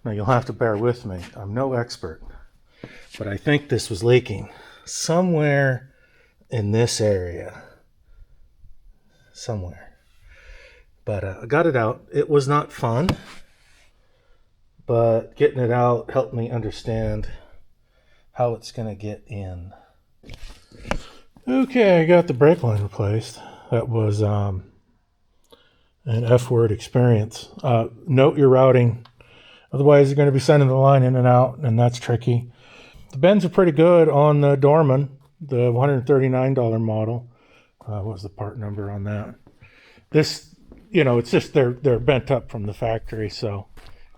Now you'll have to bear with me. I'm no expert, but I think this was leaking somewhere in this area. Somewhere. But I got it out. It was not fun, but getting it out helped me understand how it's going to get in. Okay, I got the brake line replaced. That was an F-word experience. Note your routing. Otherwise, you're going to be sending the line in and out, and that's tricky. The bends are pretty good on the Dorman, the $139 model. What was the part number on that? This, it's just they're bent up from the factory, so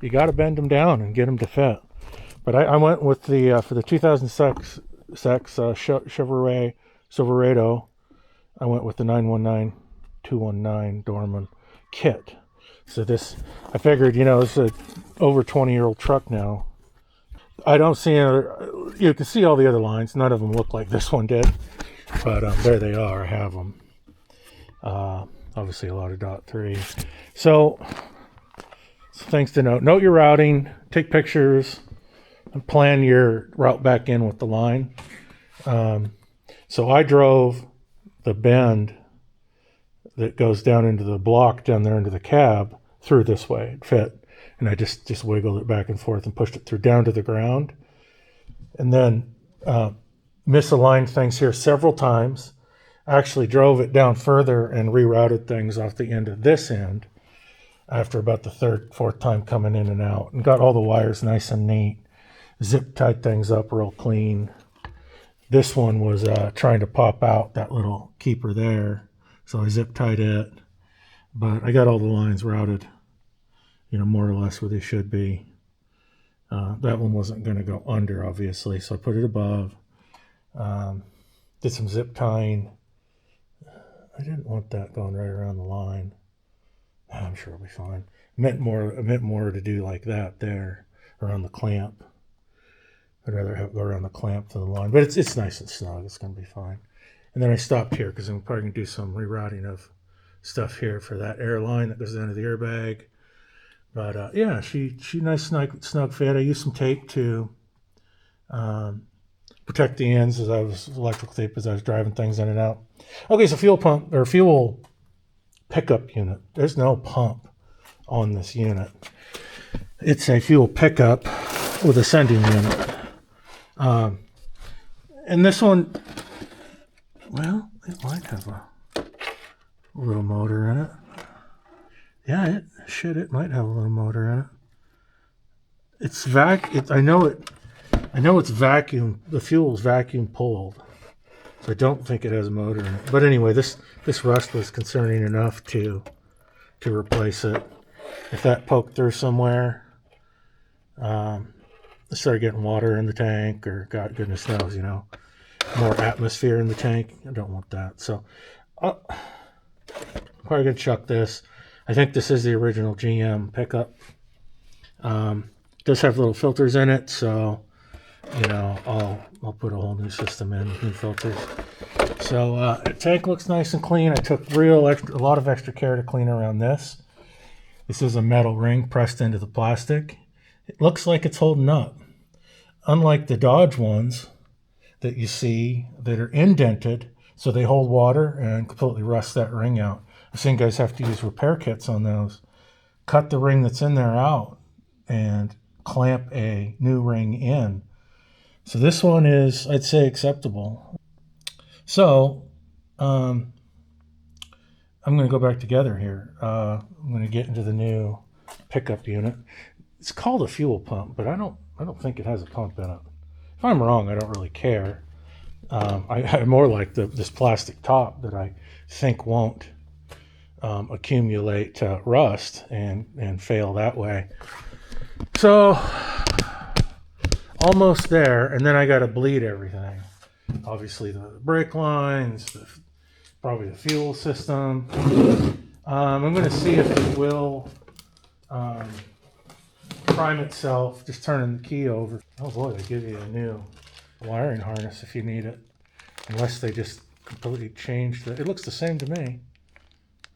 you got to bend them down and get them to fit. But I went with the for the 2006 Chevy Silverado. I went with the 919-219 Dorman kit. So this, I figured, it's a over 20-year-old truck now. I don't see you can see all the other lines. None of them look like this one did, but there they are. I have them. Obviously a lot of .3. So things to note. Note your routing. Take pictures. And plan your route back in with the line. So I drove the bend that goes down into the block down there into the cab through this way. It fit. And I just wiggled it back and forth and pushed it through down to the ground. And then misaligned things here several times. Actually drove it down further and rerouted things off the end of this end after about the third, fourth time coming in and out. And got all the wires nice and neat. Zip tied things up real clean. This one was trying to pop out that little keeper there. So I zip tied it. But I got all the lines routed, more or less where they should be. That one wasn't going to go under, obviously, so I put it above. Did some zip tying. I didn't want that going right around the line. I'm sure it'll be fine. I meant more to do like that there, around the clamp. I'd rather have it go around the clamp to the line, but it's nice and snug. It's going to be fine. And then I stopped here because I'm probably going to do some rerouting of stuff here for that air line that goes down to the airbag. But yeah, she nice snug fit. I used some tape to protect the ends electrical tape as I was driving things in and out. Okay, so fuel pickup unit. There's no pump on this unit. It's a fuel pickup with a sending unit. And this one, well, it might have a little motor in it. Yeah, it might have a little motor in it. It's I know it's vacuum. The fuel's vacuum pulled, so I don't think it has a motor in it. But anyway, this rust was concerning enough to replace it. If that poked through somewhere, I started getting water in the tank, or God goodness knows, more atmosphere in the tank. I don't want that. So I'm probably gonna chuck this. I think this is the original GM pickup. It does have little filters in it, so I'll put a whole new system in, new filters. So the tank looks nice and clean. I took a lot of extra care to clean around this. This is a metal ring pressed into the plastic. It looks like it's holding up. Unlike the Dodge ones that you see that are indented, so they hold water and completely rust that ring out. I've seen guys have to use repair kits on those. Cut the ring that's in there out and clamp a new ring in. So this one is, I'd say, acceptable. So I'm going to go back together here. I'm going to get into the new pickup unit. It's called a fuel pump, but I don't think it has a pump in it. If I'm wrong, I don't really care. I more like this plastic top that I think won't accumulate rust and fail that way. So almost there, and then I got to bleed everything. Obviously the brake lines, probably the fuel system. I'm going to see if it will prime itself, just turning the key over. Oh boy, they give you a new wiring harness if you need it, unless they just completely changed it. It looks the same to me.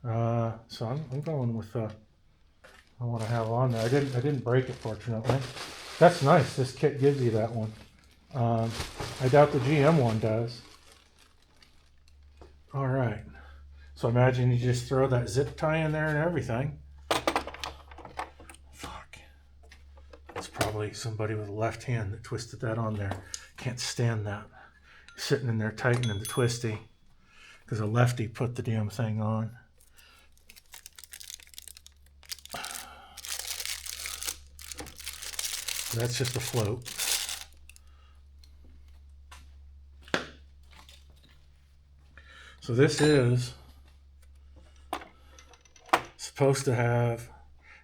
So I'm going with I want to have on there. I didn't break it, fortunately. That's nice. This kit gives you that one. I doubt the GM one does. All right. So imagine you just throw that zip tie in there and everything. Fuck. It's probably somebody with a left hand that twisted that on there. Can't stand that. Sitting in there tightening the twisty because a lefty put the damn thing on. That's just a float. So this is supposed to have,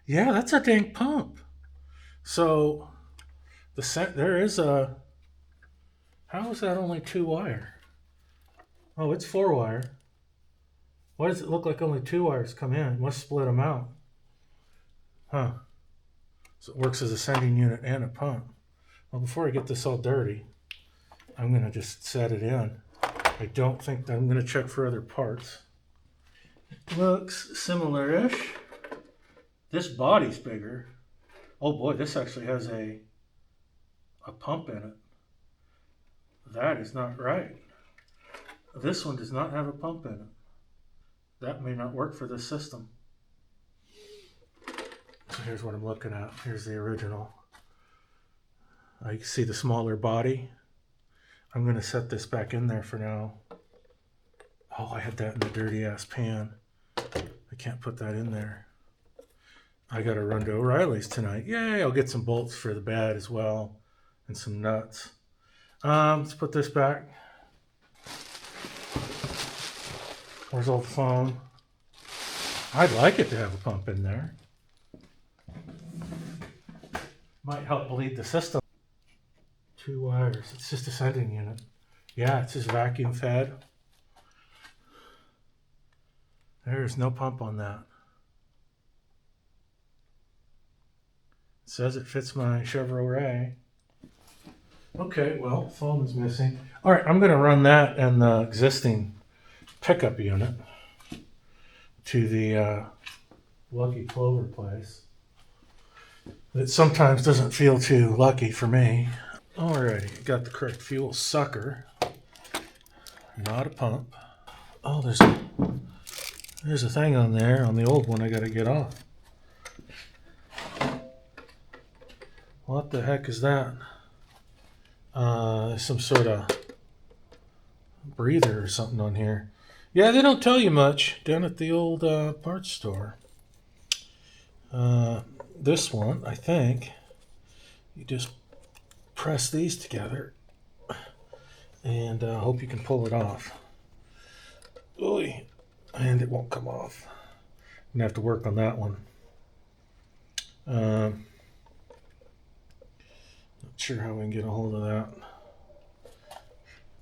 yeah, that's a dang pump. So there is a, how is that only 2-wire? Oh, it's 4-wire. Why does it look like only 2 wires come in? Must split them out. Huh. So it works as a sending unit and a pump. Well, before I get this all dirty, I'm going to just set it in. I don't think I'm going to check for other parts. It looks similar-ish. This body's bigger. Oh boy, this actually has a pump in it. That is not right. This one does not have a pump in it. That may not work for this system. So here's what I'm looking at. Here's the original. I see the smaller body. I'm going to set this back in there for now. Oh, I had that in the dirty ass pan. I can't put that in there. I got to run to O'Reilly's tonight. Yay, I'll get some bolts for the bed as well and some nuts. Let's put this back. Where's old phone? I'd like it to have a pump in there. Might help bleed the system. 2 wires. It's just a sending unit. Yeah, it's just vacuum fed. There's no pump on that. It says it fits my Chevrolet. Okay, well, foam is missing. All right, I'm going to run that and the existing pickup unit to the Lucky Clover place. It sometimes doesn't feel too lucky for me. Alrighty, got the correct fuel sucker. Not a pump. Oh, there's a thing on there on the old one I gotta get off. What the heck is that? Some sort of breather or something on here. Yeah, they don't tell you much down at the old parts store. This one, I think, you just press these together and hope you can pull it off. Oy, and it won't come off. I'm gonna have to work on that one. Not sure how we can get a hold of that.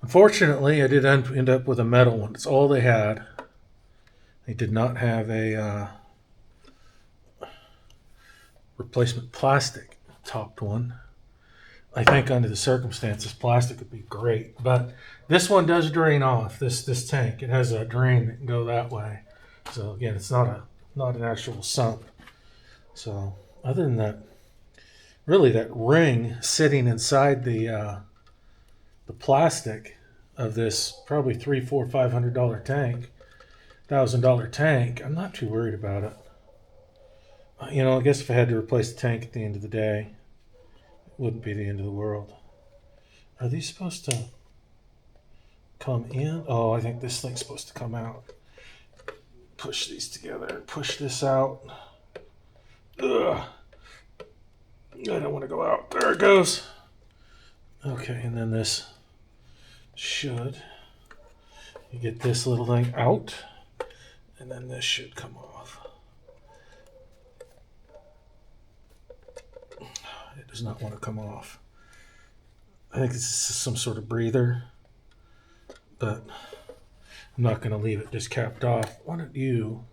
Unfortunately, I did end up with a metal one. It's all they had. They did not have a replacement plastic topped one. I think under the circumstances, plastic would be great. But this one does drain off, this tank. It has a drain that can go that way. So again, it's not an actual sump. So other than that, really that ring sitting inside the plastic of this probably $300, $400, $500 tank, $1,000 tank, I'm not too worried about it. You know, I guess if I had to replace the tank at the end of the day, it wouldn't be the end of the world. Are these supposed to come in? Oh, I think this thing's supposed to come out. Push these together, push this out. Ugh. I don't want to go out. There it goes. Okay, and then this should, you get this little thing out, and then this should come off. It does not want to come off. I think this is some sort of breather, but I'm not going to leave it just capped off. Why don't you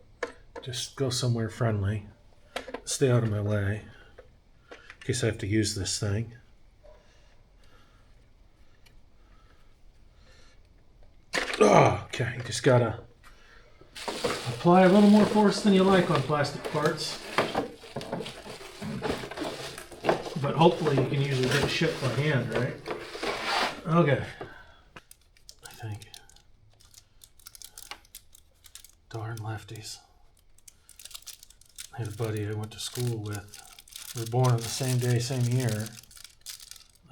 just go somewhere friendly, stay out of my way, in case I have to use this thing. Oh, okay, you just got to apply a little more force than you like on plastic parts. but hopefully you can usually get shit by hand, right? Okay. I think. Darn lefties. I had a buddy I went to school with. We were born on the same day, same year.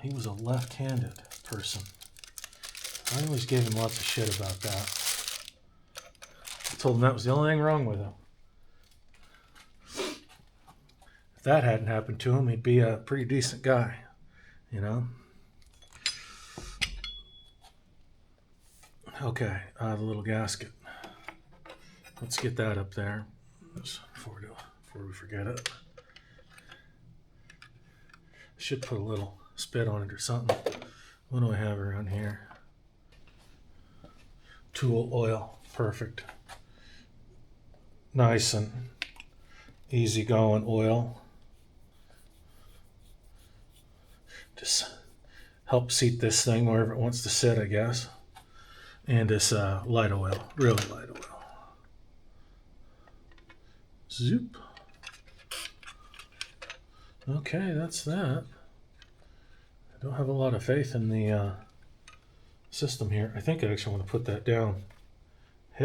He was a left-handed person. I always gave him lots of shit about that. I told him that was the only thing wrong with him. If that hadn't happened to him, he'd be a pretty decent guy, you know? Okay, the little gasket. Let's get that up there before we forget it. Should put a little spit on it or something. What do I have around here? Tool oil, perfect. Nice and easy going oil. Just help seat this thing wherever it wants to sit, I guess. And this light oil, really light oil. Zoop. Okay, that's that. I don't have a lot of faith in the system here. I think I actually want to put that down. I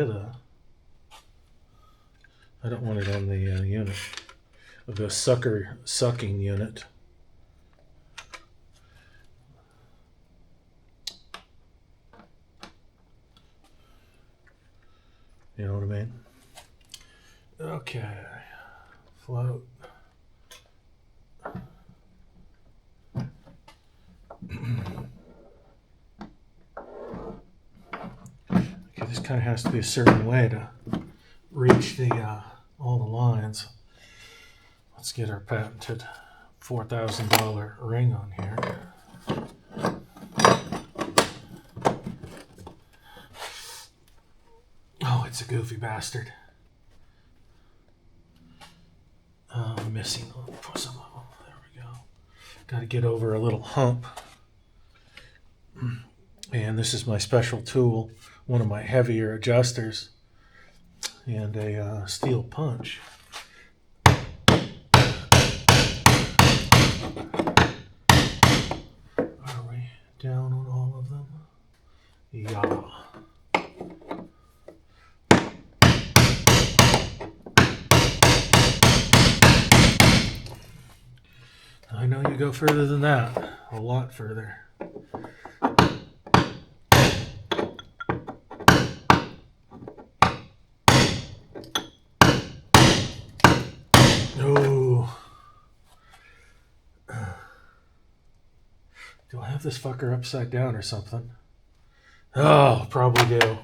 don't want it on the unit. The sucking unit. You know what I mean? Okay. Float. Okay, this kind of has to be a certain way to reach the all the lines. Let's get our patented $4,000 ring on here. Oh, it's a goofy bastard. Missing some of them. There we go. Got to get over a little hump. And this is my special tool, one of my heavier adjusters, and a steel punch. Are we down on all of them? Yeah. I know you go further than that, a lot further. Oh. Do I have this fucker upside down or something? Oh, probably do.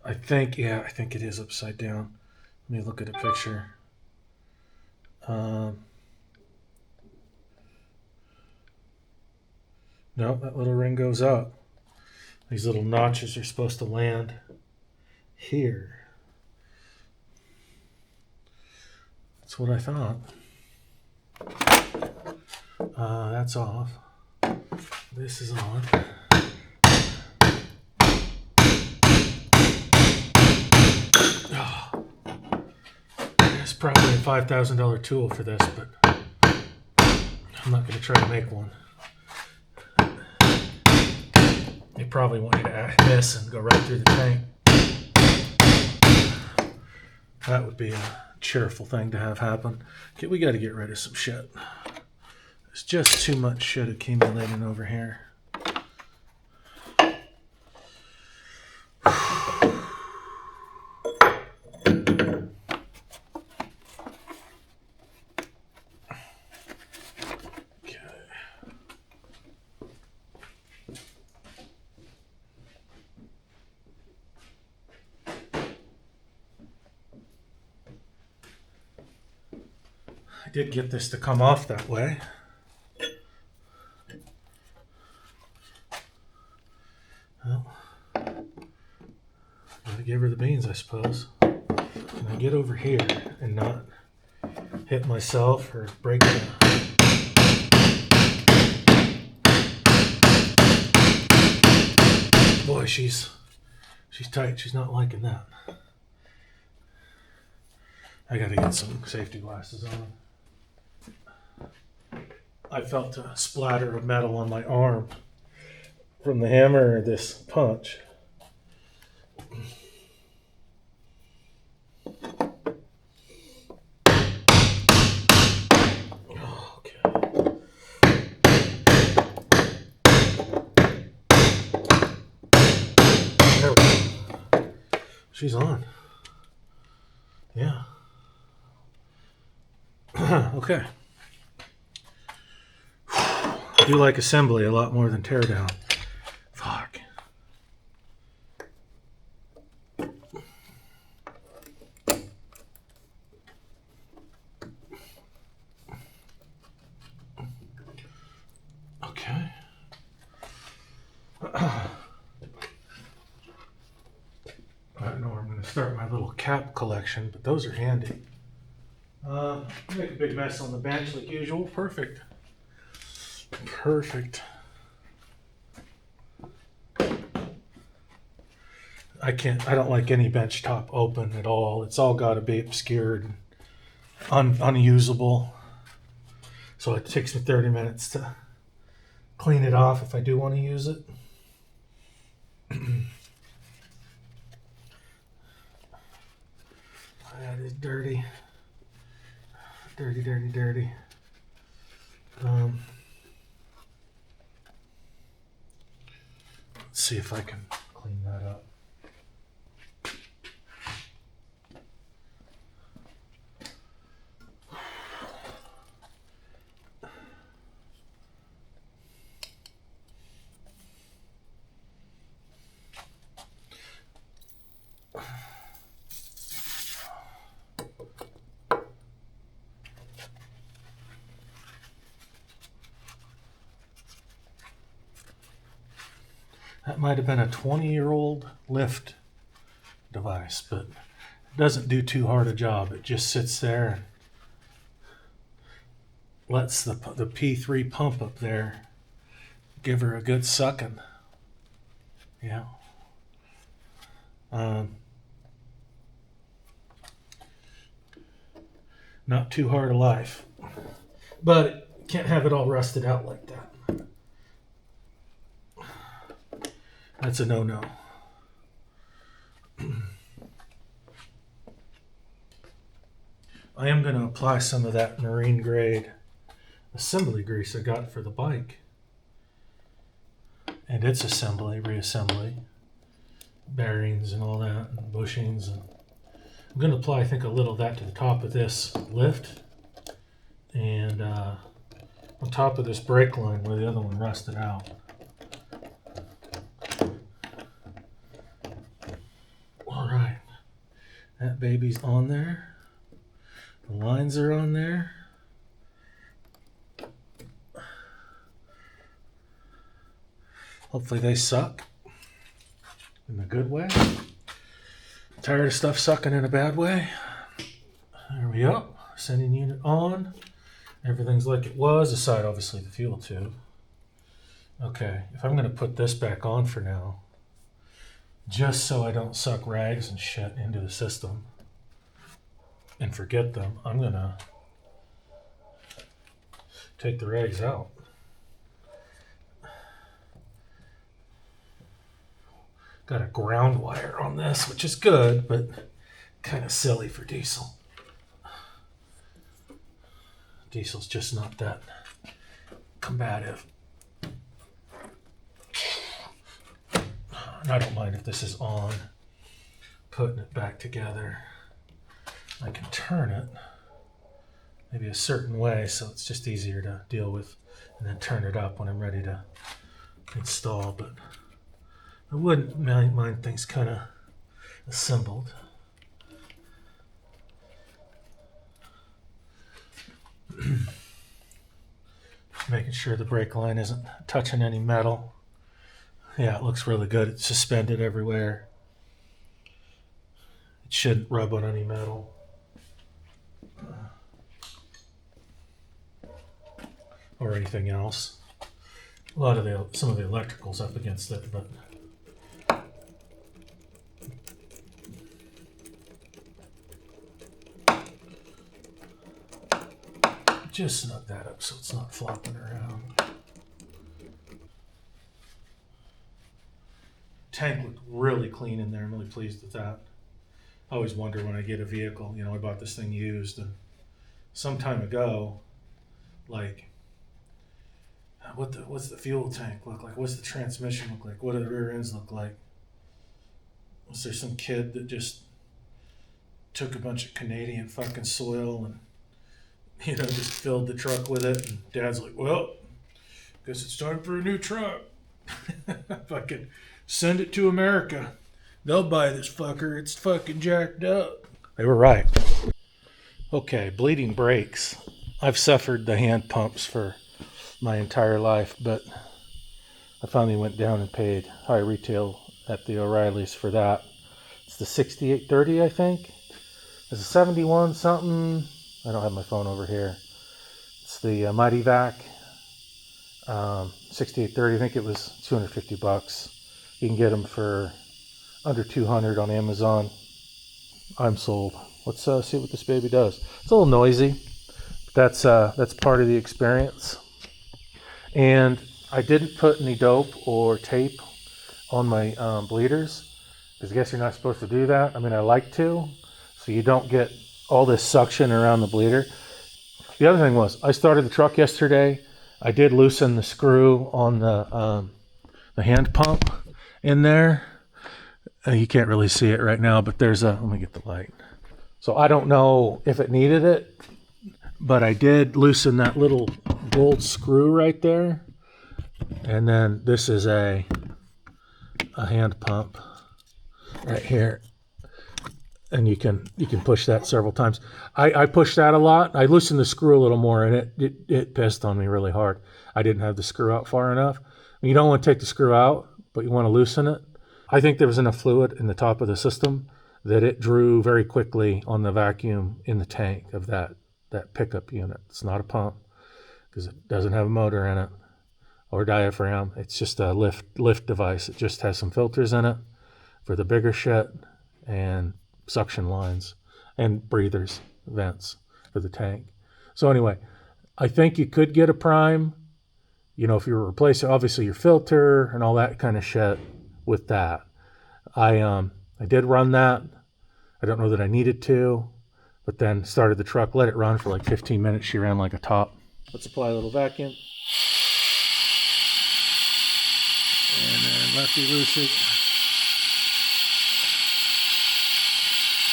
I think it is upside down. Let me look at a picture. No, that little ring goes up. These little notches are supposed to land here. That's what I thought. That's off. This is on. Oh. It's probably a $5,000 tool for this, but I'm not going to try to make one. They probably want you to add this and go right through the tank. That would be a cheerful thing to have happen. Okay, we got to get rid of some shit. There's just too much shit accumulating over here. I did get this to come off that way. Well, gotta give her the beans, I suppose. Can I get over here and not hit myself or break it? Boy, she's tight. She's not liking that. I gotta get some safety glasses on. I felt a splatter of metal on my arm from the hammer of this punch. She's on. Yeah. Okay. I do like assembly a lot more than teardown. Fuck. Okay. I don't know where I'm going to start my little cap collection, but those are handy. Make a big mess on the bench like usual. Perfect. Perfect. I don't like any bench top open at all. It's all got to be obscured, unusable. So it takes me 30 minutes to clean it off if I do want to use it. That is dirty. Dirty, dirty, dirty. Let's see if I can clean that up. That might have been a 20-year-old lift device, but it doesn't do too hard a job. It just sits there and lets the P3 pump up there give her a good sucking. Yeah. Not too hard a life, but can't have it all rusted out like that. That's a no-no. I am going to apply some of that marine grade assembly grease I got for the bike. And its assembly, reassembly, bearings and all that, and bushings. And I'm going to apply, I think, a little of that to the top of this lift and on top of this brake line where the other one rusted out. All right, that baby's on there. The lines are on there. Hopefully they suck in a good way. Tired of stuff sucking in a bad way. There we go. Sending unit on. Everything's like it was, aside obviously the fuel tube. Okay, if I'm going to put this back on for now, just so I don't suck rags and shit into the system and forget them, I'm going to take the rags out. Got a ground wire on this, which is good, but kind of silly for diesel. Diesel's just not that combative. And I don't mind if this is on. Putting it back together. I can turn it maybe a certain way so it's just easier to deal with, and then turn it up when I'm ready to install. But I wouldn't mind things kind of assembled. Making sure the brake line isn't touching any metal. Yeah, it looks really good. It's suspended everywhere. It shouldn't rub on any metal. Or anything else. Some of the electrical's up against it, but just snug that up so it's not flopping around. Tank looked really clean in there. I'm really pleased with that. I always wonder when I get a vehicle, I bought this thing used and some time ago, like, what's the fuel tank look like? What's the transmission look like? What do the rear ends look like? Was there some kid that just took a bunch of Canadian fucking soil and, just filled the truck with it? And Dad's like, well, guess it's time for a new truck. Fucking send it to America. They'll buy this fucker. It's fucking jacked up. They were right. Okay, bleeding brakes. I've suffered the hand pumps for my entire life, but I finally went down and paid high retail at the O'Reilly's for that. It's the 6830, I think. It's a 71 something. I don't have my phone over here. It's the Mighty Vac 6830. I think it was $250. You can get them for under $200 on Amazon. I'm sold. Let's see what this baby does. It's a little noisy. But that's part of the experience. And I didn't put any dope or tape on my bleeders, because I guess you're not supposed to do that. I mean, I like to, so you don't get all this suction around the bleeder. The other thing was, I started the truck yesterday. I did loosen the screw on the hand pump in there. You can't really see it right now, but let me get the light. So I don't know if it needed it, but I did loosen that little gold screw right there. And then this is a hand pump right here. And you can push that several times. I pushed that a lot. I loosened the screw a little more, and it pissed on me really hard. I didn't have the screw out far enough. You don't want to take the screw out, but you want to loosen it. I think there was enough fluid in the top of the system that it drew very quickly on the vacuum in the tank of that pickup unit. It's not a pump because it doesn't have a motor in it or diaphragm. It's just a lift device. It just has some filters in it for the bigger shit and suction lines and breathers, vents for the tank. So anyway, I think you could get a prime, if you were replacing obviously your filter and all that kind of shit with that. I did run that. I don't know that I needed to, but then started the truck, let it run for like 15 minutes. She ran like a top. Let's apply a little vacuum. And then lefty loosey.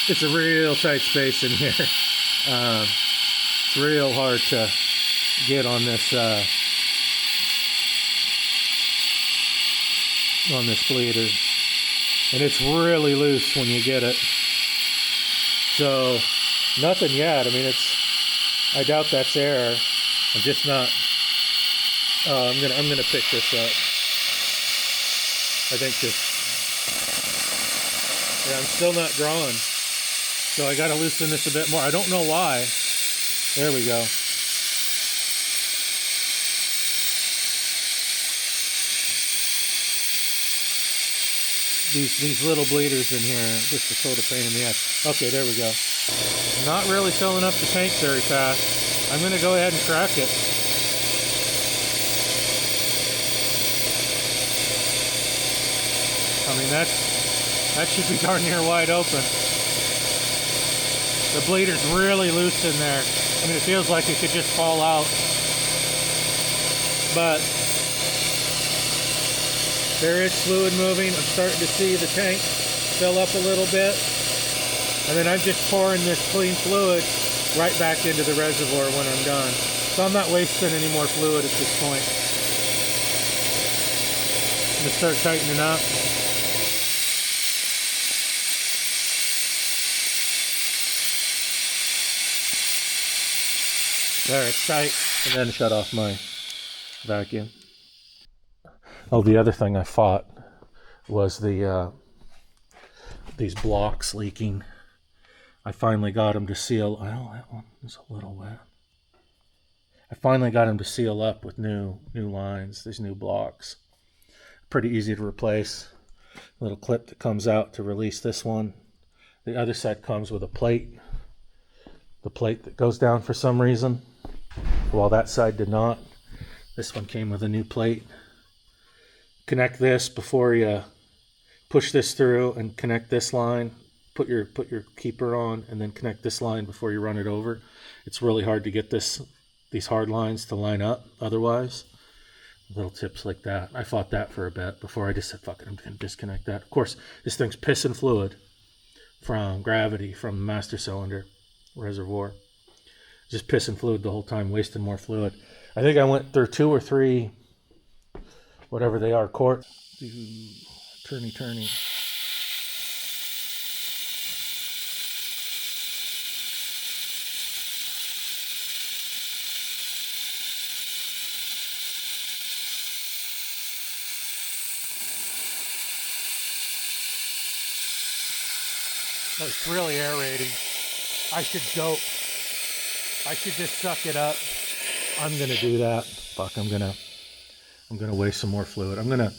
It's a real tight space in here. It's real hard to get on this bleeder. And it's really loose when you get it. So nothing yet. I mean, I doubt that's air. I'm just not. I'm gonna pick this up. I think I'm still not drawing. So I gotta loosen this a bit more. I don't know why. There we go. These little bleeders in here, just a total pain in the ass. Okay, there we go. Not really filling up the tank very fast. I'm gonna go ahead and crack it. I mean, that should be darn near wide open. The bleeder's really loose in there. I mean, it feels like it could just fall out. But there is fluid moving. I'm starting to see the tank fill up a little bit. And then I'm just pouring this clean fluid right back into the reservoir when I'm done. So I'm not wasting any more fluid at this point. I'm gonna start tightening up. There, it's tight. And then shut off my vacuum. Oh, the other thing I fought was these blocks leaking. I finally got them to seal. Oh, that one is a little wet. I finally got them to seal up with new lines, these new blocks. Pretty easy to replace. A little clip that comes out to release this one. The other side comes with a plate. The plate that goes down for some reason. while that side did not. This one came with a new plate. Connect this before you push this through, and connect this line. Put your keeper on, and then connect this line before you run it over. It's really hard to get these hard lines to line up otherwise. Little tips like that. I fought that for a bit before I just said, fuck it, I'm going to disconnect that. Of course, this thing's pissing fluid from gravity from the master cylinder reservoir. Just pissing fluid the whole time, wasting more fluid. I think I went through 2 or 3, whatever they are, quart. Turny. Oh, it's really aerating. I should dope. I should just suck it up. I'm gonna do that. Fuck, I'm gonna waste some more fluid. I'm gonna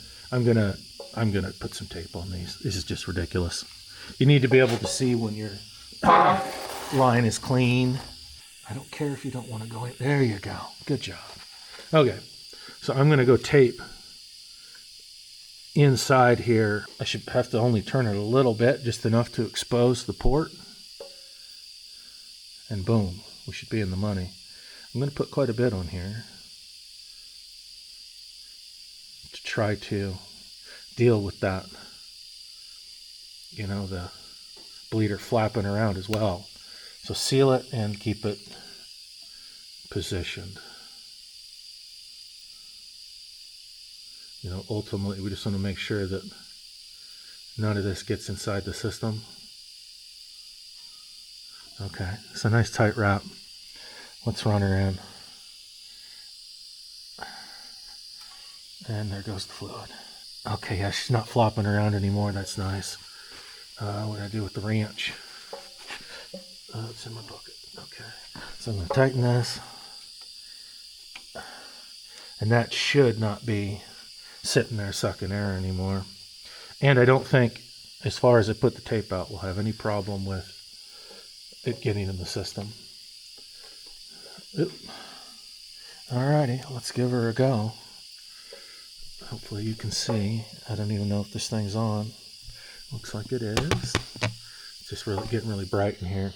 put some tape on these. This is just ridiculous. You need to be able to see when your line is clean. I don't care if you don't want to go in. There you go. Good job. Okay, so I'm gonna go tape inside here. I should have to only turn it a little bit, just enough to expose the port. And boom, we should be in the money. I'm going to put quite a bit on here to try to deal with that, you know, the bleeder flapping around as well. So seal it and keep it positioned. You know, ultimately we just want to make sure that none of this gets inside the system. Okay, it's a nice tight wrap. Let's run her in. And there goes the fluid. Okay, yeah, she's not flopping around anymore. That's nice. What do I do with the wrench? It's in my bucket. Okay, so I'm going to tighten this. And that should not be sitting there sucking air anymore. And I don't think, as far as I put the tape out, we'll have any problem with it getting in the system. Oop. Alrighty, let's give her a go. Hopefully you can see. I don't even know if this thing's on. Looks like it is. It's just really getting really bright in here.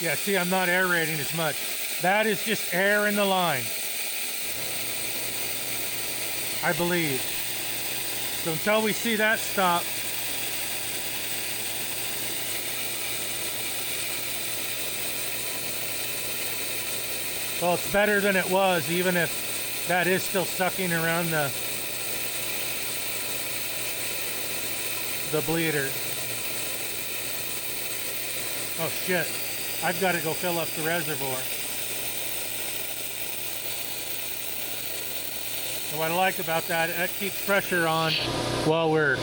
Yeah, see, I'm not aerating as much. That is just air in the line, I believe. So until we see that stop, well, it's better than it was, even if that is still sucking around the bleeder. Oh shit. I've got to go fill up the reservoir. And what I like about that, it keeps pressure on while we're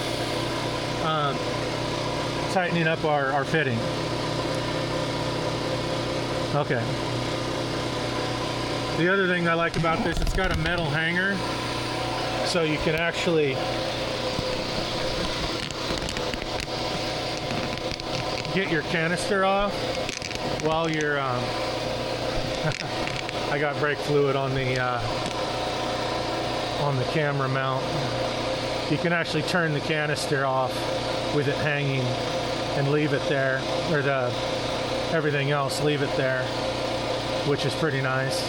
tightening up our fitting. Okay. The other thing I like about this, it's got a metal hanger, so you can actually get your canister off while you're I got brake fluid on the camera mount. You can actually turn the canister off with it hanging and leave it there, or everything else, leave it there, which is pretty nice.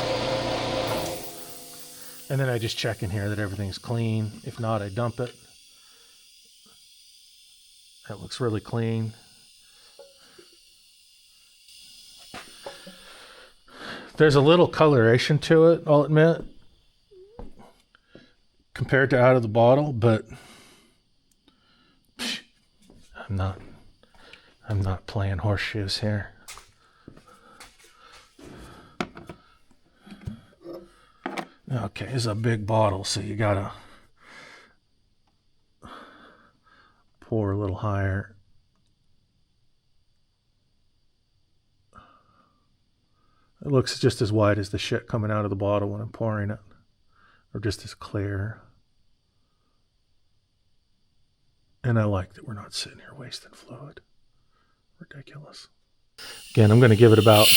And then I just check in here that everything's clean. If not, I dump it. That looks really clean. There's a little coloration to it, I'll admit, compared to out of the bottle, but I'm not playing horseshoes here. Okay, it's a big bottle, so you gotta pour a little higher. It looks just as white as the shit coming out of the bottle when I'm pouring it, or just as clear. And I like that we're not sitting here wasting fluid. Ridiculous. Again, I'm going to give it about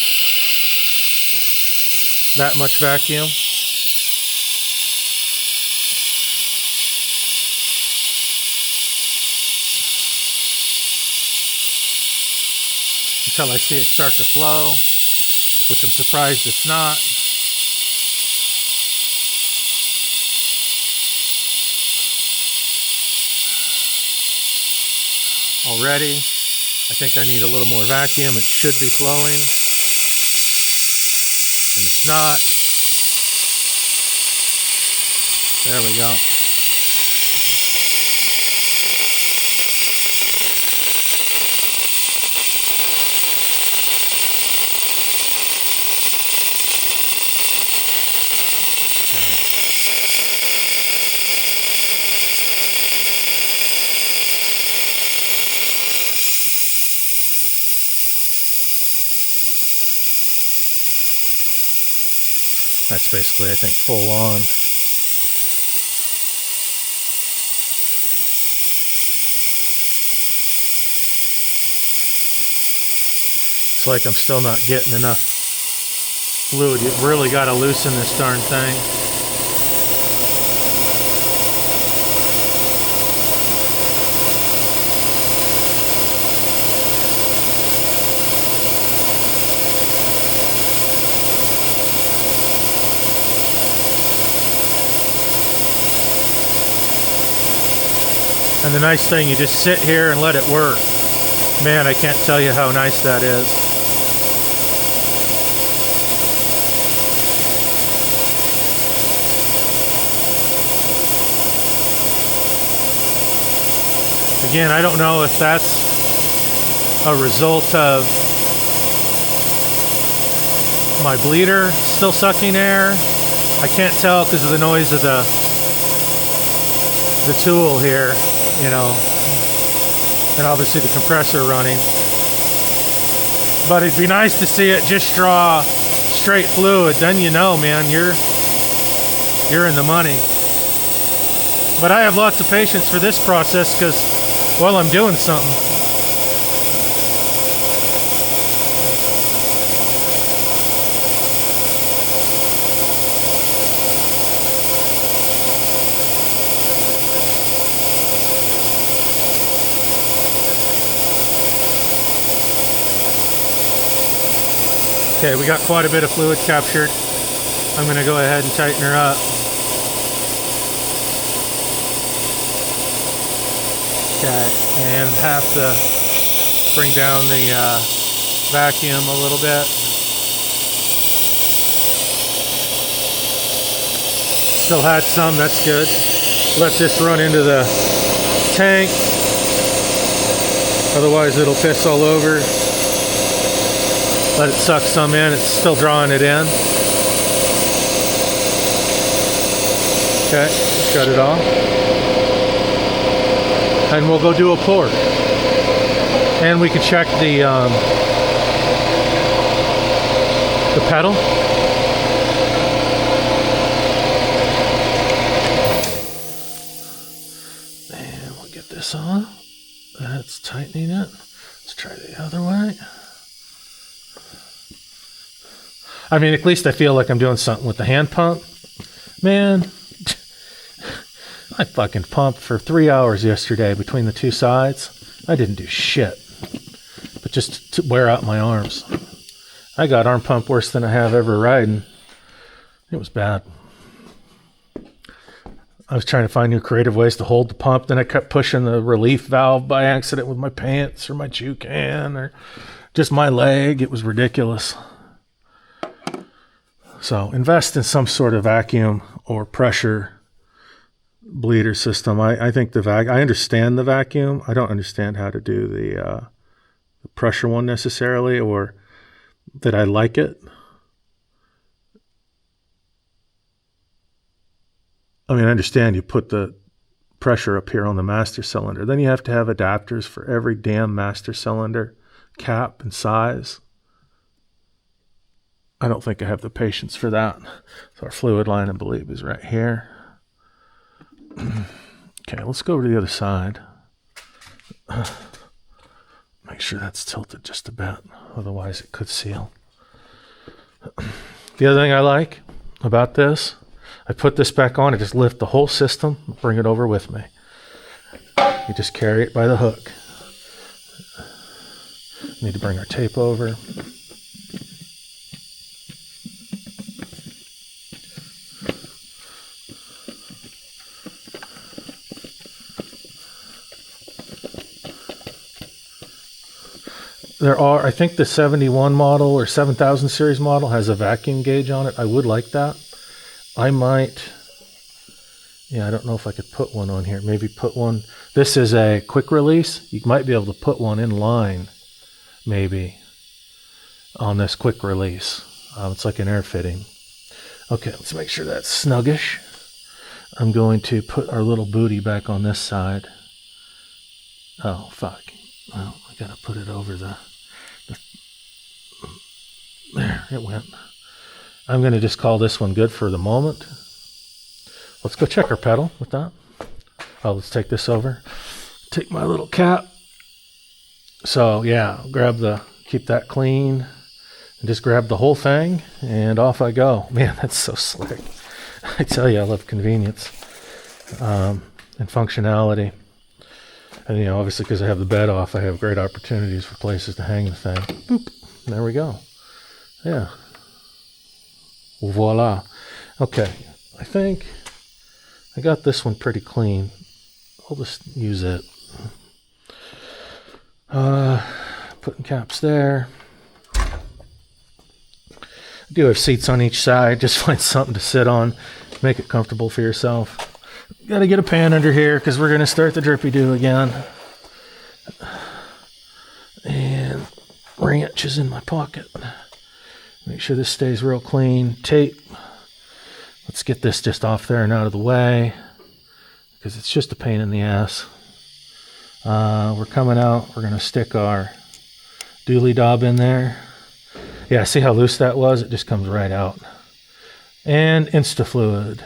that much vacuum. Until I see it start to flow, which I'm surprised it's not. Already, I think I need a little more vacuum. It should be flowing, and it's not. There we go. That's basically, I think, full on. Looks like I'm still not getting enough fluid. You've really got to loosen this darn thing. And the nice thing, you just sit here and let it work. Man, I can't tell you how nice that is. Again, I don't know if that's a result of my bleeder still sucking air. I can't tell because of the noise of the tool here, you know, and obviously the compressor running. But it'd be nice to see it just draw straight fluid. Then you know, man, you're in the money. But I have lots of patience for this process because, well, I'm doing something. Okay, we got quite a bit of fluid captured. I'm going to go ahead and tighten her up. Okay, and have to bring down the vacuum a little bit. Still had some, that's good. Let this run into the tank. Otherwise it'll piss all over. Let it suck some in, it's still drawing it in. Okay, shut it off. And we'll go do a pour. And we can check the pedal. And we'll get this on. That's tightening it. Let's try the other way. I mean, at least I feel like I'm doing something with the hand pump. Man, I fucking pumped for 3 hours yesterday between the two sides. I didn't do shit, but just to wear out my arms. I got arm pump worse than I have ever riding. It was bad. I was trying to find new creative ways to hold the pump. Then I kept pushing the relief valve by accident with my pants or my chew can or just my leg. It was ridiculous. So invest in some sort of vacuum or pressure bleeder system. I think I understand the vacuum. I don't understand how to do the pressure one necessarily, or that I like it. I mean, I understand you put pressure up here on the master cylinder. Then you have to have adapters for every damn master cylinder cap and size. I don't think I have the patience for that. So our fluid line, I believe, is right here. Okay, let's go over to the other side. Make sure that's tilted just a bit, otherwise it could seal. The other thing I like about this, I put this back on, I just lift the whole system, bring it over with me. You just carry it by the hook. Need to bring our tape over. There are, I think the 71 model or 7000 series model has a vacuum gauge on it. I would like that. I might, yeah, I don't know if I could put one on here. Maybe put one. This is a quick release. You might be able to put one in line, maybe, on this quick release. It's like an air fitting. Okay, let's make sure that's snuggish. I'm going to put our little booty back on this side. Oh, fuck. Well, I gotta put it over the there, it went. I'm going to just call this one good for the moment. Let's go check our pedal with that. Oh, let's take this over. Take my little cap. So yeah, keep that clean. And just grab the whole thing and off I go. Man, that's so slick. I tell you, I love convenience and functionality. And you know, obviously because I have the bed off, I have great opportunities for places to hang the thing. Boop. There we go. Yeah. Voila. Okay. I think I got this one pretty clean. I'll just use it. Putting caps there. I do have seats on each side. Just find something to sit on. Make it comfortable for yourself. Got to get a pan under here because we're going to start the drippy do again. And wrench is in my pocket. Make sure this stays real clean. Tape. Let's get this just off there and out of the way because it's just a pain in the ass. We're coming out. We're going to stick our dually dob in there. Yeah, see how loose that was? It just comes right out. And InstaFluid.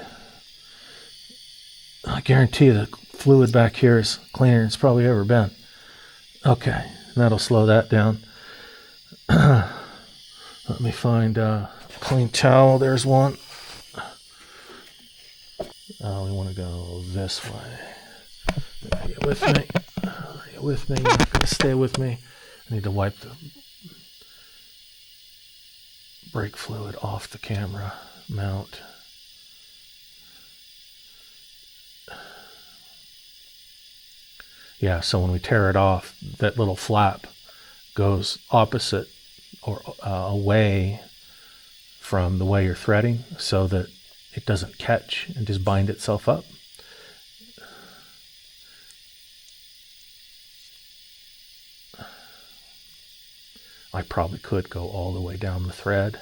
I guarantee the fluid back here is cleaner than it's probably ever been. Okay, that'll slow that down. Let me find a clean towel. There's one. Oh, we want to go this way. Are you with me? Are you with me? You're not going to stay with me. I need to wipe the brake fluid off the camera mount. Yeah, so when we tear it off, that little flap goes opposite or away from the way you're threading so that it doesn't catch and just bind itself up. I probably could go all the way down the thread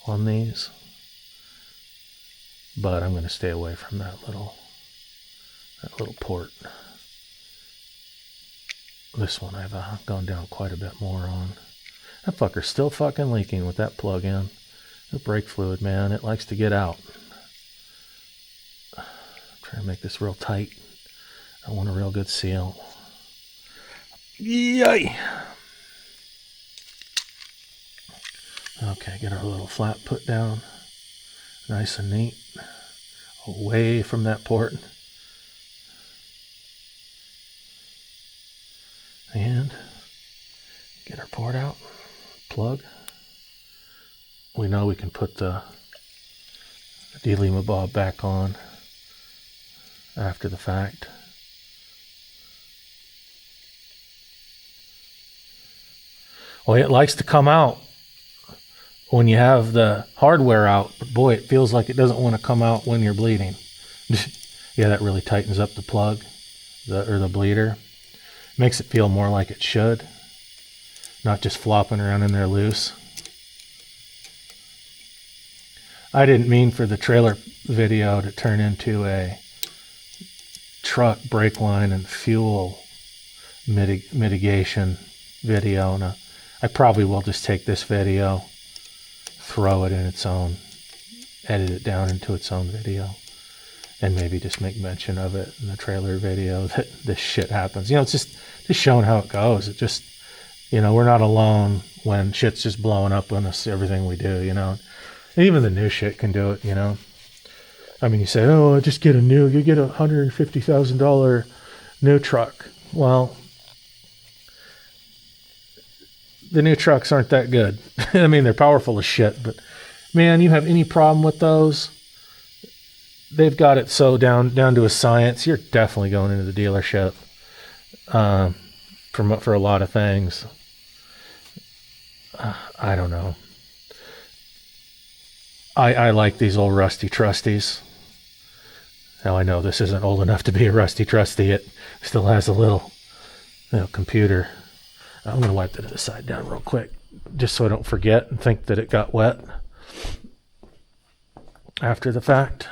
on these, but I'm going to stay away from that little port. This one I've gone down quite a bit more on. That fucker's still fucking leaking with that plug in. The brake fluid, man, it likes to get out. I'm trying to make this real tight. I want a real good seal. Yay! Okay, get our little flap put down. Nice and neat. Away from that port. And get our port out. Plug. We know we can put the D-Lima bob back on after the fact. Well, it likes to come out when you have the hardware out, but boy, it feels like it doesn't want to come out when you're bleeding. Yeah, that really tightens up the plug, or the bleeder. Makes it feel more like it should, not just flopping around in there loose. I didn't mean for the trailer video to turn into a truck brake line and fuel mitigation video. And I probably will just take this video, throw it in its own, edit it down into its own video, and maybe just make mention of it in the trailer video that this shit happens. You know, it's just showing how it goes. It just, you know, we're not alone when shit's just blowing up on us, everything we do, you know. And even the new shit can do it, you know. I mean, you say, oh, you get a $150,000 new truck. Well, the new trucks aren't that good. I mean, they're powerful as shit, but man, you have any problem with those, they've got it so down to a science. You're definitely going into the dealership for a lot of things. I don't know. I like these old rusty trusties. Now, I know this isn't old enough to be a rusty trusty. It still has a little computer. I'm going to wipe that side down real quick, just so I don't forget and think that it got wet after the fact.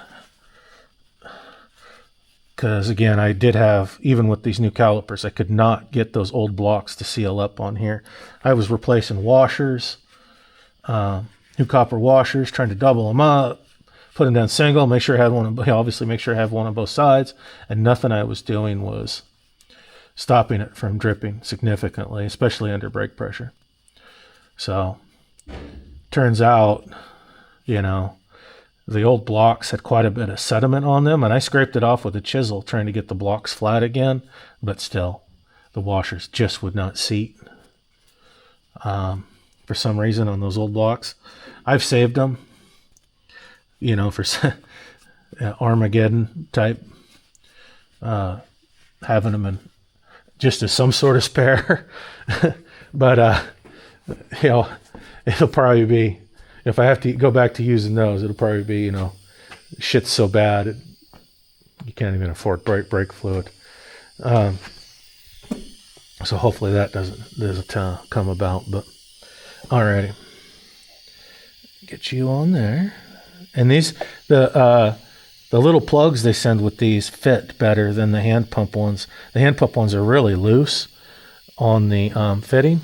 Because, again, I did have, even with these new calipers, I could not get those old blocks to seal up on here. I was replacing washers, new copper washers, trying to double them up, put them down single, make sure I had one, obviously make sure I have one on both sides, and nothing I was doing was stopping it from dripping significantly, especially under brake pressure. So, turns out, the old blocks had quite a bit of sediment on them, and I scraped it off with a chisel trying to get the blocks flat again, but still, the washers just would not seat. For some reason on those old blocks. I've saved them, for Armageddon type, having them in just as some sort of spare. But, it'll probably be, if I have to go back to using those, it'll probably be, shit's so bad, you can't even afford brake fluid. So hopefully that doesn't come about, but alrighty. Get you on there. And these, the little plugs they send with these fit better than the hand pump ones. The hand pump ones are really loose on the fitting,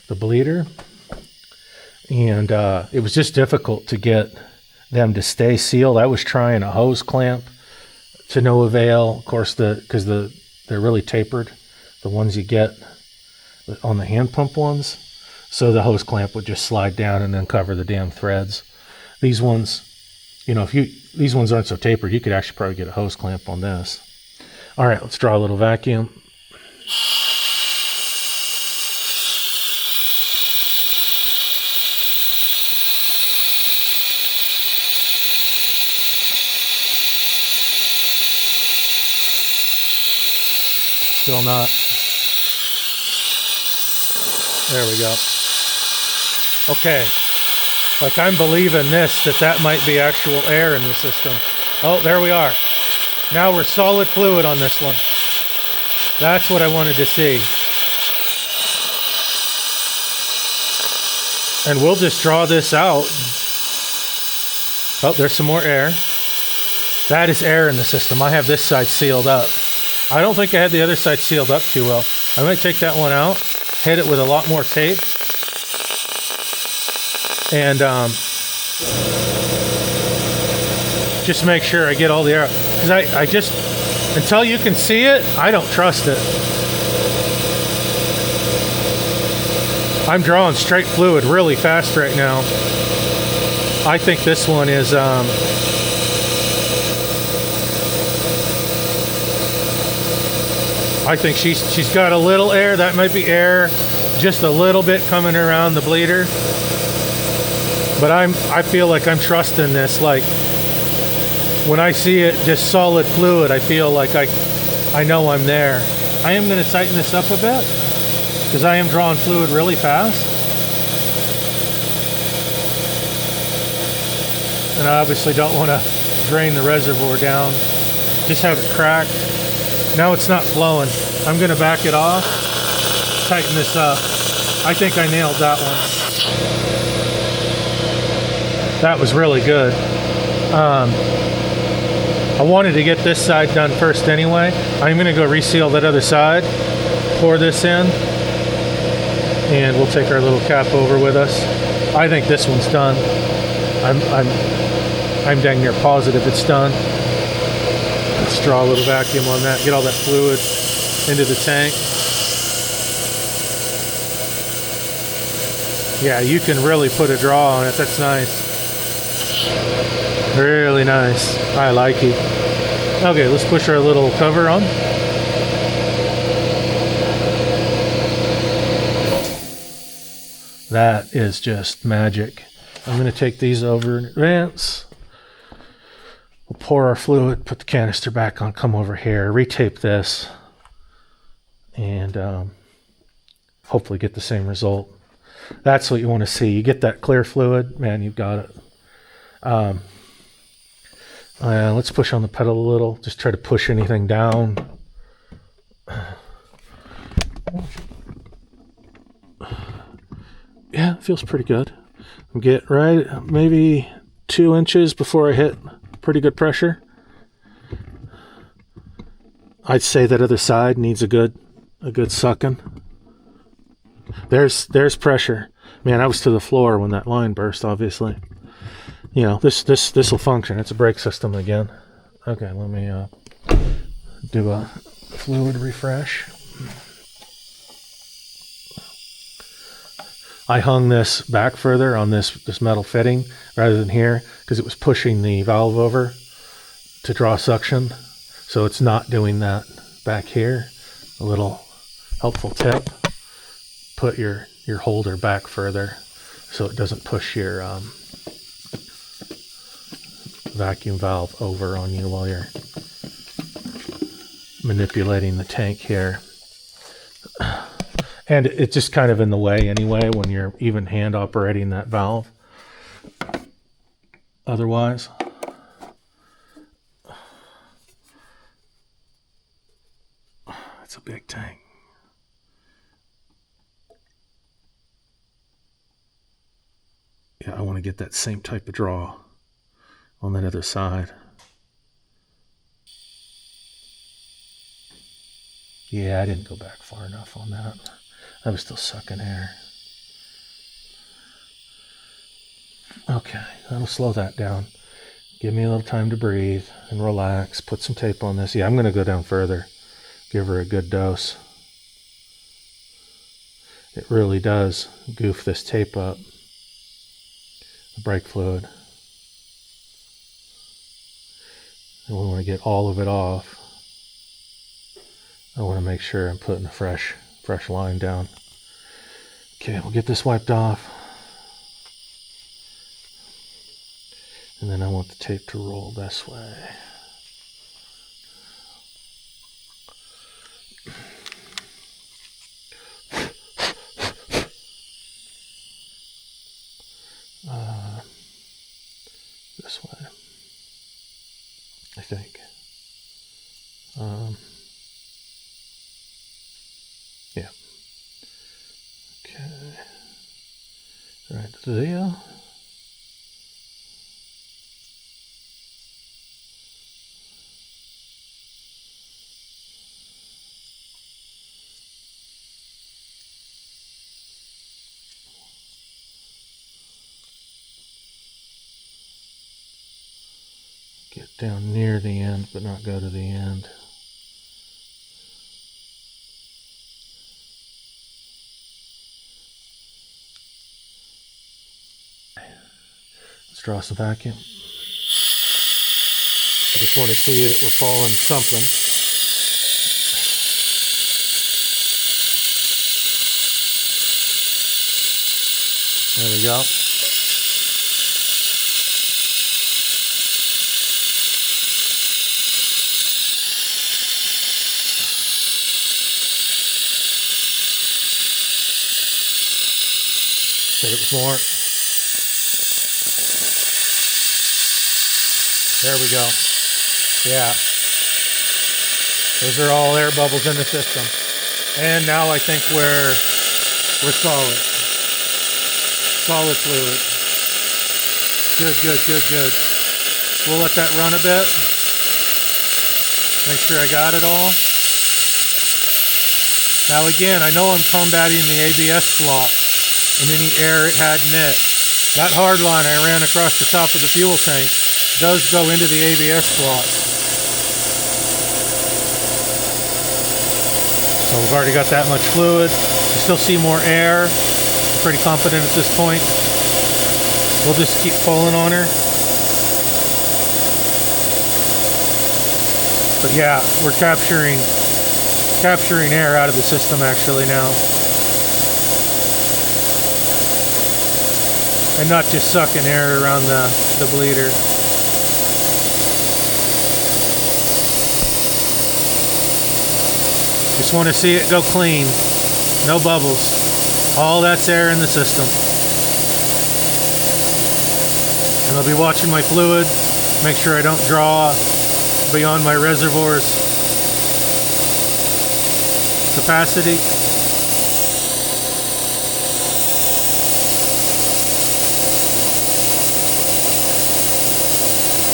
the bleeder. And it was just difficult to get them to stay sealed. I was trying a hose clamp to no avail. Of course, because they're really tapered, the ones you get on the hand pump ones. So the hose clamp would just slide down and then cover the damn threads. These ones, these ones aren't so tapered, you could actually probably get a hose clamp on this. All right, let's draw a little vacuum. Still not. There we go. Okay. Like I'm believing that might be actual air in the system. Oh, there we are. Now we're solid fluid on this one. That's what I wanted to see. And we'll just draw this out. Oh, there's some more air. That is air in the system. I have this side sealed up. I don't think I had the other side sealed up too well. I might take that one out, hit it with a lot more tape, and just make sure I get all the air. Because I just, until you can see it, I don't trust it. I'm drawing straight fluid really fast right now. I think this one is... I think she's got a little air. That might be air, just a little bit coming around the bleeder. But I feel like I'm trusting this. Like when I see it just solid fluid, I feel like I know I'm there. I am going to tighten this up a bit because I am drawing fluid really fast. And I obviously don't want to drain the reservoir down. Just have it cracked. Now it's not flowing. I'm going to back it off, tighten this up. I think I nailed that one. That was really good. I wanted to get this side done first anyway. I'm going to go reseal that other side, pour this in, and we'll take our little cap over with us. I think this one's done. I'm dang near positive it's done. Let's draw a little vacuum on that, get all that fluid into the tank. Yeah, you can really put a draw on it. That's nice. Really nice. I like it. Okay, let's push our little cover on. That is just magic. I'm going to take these over in advance. We'll pour our fluid, put the canister back on, come over here, retape this, and hopefully get the same result. That's what you want to see. You get that clear fluid, man, you've got it. Let's push on the pedal a little. Just try to push anything down. Yeah, it feels pretty good. Get right maybe 2 inches before I hit pretty good pressure. I'd say that other side needs a good sucking. There's pressure. Man, I was to the floor when that line burst, obviously. You know, this will function. It's a brake system again. Okay, let me do a fluid refresh. I hung this back further on this metal fitting rather than here because it was pushing the valve over to draw suction. So it's not doing that back here. A little helpful tip. Put your holder back further so it doesn't push your vacuum valve over on you while you're manipulating the tank here. And it's just kind of in the way anyway when you're even hand operating that valve. Otherwise, it's a big tank. Yeah, I want to get that same type of draw on that other side. Yeah, I didn't go back far enough on that. I was still sucking air. Okay, that'll slow that down. Give me a little time to breathe and relax. Put some tape on this. Yeah, I'm going to go down further. Give her a good dose. It really does goof this tape up. The brake fluid. And we want to get all of it off. I want to make sure I'm putting a fresh line down. Okay, we'll get this wiped off. And then I want the tape to roll this way. This way, I think. Yeah. Okay. Right there. Get down near the end, but not go to the end. Let's draw some vacuum. I just want to see that we're pulling something. There we go. Said it was more. There we go. Yeah. Those are all air bubbles in the system. And now I think we're solid. Solid fluid. Good, good, good, good. We'll let that run a bit. Make sure I got it all. Now again, I know I'm combating the ABS flop and any air it had in it. That hard line I ran across the top of the fuel tank does go into the ABS flop. So we've already got that much fluid. You still see more air. I'm pretty confident at this point. We'll just keep pulling on her. But yeah, we're capturing air out of the system actually now. And not just sucking air around the bleeder. Just want to see it go clean. No bubbles. All that's air in the system. And I'll be watching my fluid. Make sure I don't draw beyond my reservoir's capacity.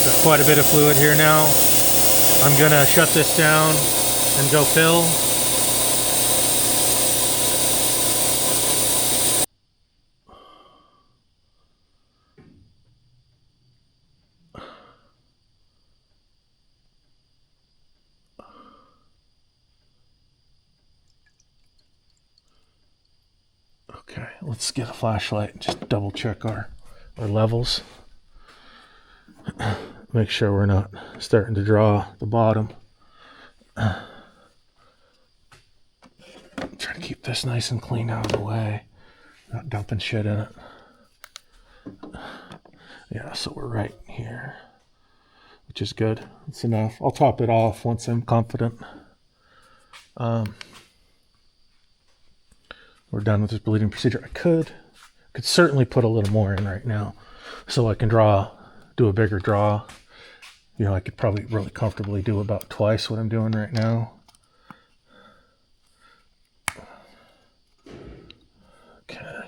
Got quite a bit of fluid here now. I'm gonna shut this down and go fill. Okay, let's get a flashlight and just double check our levels. Make sure we're not starting to draw the bottom. Try to keep this nice and clean out of the way. Not dumping shit in it. Yeah, so we're right here, which is good. It's enough. I'll top it off once I'm confident. We're done with this bleeding procedure. I could certainly put a little more in right now so I can do a bigger draw. You know, I could probably really comfortably do about twice what I'm doing right now. Okay.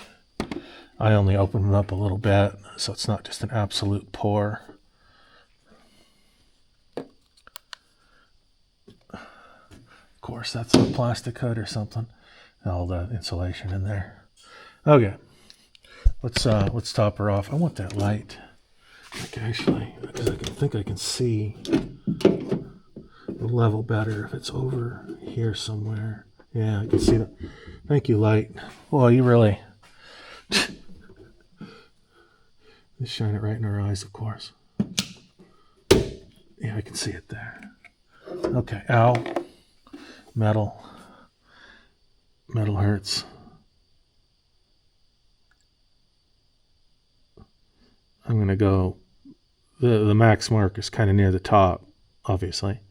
I only opened it up a little bit, so it's not just an absolute pour. Of course, that's a plastic hood or something. All the insulation in there. Okay, let's top her off. I want that light. Actually, because I think I can see the level better if it's over here somewhere. Yeah, I can see that. Thank you, light. Well, you really just shine it right in our eyes, of course. Yeah, I can see it there. Okay, ow, metal. Metal hurts. I'm going to go, the max mark is kind of near the top, obviously.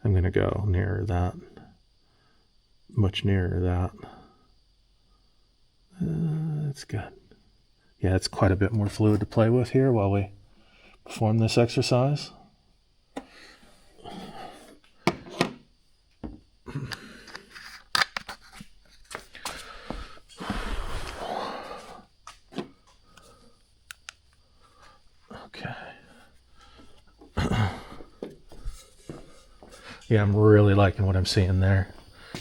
I'm going to go nearer that, much nearer that. That's good. Yeah, it's quite a bit more fluid to play with here while we perform this exercise. Yeah, I'm really liking what I'm seeing there.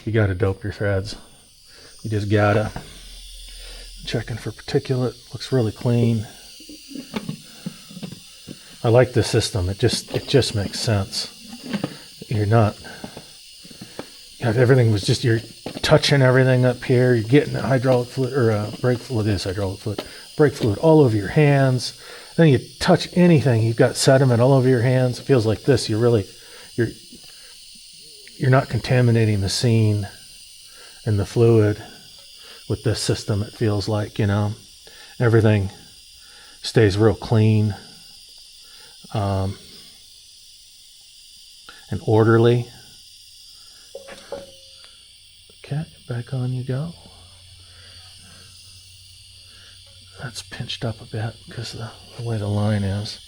You gotta dope your threads. You just gotta. Checking for particulate. Looks really clean. I like the system. It just makes sense. You're not. Everything was just, you're touching everything up here. You're getting hydraulic fluid or brake fluid. It is hydraulic fluid. Brake fluid all over your hands. Then you touch anything, you've got sediment all over your hands. It feels like this. You're not contaminating the scene and the fluid with this system. It feels like, you know, everything stays real clean and orderly. Okay, back on you go. That's pinched up a bit because of the way the line is.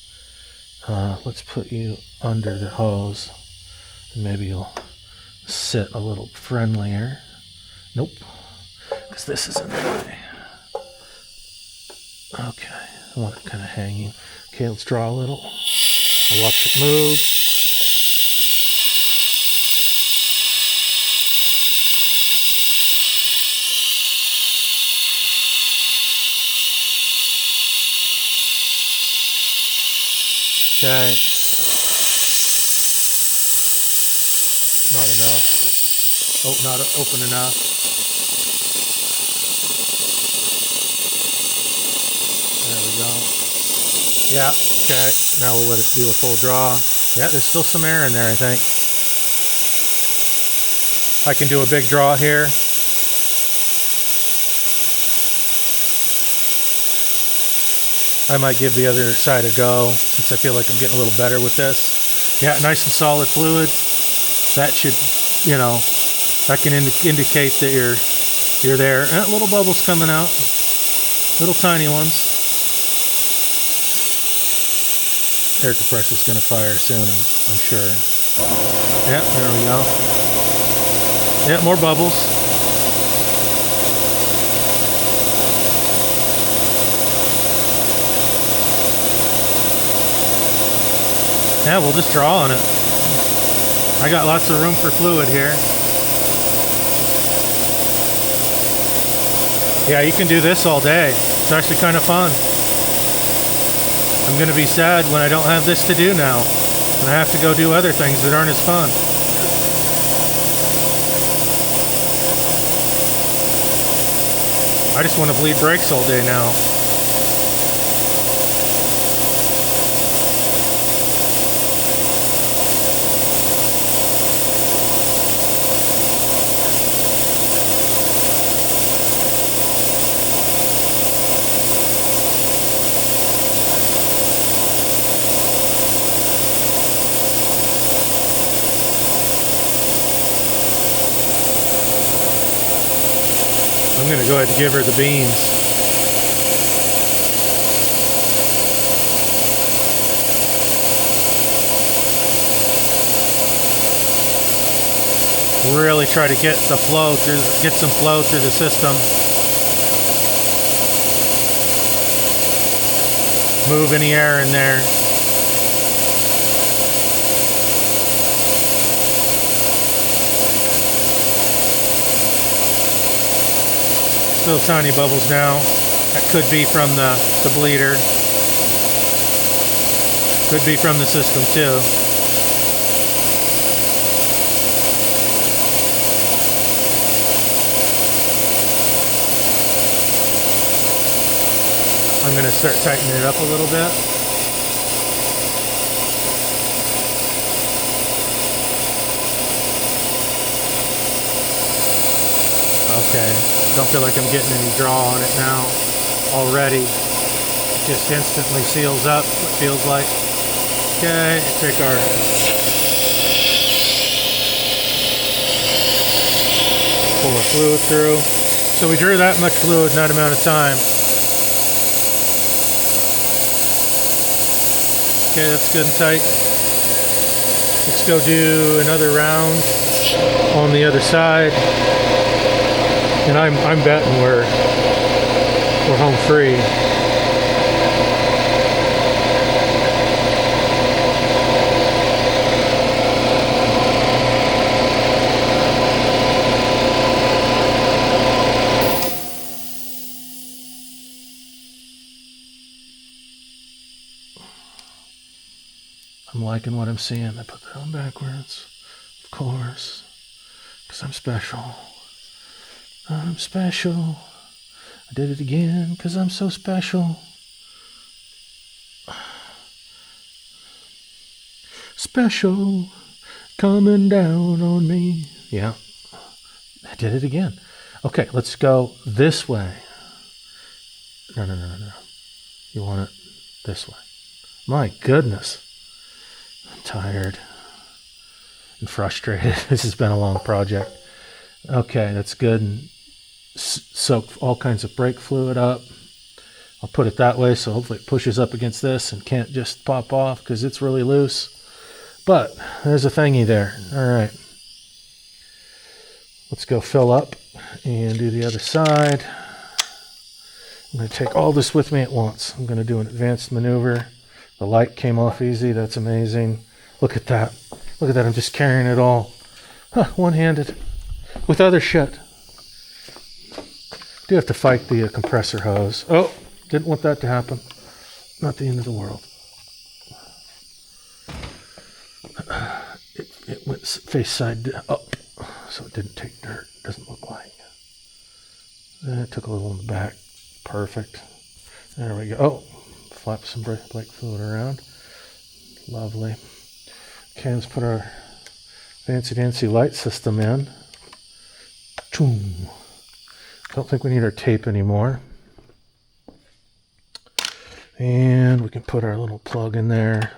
Let's put you under the hose and maybe you'll sit a little friendlier. Nope, because this is in the way. Okay, I want it kind of hanging. Okay, let's draw a little. I'll watch it move. Okay. Not enough. Oh, not open enough. There we go. Yeah, okay. Now we'll let it do a full draw. Yeah, there's still some air in there, I think. I can do a big draw here. I might give the other side a go since I feel like I'm getting a little better with this. Yeah, nice and solid fluid. That should, you know, that can indicate that you're there. Little bubbles coming out, little tiny ones. Air compressor's going to fire soon, I'm sure. Yeah, there we go. Yeah, more bubbles. Yeah, we'll just draw on it. I got lots of room for fluid here. Yeah, you can do this all day. It's actually kind of fun. I'm going to be sad when I don't have this to do now, and I have to go do other things that aren't as fun. I just want to bleed brakes all day now. I'm going to go ahead and give her the beans. Really try to get the flow through, get some flow through the system. Move any air in there. Still tiny bubbles now. That could be from the bleeder. Could be from the system too. I'm going to start tightening it up a little bit. Okay, don't feel like I'm getting any draw on it now already. It just instantly seals up, it feels like. Okay, take our pull our fluid through. So we drew that much fluid in that amount of time. Okay, that's good and tight. Let's go do another round on the other side. And I'm betting we're home free. I'm liking what I'm seeing. I put that on backwards, of course, because I'm special. I'm special. I did it again because I'm so special. Special coming down on me. Yeah, I did it again. Okay, let's go this way. No. You want it this way. My goodness. I'm tired and frustrated. This has been a long project. Okay, that's good. And soak all kinds of brake fluid up. I'll put it that way so hopefully it pushes up against this and can't just pop off because it's really loose. But there's a thingy there. All right. Let's go fill up and do the other side. I'm going to take all this with me at once. I'm going to do an advanced maneuver. The light came off easy. That's amazing. Look at that. Look at that. I'm just carrying it all. Huh, one-handed. With other shit. Do have to fight the compressor hose. Oh, didn't want that to happen. Not the end of the world. It went face side up, so it didn't take dirt. Doesn't look like. And it took a little in the back. Perfect. There we go. Oh, flap some brake fluid around. Lovely. Okay, let's put our fancy dancy light system in. Don't think we need our tape anymore. And we can put our little plug in there.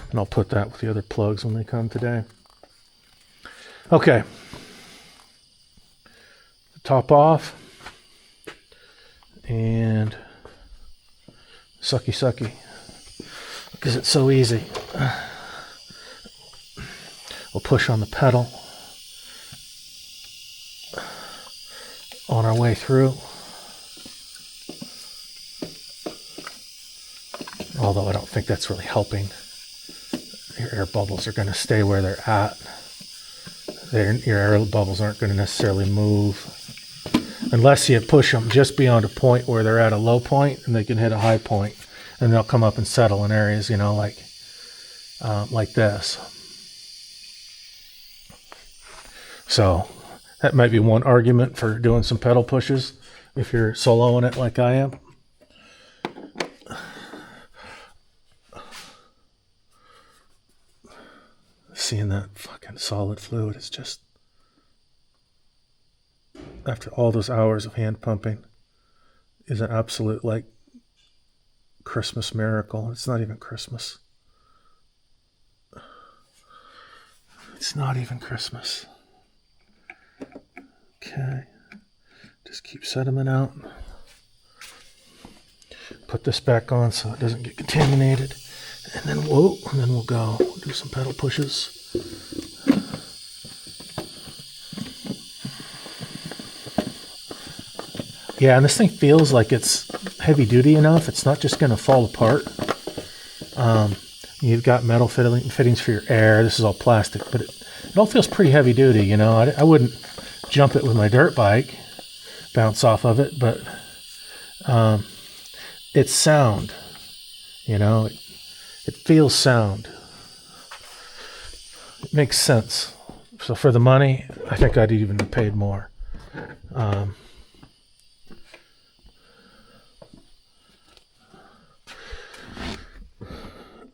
And I'll put that with the other plugs when they come today. Okay. Top off. And sucky. Because it's so easy. We'll push on the pedal. On our way through. Although I don't think that's really helping. Your air bubbles are going to stay where they're at. Your air bubbles aren't going to necessarily move. Unless you push them just beyond a point where they're at a low point and they can hit a high point. And they'll come up and settle in areas, you know, like this. So that might be one argument for doing some pedal pushes if you're soloing it like I am. Seeing that fucking solid fluid is just, after all those hours of hand pumping, is an absolute like Christmas miracle. It's not even Christmas. It's not even Christmas. Okay. Just keep sediment out. Put this back on so it doesn't get contaminated. And then we'll go. We'll do some pedal pushes. Yeah, and this thing feels like it's heavy duty enough. It's not just going to fall apart. You've got metal fittings for your air. This is all plastic, but it all feels pretty heavy duty, you know. I wouldn't jump it with my dirt bike, bounce off of it, but it's sound, you know. It feels sound. It makes sense. So for the money, I think I'd even have paid more.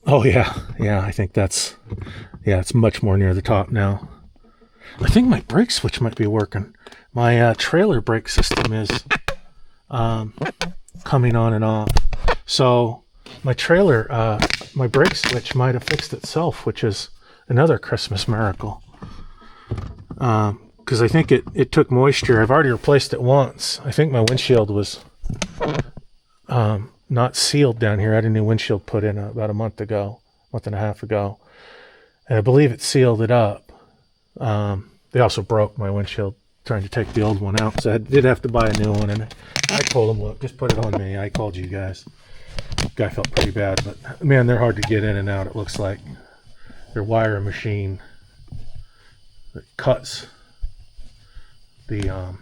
Oh yeah, I think it's much more near the top now. I think my brake switch might be working. My trailer brake system is coming on and off. So my trailer, my brake switch might have fixed itself, which is another Christmas miracle. Because I think it took moisture. I've already replaced it once. I think my windshield was not sealed down here. I had a new windshield put in about a month and a half ago. And I believe it sealed it up. They also broke my windshield trying to take the old one out. So I did have to buy a new one. And I told them, look, just put it on me. I called you guys. The guy felt pretty bad. But, man, they're hard to get in and out, it looks like. They're wire machine that cuts the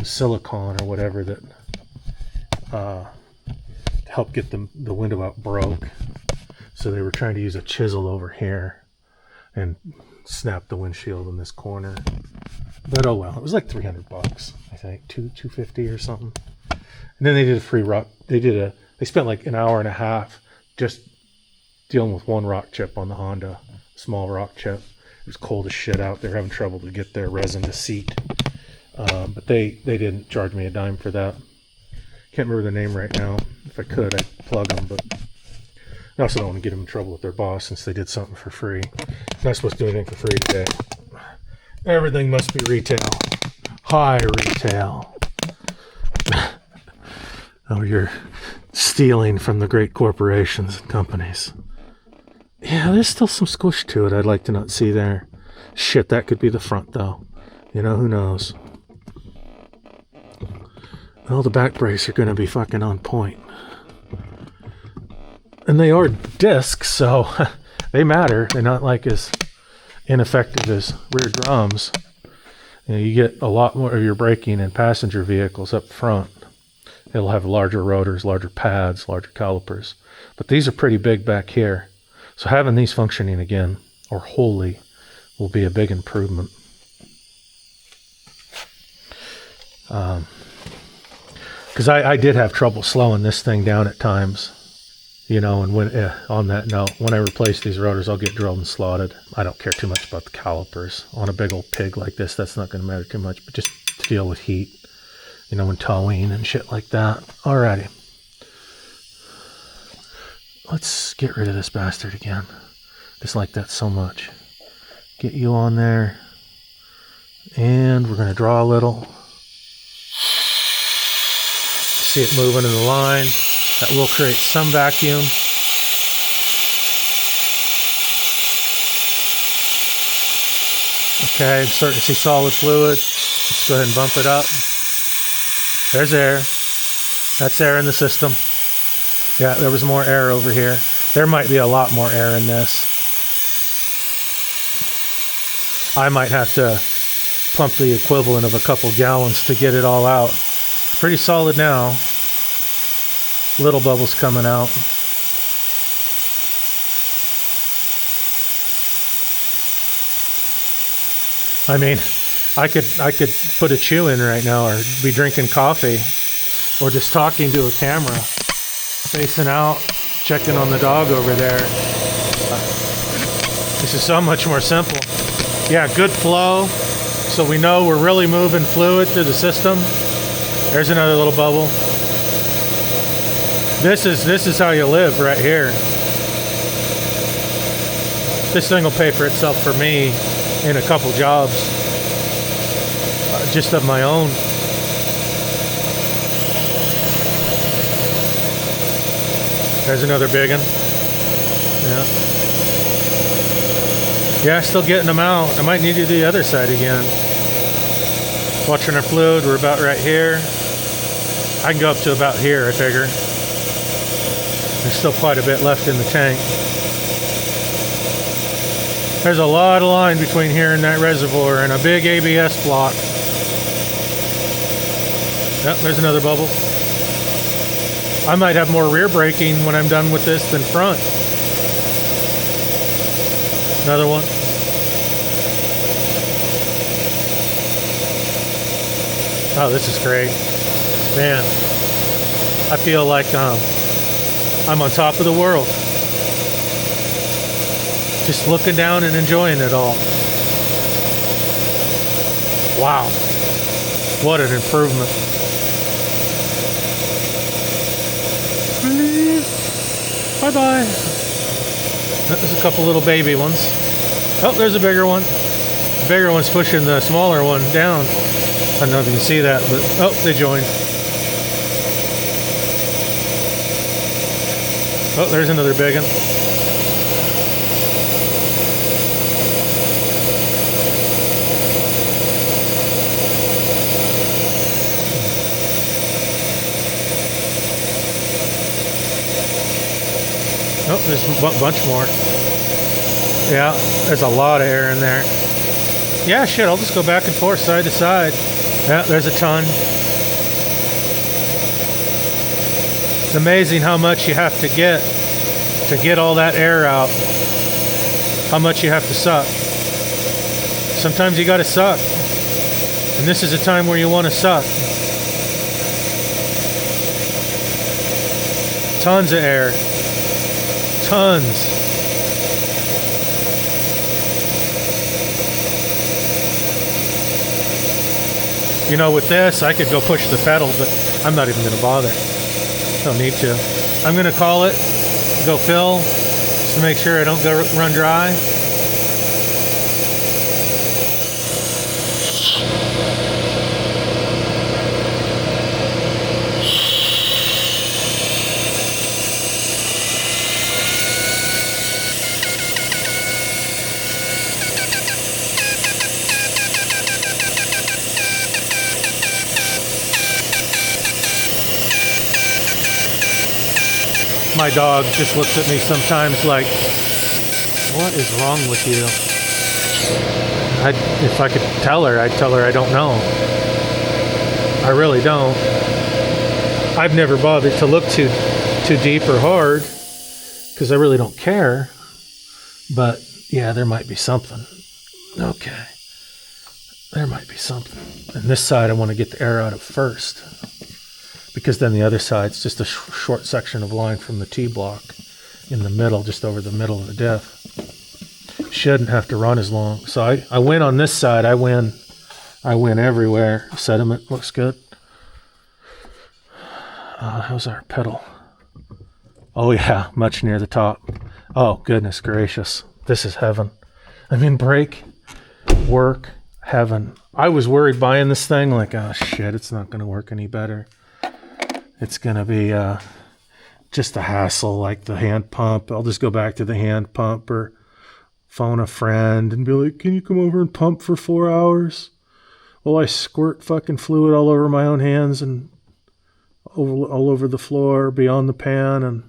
silicone or whatever that help get the window out broke. So they were trying to use a chisel over here and snap the windshield in this corner. But oh well, it was like $300, I think, $250 or something. And then they did a free rock. They spent like an hour and a half just dealing with one rock chip on the Honda, small rock chip. It was cold as shit out. They were having trouble to get their resin to seat. But they didn't charge me a dime for that. Can't remember the name right now. If I could, I'd plug them, but I also don't want to get them in trouble with their boss since they did something for free. Not supposed to do anything for free today. Everything must be retail. High retail. Oh, you're stealing from the great corporations and companies. Yeah, there's still some squish to it I'd like to not see there. Shit, that could be the front, though. You know, who knows? Well, the back brakes are going to be fucking on point. And they are discs, so they matter. They're not like as ineffective as rear drums. You know, you get a lot more of your braking in passenger vehicles up front. It'll have larger rotors, larger pads, larger calipers. But these are pretty big back here. So having these functioning again, or wholly, will be a big improvement. Because I did have trouble slowing this thing down at times. You know, and when on that note, when I replace these rotors, I'll get drilled and slotted. I don't care too much about the calipers. On a big old pig like this, that's not going to matter too much, but just to deal with heat, you know, and towing and shit like that. Alrighty. Let's get rid of this bastard again. Just like that so much. Get you on there. And we're going to draw a little. See it moving in the line. That will create some vacuum. Okay, I'm starting to see solid fluid. Let's go ahead and bump it up. There's air. That's air in the system. Yeah, there was more air over here. There might be a lot more air in this. I might have to pump the equivalent of a couple gallons to get it all out. Pretty solid now. Little bubbles coming out. I mean, I could put a chew in right now, or be drinking coffee, or just talking to a camera, facing out, checking on the dog over there. This is so much more simple. Yeah, good flow, so we know we're really moving fluid through the system. There's another little bubble. This is how you live right here. This thing will pay for itself for me in a couple jobs, just of my own. There's another big one. Yeah, still getting them out. I might need to do the other side again. Watching our fluid, we're about right here. I can go up to about here, I figure. There's still quite a bit left in the tank. There's a lot of line between here and that reservoir and a big ABS block. Yep, there's another bubble. I might have more rear braking when I'm done with this than front. Another one. Oh, this is great. Man, I feel like I'm on top of the world. Just looking down and enjoying it all. Wow. What an improvement. Bye-bye. There's a couple little baby ones. Oh, there's a bigger one. The bigger one's pushing the smaller one down. I don't know if you can see that, but oh, they joined. Oh, there's another big one. Oh, there's a bunch more. Yeah, there's a lot of air in there. Yeah, shit, I'll just go back and forth, side to side. Yeah, there's a ton. It's amazing how much you have to get all that air out. How much you have to suck. Sometimes you gotta suck. And this is a time where you want to suck. Tons of air. Tons. You know, with this, I could go push the pedal, but I'm not even going to bother. Don't need to. I'm going to call it, go fill, just to make sure I don't go run dry. My dog just looks at me sometimes like, what is wrong with you? If I could tell her, I'd tell her I don't know. I really don't. I've never bothered to look too deep or hard because I really don't care. But yeah, there might be something. Okay. There might be something. And this side I want to get the air out of first, because then the other side's just a short section of line from the T-block in the middle, just over the middle of the diff. Shouldn't have to run as long. So I win on this side. I win everywhere. Sediment looks good. How's our pedal? Oh yeah, much near the top. Oh goodness gracious, this is heaven. I mean, brake work, heaven. I was worried buying this thing, like, oh shit, it's not going to work any better. It's going to be just a hassle, like the hand pump. I'll just go back to the hand pump or phone a friend and be like, can you come over and pump for 4 hours? Well, I squirt fucking fluid all over my own hands and all over the floor, beyond the pan, and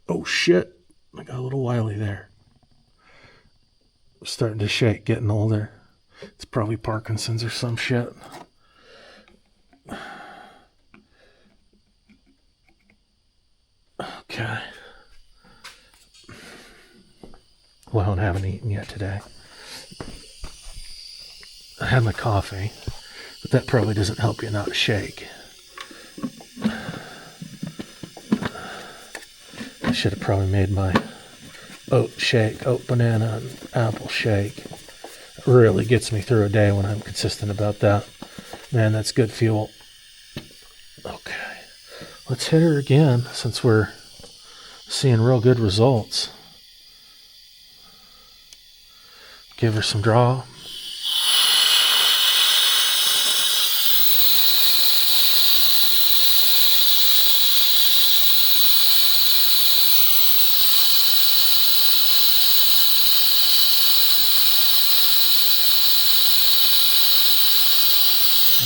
oh shit, I got a little wily there. Starting to shake, getting older. It's probably Parkinson's or some shit. Okay. Well, I haven't eaten yet today. I had my coffee, but that probably doesn't help you not shake. I should have probably made my oat banana and apple shake. It really gets me through a day when I'm consistent about that. Man, that's good fuel. Okay, let's hit her again since we're seeing real good results. Give her some draw.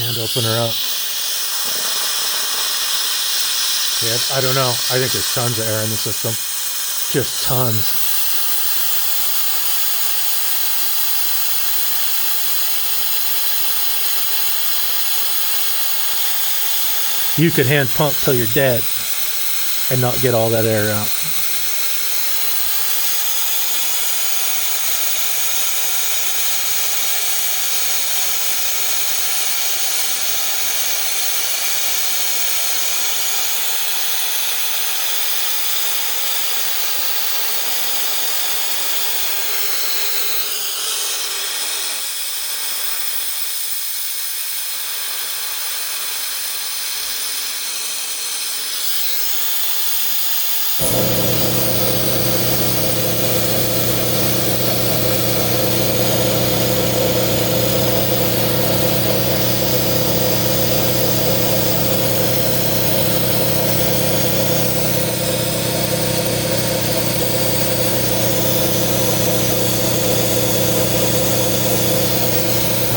And open her up. Yeah, I don't know. I think there's tons of air in the system. Just tons. You could hand pump till you're dead and not get all that air out.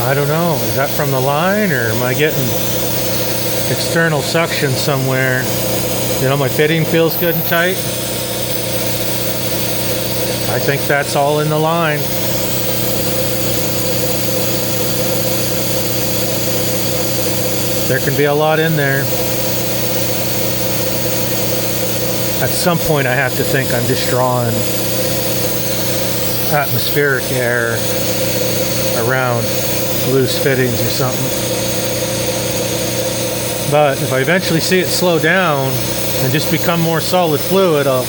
I don't know. Is that from the line, or am I getting external suction somewhere? You know, my fitting feels good and tight. I think that's all in the line. There can be a lot in there. At some point I have to think I'm just drawing atmospheric air around loose fittings or something. But if I eventually see it slow down and just become more solid fluid, I'll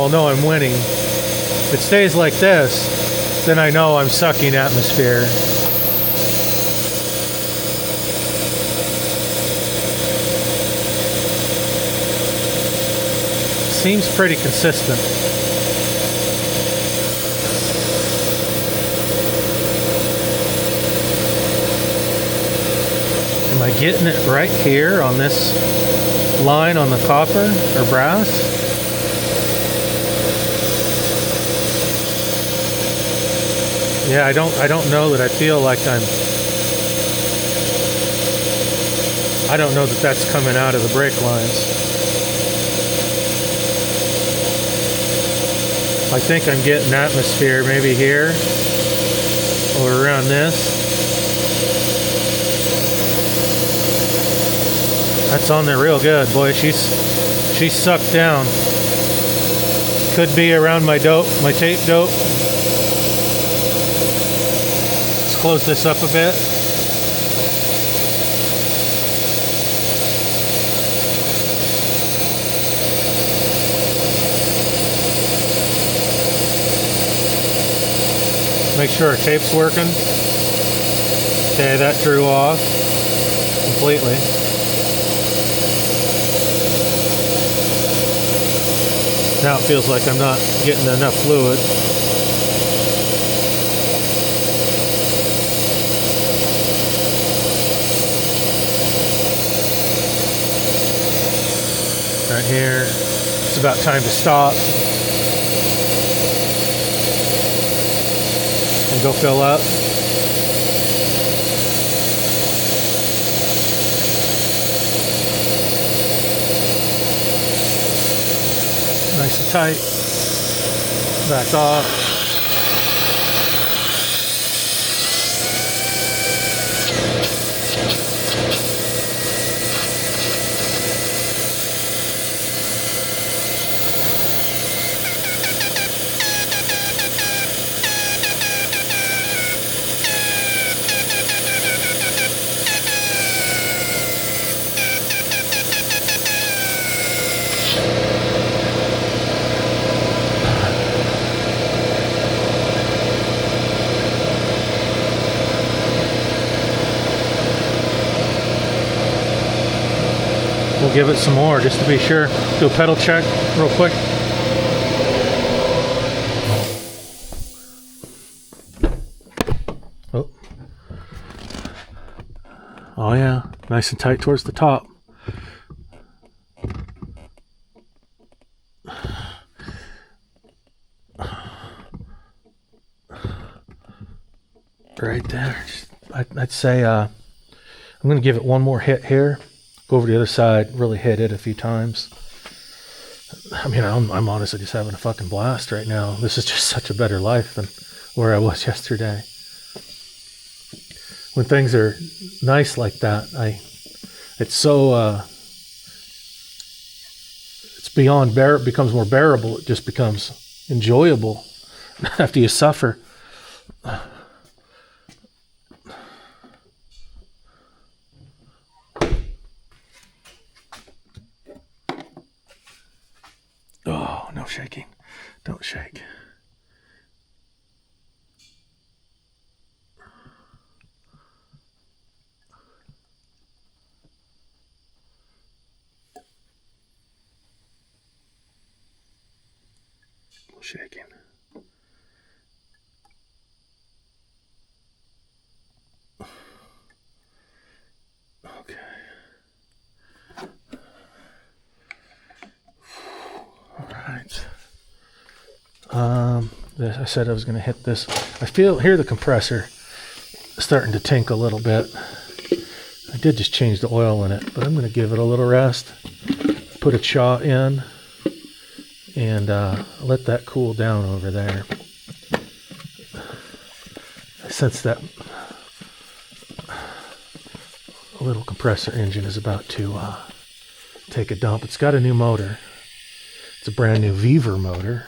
know I'm winning. If it stays like this, then I know I'm sucking atmosphere. Seems pretty consistent. Am I getting it right here on this line on the copper or brass? Yeah, I don't know that I feel like I don't know that that's coming out of the brake lines. I think I'm getting atmosphere maybe here or around this. That's on there real good, boy. She's sucked down. Could be around my dope, my tape dope. Let's close this up a bit. Make sure our tape's working. Okay, that drew off completely. Now it feels like I'm not getting enough fluid. Right here, it's about time to stop and go fill up. Nice and tight. Back off. We'll give it some more just to be sure. Do a pedal check real quick. Oh. Oh yeah, nice and tight towards the top. Right there. I'd say I'm going to give it one more hit here. Go over to the other side, really hit it a few times. I mean, I'm honestly just having a fucking blast right now. This is just such a better life than where I was yesterday. When things are nice like that, it's so it's beyond bear. It becomes more bearable. It just becomes enjoyable after you suffer. Oh, no shaking. Don't shake. No shaking. Okay. I said I was going to hit this. I hear the compressor starting to tink a little bit. I did just change the oil in it, but I'm going to give it a little rest. Put a chaw in and let that cool down over there. I sense that little compressor engine is about to take a dump. It's got a new motor. It's a brand new Weaver motor.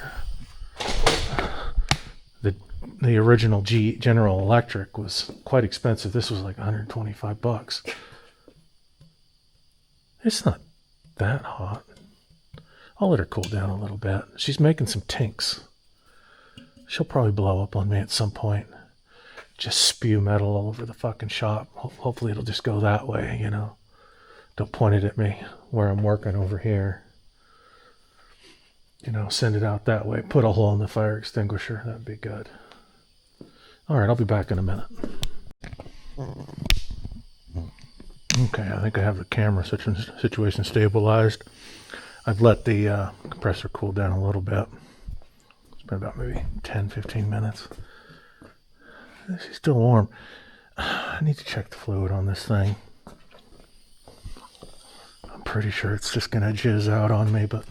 The original General Electric was quite expensive. This was like $125. It's not that hot. I'll let her cool down a little bit. She's making some tinks. She'll probably blow up on me at some point. Just spew metal all over the fucking shop. Hopefully it'll just go that way, you know. Don't point it at me where I'm working over here. You know, send it out that way. Put a hole in the fire extinguisher. That'd be good. All right, I'll be back in a minute. Okay, I think I have the camera situation stabilized. I've let the compressor cool down a little bit. It's been about maybe 10-15 minutes. She's still warm. I need to check the fluid on this thing. pretty sure it's just gonna jizz out on me, but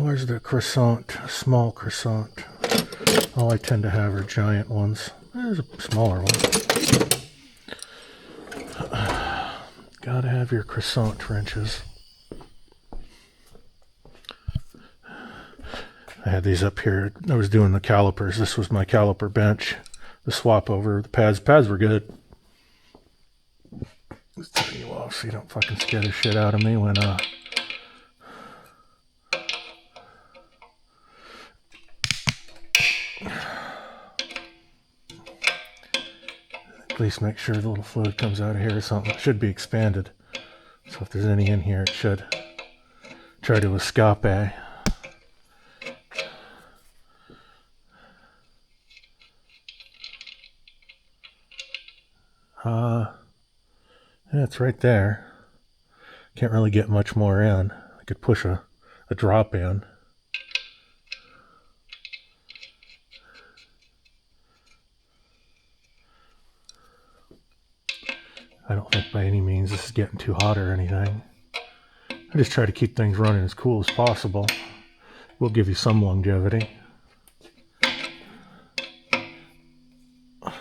where's the croissant? Small croissant. All I tend to have are giant ones. There's a smaller one. Gotta have your croissant wrenches. I had these up here. I was doing the calipers. This was my caliper bench. The swap over the pads. Pads were good. Let's turn you off so you don't fucking scare the shit out of me when at least make sure the little fluid comes out of here or something. It should be expanded. So if there's any in here, it should try to escape. Yeah, it's right there. Can't really get much more in. I could push a drop in. I don't think by any means this is getting too hot or anything. I just try to keep things running as cool as possible. Will give you some longevity. I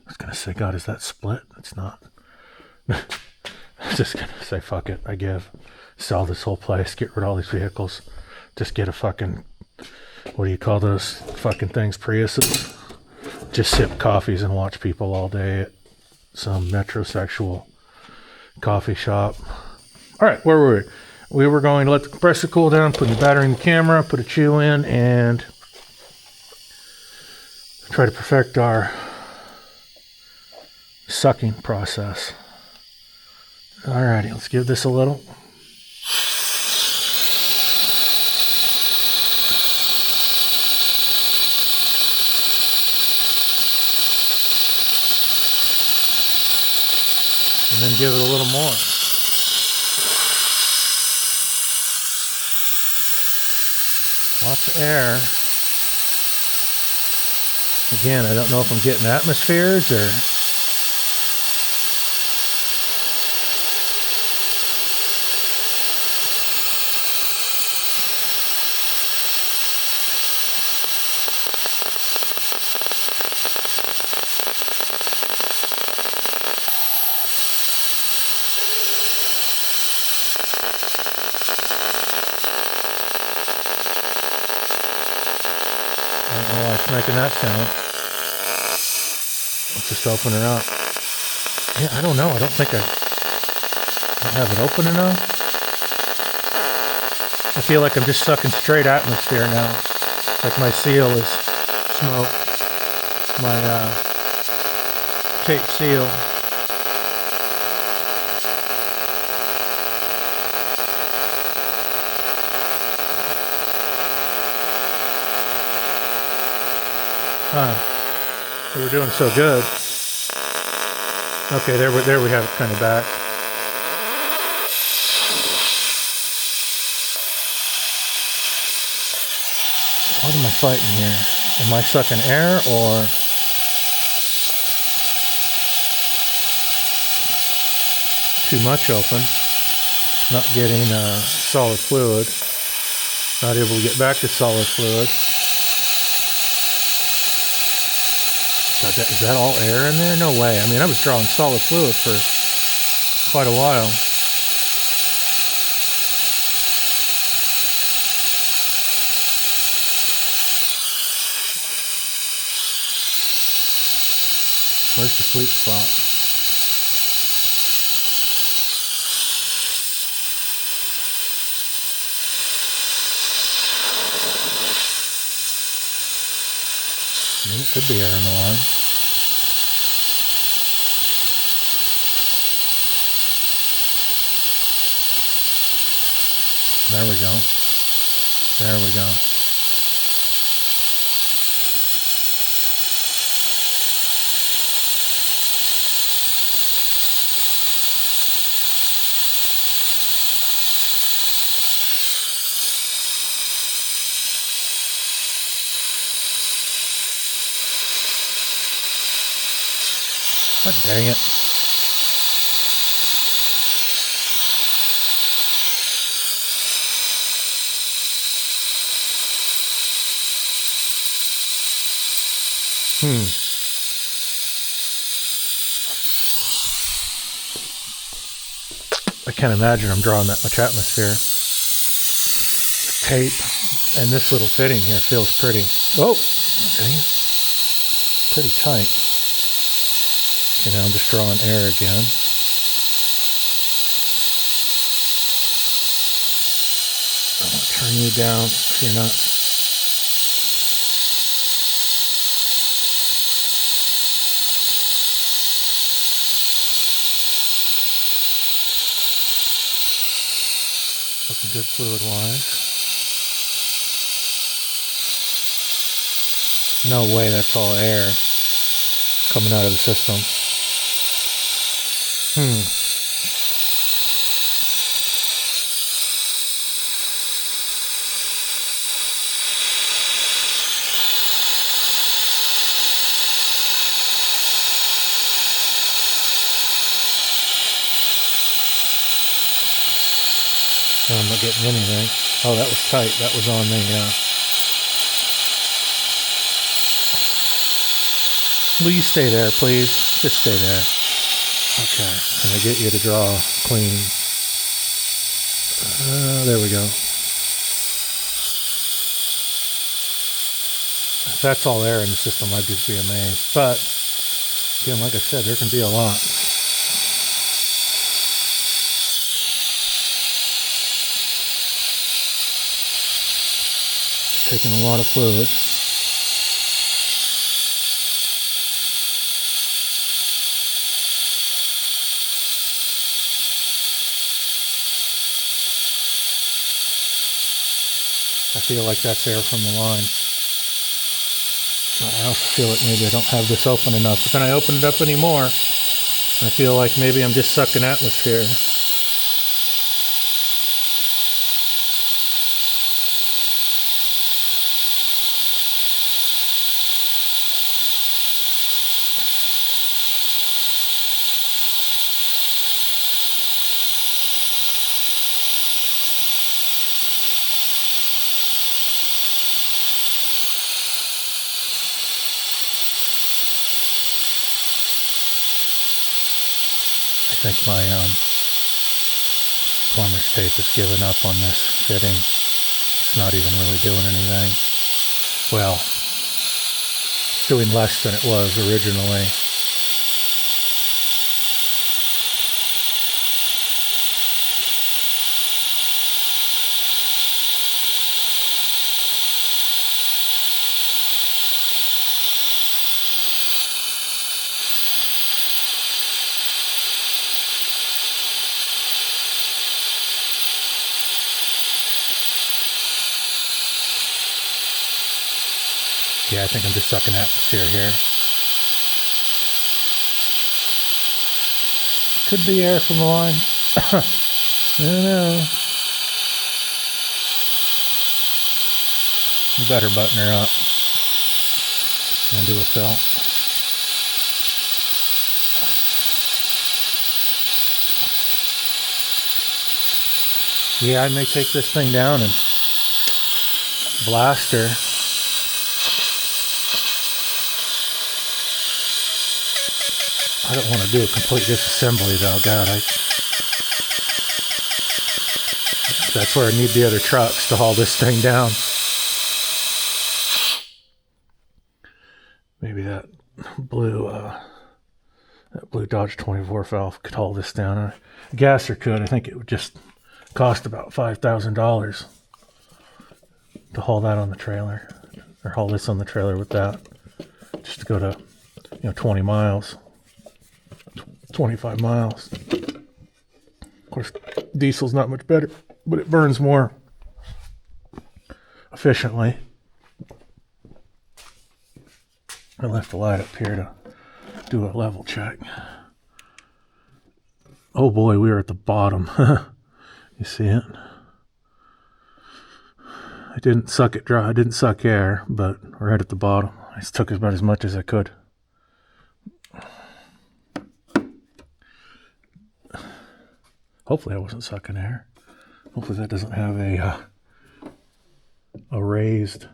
was gonna say, God, is that split? It's not. I was just gonna say, fuck it, I give. Sell this whole place, get rid of all these vehicles. Just get a fucking, what do you call those fucking things, Priuses? Just sip coffees and watch people all day at some metrosexual coffee shop. Alright, where were we? We were going to let the compressor cool down, put the battery in the camera, put a chew in, and try to perfect our sucking process. Alrighty, let's give this a little. And then give it a little more. Lots of air. Again, I don't know if I'm getting atmospheres or I don't know why it's making that sound. Let's just open it up. Yeah, I don't know. I don't think I don't have it open enough. I feel like I'm just sucking straight atmosphere now. Like my seal is smoke. My tape seal. We were doing so good. Okay, there we have it kind of back. What am I fighting here? Am I sucking air or too much open? Not getting solid fluid. Not able to get back to solid fluid. God, is that all air in there? No way. I mean, I was drawing solid fluid for quite a while. Where's the sweet spot? I mean, it could be air in the line. There we go. There we go. God dang it. I can't imagine I'm drawing that much atmosphere. The tape and this little fitting here feels pretty, okay, pretty tight. Okay, now I'm just drawing air again. I'm going to turn you down so you're not. Looking good fluid-wise. No way that's all air coming out of the system. I'm not getting anything. Oh, that was tight. That was on me, yeah. Will you stay there, please? Just stay there. Okay. Can I get you to draw clean? There we go. If that's all air in the system, I'd just be amazed. But, again, like I said, there can be a lot. Taking a lot of fluid. I feel like that's air from the line. But I also feel like maybe I don't have this open enough. But then I open it up anymore, and I feel like maybe I'm just sucking atmosphere. I think my plumber's tape has given up on this fitting. It's not even really doing anything. Well, it's doing less than it was originally. Yeah, I think I'm just sucking atmosphere here. Could be air from the line. I don't know. You better button her up and do a fill. Yeah, I may take this thing down and blast her. I don't want to do a complete disassembly though, God. That's where I need the other trucks to haul this thing down. Maybe that blue Dodge 24 valve could haul this down. A gasser could. I think it would just cost about $5,000 to haul that on the trailer, or haul this on the trailer with that, just to go to 20 miles. 25 miles. Of course, diesel's not much better, but it burns more efficiently. I left the light up here to do a level check. Oh boy, we are at the bottom. You see it? I didn't suck it dry. I didn't suck air, but we're right at the bottom. I just took about as much as I could. Hopefully I wasn't sucking air. Hopefully that doesn't have a raised.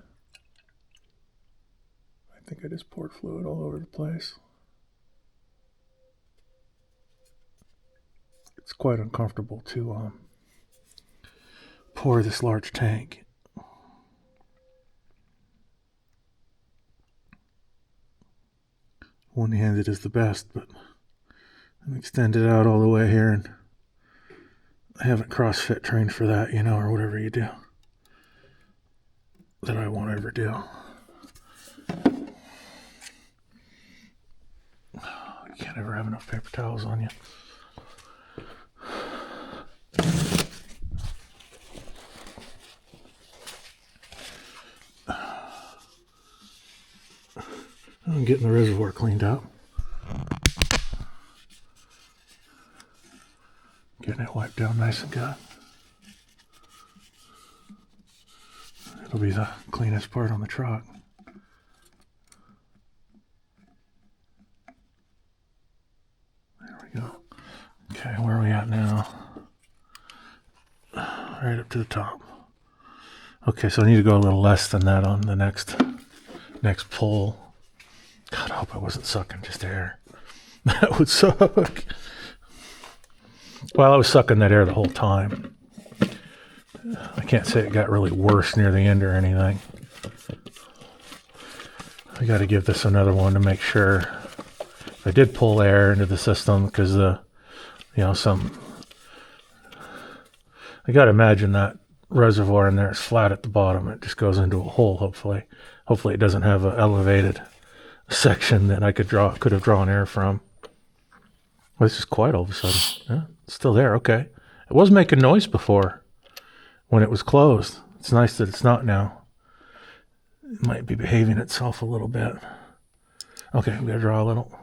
I think I just poured fluid all over the place. It's quite uncomfortable to pour this large tank. One-handed is the best, but I'm extended out all the way here, and I haven't CrossFit trained for that, you know, or whatever you do that I won't ever do. You can't ever have enough paper towels on you. I'm getting the reservoir cleaned up. Getting it wiped down nice and good. It'll be the cleanest part on the truck. There we go. Okay, where are we at now? Right up to the top. Okay, so I need to go a little less than that on the next pull. God, I hope I wasn't sucking just air. That would suck. Well, I was sucking that air the whole time. I can't say it got really worse near the end or anything. I got to give this another one to make sure. I did pull air into the system because I got to imagine that reservoir in there is flat at the bottom. It just goes into a hole. Hopefully it doesn't have an elevated section that I could have drawn air from. Well, this is quiet all of a sudden. Yeah, it's still there. Okay, it was making noise before when it was closed. It's nice that it's not now. It might be behaving itself a little bit. Okay, we gotta draw a little.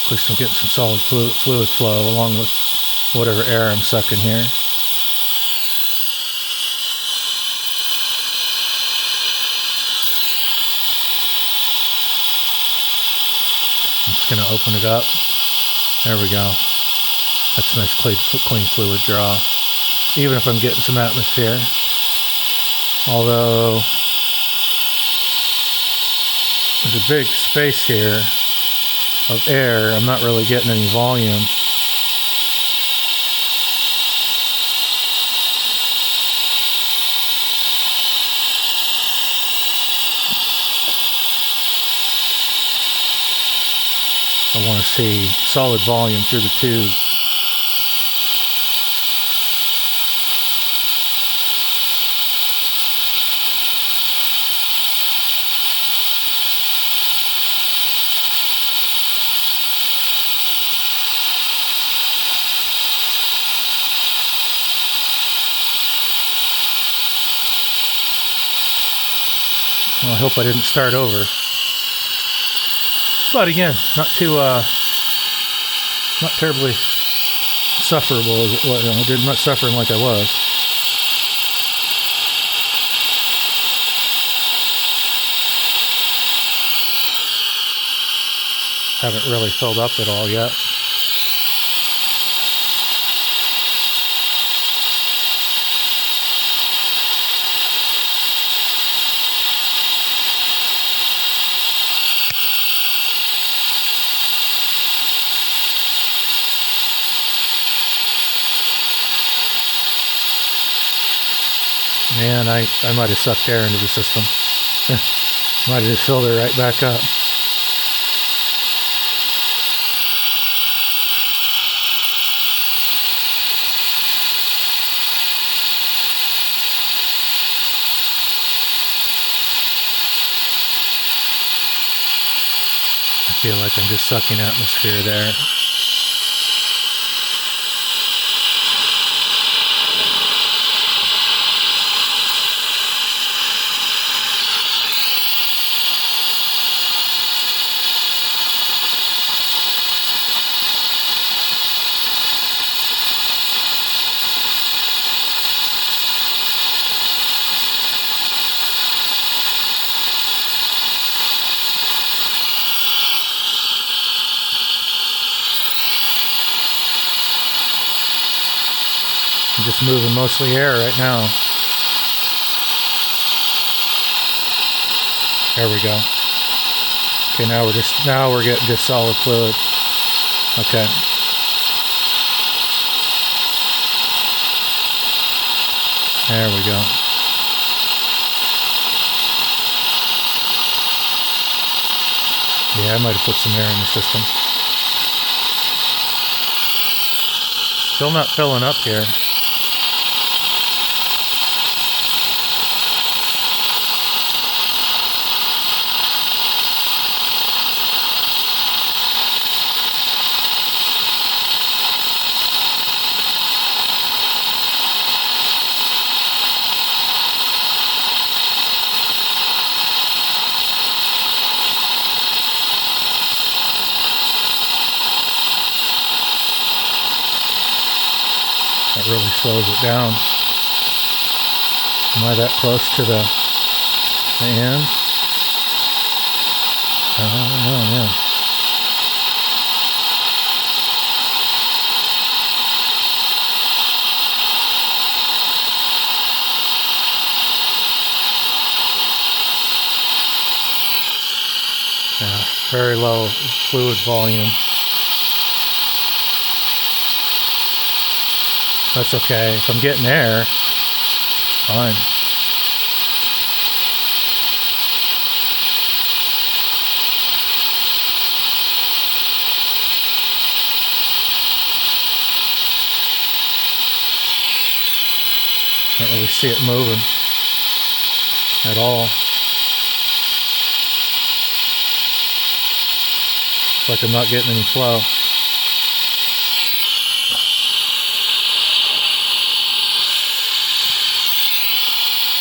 At least I'm getting some solid fluid flow along with whatever air I'm sucking here. I'm just going to open it up. There we go. That's a nice clean fluid draw. Even if I'm getting some atmosphere. Although there's a big space here of air, I'm not really getting any volume. I want to see solid volume through the tube. Well, I hope I didn't start over. But again, not terribly sufferable as it was. I'm not suffering like I was. Haven't really filled up at all yet. Man, I might have sucked air into the system. Might have just filled it right back up. I feel like I'm just sucking atmosphere there. just moving mostly air right now. There we go. Okay, now we're getting just solid fluid. Okay. There we go. Yeah, I might have put some air in the system. Still not filling up here. That really slows it down. Am I that close to the end? I don't know, yeah. Yeah, very low fluid volume. That's okay. If I'm getting air, fine. Can't really see it moving at all. It's like I'm not getting any flow.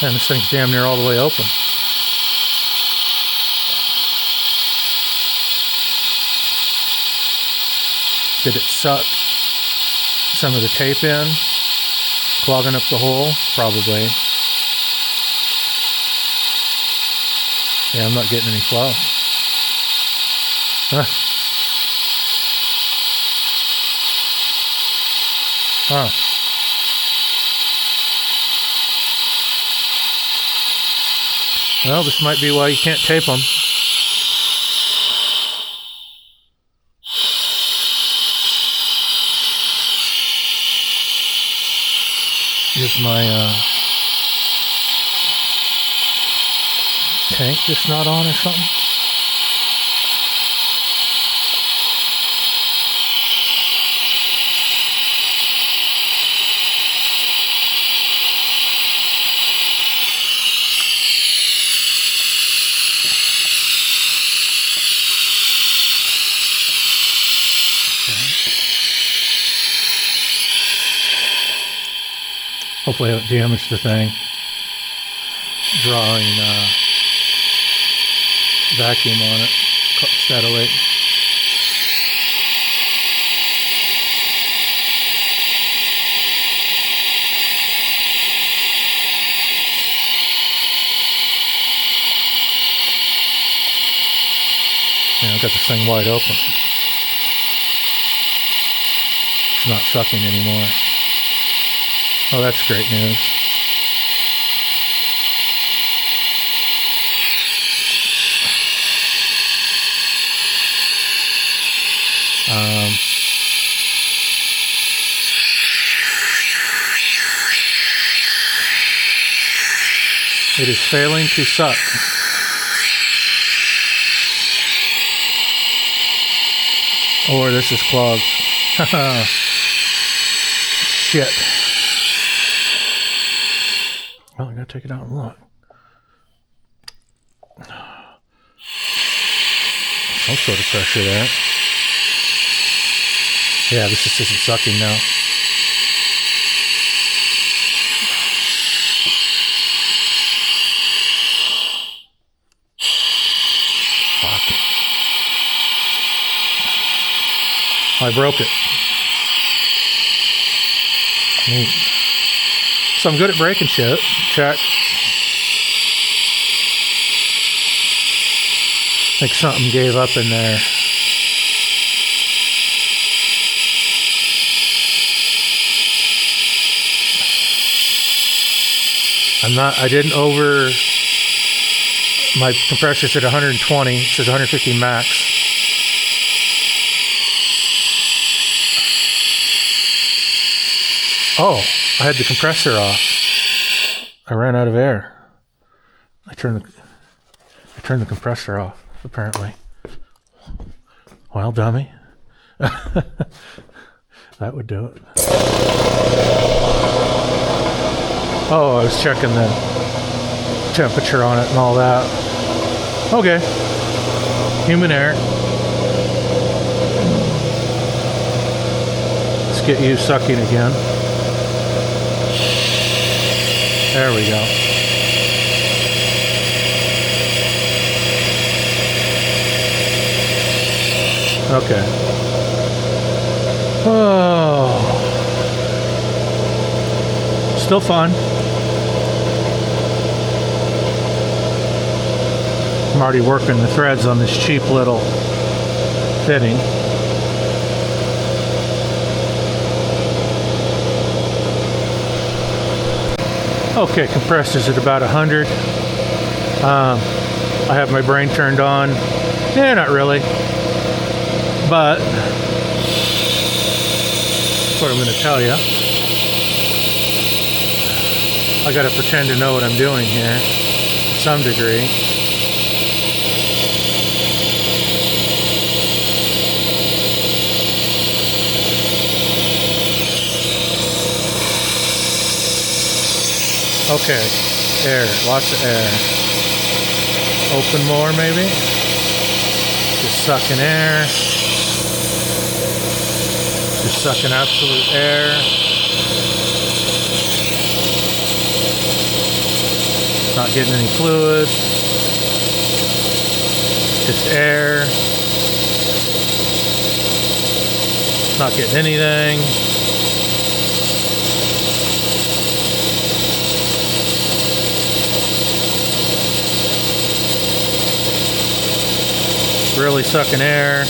And this thing's damn near all the way open. Did it suck some of the tape in, clogging up the hole? Probably. Yeah, I'm not getting any flow. Huh. Huh. Well, this might be why you can't tape them. Is my tank just not on or something? Hopefully I don't damage the thing. Drawing vacuum on it steadily. Yeah, I've got this thing wide open. It's not sucking anymore. Oh, that's great news. It is failing to suck. Or this is clogged. Shit. Well, I gotta take it out and look. Some sort of pressure there. Yeah, this just isn't sucking now. Fuck. I broke it. Neat. So I'm good at breaking shit. Check. I think something gave up in there. I didn't over, my compressor's at 120, it says 150 max. Oh, I had the compressor off. I ran out of air. I turned the compressor off, apparently. Well, dummy. That would do it. Oh, I was checking the temperature on it and all that. Okay. Human air. Let's get you sucking again. There we go. Okay. Oh. Still fun. I'm already working the threads on this cheap little fitting. Okay, compressor's at about 100. I have my brain turned on. Yeah, not really. But that's what I'm going to tell you. I got to pretend to know what I'm doing here to some degree. Okay, air, lots of air. Open more maybe. Just sucking air. Just sucking absolute air. Not getting any fluid. Just air. Not getting anything. Really sucking air.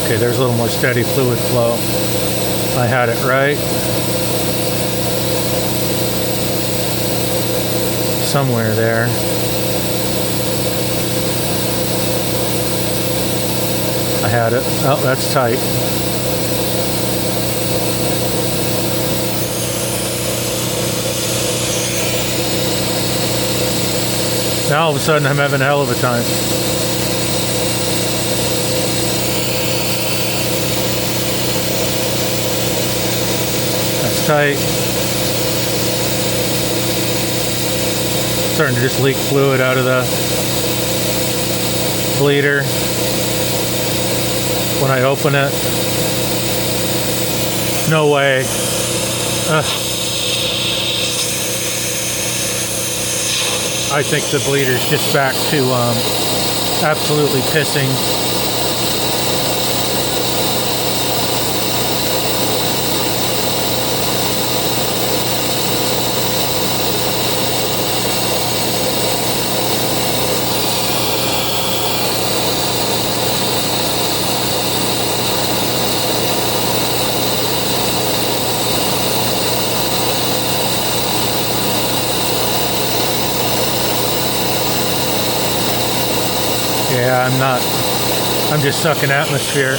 Okay, there's a little more steady fluid flow. I had it right. Somewhere there. I had it. Oh, that's tight. Now all of a sudden I'm having a hell of a time. That's tight. Starting to just leak fluid out of the bleeder when I open it. No way. I think the bleeder's just back to absolutely pissing. Yeah, I'm just sucking atmosphere.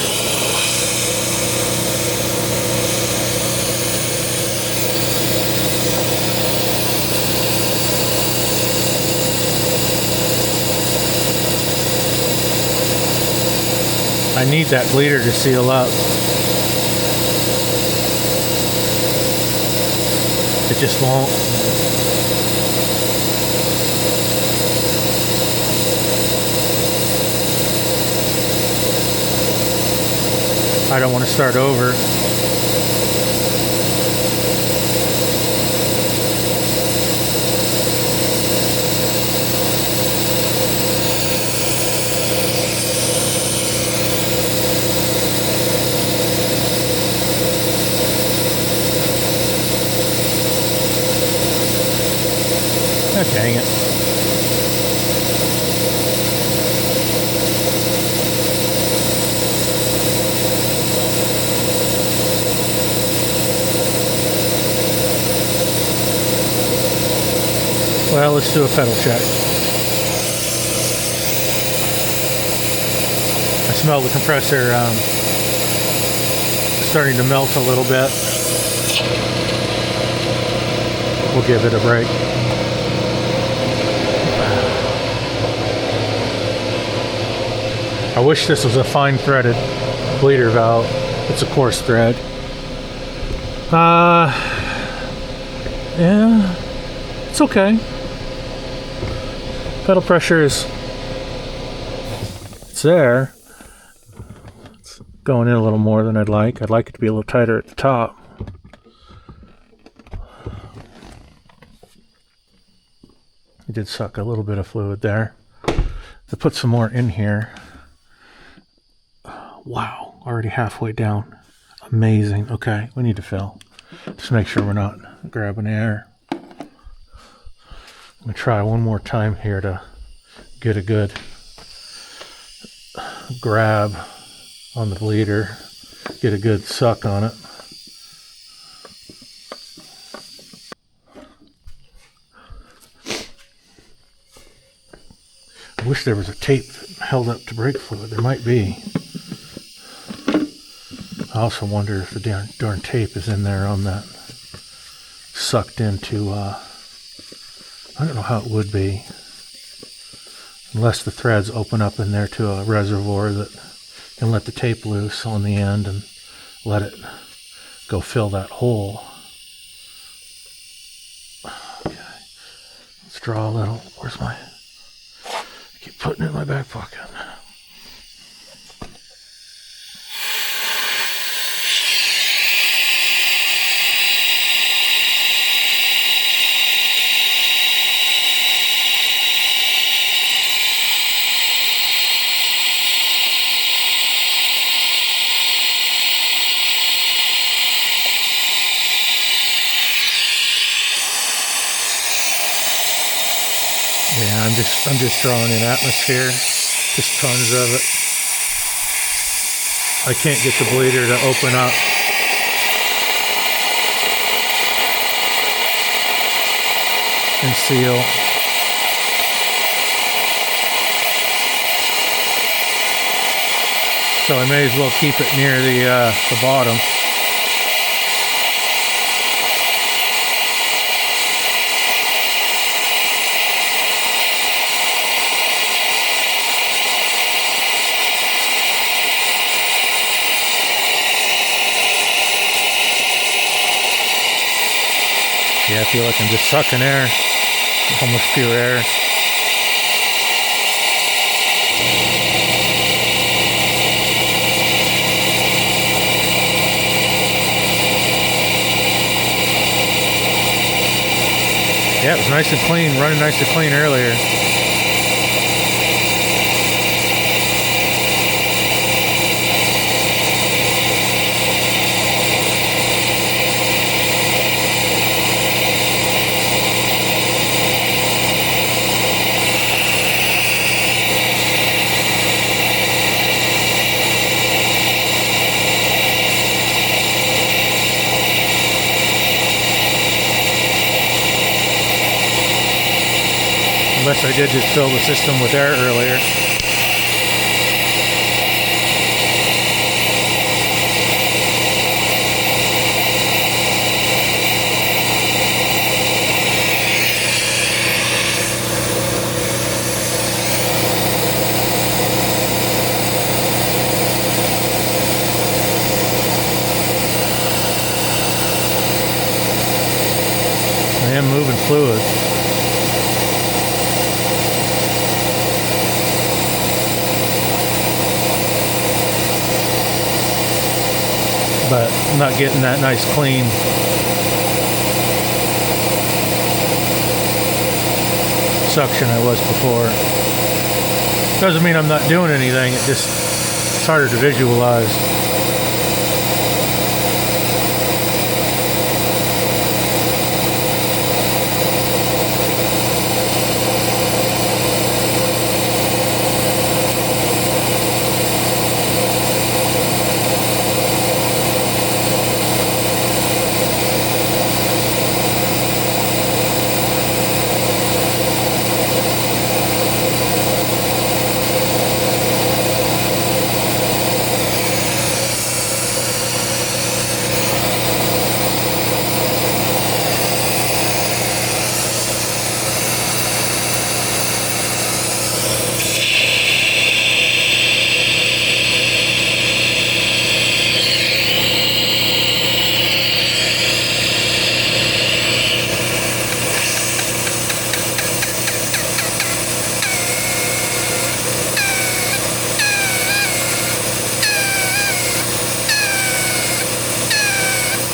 I need that bleeder to seal up. It just won't. I don't want to start over. Dang it. Well, let's do a pedal check. I smell the compressor starting to melt a little bit. We'll give it a break. I wish this was a fine threaded bleeder valve. It's a coarse thread. Yeah, it's okay. Pedal pressure is, it's there. It's going in a little more than I'd like. I'd like it to be a little tighter at the top. It did suck a little bit of fluid there. To put some more in here. Wow, already halfway down. Amazing. Okay, we need to fill. Just make sure we're not grabbing air. I'm going to try one more time here to get a good grab on the bleeder. Get a good suck on it. I wish there was a tape that held up to brake fluid. There might be. I also wonder if the darn tape is in there on that, sucked into, I don't know how it would be, unless the threads open up in there to a reservoir that can let the tape loose on the end and let it go fill that hole. Okay, let's draw a little. Where's my, I keep putting it in my back pocket. Yeah, I'm just drawing in atmosphere, just tons of it. I can't get the bleeder to open up. And seal. So I may as well keep it near the bottom. Yeah, I feel like I'm just sucking air, almost pure air. Yeah, it was nice and clean, running nice and clean earlier. Unless I did just fill the system with air earlier. I am moving fluid. But I'm not getting that nice clean suction I was before. Doesn't mean I'm not doing anything, it's harder to visualize.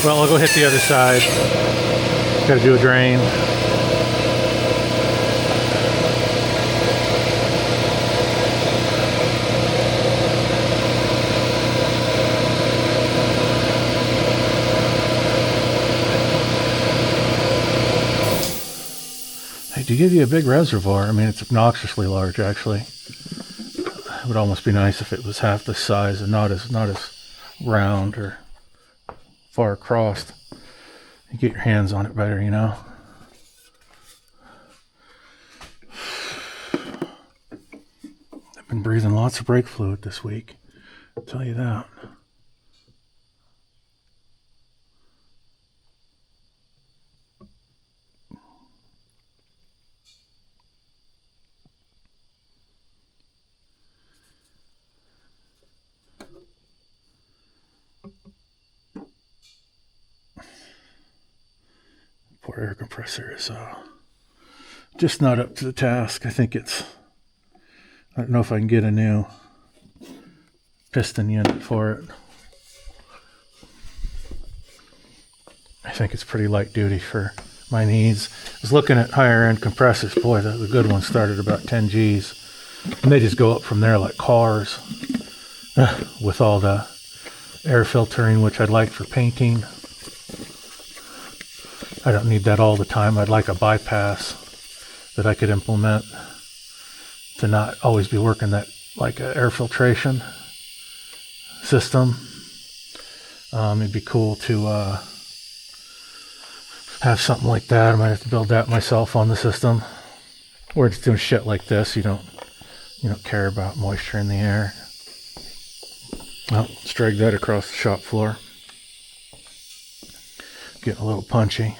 Well, I'll go hit the other side. Got to do a drain. They do give you a big reservoir. I mean, it's obnoxiously large, actually. It would almost be nice if it was half the size and not as round or far across. You get your hands on it better, you know. I've been breathing lots of brake fluid this week, I'll tell you that. Poor air compressor is just not up to the task. I don't know if I can get a new piston unit for it. I think it's pretty light duty for my needs. I was looking at higher end compressors. Boy, the good ones start at about 10 G's. And they just go up from there like cars with all the air filtering, which I'd like for painting. I don't need that all the time. I'd like a bypass that I could implement to not always be working that like an air filtration system. It'd be cool to have something like that. I might have to build that myself on the system. Or just doing shit like this. You don't care about moisture in the air. Well, let's drag that across the shop floor. Getting a little punchy.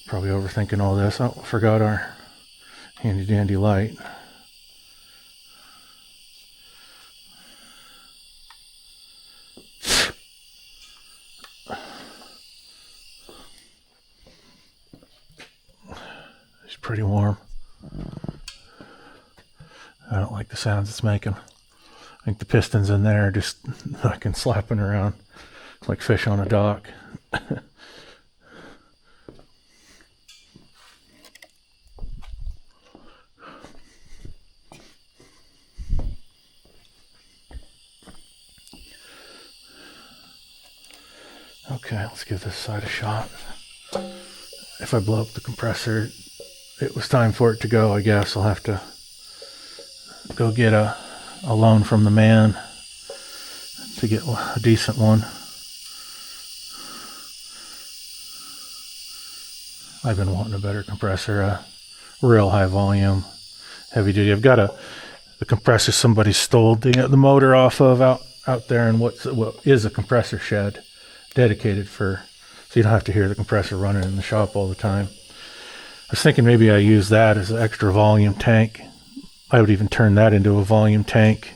Probably overthinking all this. Oh, forgot our handy dandy light. It's pretty warm. I don't like the sounds it's making. I think the pistons in there are just fucking slapping around. It's like fish on a dock. Okay, let's give this side a shot. If I blow up the compressor, it was time for it to go, I guess. I'll have to go get a loan from the man to get a decent one. I've been wanting a better compressor, a real high volume, heavy duty. I've got the compressor somebody stole the motor off of out there in what is a compressor shed dedicated for, so you don't have to hear the compressor running in the shop all the time. I was thinking maybe I use that as an extra volume tank. I would even turn that into a volume tank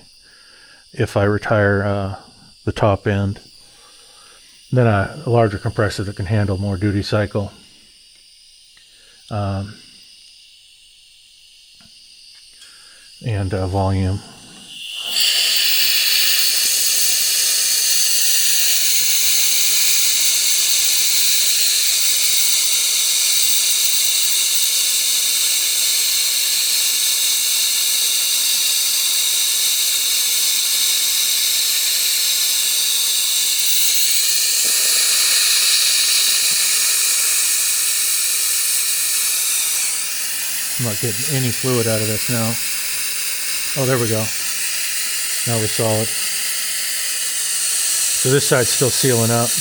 if I retire the top end. Then a larger compressor that can handle more duty cycle. And volume. I'm not getting any fluid out of this now. Oh, there we go. Now we're solid. So this side's still sealing up.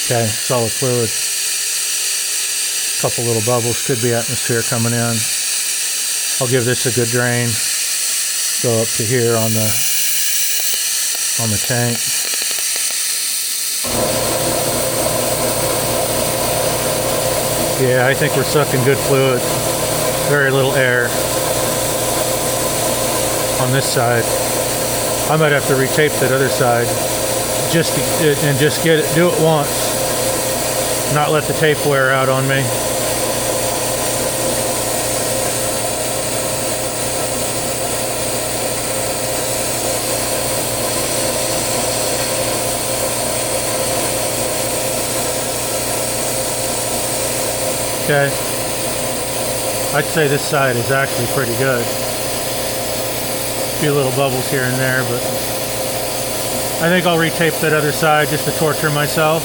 Okay, solid fluid. Couple little bubbles, could be atmosphere coming in. I'll give this a good drain. Go up to here on the tank. Yeah, I think we're sucking good fluid. Very little air on this side. I might have to retape that other side just do it once. Not let the tape wear out on me. Okay. I'd say this side is actually pretty good. A few little bubbles here and there, but I think I'll retape that other side just to torture myself.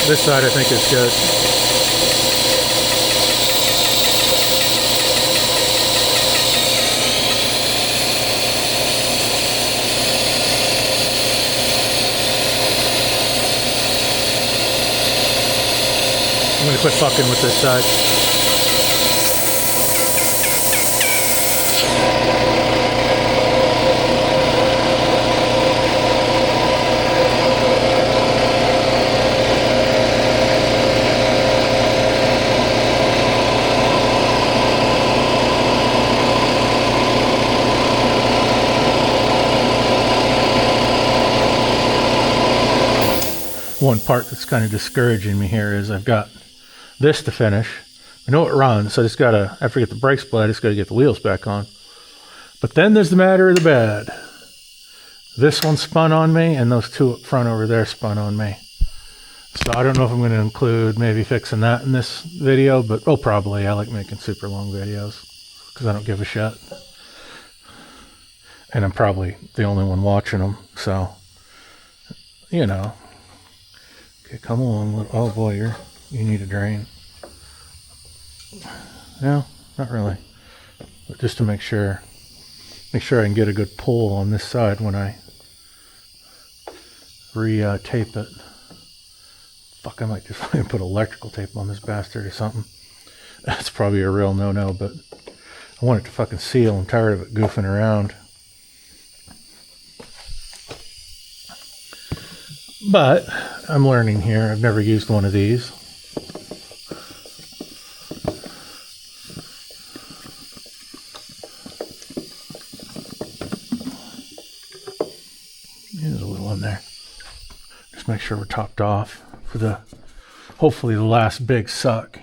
This side I think is good. I'm gonna quit fucking with this side. One part that's kind of discouraging me here is I've got this to finish. I know it runs, so I just gotta, after I get the brake split, I just gotta get the wheels back on. But then there's the matter of the bed. This one spun on me, and those two up front over there spun on me. So I don't know if I'm gonna include maybe fixing that in this video, but oh, probably. I like making super long videos because I don't give a shit. And I'm probably the only one watching them, so, you know. Okay, come along. Oh boy, you need a drain. No, not really. But just to make sure I can get a good pull on this side when I re-tape it. Fuck, I might just put electrical tape on this bastard or something. That's probably a real no-no, but I want it to fucking seal. I'm tired of it goofing around. But I'm learning here. I've never used one of these. There's a little in there. Just make sure we're topped off for the, hopefully the last big suck.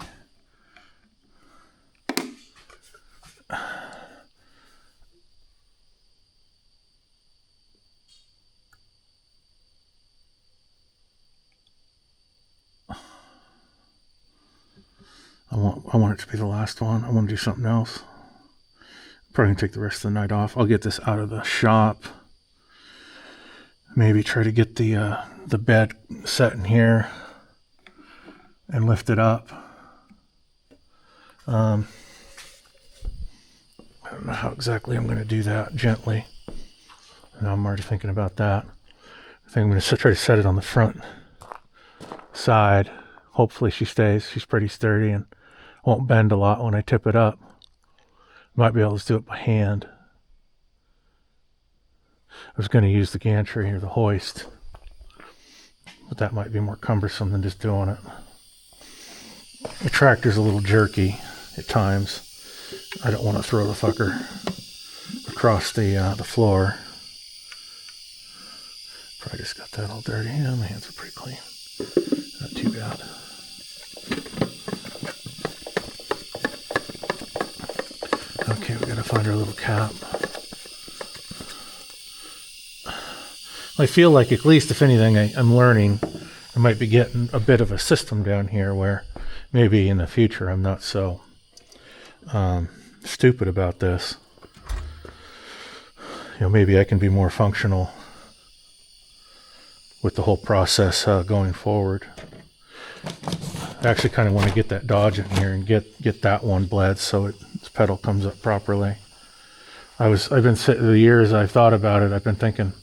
I want it to be the last one. I want to do something else. Probably gonna take the rest of the night off. I'll get this out of the shop. Maybe try to get the bed set in here and lift it up. I don't know how exactly I'm going to do that gently. And I'm already thinking about that. I think I'm going to try to set it on the front side. Hopefully she stays. She's pretty sturdy and won't bend a lot when I tip it up. Might be able to do it by hand. I was going to use the gantry or the hoist, but that might be more cumbersome than just doing it. The tractor's a little jerky at times. I don't want to throw the fucker across the floor. Probably just got that all dirty. Yeah, my hands are pretty clean. Not too bad. Okay, we gotta find our little cap. I feel like, at least if anything, I'm learning. I might be getting a bit of a system down here where maybe in the future I'm not so stupid about this. You know, maybe I can be more functional with the whole process going forward. I actually kind of want to get that Dodge in here and get that one bled so its pedal comes up properly. I've been sitting the years I've thought about it. I've been thinking,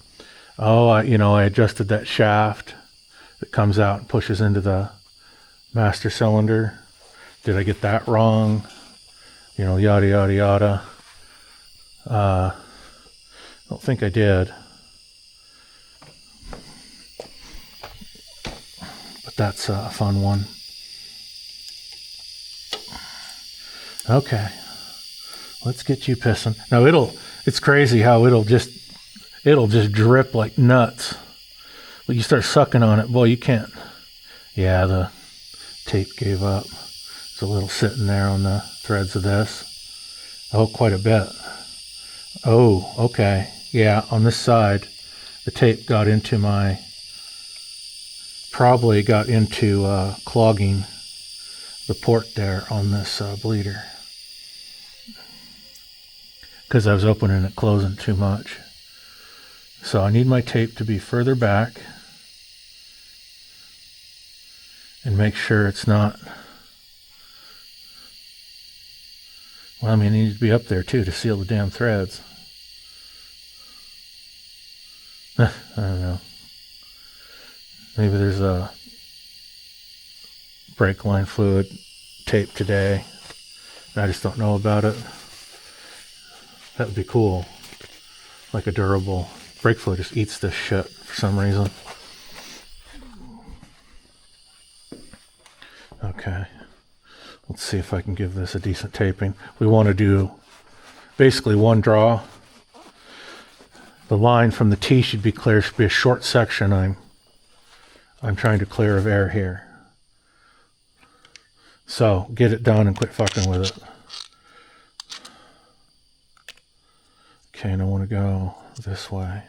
oh, I adjusted that shaft that comes out and pushes into the master cylinder. Did I get that wrong? Yada yada yada. I don't think I did. But that's a fun one. Okay. Let's get you pissing. Now it's crazy how it'll just drip like nuts. But you start sucking on it, boy, you can't. Yeah, the tape gave up. There's a little sitting there on the threads of this. Oh, quite a bit. Oh, okay. Yeah, on this side, the tape got into probably got into clogging the port there on this bleeder. Because I was opening and closing too much. So I need my tape to be further back and make sure it's not, well, I mean, it needs to be up there too to seal the damn threads. I don't know. Maybe there's a brake line fluid tape today. I just don't know about it. That would be cool. Like a durable. Brake fluid just eats this shit for some reason. Okay. Let's see if I can give this a decent taping. We want to do basically one draw. The line from the T should be clear. Should be a short section I'm trying to clear of air here. So get it done and quit fucking with it. Okay, and I want to go this way.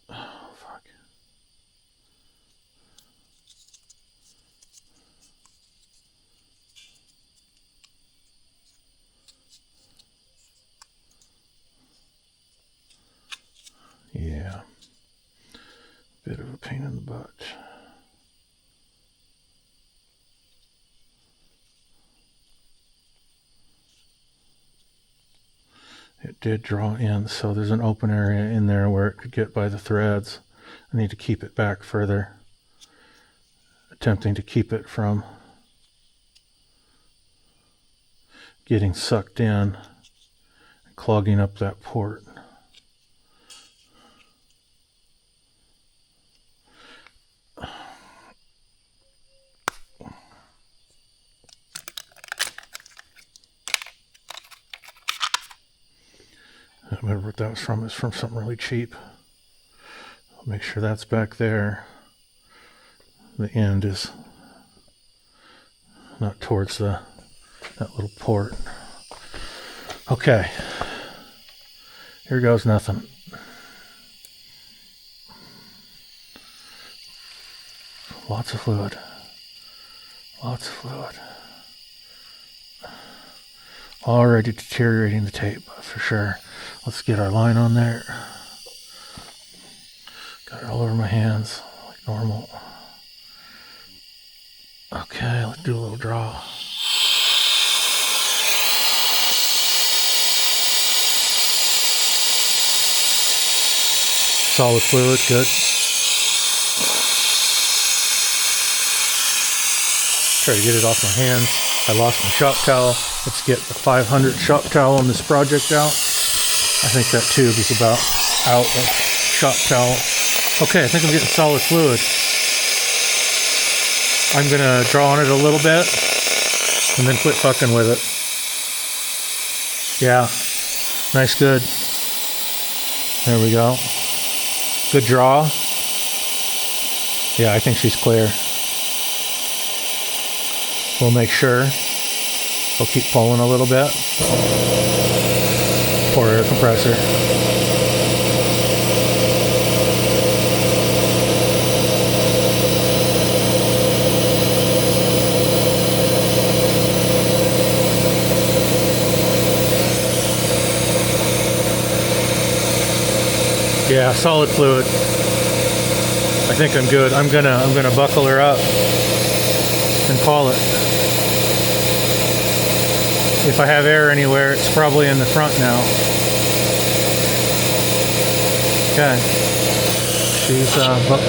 Oh, fuck. Yeah. Bit of a pain in the butt. It did draw in, so there's an open area in there where it could get by the threads. I need to keep it back further. Attempting to keep it from getting sucked in and clogging up that port. I don't remember what that was from. It's from something really cheap. I'll make sure that's back there. The end is not towards that little port. Okay. Here goes nothing. Lots of fluid. Lots of fluid. Already deteriorating the tape for sure. Let's get our line on there. Got it all over my hands like normal. Okay, let's do a little draw. Solid fluid, good. Try to get it off my hands. I lost my shop towel. Let's get the 500 shop towel on this project out. I think that tube is about out of shop towel. Okay, I think I'm getting solid fluid. I'm gonna draw on it a little bit and then quit fucking with it. Yeah, nice, good. There we go. Good draw. Yeah, I think she's clear. We'll make sure. We'll keep pulling a little bit. Pour air compressor. Yeah, solid fluid. I think I'm good. I'm gonna buckle her up and call it. If I have air anywhere, it's probably in the front now. Okay. She's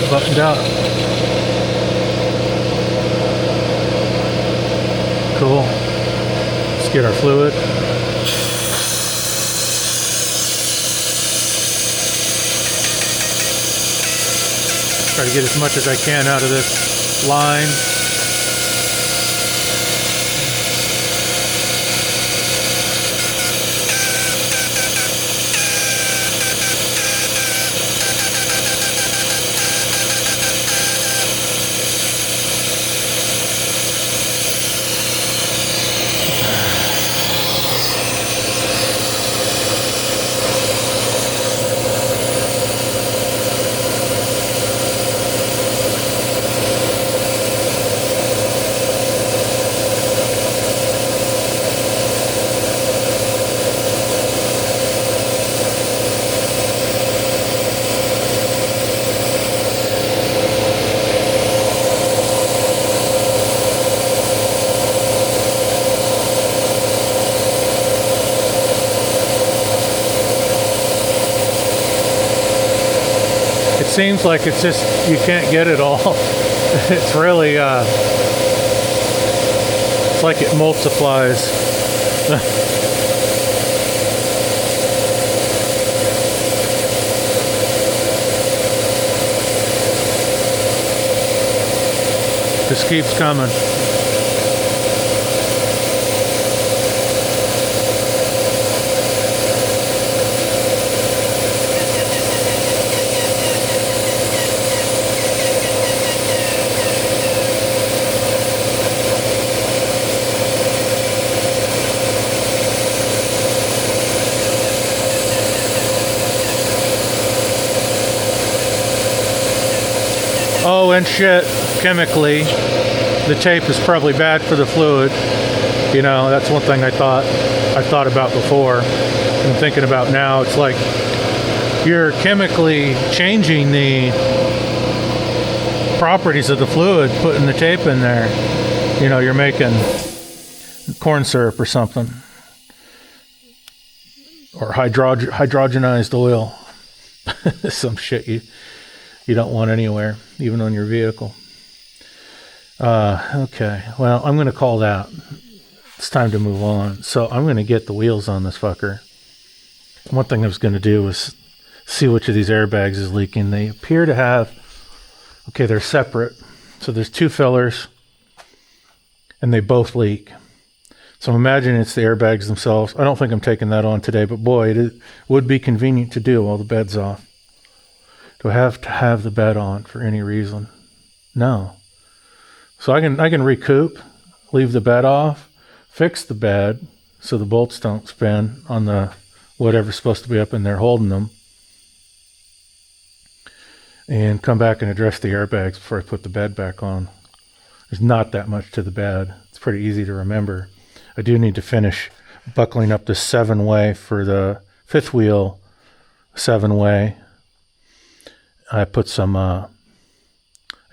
buttoned up. Cool. Let's get our fluid. Try to get as much as I can out of this line. seems like it's just, you can't get it all. It's really, it's like it multiplies. Just keeps coming. Oh, and shit, chemically, the tape is probably bad for the fluid. You know, that's one thing I thought about before. I'm thinking about now. It's like you're chemically changing the properties of the fluid, putting the tape in there. You know, you're making corn syrup or something. Or hydrogenized oil. Some shit you don't want anywhere, even on your vehicle. Okay, well, I'm going to call that. It's time to move on. So I'm going to get the wheels on this fucker. One thing I was going to do was see which of these airbags is leaking. They appear to have, okay, they're separate. So there's two fillers, and they both leak. So I'm imagining it's the airbags themselves. I don't think I'm taking that on today, but boy, it would be convenient to do while the bed's off. Do I have to have the bed on for any reason? No. So I can recoup, leave the bed off, fix the bed so the bolts don't spin on the whatever's supposed to be up in there holding them, and come back and address the airbags before I put the bed back on. There's not that much to the bed. It's pretty easy to remember. I do need to finish buckling up the 7-way for the fifth wheel 7-way. I put some,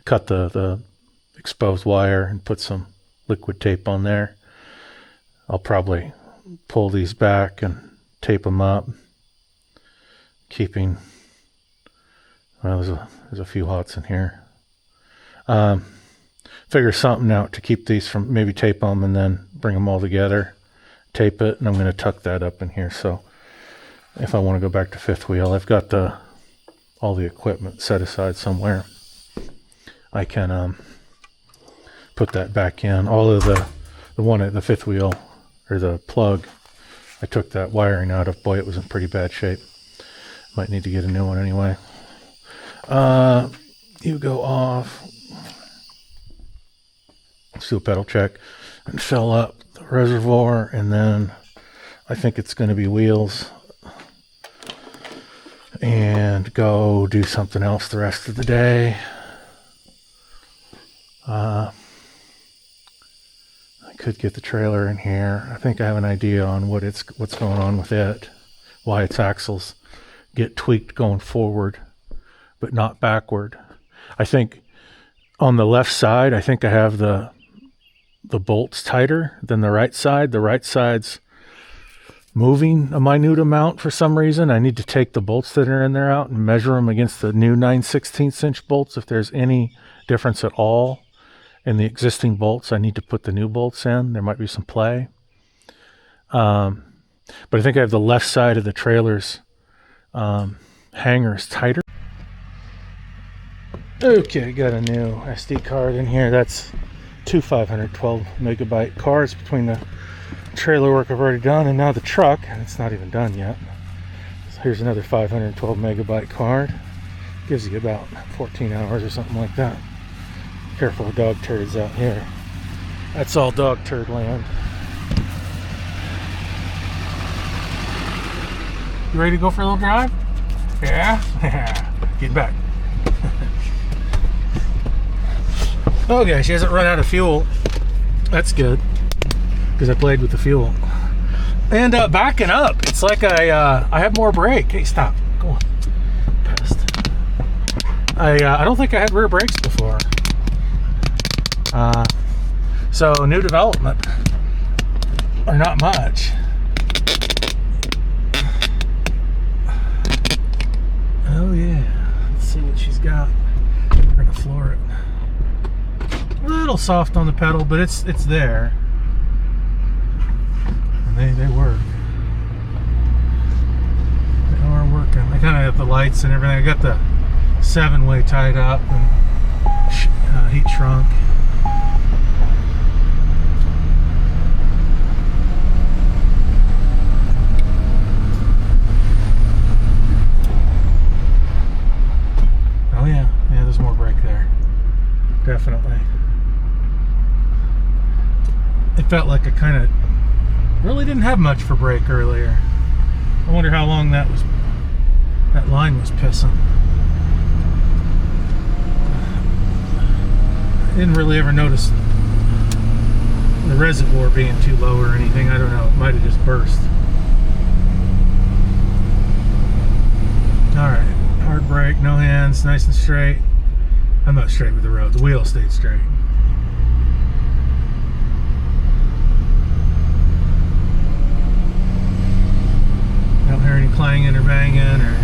cut the exposed wire and put some liquid tape on there. I'll probably pull these back and tape them up, keeping, well, there's a few hots in here. Figure something out to keep these from, maybe tape them and then bring them all together, tape it, and I'm going to tuck that up in here. So if I want to go back to fifth wheel, I've got all the equipment set aside somewhere. I can put that back in. All of the one at the fifth wheel, or the plug, I took that wiring out of. Boy, it was in pretty bad shape. Might need to get a new one anyway. You go off. Let's do a pedal check and fill up the reservoir, and then I think it's going to be wheels, and go do something else the rest of the day. I could get the trailer in here. I think I have an idea on what's going on with it, why its axles get tweaked going forward but not backward. I think on the left side, I think I have the bolts tighter than the right side. The right side's moving a minute amount for some reason. I need to take the bolts that are in there out and measure them against the new 9/16 inch bolts. If there's any difference at all in the existing bolts, I need to put the new bolts in. There might be some play. But I think I have the left side of the trailer's hangers tighter. Okay, got a new SD card in here. That's two 512 megabyte cards between the trailer work I've already done and now the truck, and it's not even done yet. So here's another 512 megabyte card. Gives you about 14 hours or something like that. Careful of dog turds out here. That's all dog turd land. You ready to go for a little drive? Yeah? Get back. Okay, she hasn't run out of fuel. That's good, because I played with the fuel. And backing up, it's like I have more brake. Hey, stop. Go on. Pest. I don't think I had rear brakes before. So new development, or not much. Oh yeah. Let's see what she's got. We're gonna floor it. A little soft on the pedal, but it's there. And they work. They are working. I kind of have the lights and everything. I got the 7-way tied up and heat shrunk. Oh yeah, there's more brake there. Definitely. It felt like I kind of really didn't have much for brake earlier. I wonder how long that line was pissing. I didn't really ever notice the reservoir being too low or anything. I don't know. It might have just burst. Alright. Hard brake, no hands, nice and straight. I'm not straight with the road. The wheel stayed straight. Don't hear any clanging or banging or...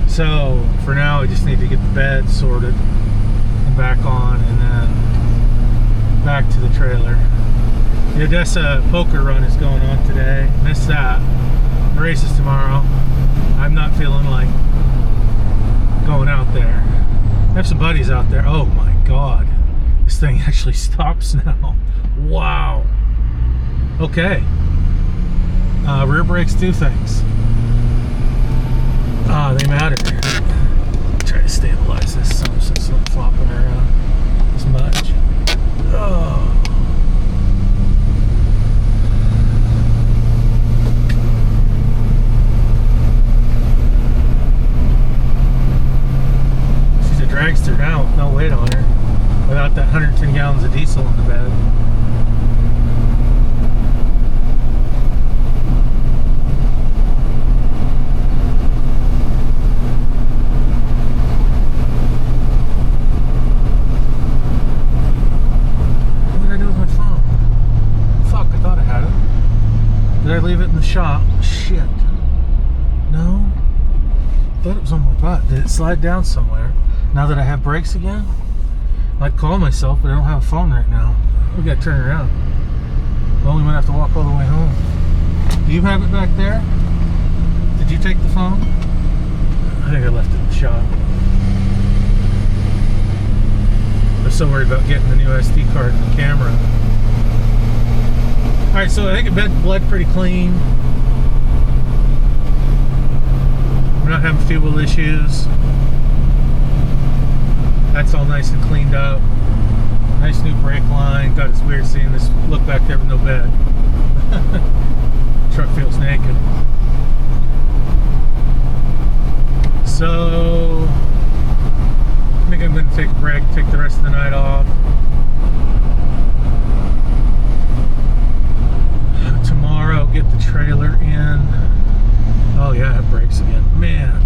So, for now I just need to get the bed sorted and back on and then back to the trailer. The Odessa poker run is going on today. Missed that. The race is tomorrow. I'm not feeling like going out there. I have some buddies out there. Oh my god. This thing actually stops now. Wow. Okay. Rear brakes do things. They matter. Try to stabilize this so it's not flopping around as much. Oh. She's a dragster now with no weight on her, without that 110 gallons of diesel in the bed. Did I leave it in the shop? Shit. No? I thought it was on my butt. Did it slide down somewhere? Now that I have brakes again? I'd call myself, but I don't have a phone right now. We gotta turn around. Well, we might have to walk all the way home. Do you have it back there? Did you take the phone? I think I left it in the shop. I was so worried about getting the new SD card and the camera. Alright, so I think it bled pretty clean. We're not having fuel issues. That's all nice and cleaned up. Nice new brake line. God, it's weird seeing this look back there with no bed. Truck feels naked. So, I think I'm going to take a break, take the rest of the night off. Tomorrow, get the trailer in. Oh yeah, I have brakes again. Man.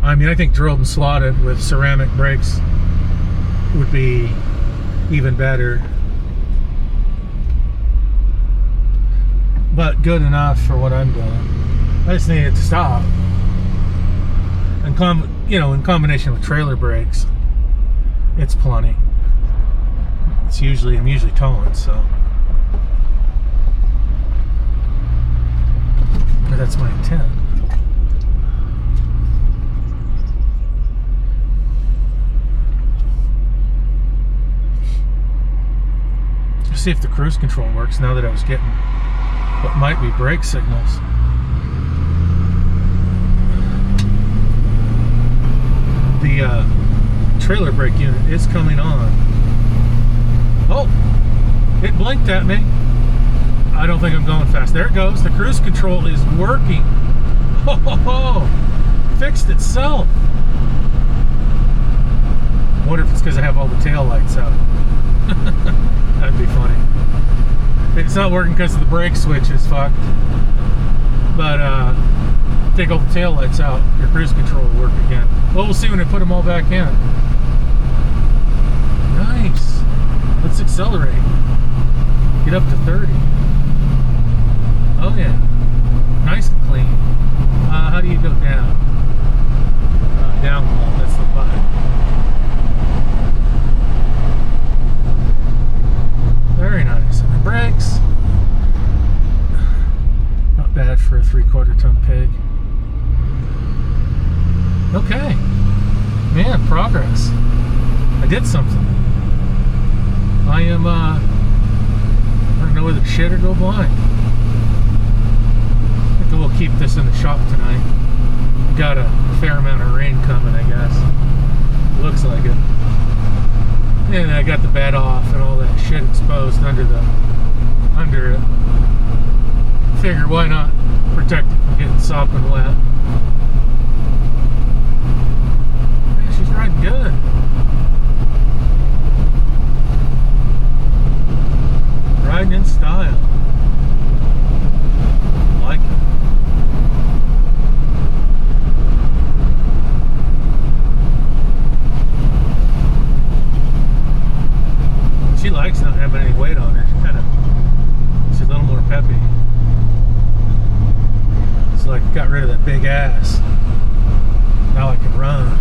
I mean, I think drilled and slotted with ceramic brakes would be even better. But good enough for what I'm doing. I just need it to stop. And in combination with trailer brakes, it's plenty. I'm usually towing, so. That's my intent. Let's see if the cruise control works now that I was getting what might be brake signals. The trailer brake unit is coming on. Oh! It blinked at me. I don't think I'm going fast. There it goes. The cruise control is working. Oh, fixed itself. I wonder if it's because I have all the tail lights out. That'd be funny. It's not working because the brake switch is fucked. But take all the tail lights out, your cruise control will work again. Well, we'll see when I put them all back in. Nice. Let's accelerate. Get up to 30. Oh yeah, nice and clean. How do you go down? Down below, that's the button. Very nice. And the brakes, not bad for a 3/4 ton pig. Okay. Man, progress. I did something. I am, I don't know whether to shit or go blind. I think we'll keep this in the shop tonight. Got a fair amount of rain coming, I guess. Looks like it. And I got the bed off and all that shit exposed under it. Figure why not protect it from getting sopping wet. Yeah, she's riding good. Riding in style. Like it. She likes not having any weight on her. She's a little more peppy. It's like got rid of that big ass. Now I can run.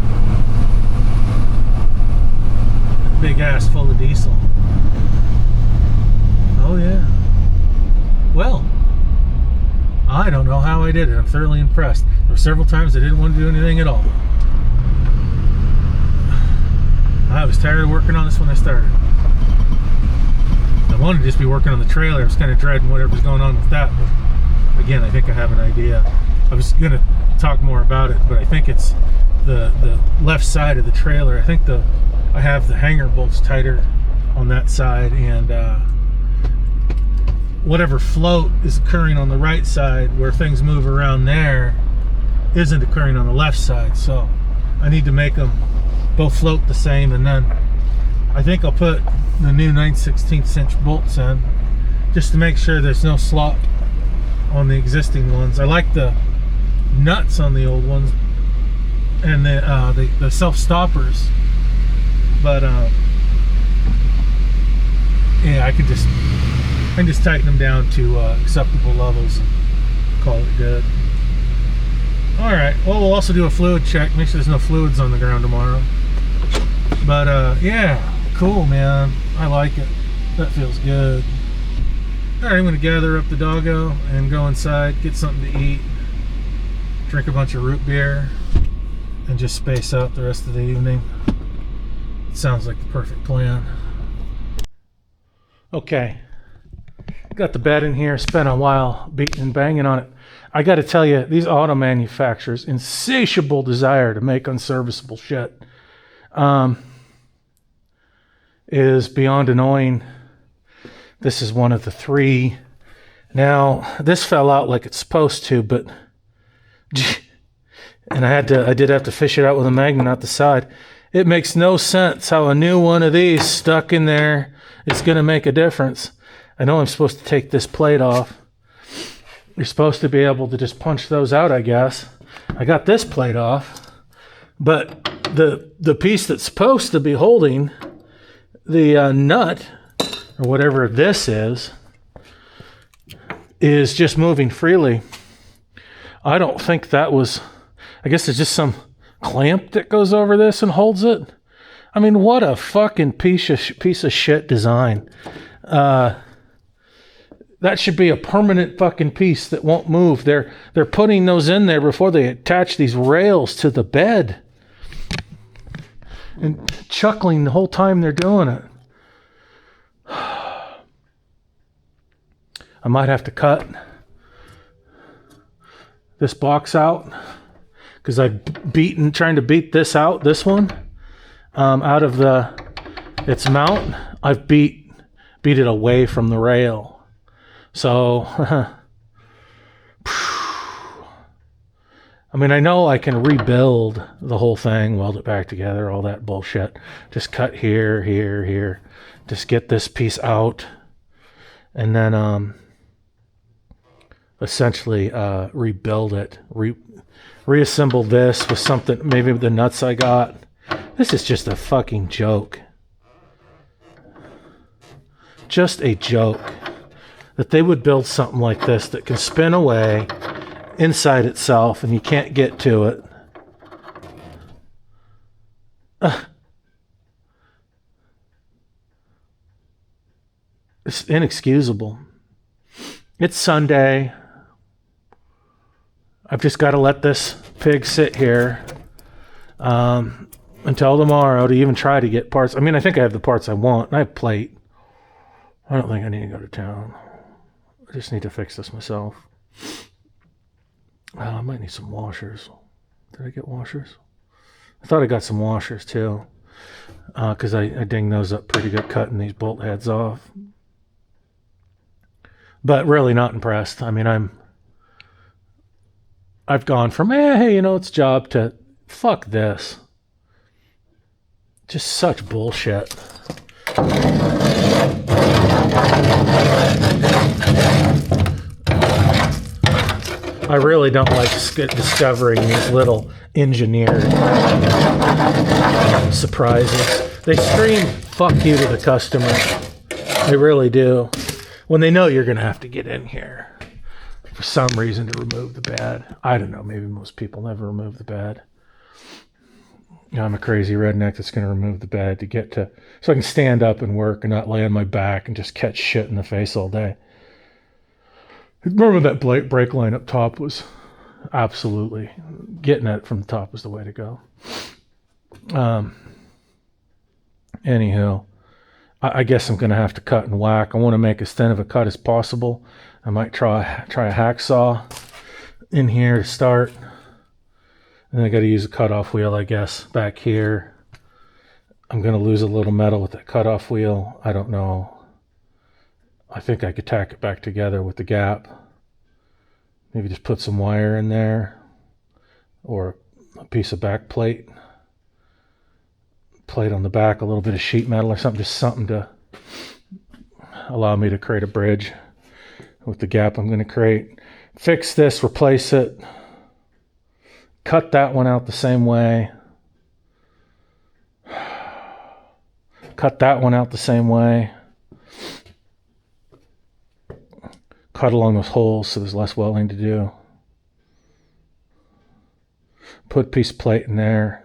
Big ass full of diesel. Oh yeah. Well, I don't know how I did it. I'm thoroughly impressed. There were several times I didn't want to do anything at all. I was tired of working on this when I started. I wanted to just be working on the trailer. I was kind of dreading whatever's going on with that. But again, I think I have an idea. I was going to talk more about it, but I think it's the left side of the trailer. I think I have the hanger bolts tighter on that side, and whatever float is occurring on the right side where things move around there isn't occurring on the left side. So I need to make them both float the same, and then I think I'll put the new 9/16 inch bolts in just to make sure there's no slop on the existing ones. I like the nuts on the old ones and the self-stoppers, but yeah, I can just tighten them down to acceptable levels and call it good. Alright, well, we'll also do a fluid check, make sure there's no fluids on the ground tomorrow. But yeah, cool, man. I like it. That feels good. Alright, I'm going to gather up the doggo and go inside, get something to eat, drink a bunch of root beer, and just space out the rest of the evening. It sounds like the perfect plan. Okay. Got the bed in here, spent a while beating and banging on it. I got to tell you, these auto manufacturers' insatiable desire to make unserviceable shit is beyond annoying. This is one of the 3. Now, this fell out like it's supposed to, but and I did have to fish it out with a magnet out the side. It makes no sense how a new one of these stuck in there is going to make a difference. I know I'm supposed to take this plate off. You're supposed to be able to just punch those out, I guess. I got this plate off, but the piece that's supposed to be holding the nut, or whatever this is just moving freely. I don't think that was, I guess it's just some clamp that goes over this and holds it. I mean, what a fucking piece of shit design. That should be a permanent fucking piece that won't move. They're putting those in there before they attach these rails to the bed. And chuckling the whole time they're doing it. I might have to cut this box out because I've trying to beat this out, this one, out of its mount. I've beat it away from the rail. So, I mean, I know I can rebuild the whole thing, weld it back together, all that bullshit. Just cut here, here, here. Just get this piece out. And then essentially rebuild it. Reassemble this with something, maybe with the nuts I got. This is just a fucking joke. Just a joke. That they would build something like this that can spin away inside itself and you can't get to it. It's inexcusable. It's Sunday. I've just got to let this pig sit here until tomorrow to even try to get parts. I mean, I think I have the parts I want. I have plate. I don't think I need to go to town. I just need to fix this myself. I might need some washers. Did I get washers? I thought I got some washers too, because I dinged those up pretty good cutting these bolt heads off. But really not impressed. I mean, I've gone from, hey, it's job to fuck this. Just such bullshit. I really don't like discovering these little engineered surprises. They scream fuck you to the customer. They really do. When they know you're going to have to get in here for some reason to remove the bed. I don't know. Maybe most people never remove the bed. I'm a crazy redneck that's going to remove the bed to get to, so I can stand up and work and not lay on my back and just catch shit in the face all day. Remember that brake line up top was absolutely, getting it from the top was the way to go. Anywho, I guess I'm going to have to cut and whack. I want to make as thin of a cut as possible. I might try a hacksaw in here to start. And I got to use a cutoff wheel, I guess, back here. I'm going to lose a little metal with that cutoff wheel. I don't know. I think I could tack it back together with the gap. Maybe just put some wire in there. Or a piece of back plate. Plate on the back, a little bit of sheet metal or something. Just something to allow me to create a bridge with the gap I'm going to create. Fix this, replace it. Cut that one out the same way. Cut that one out the same way. Cut along those holes so there's less welding to do. Put a piece of plate in there.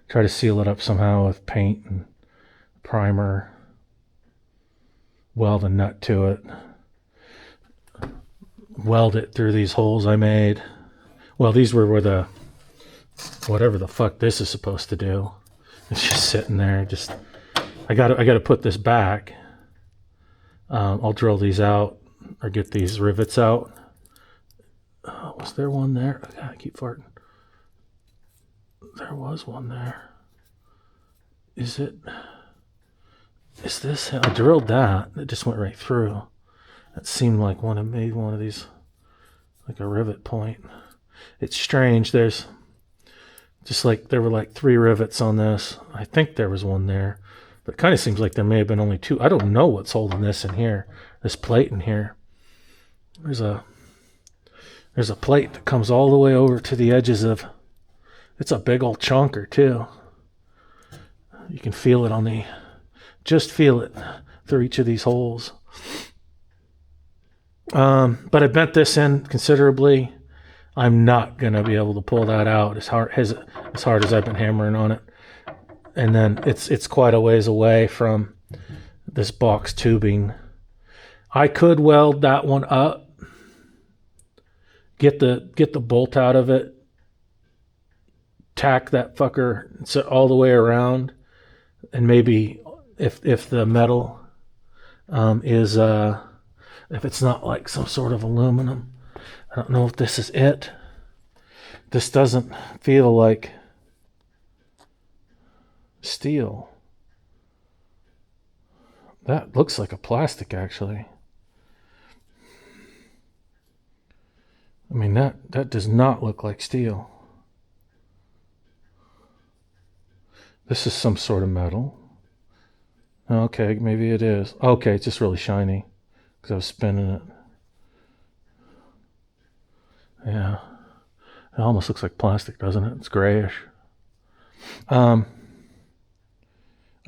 Try to seal it up somehow with paint and primer. Weld a nut to it. Weld it through these holes I made. Well, these were where the whatever the fuck this is supposed to do. It's just sitting there. I got to put this back. I'll drill these out or get these rivets out. Was there one there? I keep farting. There was one there. Is this? I drilled that. It just went right through. That seemed like maybe one of these, like a rivet point. It's strange. There's just like, there were like 3 rivets on this. I think there was one there. But it kind of seems like there may have been only 2. I don't know what's holding this in here. This plate in here. There's a plate that comes all the way over to the edges of... It's a big old chunker too. You can feel it just feel it through each of these holes. But I bent this in considerably. I'm not going to be able to pull that out as hard as I've been hammering on it. And then it's quite a ways away from this box tubing. I could weld that one up. Get the bolt out of it. Tack that fucker all the way around, and maybe if the metal is if it's not like some sort of aluminum, I don't know if this is it. This doesn't feel like steel. That looks like a plastic, actually. I mean, that does not look like steel. This is some sort of metal. Okay, maybe it is. Okay, it's just really shiny because I was spinning it. Yeah. It almost looks like plastic, doesn't it? It's grayish. I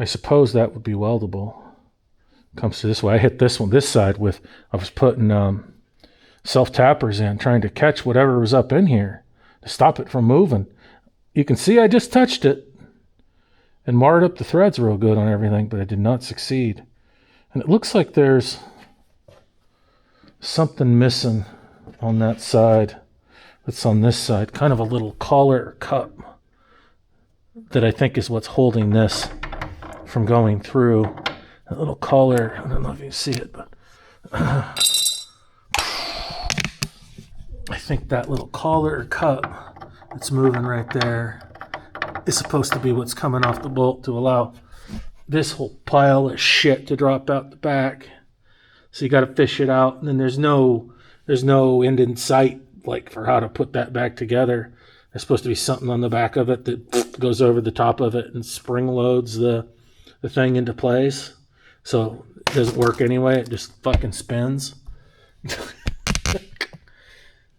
suppose that would be weldable. Comes to this way. I hit this side with, I was putting self-tappers in, trying to catch whatever was up in here to stop it from moving. You can see I just touched it and marred up the threads real good on everything, but I did not succeed. And it looks like there's something missing on that side. That's on this side, kind of a little collar or cup that I think is what's holding this from going through. That little collar, I don't know if you can see it, but I think that little collar or cup that's moving right there is supposed to be what's coming off the bolt to allow this whole pile of shit to drop out the back. So you got to fish it out, and then there's no end in sight, like, for how to put that back together. There's supposed to be something on the back of it that goes over the top of it and spring loads the thing into place. So it doesn't work anyway. It just fucking spins.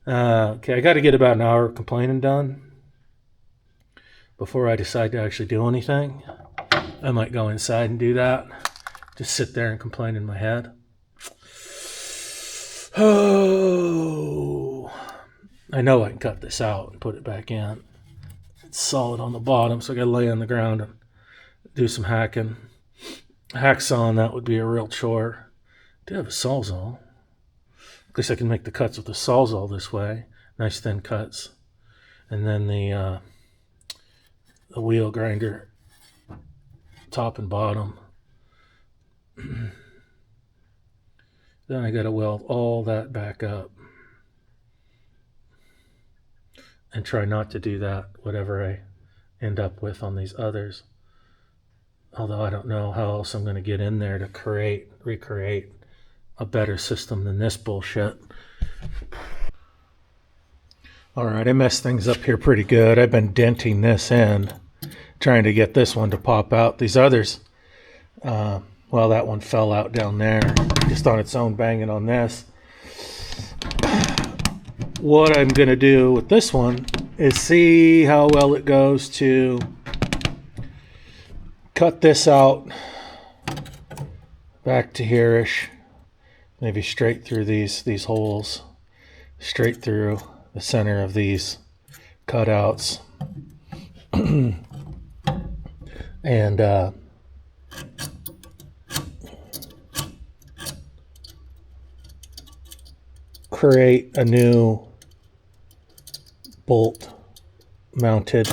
Okay, I got to get about an hour of complaining done before I decide to actually do anything. I might go inside and do that. Just sit there and complain in my head. Oh, I know I can cut this out and put it back in. It's solid on the bottom, so I got to lay on the ground and do some hacking. Hacksawing, that would be a real chore. I do have a sawzall. At least I can make the cuts with the sawzall this way. Nice thin cuts. And then the wheel grinder, top and bottom. Then I got to weld all that back up. And try not to do that, whatever I end up with on these others. Although I don't know how else I'm going to get in there to recreate a better system than this bullshit. Alright, I messed things up here pretty good. I've been denting this end, trying to get this one to pop out. These others, well, that one fell out down there, just on its own, banging on this. What I'm going to do with this one is see how well it goes to cut this out back to here-ish, maybe straight through these holes, straight through the center of these cutouts, and create a new bolt mounted,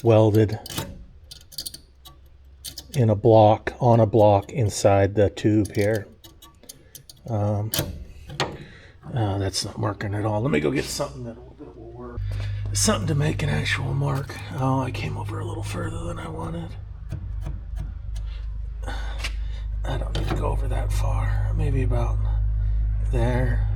welded in a block, on a block inside the tube here. That's not marking at all. Let me go get something that will work. Something to make an actual mark. Oh, I came over a little further than I wanted. I don't need to go over that far. Maybe about there.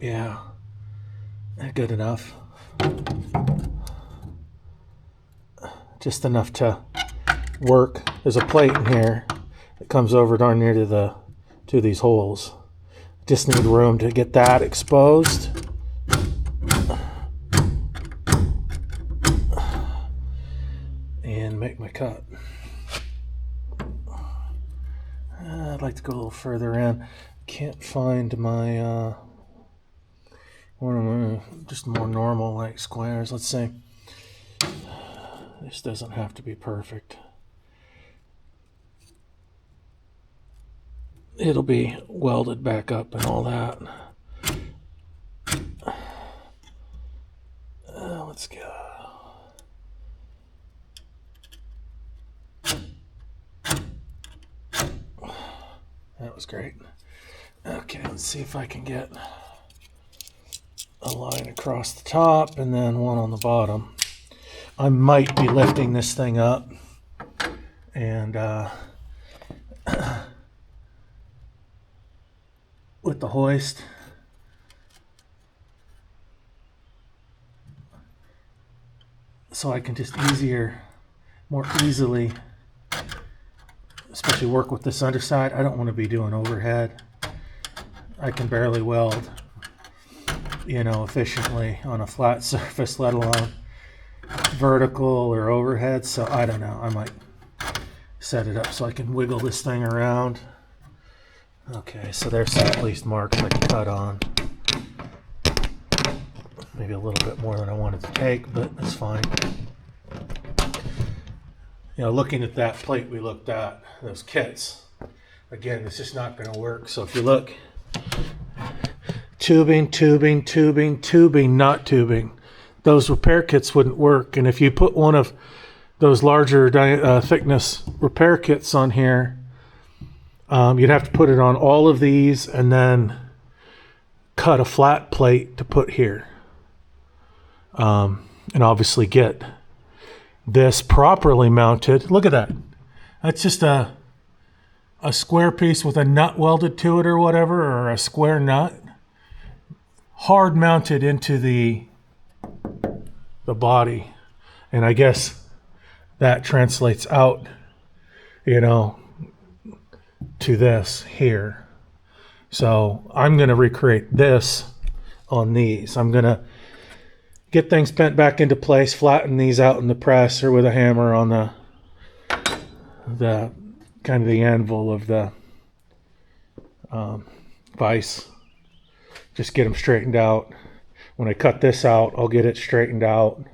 Yeah, good enough. Just enough to work. There's a plate in here that comes over darn near to these holes. Just need room to get that exposed. And make my cut. I'd like to go a little further in. Can't find my just more normal like squares. Let's see. This doesn't have to be perfect. It'll be welded back up and all that. Let's go. That was great. Okay, let's see if I can get a line across the top and then one on the bottom. I might be lifting this thing up and with the hoist, so I can just more easily, especially work with this underside. I don't want to be doing overhead. I can barely weld, efficiently on a flat surface, let alone vertical or overhead, so I don't know. I might set it up so I can wiggle this thing around. Okay, so there's some at least marks I can cut on. Maybe a little bit more than I wanted to take, but that's fine. You know, looking at that plate we looked at, those kits, again, it's just not going to work. So if you look, tubing, tubing, tubing, tubing, not tubing, those repair kits wouldn't work. And if you put one of those larger thickness repair kits on here, you'd have to put it on all of these and then cut a flat plate to put here. And obviously get this properly mounted. Look at that. That's just a square piece with a nut welded to it or whatever, or a square nut. Hard mounted into the body. And I guess that translates out, you know, to this here. So I'm going to recreate this on these. I'm going to get things bent back into place, flatten these out in the press or with a hammer on the kind of the anvil of the vise. Just get them straightened out. When I cut this out, I'll get it straightened out.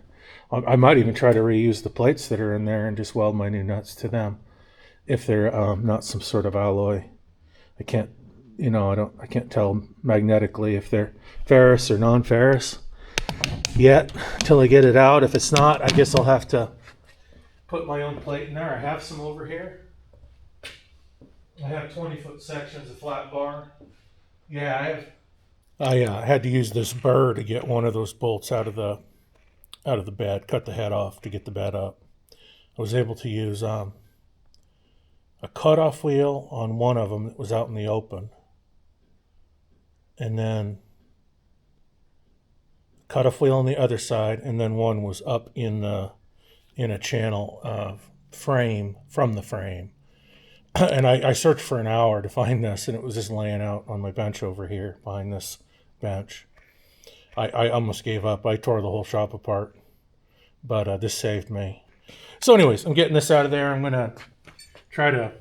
I might even try to reuse the plates that are in there and just weld my new nuts to them, if they're not some sort of alloy. I can't, you know, I can't tell magnetically if they're ferrous or non-ferrous yet until I get it out. If it's not, I guess I'll have to put my own plate in there. I have some over here. I have 20-foot sections of flat bar. Yeah, I had to use this burr to get one of those bolts out of the bed, cut the head off to get the bed up. I was able to use a cutoff wheel on one of them that was out in the open, and then cutoff wheel on the other side, and then one was up in a channel frame from the frame. And I searched for an hour to find this, and it was just laying out on my bench over here behind this bench. I almost gave up. I tore the whole shop apart, but this saved me. So anyways, I'm getting this out of there. I'm going to try to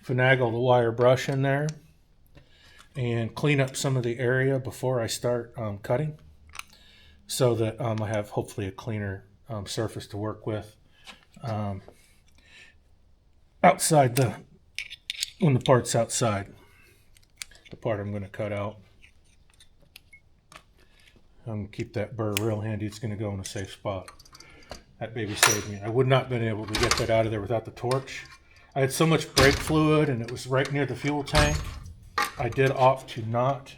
finagle the wire brush in there and clean up some of the area before I start cutting, so that I have hopefully a cleaner surface to work with outside when the part's outside. The part I'm going to cut out, I'm going to keep that burr real handy. It's going to go in a safe spot. That baby saved me. I would not have been able to get that out of there without the torch. I had so much brake fluid and it was right near the fuel tank. I did opt to not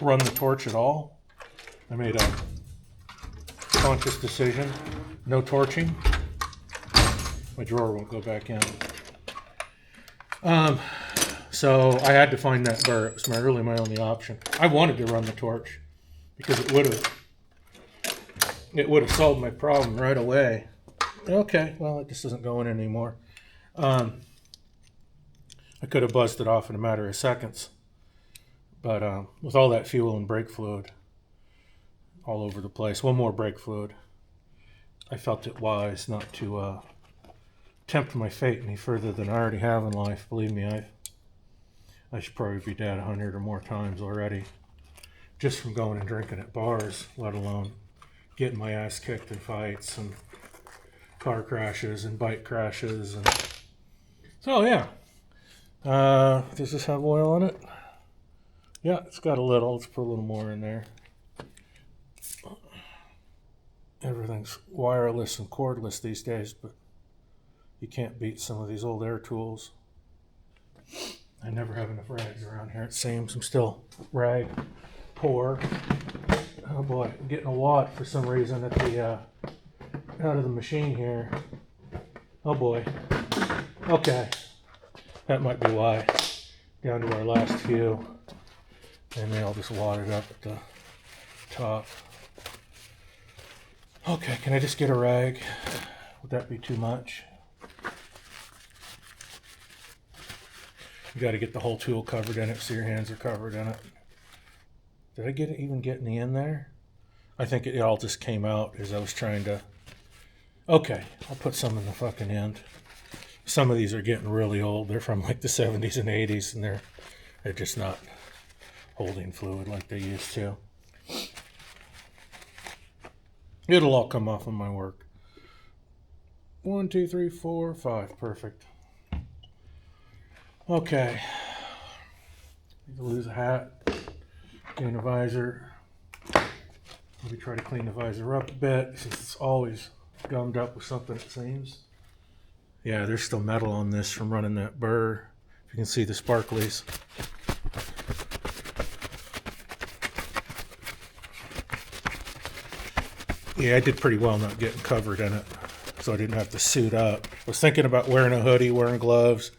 run the torch at all. I made a conscious decision. No torching. My drawer won't go back in. So I had to find that burr. It was really my only option. I wanted to run the torch because it would have solved my problem right away. Okay, well, it just isn't going anymore. I could have buzzed it off in a matter of seconds, but with all that fuel and brake fluid all over the place, one more brake fluid, I felt it wise not to tempt my fate any further than I already have in life. Believe me, I should probably be dead 100 or more times already, just from going and drinking at bars, let alone getting my ass kicked in fights and car crashes and bike crashes. And so yeah, does this have oil in it? Yeah, it's got a little. Let's put a little more in there. Everything's wireless and cordless these days, but you can't beat some of these old air tools. I never have enough rags around here, it seems. I'm still rag poor. Oh boy, I'm getting a wad for some reason at the out of the machine here. Oh boy. Okay, that might be why. Down to our last few, and they all just wadded up at the top. Okay, can I just get a rag? Would that be too much? You got to get the whole tool covered in it so your hands are covered in it. Did I even get any in there? I think it all just came out as I was trying to Okay, I'll put some in the fucking end. Some of these are getting really old. They're from like the 70s and 80s, and they're just not holding fluid like they used to. It'll all come off of my work. 1, 2, 3, 4, 5. Perfect. Okay. Need to lose a hat. Gain a visor. Maybe try to clean the visor up a bit since it's always gummed up with something, it seems. Yeah, there's still metal on this from running that burr. If you can see the sparklies. Yeah, I did pretty well not getting covered in it, so I didn't have to suit up. I was thinking about wearing a hoodie, wearing gloves,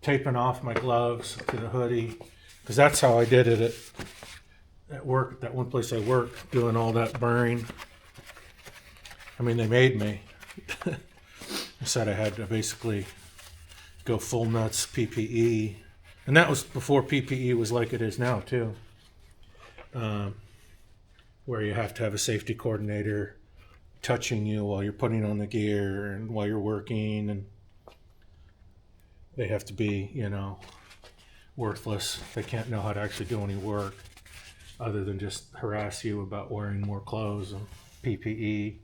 taping off my gloves to the hoodie, because that's how I did it at work, that one place I worked, doing all that burring. I mean, they made me. I said I had to basically go full nuts PPE. And that was before PPE was like it is now, too. Where you have to have a safety coordinator touching you while you're putting on the gear and while you're working. And they have to be, worthless. They can't know how to actually do any work other than just harass you about wearing more clothes and PPE.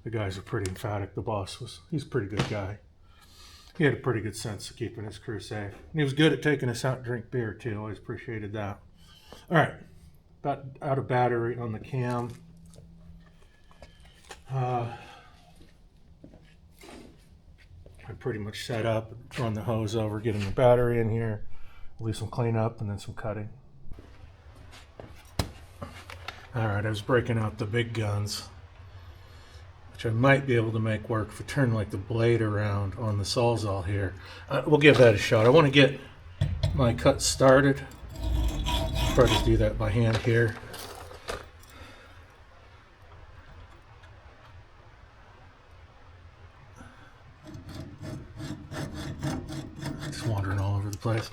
The guys are pretty emphatic. The boss he's a pretty good guy. He had a pretty good sense of keeping his crew safe. And he was good at taking us out to drink beer too. Always appreciated that. All right, about out of battery on the cam. I'm pretty much set up. Run the hose over, getting the battery in here. Leave some cleanup and then some cutting. All right, I was breaking out the big guns, which I might be able to make work if I turn like the blade around on the Sawzall here. We'll give that a shot. I want to get my cut started. Try to do that by hand here. Just wandering all over the place.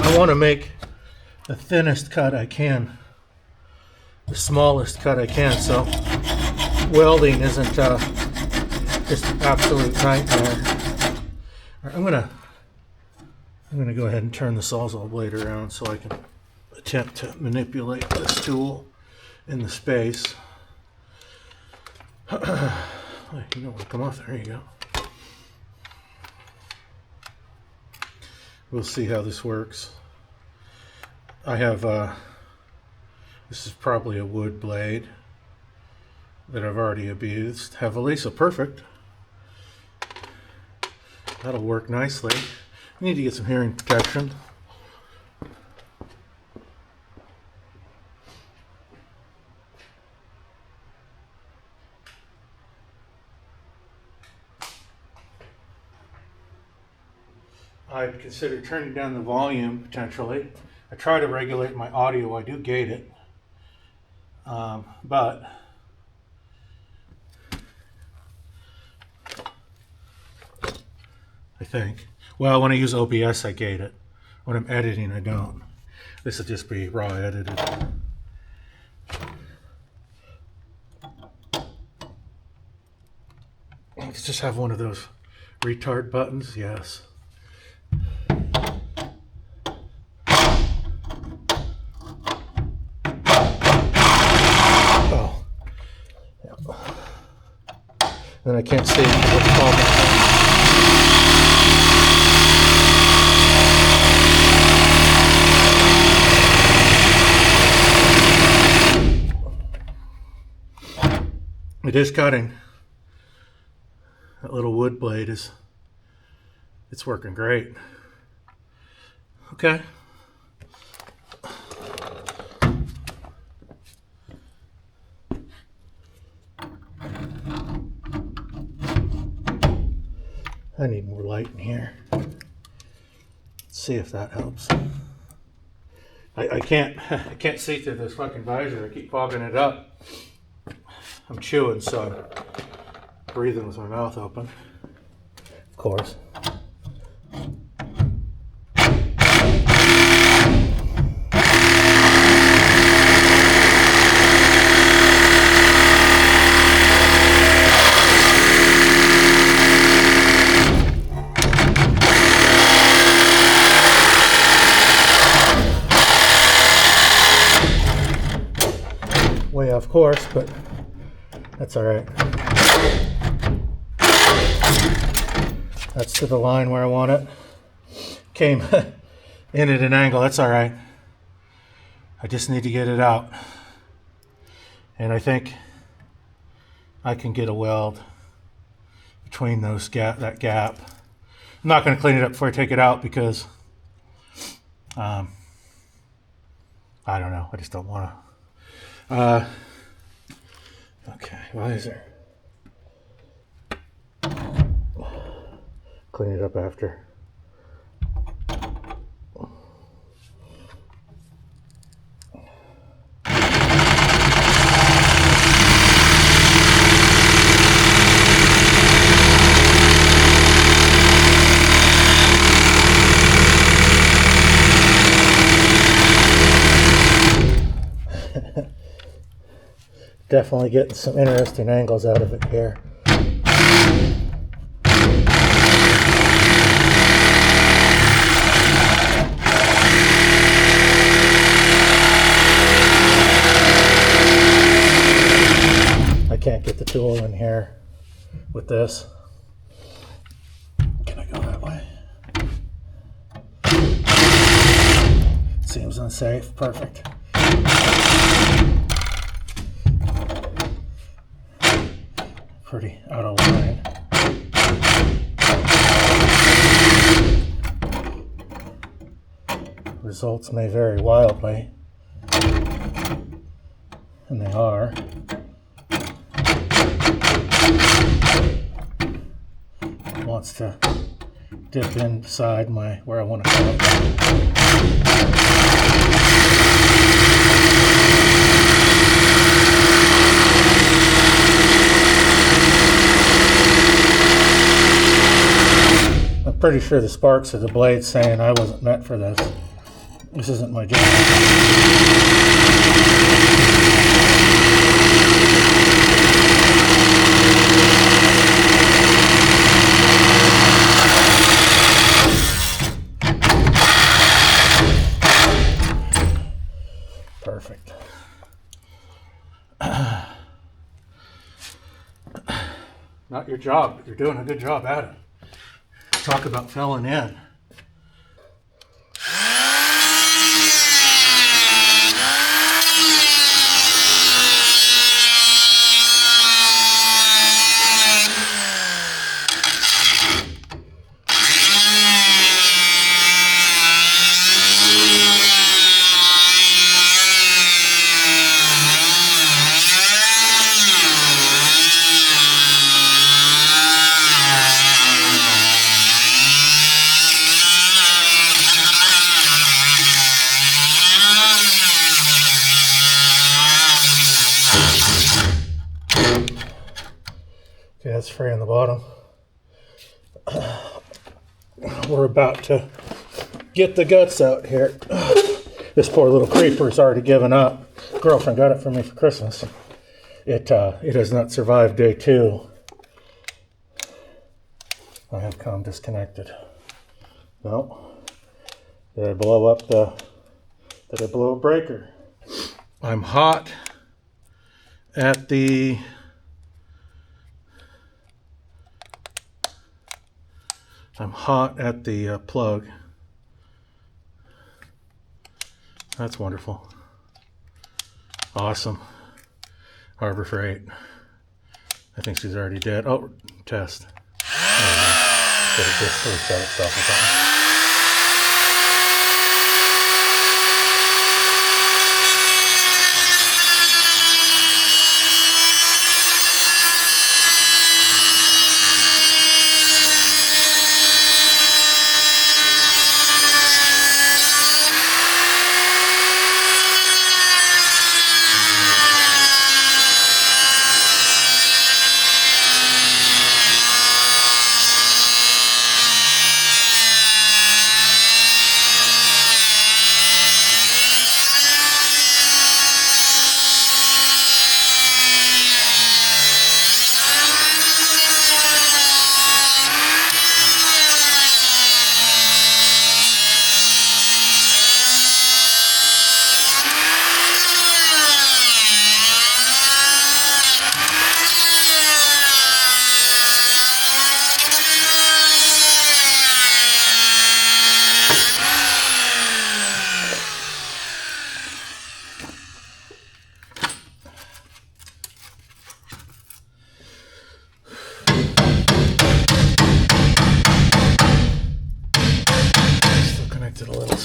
I want to make the thinnest cut I can, the smallest cut I can, so welding isn't just an absolute nightmare. Right, I'm gonna go ahead and turn the Sawzall blade around so I can attempt to manipulate this tool in the space. You don't want to come off. There you go. We'll see how this works. I have, this is probably a wood blade that I've already abused heavily, so perfect. That'll work nicely. I need to get some hearing protection. I'd consider turning down the volume potentially. I try to regulate my audio. I do gate it, but I think, well, when I use OBS, I gate it. When I'm editing, I don't. This will just be raw edited. Let's just have one of those retard buttons. Yes. Oh. Yeah. Then I can't see what the problem is. It is cutting. That little wood blade it's working great. Okay. I need more light in here. Let's see if that helps. I can't I can't see through this fucking visor. I keep fogging it up. I'm chewing, so I'm breathing with my mouth open. Of course. Way off course, but that's all right. That's to the line where I want it. Came in at an angle, that's all right. I just need to get it out. And I think I can get a weld between those that gap. I'm not going to clean it up before I take it out because I don't know. I just don't want to. Okay, visor. Clean it up after. Definitely getting some interesting angles out of it here. I can't get the tool in here with this. Can I go that way? Seems unsafe. Perfect. Pretty out of line. Results may vary wildly, and they are. It wants to dip inside where I want to go. I'm pretty sure the sparks are the blade saying I wasn't meant for this. This isn't my job. Perfect. Not your job, but you're doing a good job at it. Talk about filling in. Okay, that's free on the bottom. We're about to get the guts out here. This poor little creeper's already given up. Girlfriend got it for me for Christmas. It has not survived day 2. I have come disconnected. No. Did I blow up did I blow a breaker? I'm hot at the plug. That's wonderful. Awesome. Harbor Freight. I think she's already dead. Oh, test. There we go. Did it just reset itself or something?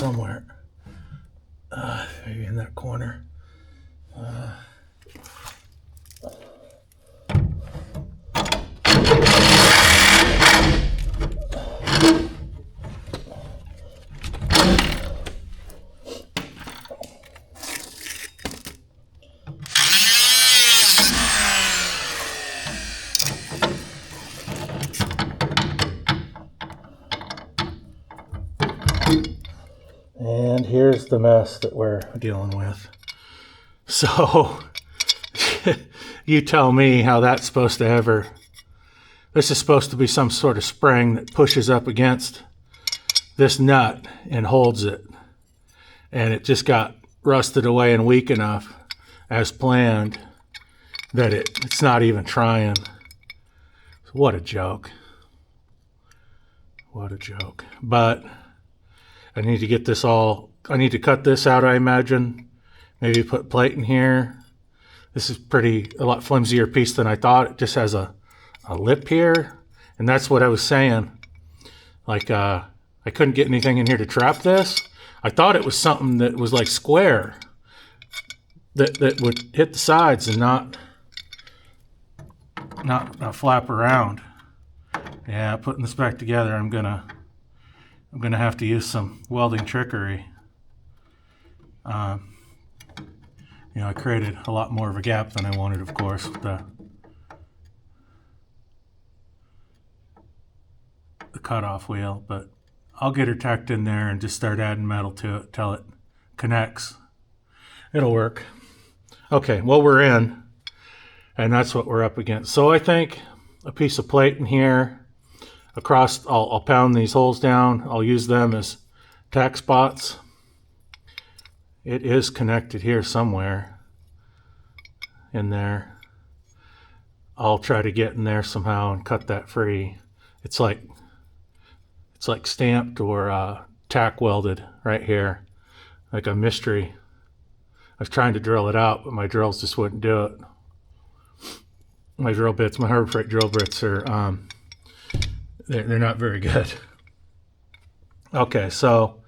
somewhere. Maybe in that corner. And here's the mess that we're dealing with. So, you tell me how that's supposed to ever... This is supposed to be some sort of spring that pushes up against this nut and holds it. And it just got rusted away and weak enough, as planned, that it's not even trying. What a joke. What a joke. But I need to get this all... I need to cut this out, I imagine. Maybe put plate in here. This is a lot flimsier piece than I thought. It just has a lip here. And that's what I was saying. Like, I couldn't get anything in here to trap this. I thought it was something that was like square. That would hit the sides and not flap around. Yeah, putting this back together, I'm gonna have to use some welding trickery. You know, I created a lot more of a gap than I wanted, of course, with the cutoff wheel, but I'll get her tacked in there and just start adding metal to it till it connects. It'll work. Okay, well, we're in, and that's what we're up against. So I think a piece of plate in here across, I'll pound these holes down. I'll use them as tack spots. It is connected here somewhere in there. I'll try to get in there somehow and cut that free. It's like stamped or tack welded right here, like a mystery. I was trying to drill it out, but my drills just wouldn't do it. My drill bits, my Harbor Freight drill bits are they're not very good. Okay, so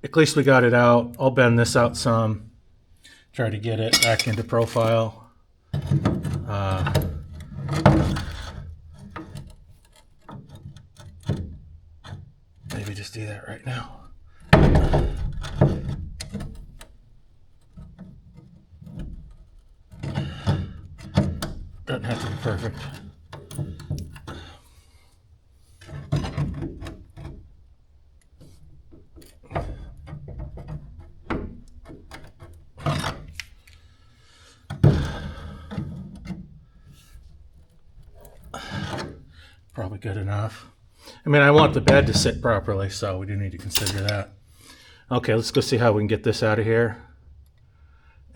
at least we got it out. I'll bend this out some, try to get it back into profile. Maybe just do that right now. Doesn't have to be perfect. Probably good enough. I mean, I want the bed to sit properly, so we do need to consider that. Okay, let's go see how we can get this out of here.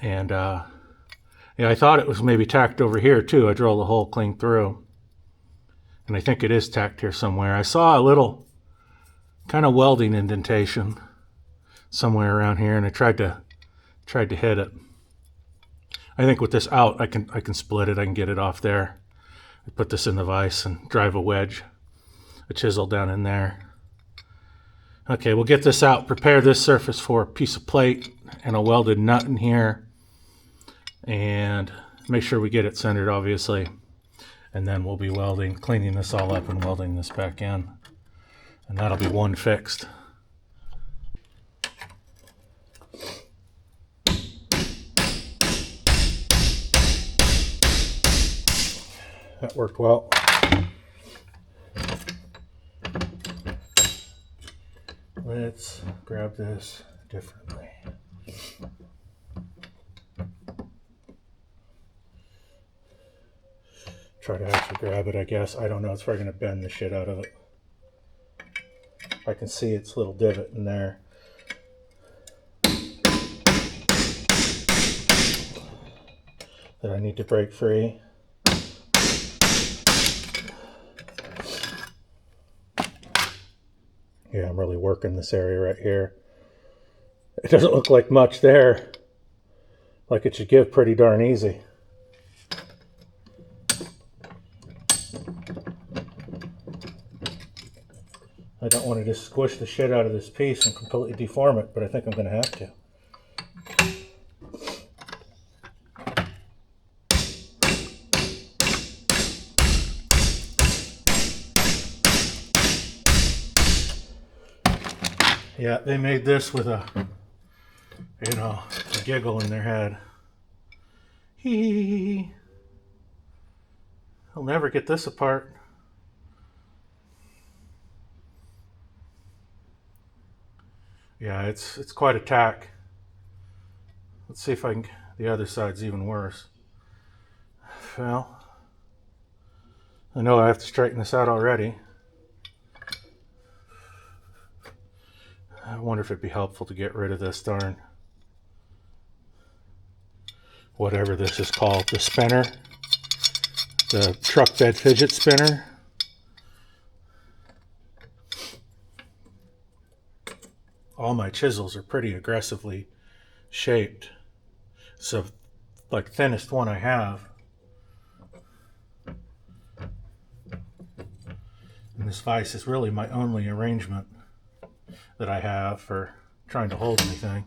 And yeah, I thought it was maybe tacked over here too. I drilled the hole clean through. And I think it is tacked here somewhere. I saw a little kind of welding indentation somewhere around here, and I tried to hit it. I think with this out, I can split it. I can get it off there. I put this in the vise and drive a wedge, a chisel down in there. Okay, we'll get this out, prepare this surface for a piece of plate and a welded nut in here, and make sure we get it centered, obviously. And then we'll be welding, cleaning this all up and welding this back in. And that'll be one fixed. That worked well. Let's grab this differently. Try to actually grab it, I guess. I don't know, it's probably going to bend the shit out of it. I can see its little divot in there. That I need to break free. Yeah, I'm really working this area right here. It doesn't look like much there. Like it should give pretty darn easy. I don't want to just squish the shit out of this piece and completely deform it, but I think I'm going to have to. Yeah, they made this with a, you know, a giggle in their head. Hee. I'll never get this apart. Yeah, it's quite a tack. Let's see if I can. The other side's even worse. Well, I know I have to straighten this out already. I wonder if it'd be helpful to get rid of this darn, whatever this is called, the spinner, the truck bed fidget spinner. All my chisels are pretty aggressively shaped. So, like, thinnest one I have. And this vise is really my only arrangement that I have for trying to hold anything.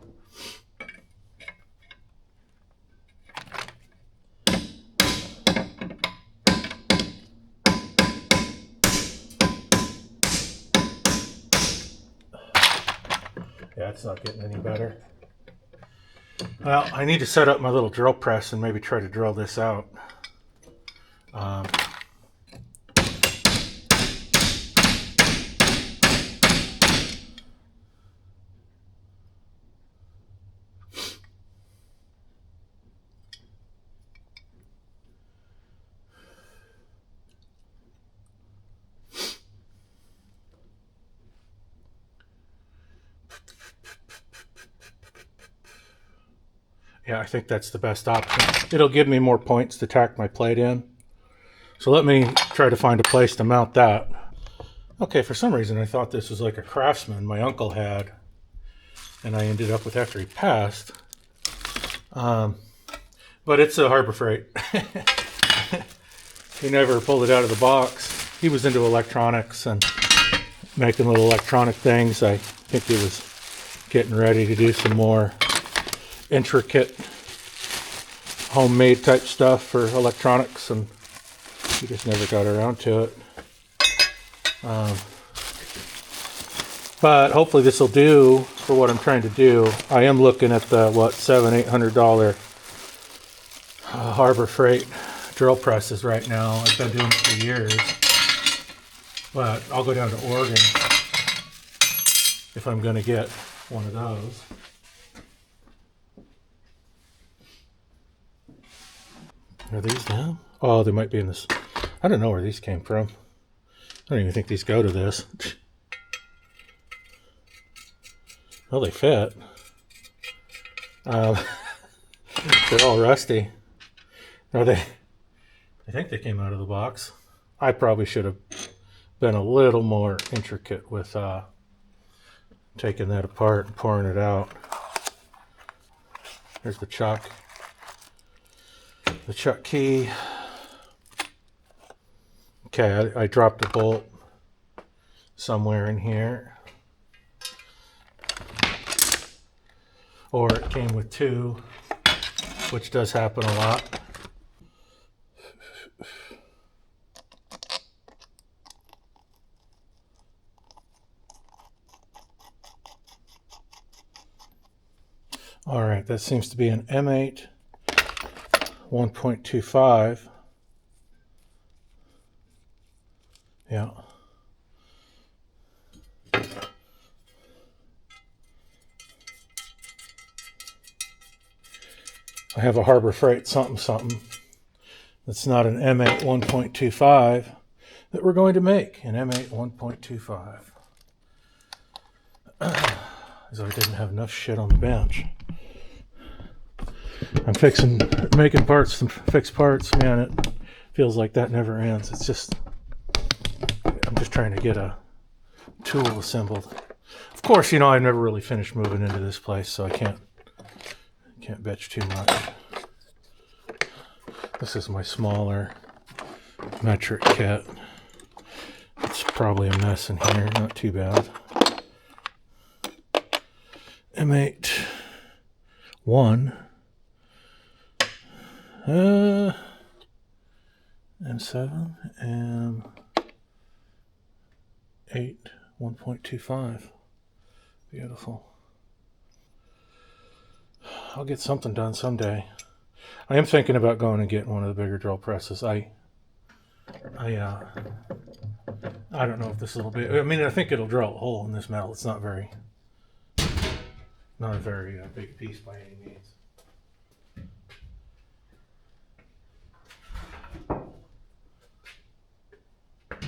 Yeah, it's not getting any better. Well, I need to set up my little drill press and maybe try to drill this out. Yeah, I think that's the best option. It'll give me more points to tack my plate in. So let me try to find a place to mount that. Okay, for some reason I thought this was like a Craftsman my uncle had, and I ended up with after he passed. But it's a Harbor Freight. He never pulled it out of the box. He was into electronics and making little electronic things. I think he was getting ready to do some more intricate homemade type stuff for electronics, and he just never got around to it. But hopefully this will do for what I'm trying to do. I am looking at the $700-800 Harbor Freight drill presses right now. I've been doing it for years, but I'll go down to Oregon if I'm going to get one of those. Are these down? Oh, they might be in this. I don't know where these came from. I don't even think these go to this. Well, they fit. They're all rusty. Are they? I think they came out of the box. I probably should have been a little more intricate with taking that apart and pouring it out. There's the chuck. The chuck key. Okay, I dropped a bolt somewhere in here. Or it came with two, which does happen a lot. All right, that seems to be an M8 1.25. Yeah. I have a Harbor Freight something. That's not an M8 1.25 that we're going to make an M8 1.25. As I didn't have enough shit on the bench. I'm making parts to fix parts. Man, it feels like that never ends. It's just, I'm just trying to get a tool assembled. Of course, I've never really finished moving into this place, so I can't bitch too much. This is my smaller metric kit. It's probably a mess in here, not too bad. M8 1 M7 M8 1.25. Beautiful. I'll get something done someday. I am thinking about going and getting one of the bigger drill presses. I don't know if this little bit. I mean, I think it'll drill a hole in this metal. It's not a very big piece by any means.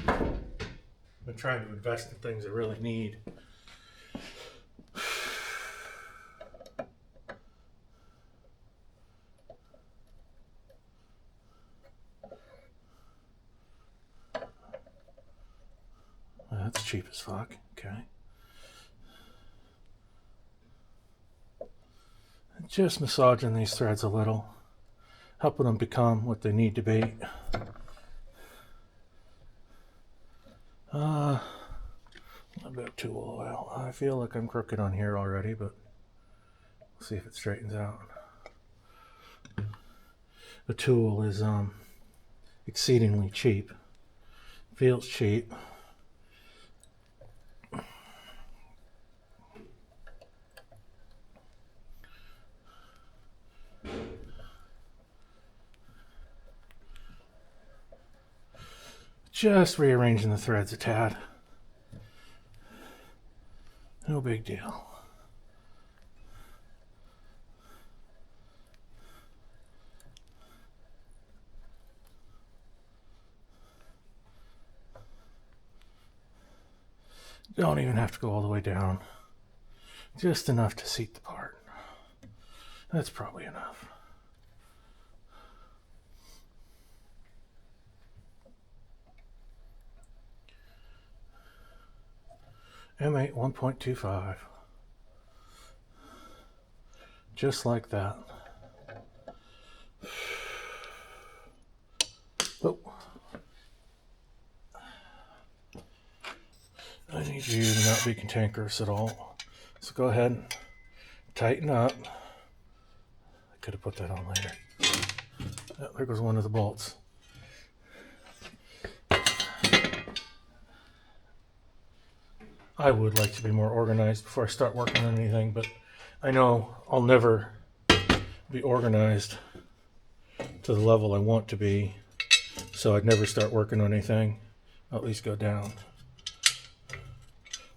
I've been trying to invest in things I really need. That's cheap as fuck. Okay. Just massaging these threads a little, helping them become what they need to be. A bit of tool oil. I feel like I'm crooked on here already, but we'll see if it straightens out. The tool is exceedingly cheap. Feels cheap. Just rearranging the threads a tad. No big deal. Don't even have to go all the way down. Just enough to seat the part. That's probably enough. M8 1.25. Just like that. Oh. I need you to not be cantankerous at all. So go ahead and tighten up. I could have put that on later. Oh, there goes one of the bolts. I would like to be more organized before I start working on anything, but I know I'll never be organized to the level I want to be, so I'd never start working on anything. I'll at least go down.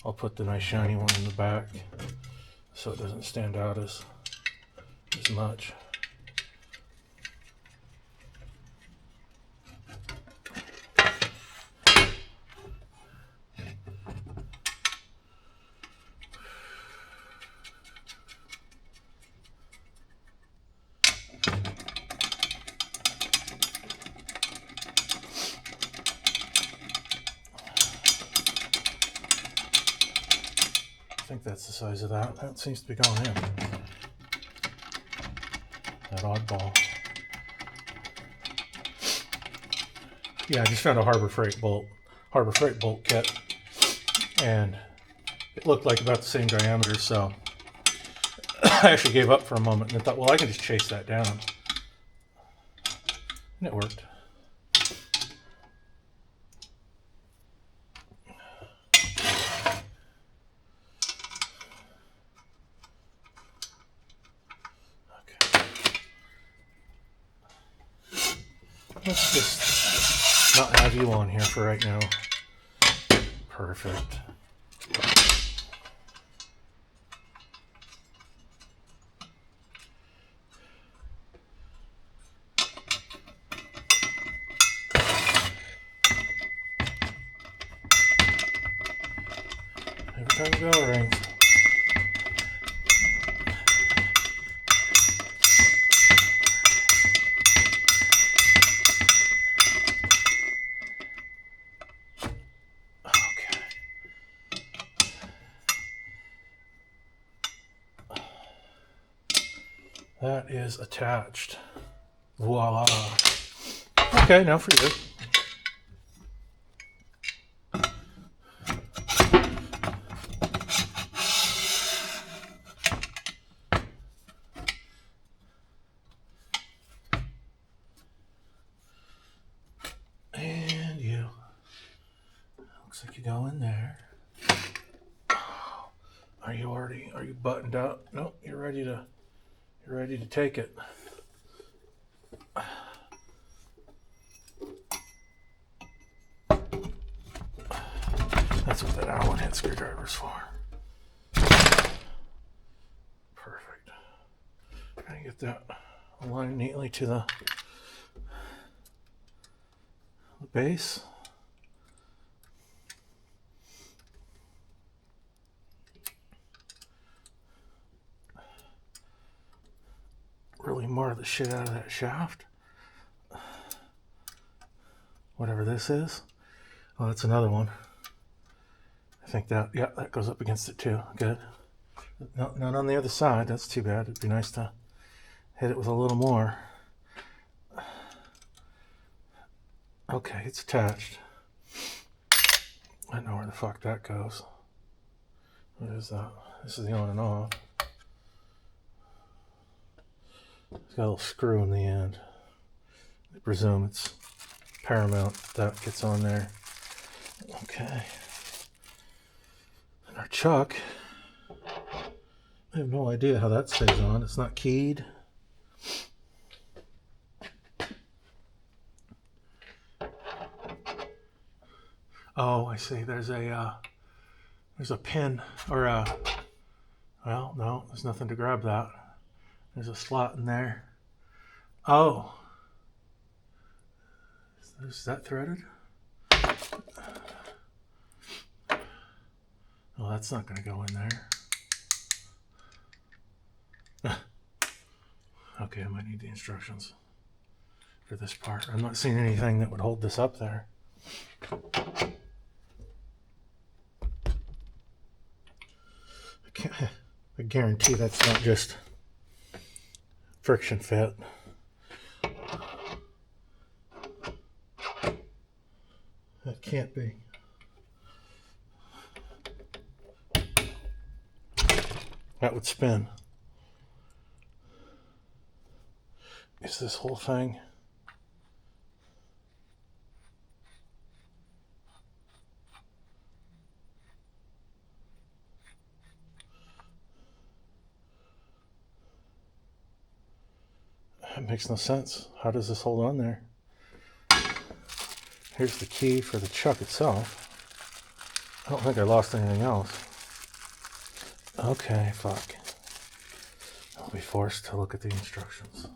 I'll put the nice shiny one in the back so it doesn't stand out as much. I think that's the size of that. That seems to be going in. That oddball. Yeah, I just found a Harbor Freight bolt kit, and it looked like about the same diameter, so I actually gave up for a moment and I thought, well, I can just chase that down. And it worked. Let's just not have you on here for right now. Perfect. Every time the bell rings. That is attached. Voila. Okay, now for you. looks like you go in there. Are you buttoned up? No, you're ready to take it. That's what that Allen head screwdriver's for. Perfect. Trying to get that aligned neatly to the base. Really mar the shit out of that shaft. Whatever this is. Oh, that's another one. I think that goes up against it too. Good. No, not on the other side. That's too bad. It'd be nice to hit it with a little more. Okay, it's attached. I know where the fuck that goes. What is that? This is the on and off. It's got a little screw in the end. I presume it's paramount that gets on there. Okay. And our chuck, I have no idea how that stays on. It's not keyed. Oh, I see. There's a pin or well, no, there's nothing to grab that. There's a slot in there. Oh, is that threaded? Oh, that's not going to go in there. Okay, I might need the instructions for this part. I'm not seeing anything that would hold this up there. I guarantee that's not just friction fit. That can't be. That would spin. Is this whole thing? That makes no sense. How does this hold on there? Here's the key for the chuck itself. I don't think I lost anything else. Okay, fuck. I'll be forced to look at the instructions.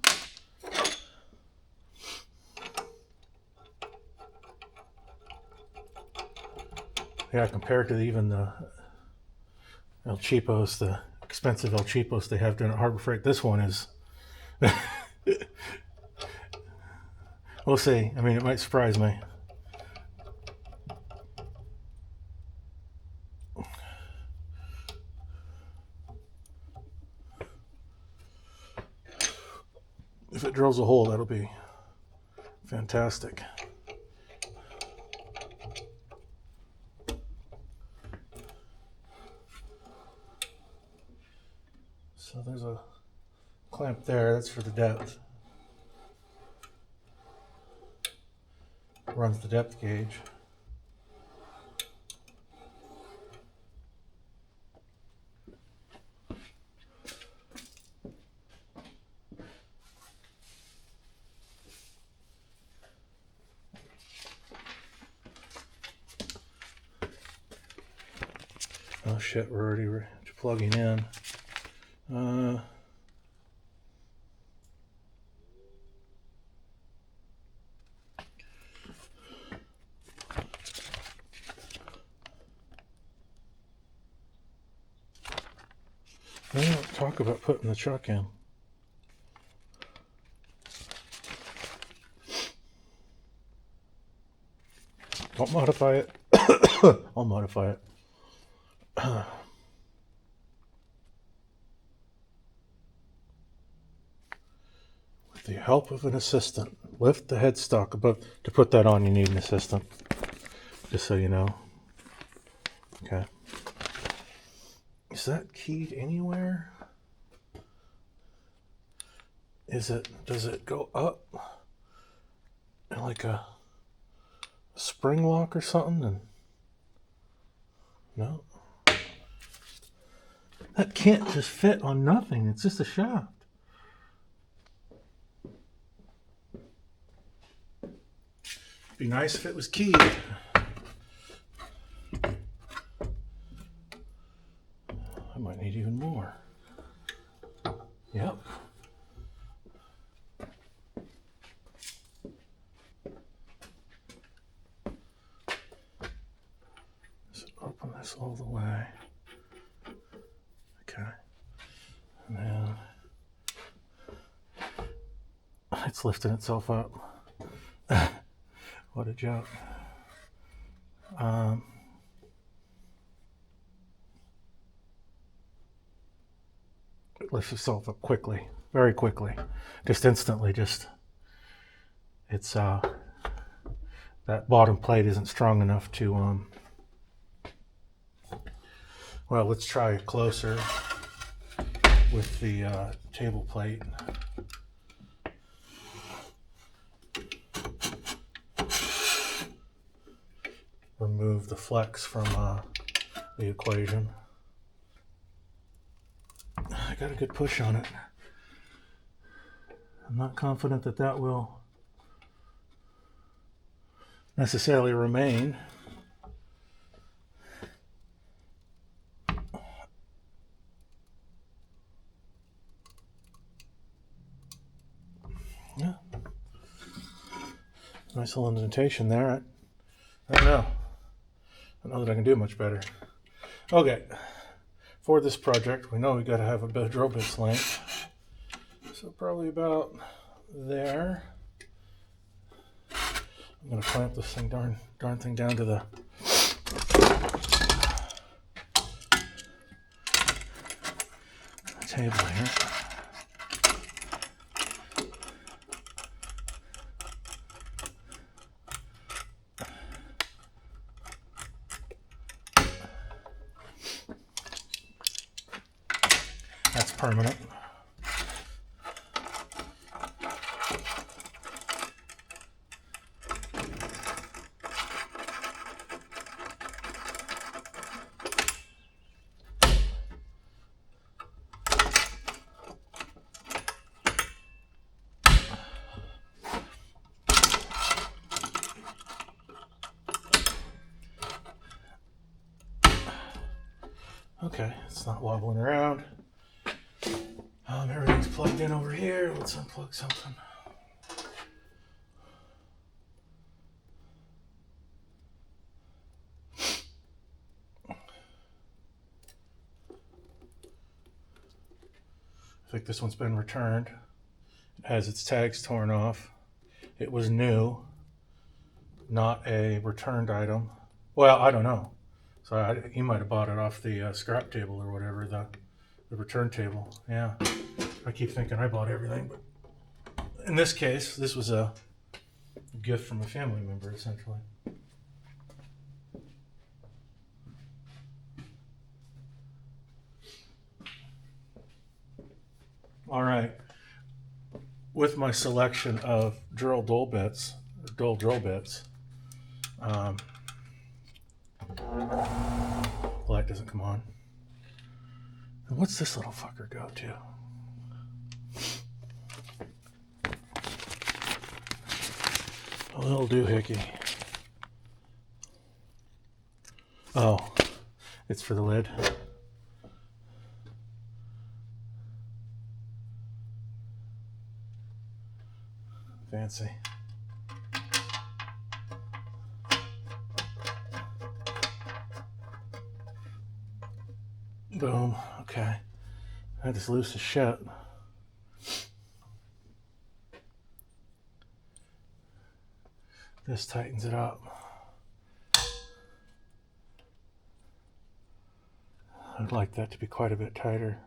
Yeah, compared to even the El Cheapos, the expensive El Cheapos they have down at Harbor Freight, this one is... We'll see. I mean, it might surprise me. If it drills a hole, that'll be fantastic. So there's a clamp there. That's for the depth. Runs the depth gauge. Oh shit, we're already plugging in. They don't talk about putting the chuck in. Don't modify it. I'll modify it. With the help of an assistant, lift the headstock above. To put that on, you need an assistant. Just so you know. Okay. Is that keyed anywhere? Does it go up like a spring lock or something? And No. That can't just fit on nothing. It's just a shaft. Be nice if it was keyed. I might need even more. Yep. Just open this all the way. Okay. And then it's lifting itself up. What a joke. It lifts itself up quickly, very quickly, just instantly. It's that bottom plate isn't strong enough to. Well, let's try it closer with the table plate. Remove the flex from the equation. I got a good push on it. I'm not confident that that will necessarily remain. Yeah. Nice little indentation there. I don't know. I don't know that I can do much better. Okay. For this project, we know we got to have a bit of drill bit's length. So probably about there. I'm going to clamp this thing, darn thing down to the table here. That's permanent. Okay, it's not wobbling around. Everything's plugged in over here. Let's unplug something. I think this one's been returned. It has its tags torn off. It was new, not a returned item. Well, I don't know. So you might have bought it off the scrap table or whatever, the return table. Yeah, I keep thinking I bought everything, but in this case, this was a gift from a family member, essentially. All right. With my selection of dull drill bits, light doesn't come on. And what's this little fucker go to? A little doohickey. Oh, it's for the lid. Fancy. Boom. Okay. That is loose as shit. This tightens it up. I'd like that to be quite a bit tighter.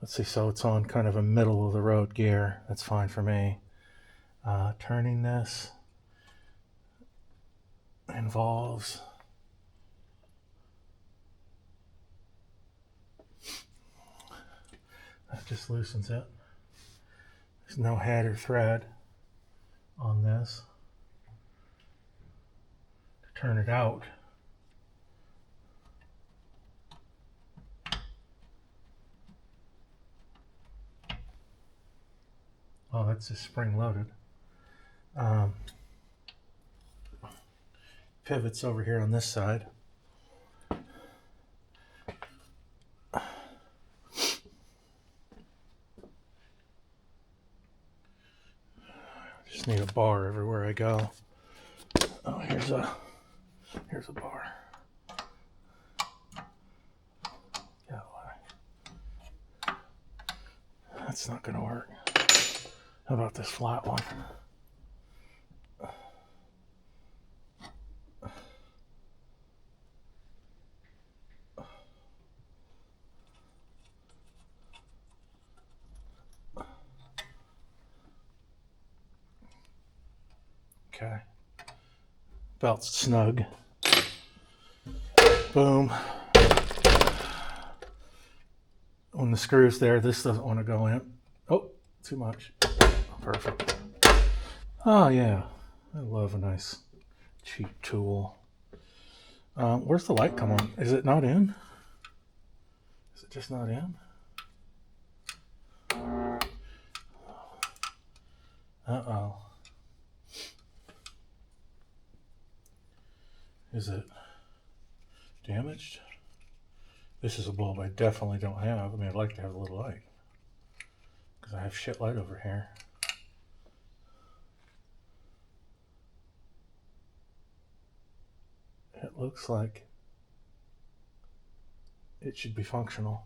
Let's see, so it's on kind of a middle of the road gear. That's fine for me. Turning this involves that just loosens it. There's no head or thread on this. turn it out. Oh, that's just spring loaded. Pivots over here on this side. Just need a bar everywhere I go. Oh, here's a bar. Yeah, that's not gonna work. How about this flat one? Okay. Belt's snug. Boom. When the screw's there, this doesn't want to go in. Oh, too much. Perfect. Oh, yeah. I love a nice cheap tool. Where's the light come on? Is it not in? Is it just not in? Uh-oh. Is it damaged? This is a bulb I definitely don't have. I mean, I'd like to have a little light, because I have shit light over here. It looks like it should be functional.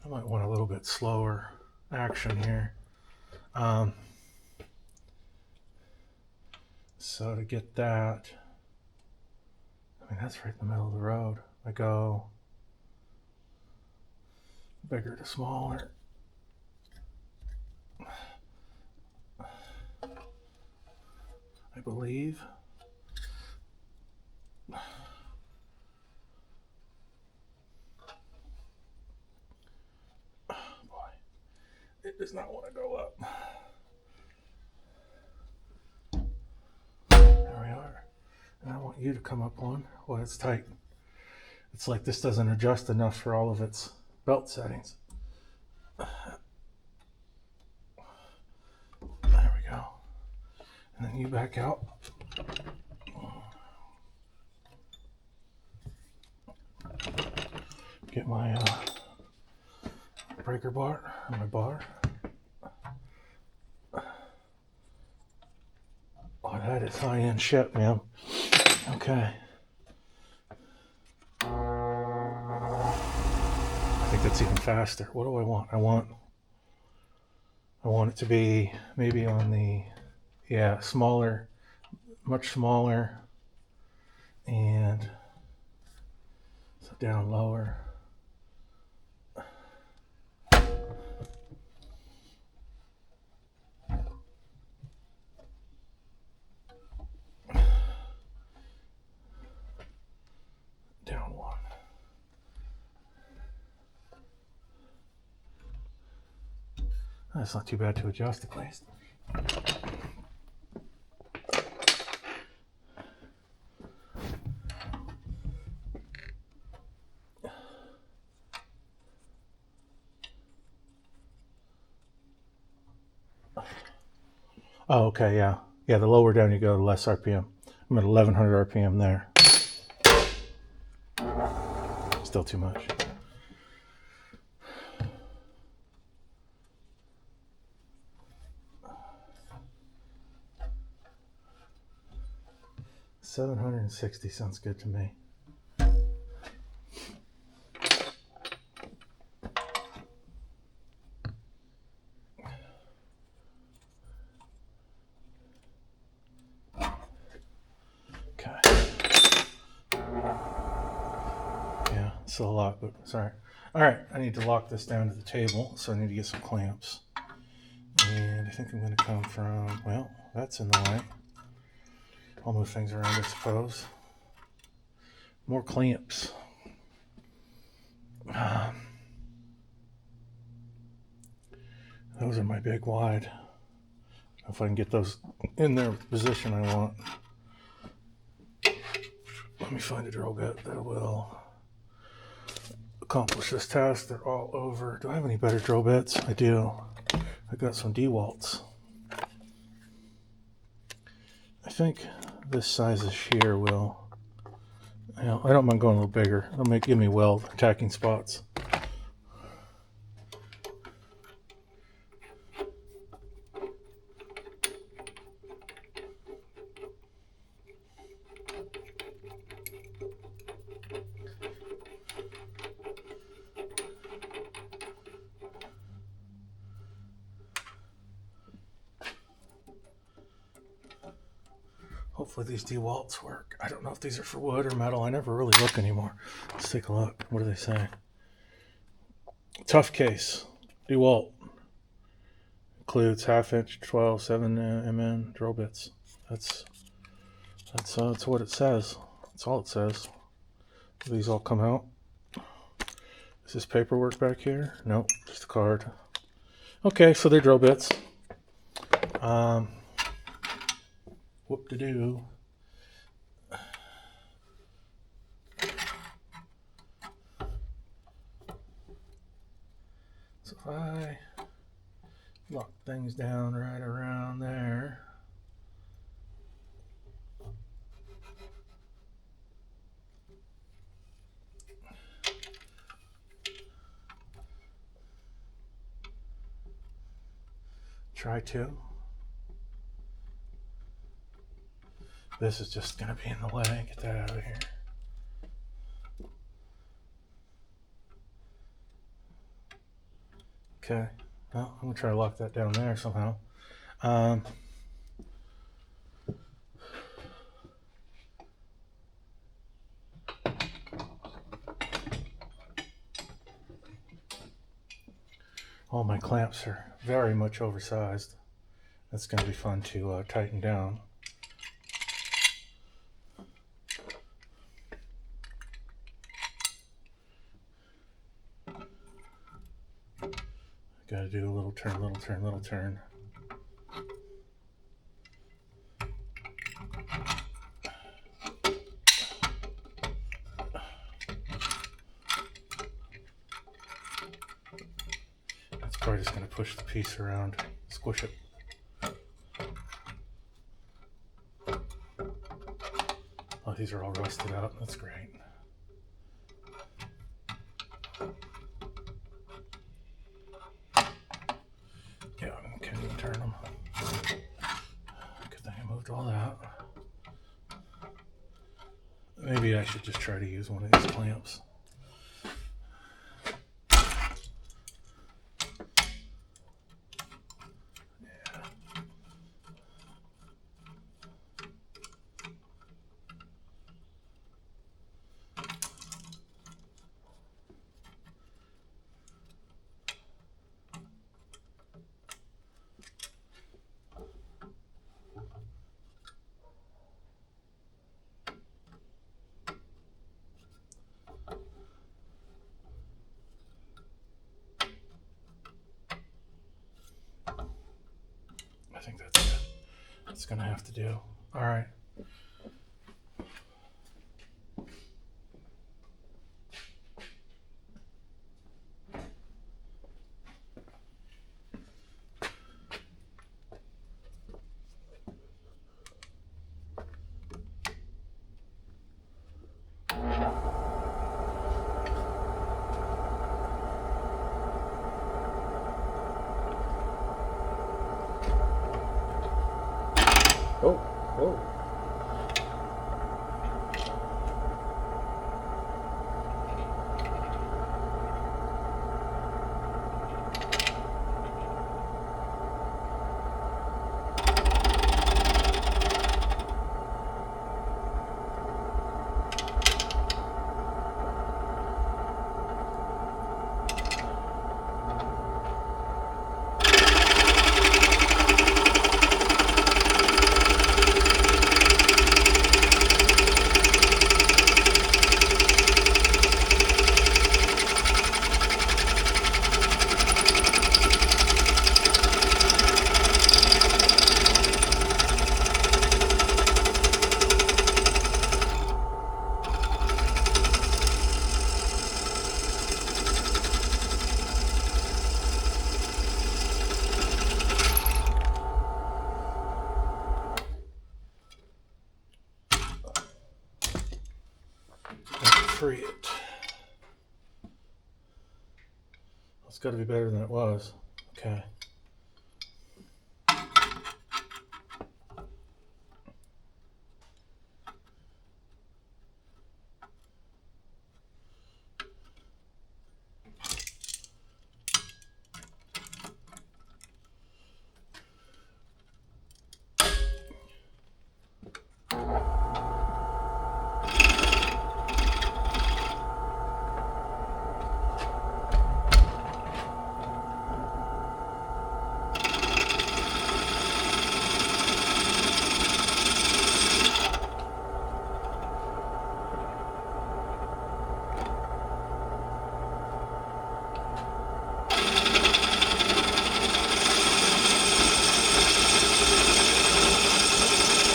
I might want a little bit slower action here. So to get that, I mean, that's right in the middle of the road. I go bigger to smaller. I believe. Oh, boy, it does not want to go up. There we are. And I want you to come up one. Well, it's tight. It's like this doesn't adjust enough for all of its belt settings. There we go. And then you back out. Get my breaker bar, my bar. Oh, that is high-end shit, man. Okay. I think that's even faster. What do I want? I want it to be maybe on the, yeah, smaller, much smaller, and so down lower. Down one. That's not too bad to adjust at least. Oh, okay, yeah. Yeah, the lower down you go, the less RPM. I'm at 1100 RPM there. Still too much. $760 sounds good to me. Okay. Yeah, it's a lot, but sorry. All right, I need to lock this down to the table, so I need to get some clamps. And I think I'm going to come from, well, that's in the way. I'll move things around, I suppose. More clamps. Those are my big wide. If I can get those in their position I want. Let me find a drill bit that will accomplish this task. They're all over. Do I have any better drill bits? I do. I got some DeWalt's. I think this size of shear will. I don't mind going a little bigger. It'll give me weld attacking spots. Hopefully these DeWalt's work. I don't know if these are for wood or metal. I never really look anymore. Let's take a look. What do they say? Tough case. DeWalt. Includes 1/2 inch 12 7mm drill bits. That's what it says. That's all it says. Do these all come out? Is this paperwork back here? Nope, just a card. Okay, so they're drill bits. Whoop-de-doo. So if I lock things down right around there. Try to. This is just going to be in the way. Get that out of here. Okay. Well, I'm going to try to lock that down there somehow. All my clamps are very much oversized. That's going to be fun to tighten down. Got to do a little turn, little turn, little turn. That's probably just going to push the piece around, squish it. Oh, these are all rusted out. That's great. Yeah, I can't even turn them. Good thing I moved all that. Maybe I should just try to use one of these clamps. I think that's it. That's gonna have to do. All right. Oh, oh. free it. It's got to be better than it was. Okay.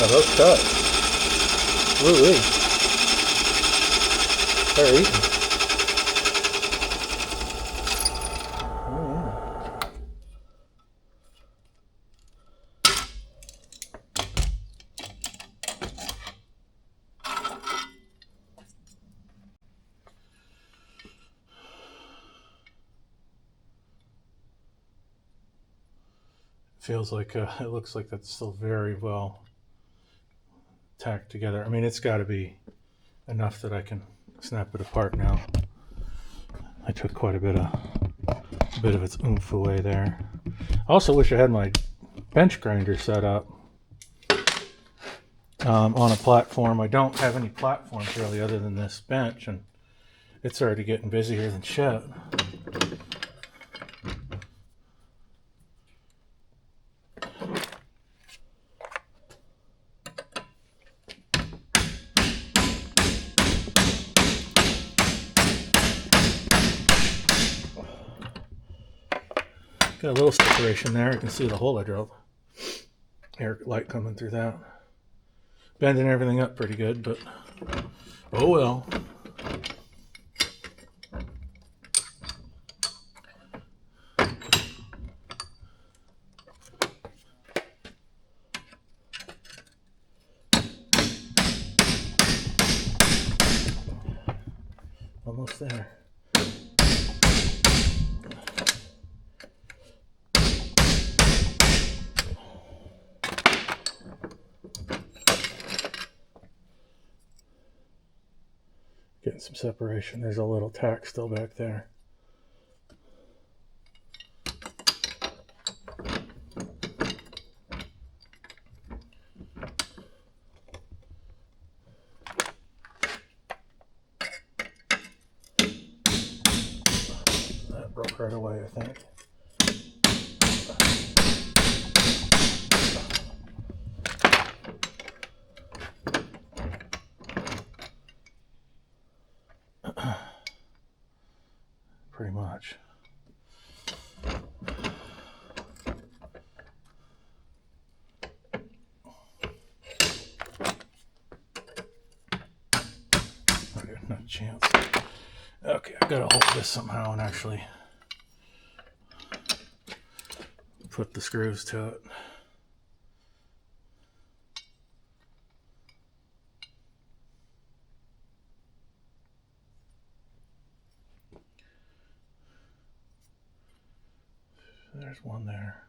Oh, those cut. Woo-wee. They're eating. Oh, yeah. Feels like, it looks like that's still very well tacked together. I mean, it's got to be enough that I can snap it apart now. I took quite a bit of its oomph away there. I also wish I had my bench grinder set up on a platform. I don't have any platforms really other than this bench, and it's already getting busier than shit. Got a little separation there. You can see the hole I drilled. Air light coming through that. Bending everything up pretty good, but oh well. Almost there. Getting some separation. There's a little tack still back there. That broke right away, I think. Pretty much. Okay, not a chance. Okay, I've got to hold this somehow and actually put the screws to it. There's one there.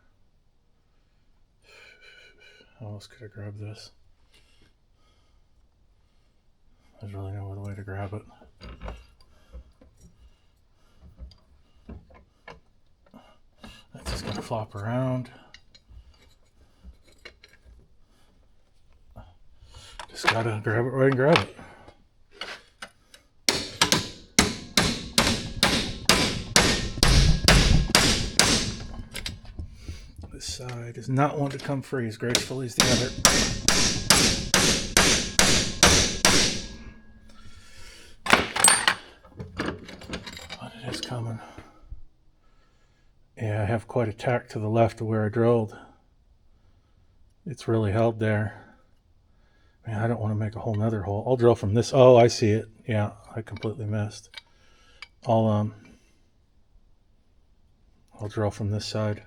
How else could I grab this? There's really no other way to grab it. That's just going to flop around. Just got to grab it right and grab it. This side is not one to come free as gracefully as the other. But it is coming. Yeah, I have quite a tack to the left of where I drilled. It's really held there. Man, I don't want to make a whole nother hole. I'll drill from this. Oh, I see it. Yeah, I completely missed. I'll drill from this side.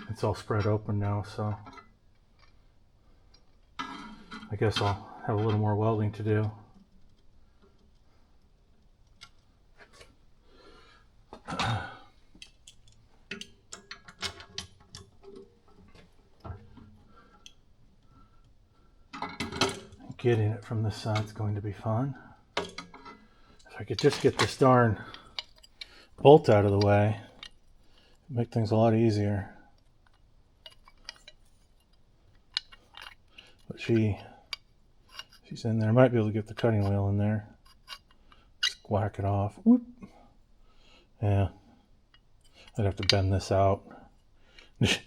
It's all spread open now, so I guess I'll have a little more welding to do. getting it from this side is going to be fun. If I could just get this darn bolt out of the way, it'd make things a lot easier. But she's in there. I might be able to get the cutting wheel in there. Just whack it off. Whoop. Yeah. I'd have to bend this out.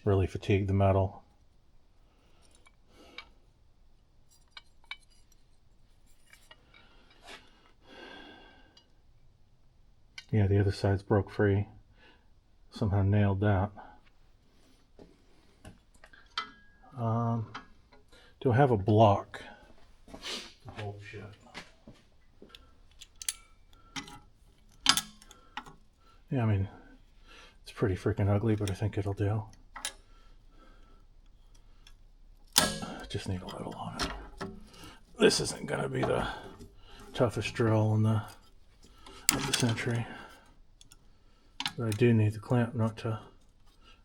Really fatigue the metal. Yeah, the other side's broke free. Somehow nailed that. Do I have a block to hold shit? Yeah, I mean, it's pretty freaking ugly, but I think it'll do. Just need a little on it. This isn't going to be the toughest drill of the century. But I do need the clamp not to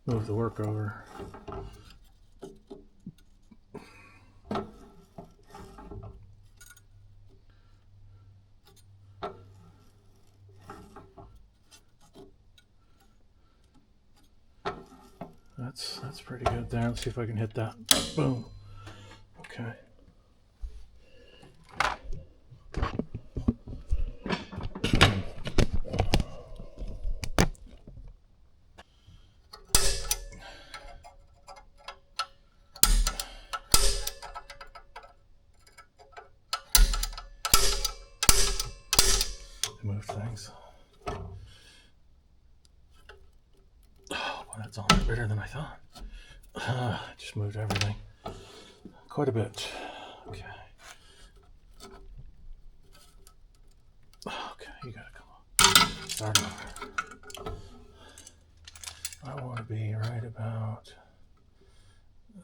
move the work over. That's pretty good there. Let's see if I can hit that. Boom. Okay. Move things. Oh, well, that's a lot better than I thought. Just moved everything quite a bit. Okay. Okay, you gotta come on. Start over. I want to be right about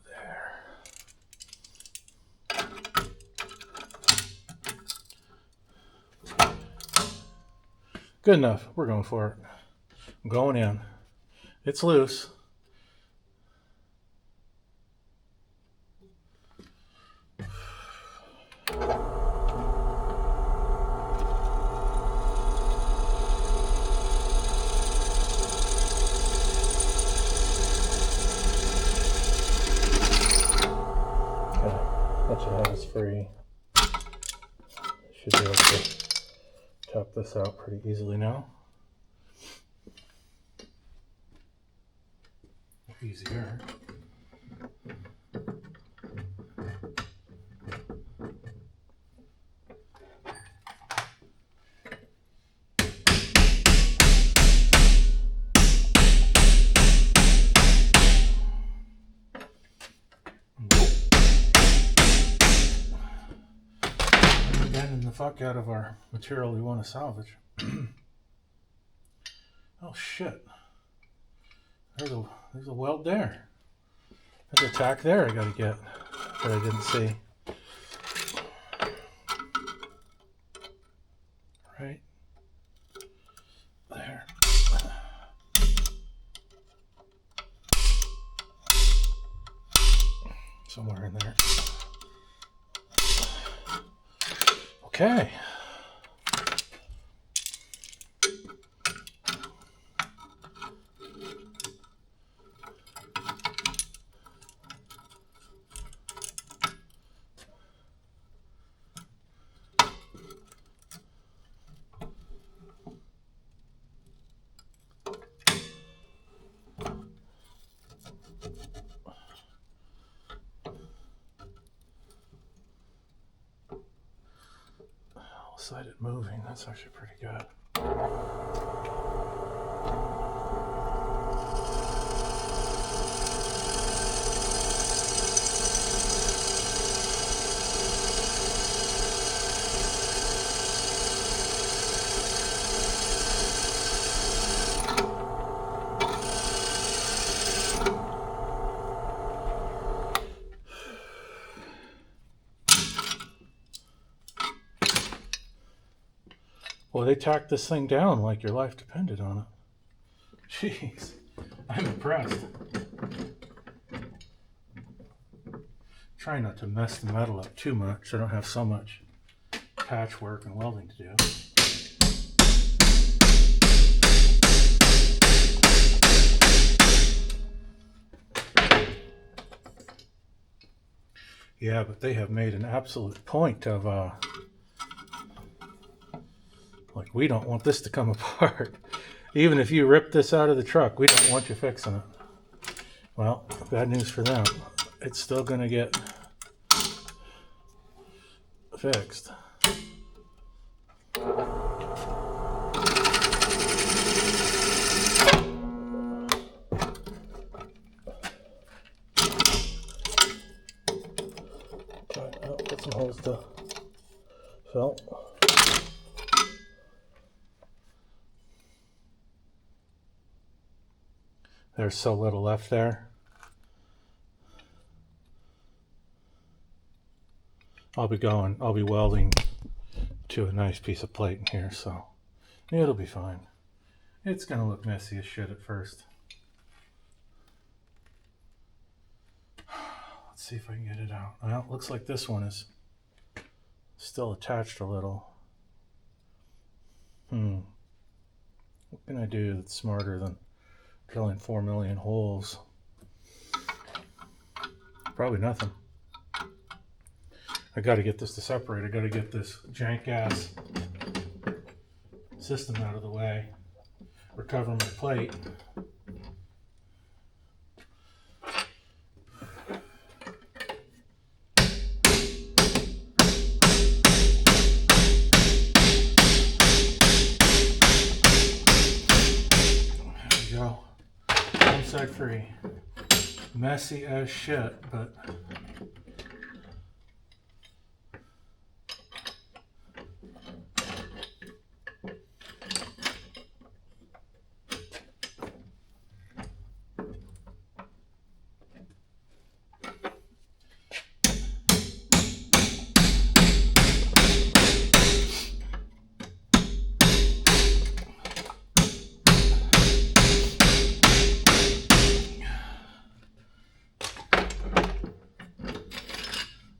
there. Good enough. We're going for it. I'm going in. It's loose. That should have us free. Should be able to tap this out pretty easily now. Easier. Bending the fuck out of our material we want to salvage. Oh shit. There's a weld there. There's a tack there I gotta get that I didn't see. Right there. Somewhere in there. Okay. Sided moving, that's actually pretty good. Well, they tacked this thing down like your life depended on it. Jeez, I'm impressed. Try not to mess the metal up too much so I don't have so much patchwork and welding to do. Yeah, but they have made an absolute point of, like, we don't want this to come apart. Even if you rip this out of the truck, we don't want you fixing it. Well, bad news for them. It's still going to get fixed. Put some holes to felt. There's so little left there. I'll be welding to a nice piece of plate in here, so it'll be fine. It's gonna look messy as shit at first. Let's see if I can get it out. Well, it looks like this one is still attached a little. What can I do that's smarter than drilling 4 million holes? Probably nothing. I got to get this to separate. I got to get this jank ass system out of the way. Recover my plate. There we go. One side free. Messy as shit, but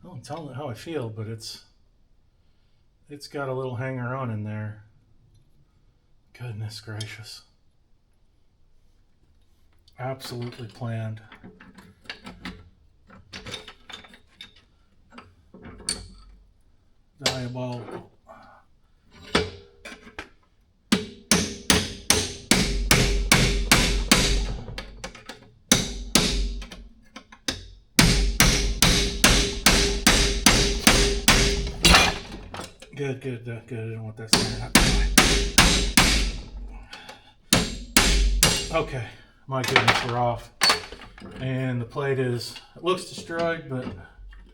I'm telling it how I feel, but it's got a little hanger on in there. Goodness gracious. Absolutely planned. Diabolical. Good. I didn't want that standing up. Okay, my goodness, we're off. And the plate it looks destroyed, but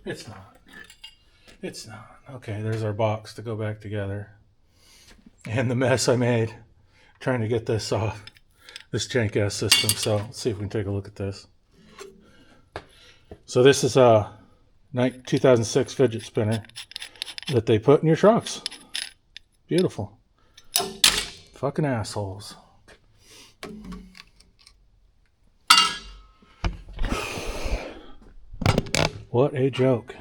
it's not. It's not. Okay, there's our box to go back together. And the mess I made trying to get this off this jank ass system. So let's see if we can take a look at this. So this is a 2006 fidget spinner that they put in your trucks. Beautiful. Fucking assholes. What a joke.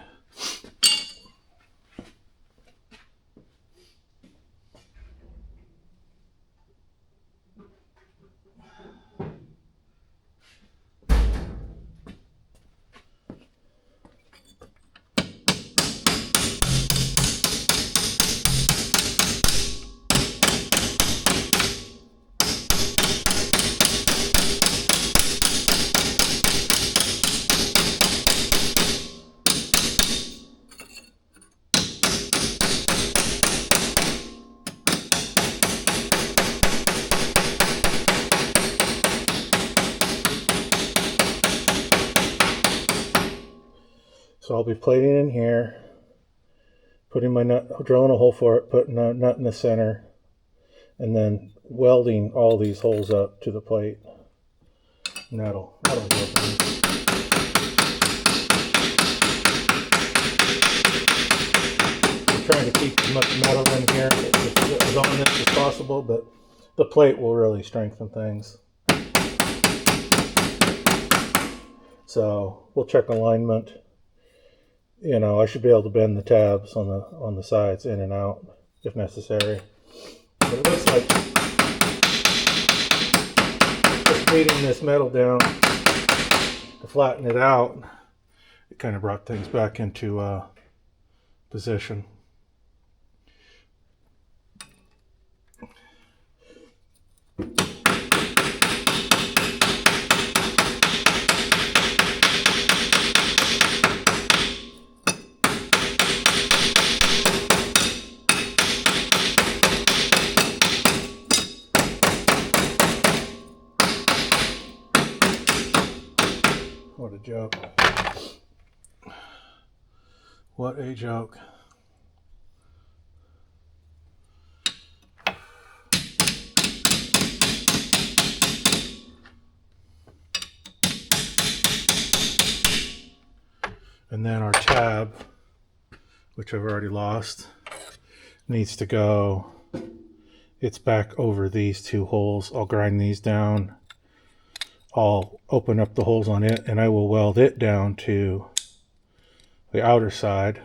So I'll be plating in here, putting my nut, drilling a hole for it, putting a nut in the center, and then welding all these holes up to the plate. And that'll do it for me. I'm trying to keep as much metal in here as on this as possible, but the plate will really strengthen things. So we'll check alignment you know, I should be able to bend the tabs on the sides in and out if necessary. But it looks like just beating this metal down to flatten it out, it kind of brought things back into position. What a joke. What a joke. And then our tab, which I've already lost, needs to go. It's back over these two holes. I'll grind these down. I'll open up the holes on it, and I will weld it down to the outer side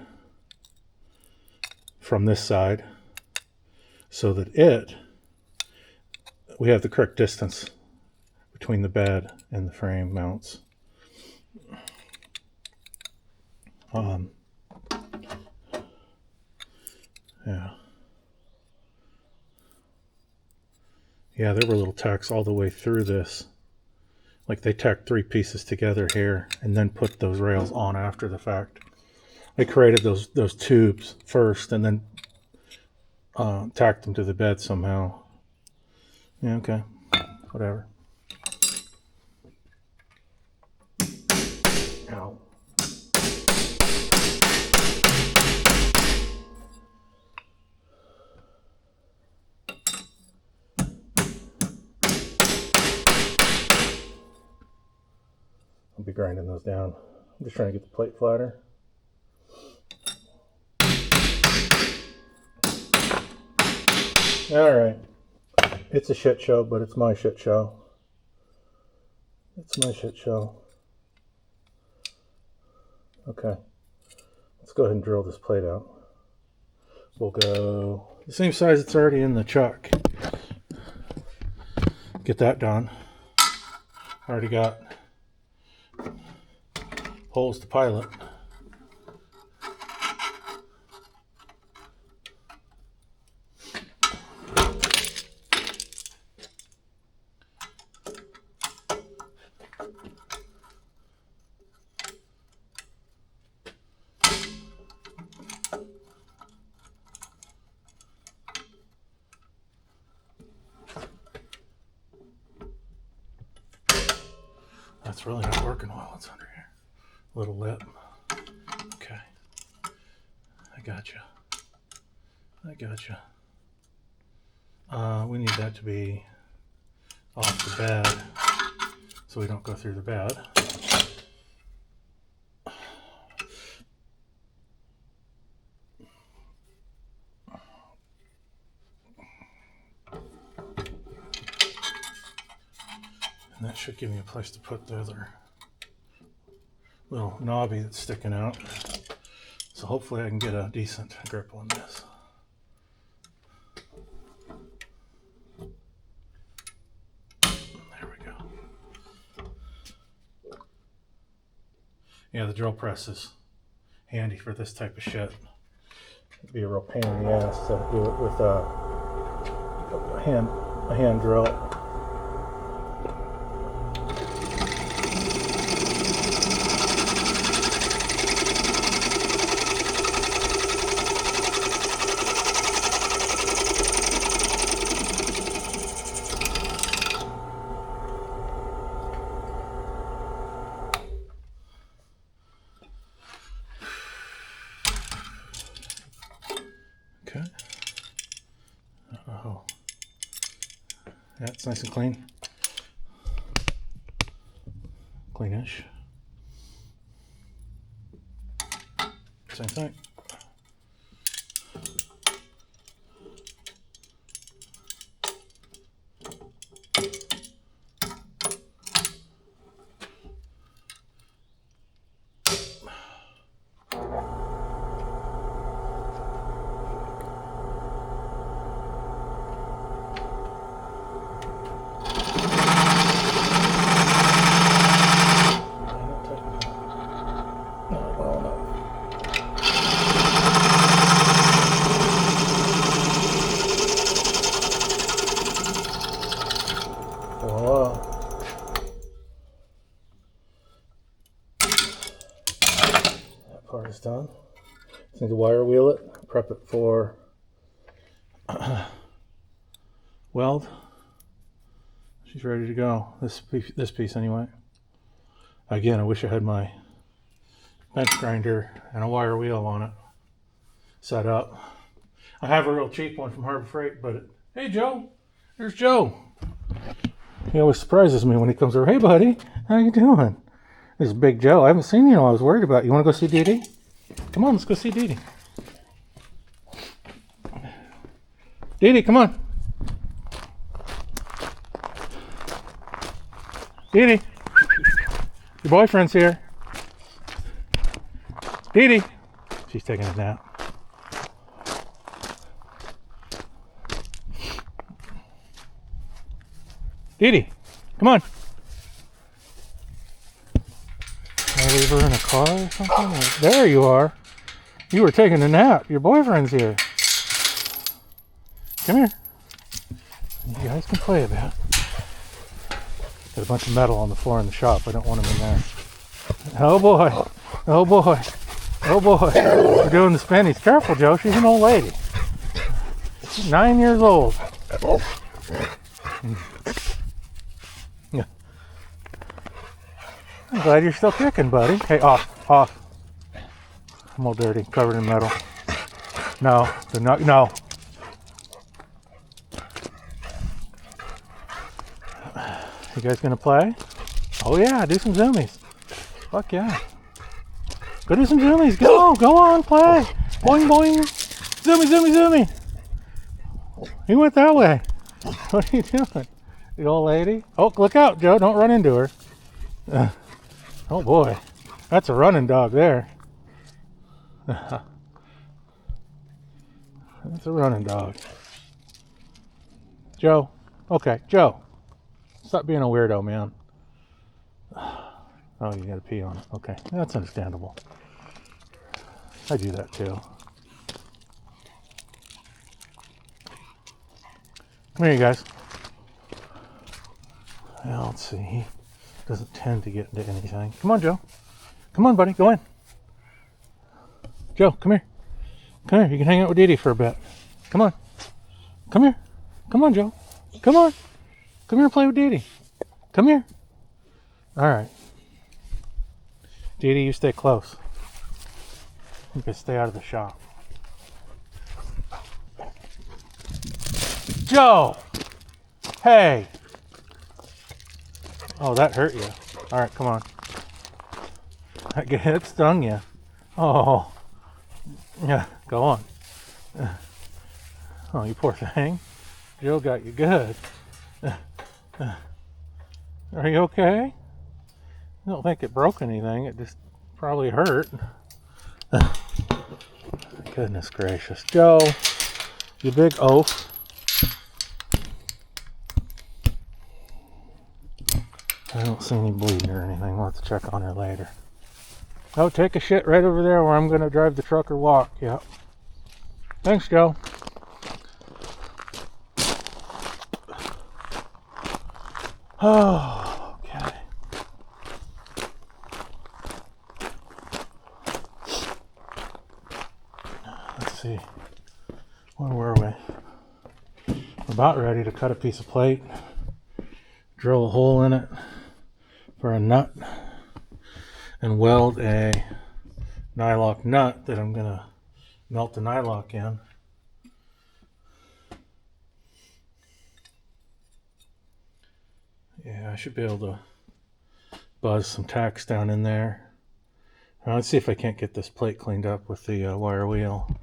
from this side so that we have the correct distance between the bed and the frame mounts. Yeah, there were little tacks all the way through this. Like they tacked 3 pieces together here and then put those rails on after the fact. I created those tubes first and then tacked them to the bed somehow. Yeah, okay, whatever. Ow. I'll be grinding those down. I'm just trying to get the plate flatter. All right. It's a shit show, but it's my shit show. It's my shit show. Okay. Let's go ahead and drill this plate out. We'll go the same size it's already in the chuck. Get that done. Already got holes to pilot. That's really not working well. It's under here. Little lip. Okay. I gotcha. We need that to be off the bed so we don't go through the bed. And that should give me a place to put the other little knobby that's sticking out. So hopefully I can get a decent grip on this. There we go. Yeah, the drill press is handy for this type of shit. It'd be a real pain in the ass to do it with a hand drill. Okay. Oh, yeah, it's nice and clean. Cleanish. Same thing. part is done. Just need to wire wheel it, prep it for weld. She's ready to go. This piece anyway. Again, I wish I had my bench grinder and a wire wheel on it set up. I have a real cheap one from Harbor Freight, but hey Joe, there's Joe. He always surprises me when he comes over. Hey buddy, how you doing? This is Big Joe. I haven't seen you. I was worried about you. Want to go see Dee Dee? Come on, let's go see Dee Dee. Dee Dee, come on. Dee Dee, your boyfriend's here. Dee Dee, she's taking a nap. Dee Dee, come on. Can I leave her in a car or something? There you are. You were taking a nap. Your boyfriend's here. Come here. You guys can play a bit. Got a bunch of metal on the floor in the shop. I don't want them in there. Oh boy. Oh boy. Oh boy. We're doing the spinnies. Careful, Joe. She's an old lady. She's 9 years old. Yeah. I'm glad you're still kicking, buddy. Hey, off. Off. I'm all dirty. Covered in metal. No. No. You guys gonna play? Oh yeah, do some zoomies. Fuck yeah. Go do some zoomies. Go on, play. Boing, boing. Zoomy. He went that way. What are you doing? The old lady? Oh, look out, Joe. Don't run into her. Oh boy. That's a running dog there. That's a running dog. Joe. Okay, Joe. Stop being a weirdo, man. Oh, you gotta pee on it. Okay, that's understandable. I do that too. Come here, you guys. Well, let's see. He doesn't tend to get into anything. Come on, Joe. Come on, buddy. Go in. Joe, come here. Come here. You can hang out with Dee Dee for a bit. Come on. Come here. Come on, Joe. Come on. Come here and play with Dee Dee. Come here. All right. Dee Dee, you stay close. You can stay out of the shop. Joe! Hey! Oh, that hurt you. All right, come on. It stung you. Oh. Yeah, go on. Oh, you poor thing. Joe got you good. Are you okay? I don't think it broke anything. It just probably hurt. Goodness gracious. Joe, you big oaf. I don't see any bleeding or anything. We'll have to check on her later. Oh, take a shit right over there where I'm going to drive the truck or walk. Yep. Thanks, Joe. Oh, okay. Let's see. Where were we? We're about ready to cut a piece of plate, drill a hole in it for a nut, and weld a nylock nut that I'm going to melt the nylock in. Yeah, I should be able to buzz some tacks down in there. Now, let's see if I can't get this plate cleaned up with the wire wheel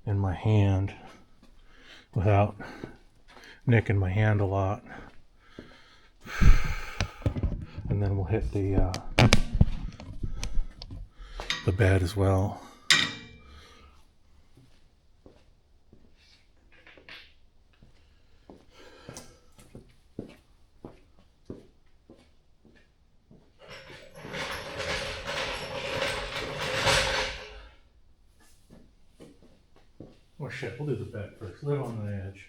in my hand without nicking my hand a lot. And then we'll hit the bed as well. Oh shit, we'll do the bed first. Live on the edge.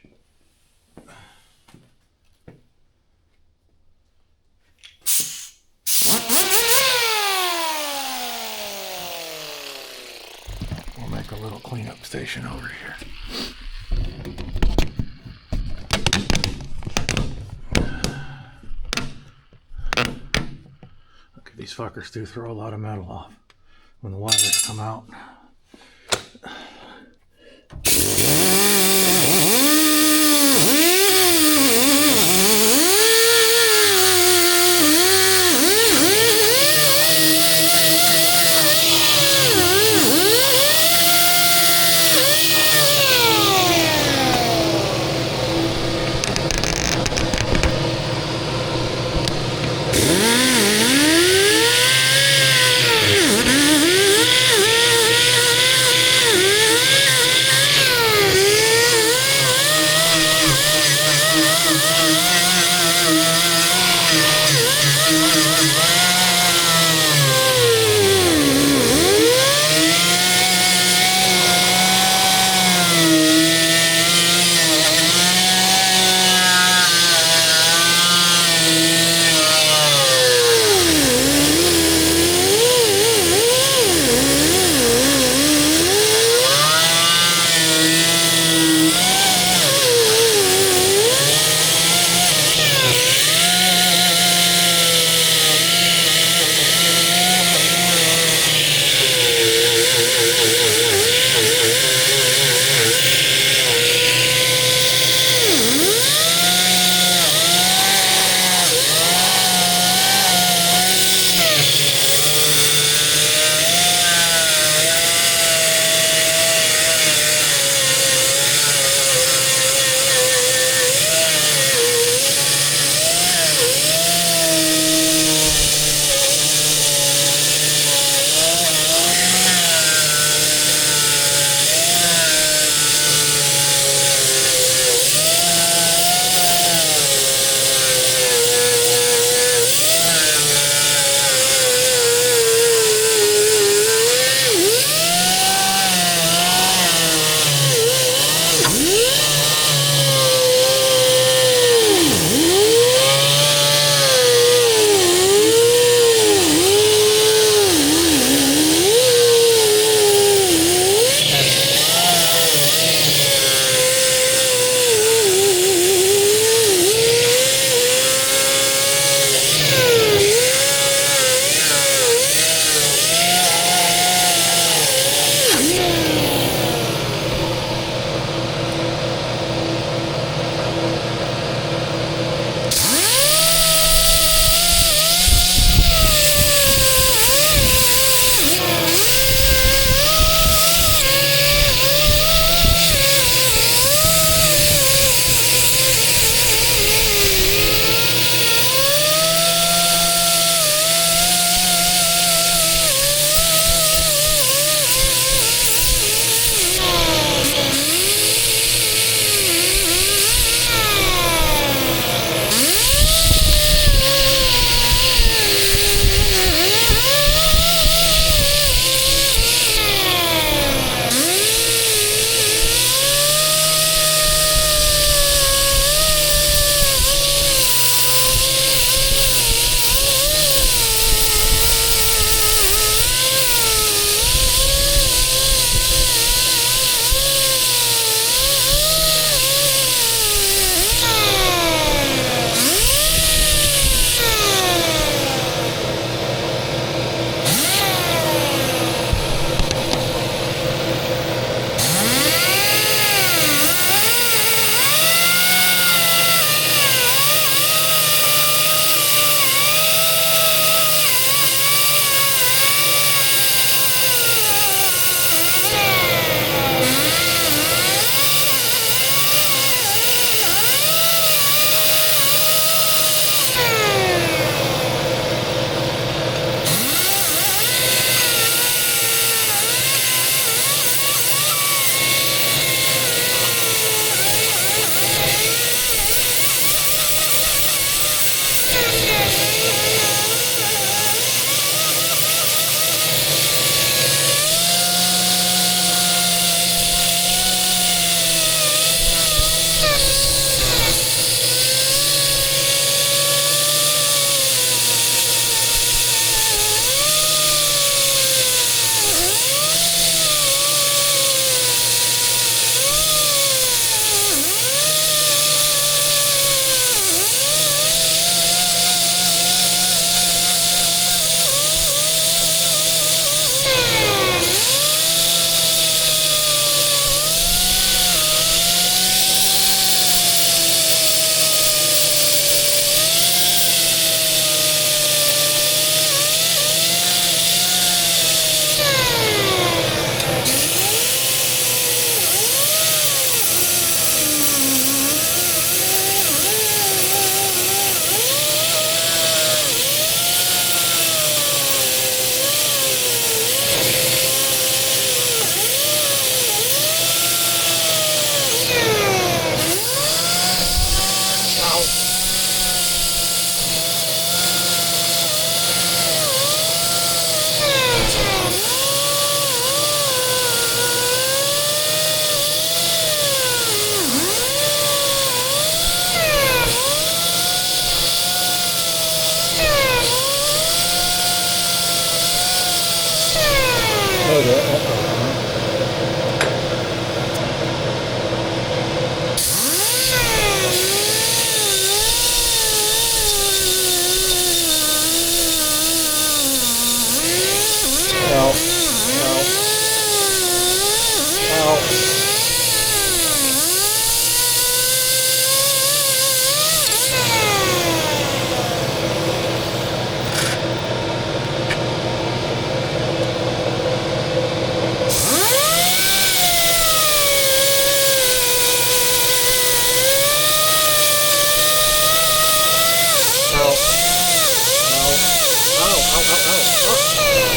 little cleanup station over here. Look, these fuckers do throw a lot of metal off when the wires come out.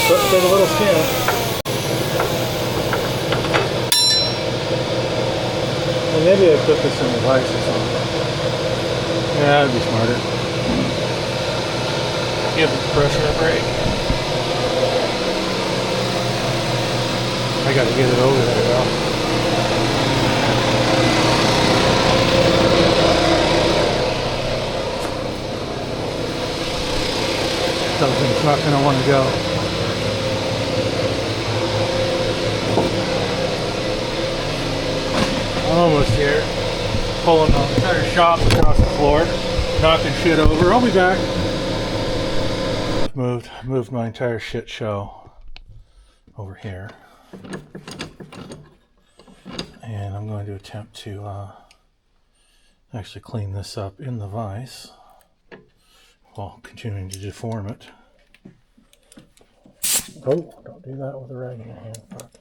Let's take a little scan. Well, maybe I put this in the vice or something. Yeah, that'd be smarter. Give the pressure a break. I gotta get it over there though. Something's not gonna want to go. Almost here. Pulling the entire shop across the floor, knocking shit over. I'll be back. Moved my entire shit show over here, and I'm going to attempt to actually clean this up in the vise while continuing to deform it. Oh, don't do that with a rag in your hand. Fuck.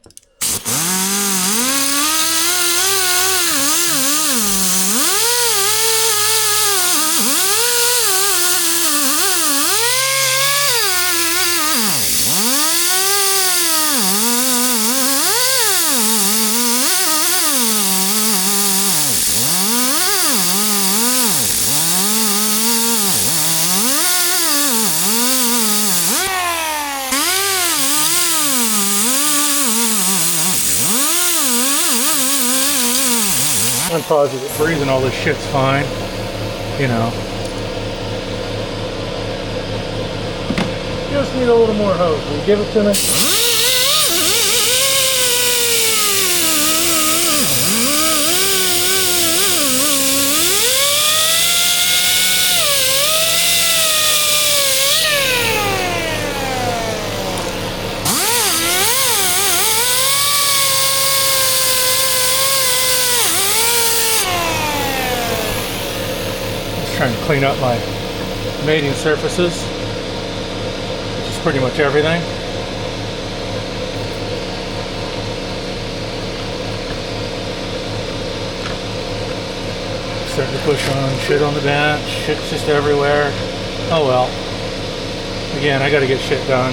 I'm positive freezing all this shit's fine, you know. Just need a little more hose. Will you give it to me? Trying to clean up my mating surfaces, which is pretty much everything. Starting to push on shit on the bench, shit's just everywhere. Oh well. Again, I gotta get shit done.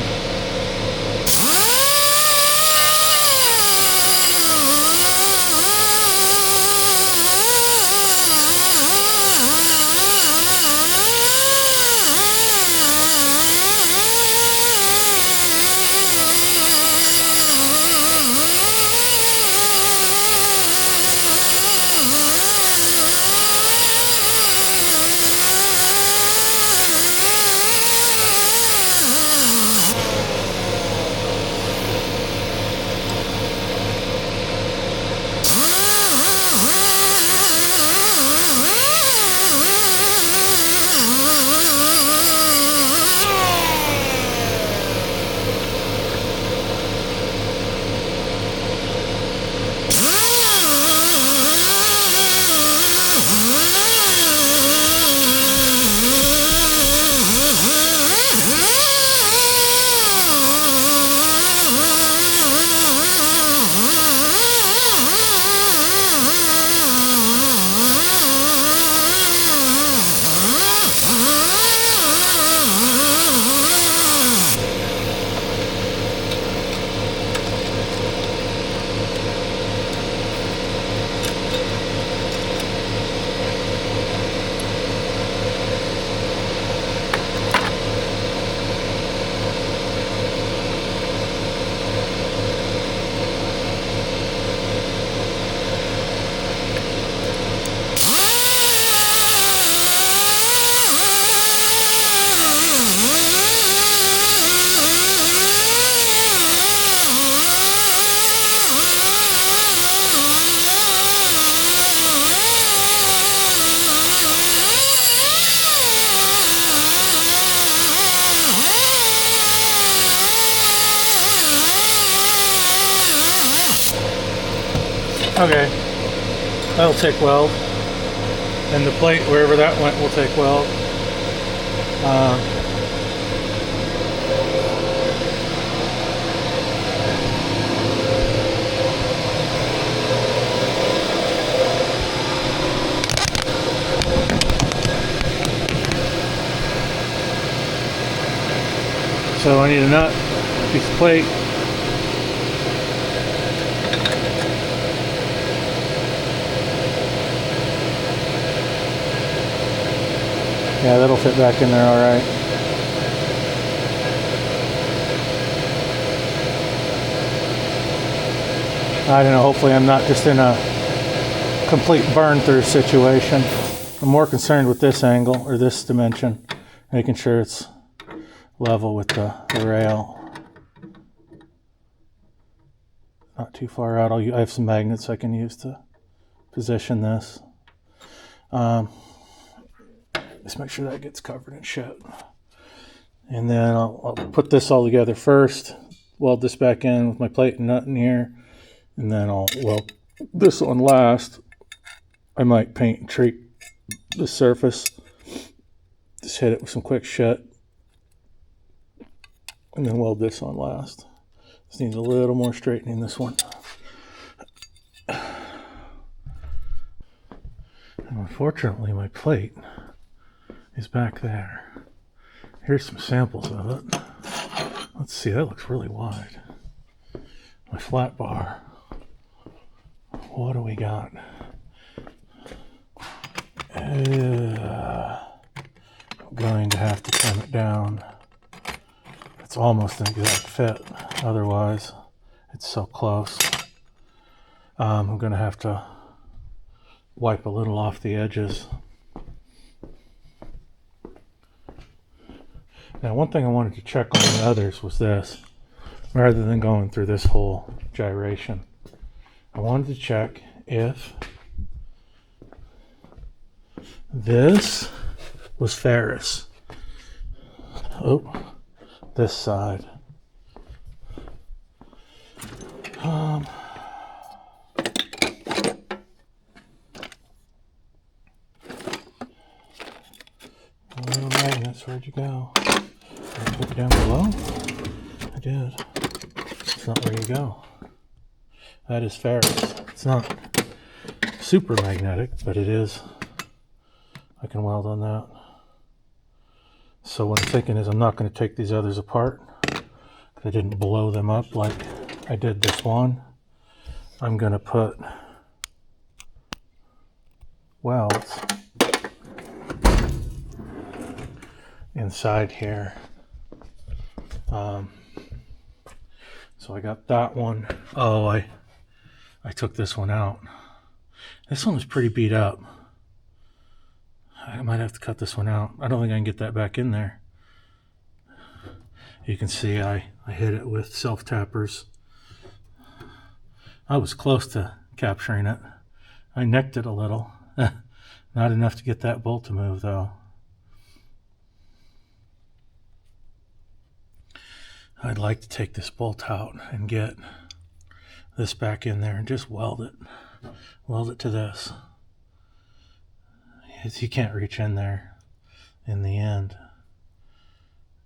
Okay, that'll take weld. And the plate, wherever that went, will take weld. So I need a nut, a piece of plate. Yeah, that'll fit back in there all right. I don't know, hopefully I'm not just in a complete burn through situation. I'm more concerned with this angle, or this dimension, making sure it's level with the rail. Not too far out. I have some magnets I can use to position this. Just make sure that gets covered in shit. And then I'll put this all together first, weld this back in with my plate and nut in here, and then I'll weld this on last. I might paint and treat the surface. Just hit it with some quick shit. And then weld this on last. This needs a little more straightening, this one. And unfortunately, my plate is back there. Here's some samples of it. Let's see, that looks really wide. My flat bar. What do we got? I'm going to have to trim it down. It's almost an exact fit. Otherwise, it's so close. I'm going to have to wipe a little off the edges. Now, one thing I wanted to check on the others was this. Rather than going through this whole gyration, I wanted to check if this was ferrous. Oh, this side. Little magnets, where'd you go? Did I put it down below? I did. That's not where you go. That is ferrous. It's not super magnetic, but it is. I can weld on that. So what I'm thinking is I'm not going to take these others apart. I didn't blow them up like I did this one. I'm going to put welds inside here. So I got that one. Oh, I took this one out. This one was pretty beat up. I might have to cut this one out. I don't think I can get that back in there. You can see I hit it with self-tappers. I was close to capturing it. I necked it a little. Not enough to get that bolt to move though. I'd like to take this bolt out and get this back in there and just weld it. Weld it to this. You can't reach in there in the end.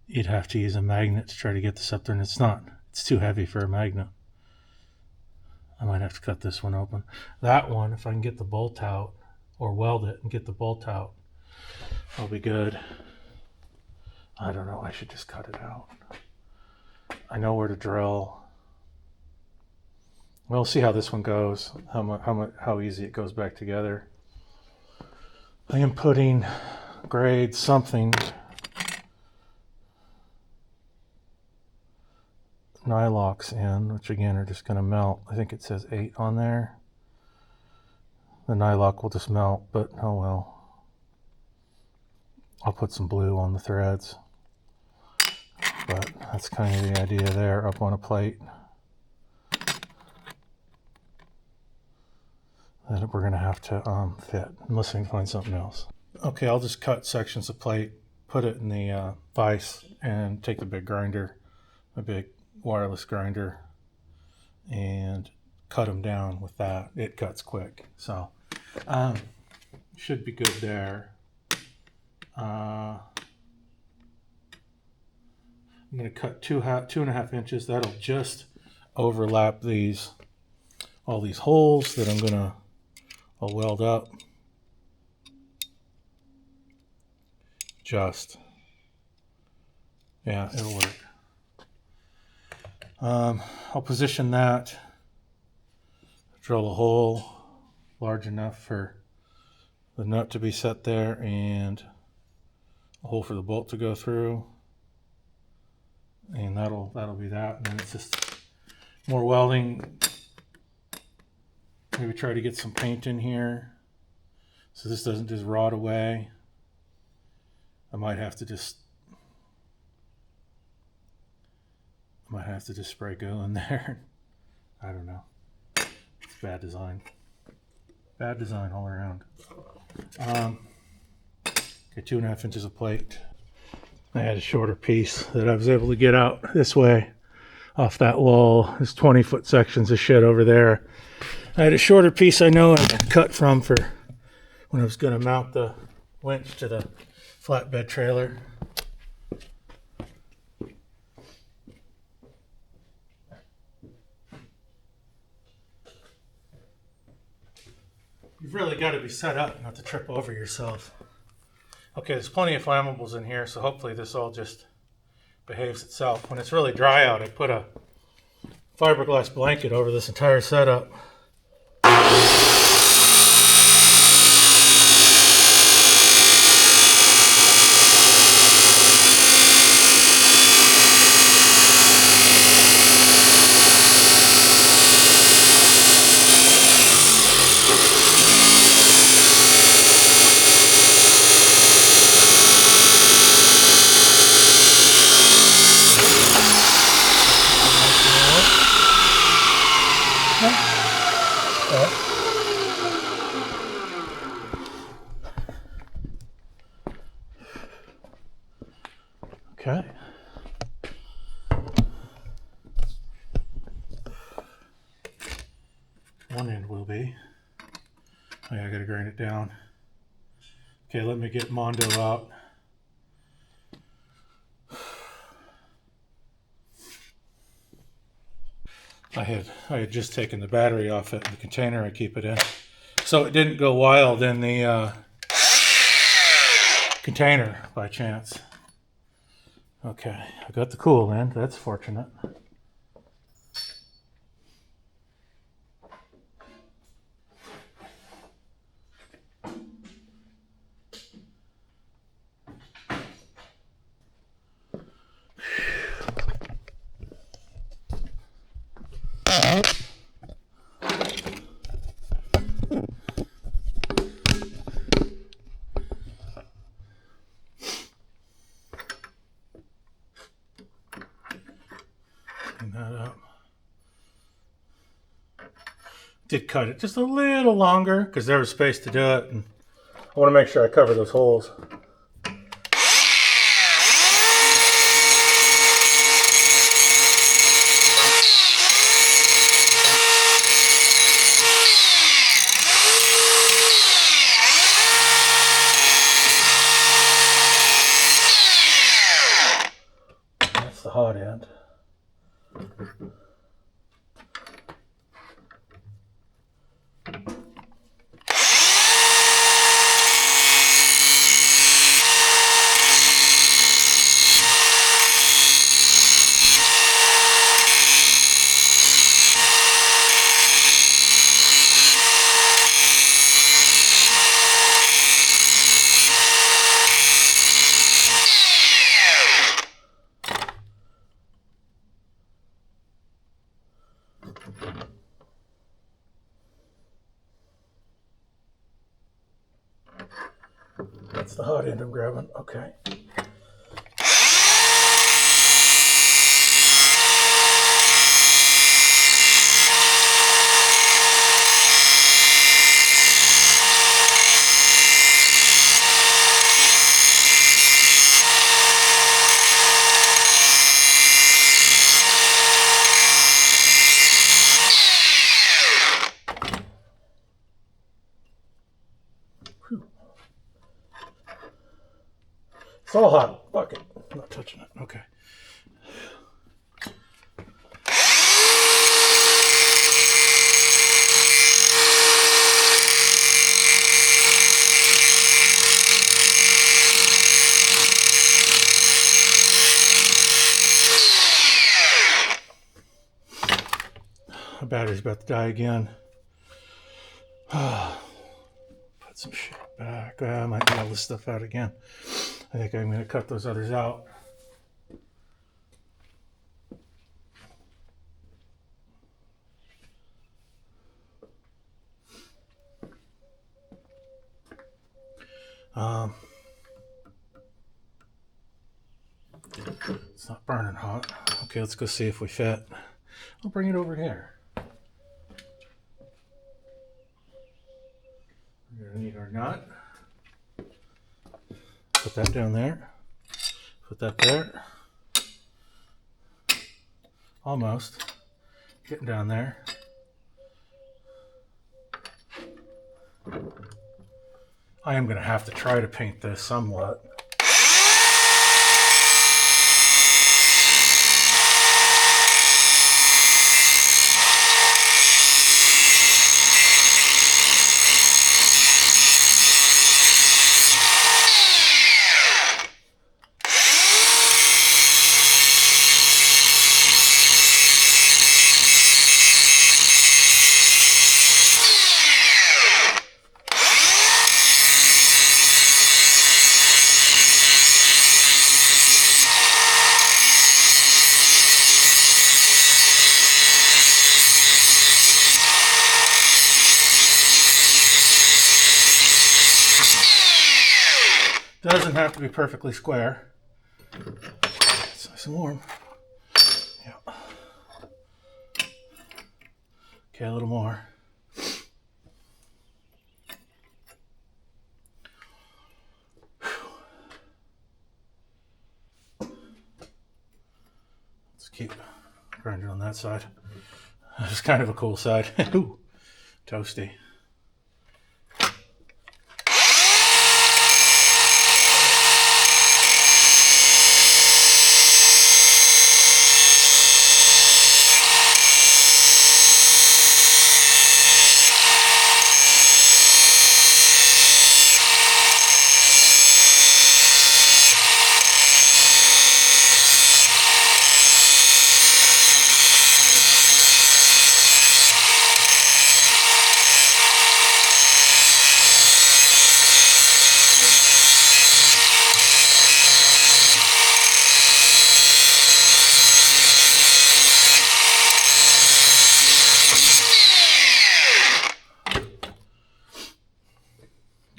You'd have to use a magnet to try to get this up there, and it's too heavy for a magnet. I might have to cut this one open. That one, if I can get the bolt out, or weld it and get the bolt out, I'll be good. I don't know, I should just cut it out. I know where to drill. We'll see how this one goes, how easy it goes back together. I am putting grade something nylocks in, which again are just going to melt. I think it says 8 on there. The nylock will just melt, but oh well. I'll put some blue on the threads. But that's kind of the idea there, up on a plate. That we're going to have to fit, unless I can find something else. Okay, I'll just cut sections of plate, put it in the vise, and take the big grinder, a big wireless grinder, and cut them down with that. It cuts quick, so should be good there. I'm going to cut 2.5 inches. That'll just overlap all these holes that I'll weld up. Yeah, it'll work. I'll position that, drill a hole large enough for the nut to be set there and a hole for the bolt to go through, and that'll be that. And then it's just more welding. Maybe try to get some paint in here so this doesn't just rot away. I might have to just spray glue in there. I don't know. It's bad design. Bad design all around. Okay, 2.5 inches of plate. I had a shorter piece that I was able to get out this way off that wall. There's 20-foot sections of shit over there. I had a shorter piece I know I cut from for when I was going to mount the winch to the flatbed trailer. You've really got to be set up not to trip over yourself. Okay, there's plenty of flammables in here, so hopefully this all just behaves itself. When it's really dry out, I put a fiberglass blanket over this entire setup. Okay. One end will be. Oh yeah, I gotta grind it down. Okay, let me get Mondo out. I had just taken the battery off it in the container I keep it in, so it didn't go wild in the container by chance. Okay, I got the cool end. That's fortunate. That up. Did cut it just a little longer because there was space to do it, and I want to make sure I cover those holes. That's the hot end. That's the hot end I'm grabbing. Okay. It's all hot. Fuck it. I'm not touching it. Okay. My battery's about to die again. Put some shit back. I might nail this stuff out again. I think I'm going to cut those others out. It's not burning hot. Okay, let's go see if we fit. I'll bring it over here. We're going to need our nut. Put that down there. Put that there. Almost. Getting down there. I am going to have to try to paint this somewhat. Doesn't have to be perfectly square. It's nice and warm. Yeah. Okay, a little more. Let's keep grinding on that side. It's kind of a cool side. Ooh, toasty.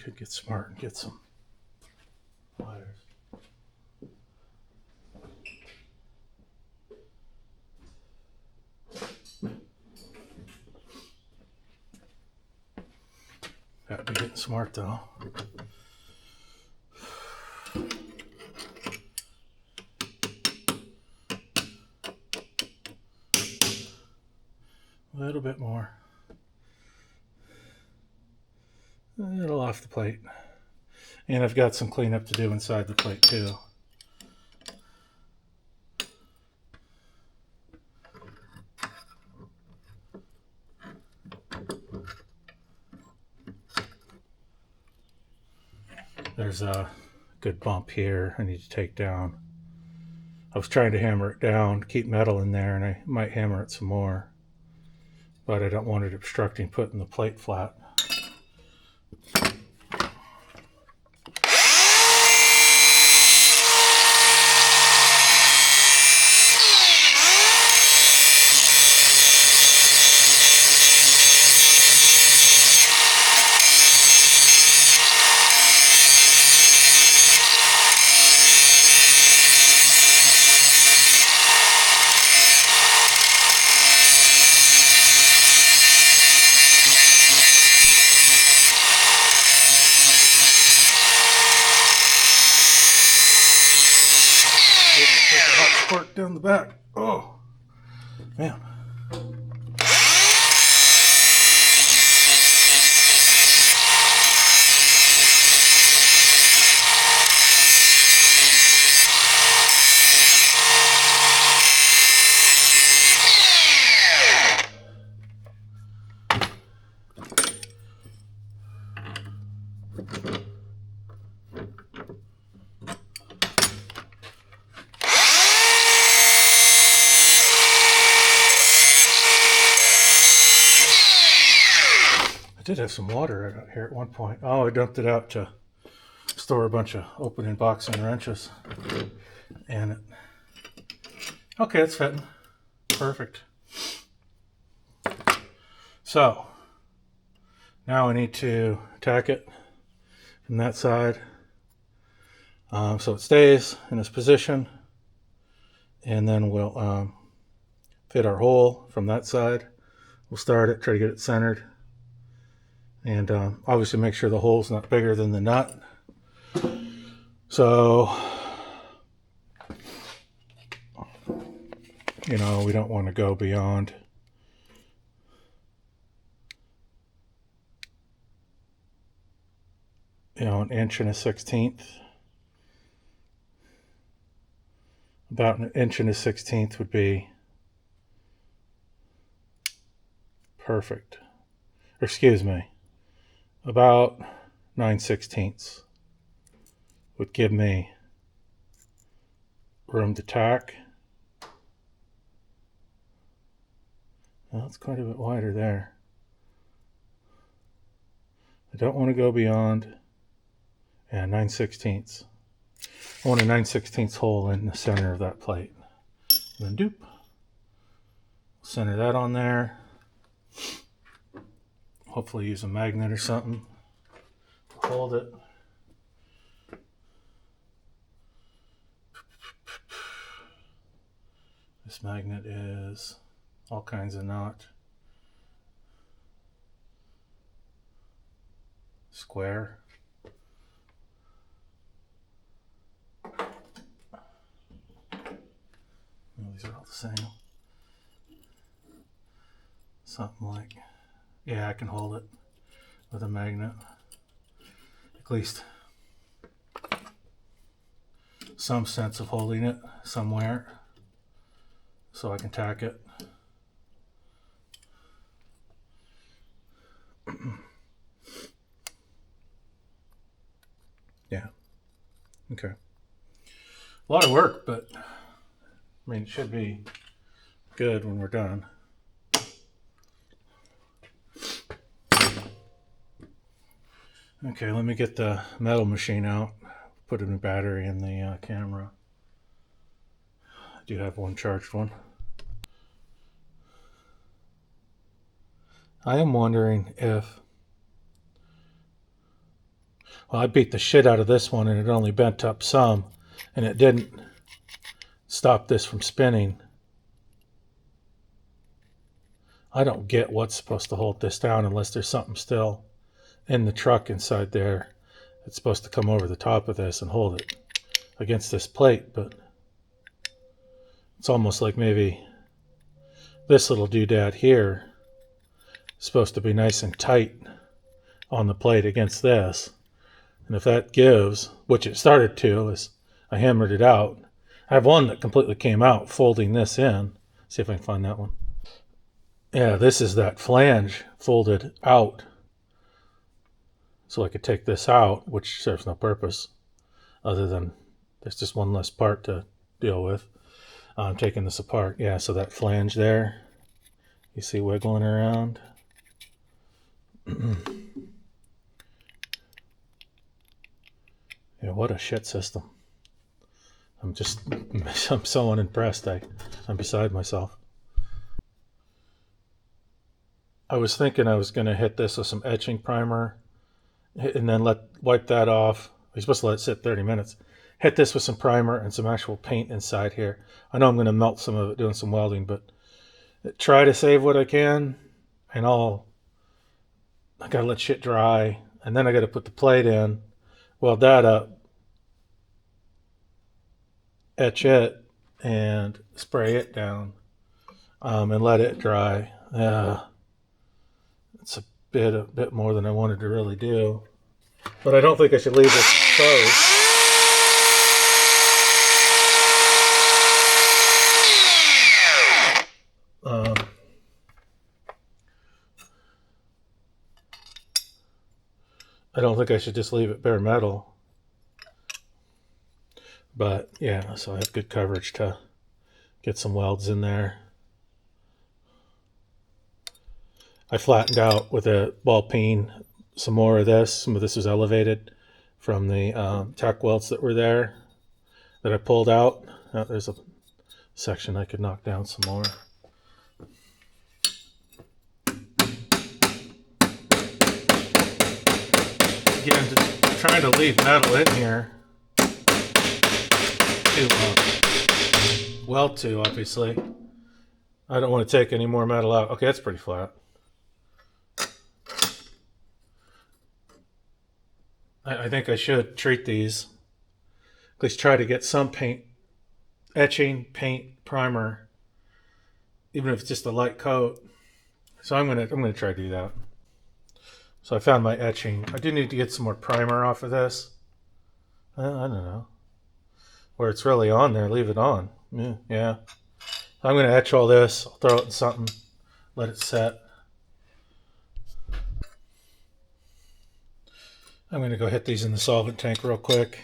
Could get smart and get some pliers. Got to be getting smart though. A little bit more. A little off the plate. And I've got some cleanup to do inside the plate too. There's a good bump here I need to take down. I was trying to hammer it down, keep metal in there, and I might hammer it some more. But I don't want it obstructing putting the plate flat. Hot spark down the back. Oh, man. did have some water out here at one point. Oh, I dumped it out to store a bunch of opening box and wrenches. And okay, it's fitting. Perfect. So now I need to tack it from that side. So it stays in this position. And then we'll fit our hole from that side. We'll start it, try to get it centered. And obviously make sure the hole's not bigger than the nut. So, you know, we don't want to go beyond an inch and a 1/16. About an inch and a 1/16 would be perfect. Or excuse me, about 9/16 would give me room to tack. Well, it's quite a bit wider there. I don't want to go beyond 9/16. I want a 9/16 hole in the center of that plate. And then doop. Center that on there. Hopefully use a magnet or something to hold it. This magnet is all kinds of knot. Square. Oh, these are all the same. Something like, yeah, I can hold it with a magnet. At least some sense of holding it somewhere so I can tack it. Yeah. Okay. A lot of work, but I mean, it should be good when we're done. Okay, let me get the metal machine out. Put a new battery in the camera. I do have one charged one. I am wondering if... Well, I beat the shit out of this one and it only bent up some. And it didn't stop this from spinning. I don't get what's supposed to hold this down unless there's something still in the truck inside there. It's supposed to come over the top of this and hold it against this plate, but it's almost like maybe this little doodad here is supposed to be nice and tight on the plate against this. And if that gives, which it started to as I hammered it out, I have one that completely came out folding this in. See if I can find that one. Yeah, this is that flange folded out. So I could take this out, which serves no purpose other than there's just one less part to deal with. I'm taking this apart. Yeah, so that flange there, you see wiggling around. Yeah, what a shit system. I'm so unimpressed. I'm beside myself. I was thinking I was going to hit this with some etching primer and then wipe that off. You're supposed to let it sit 30 minutes. Hit this with some primer and some actual paint inside here. I know I'm going to melt some of it doing some welding, but try to save what I can. And I got to let shit dry. And then I got to put the plate in, weld that up, etch it, and spray it down, and let it dry. It's a bit more than I wanted to really do. But I don't think I should leave it exposed. I don't think I should just leave it bare metal. But yeah, so I have good coverage to get some welds in there. I flattened out with a ball peen some more of this. Some of this was elevated from the tack welds that were there that I pulled out. There's a section I could knock down some more. Again, just trying to leave metal in here to weld to, obviously. I don't want to take any more metal out. Okay, that's pretty flat. I think I should treat these. At least try to get some paint, etching, paint, primer, even if it's just a light coat. So I'm gonna try to do that. So I found my etching. I do need to get some more primer off of this. I don't know. Where it's really on there, leave it on. Yeah. I'm going to etch all this. I'll throw it in something. Let it set. I'm going to go hit these in the solvent tank real quick.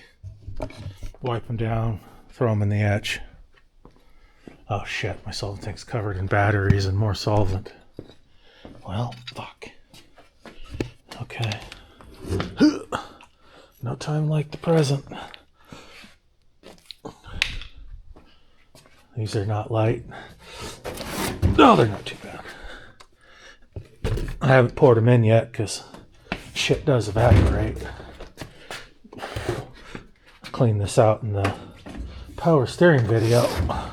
Wipe them down. Throw them in the etch. Oh shit, my solvent tank's covered in batteries and more solvent. Well, fuck. Okay. No time like the present. These are not light. No, they're not too bad. I haven't poured them in yet because shit does evaporate. Clean this out in the power steering video. There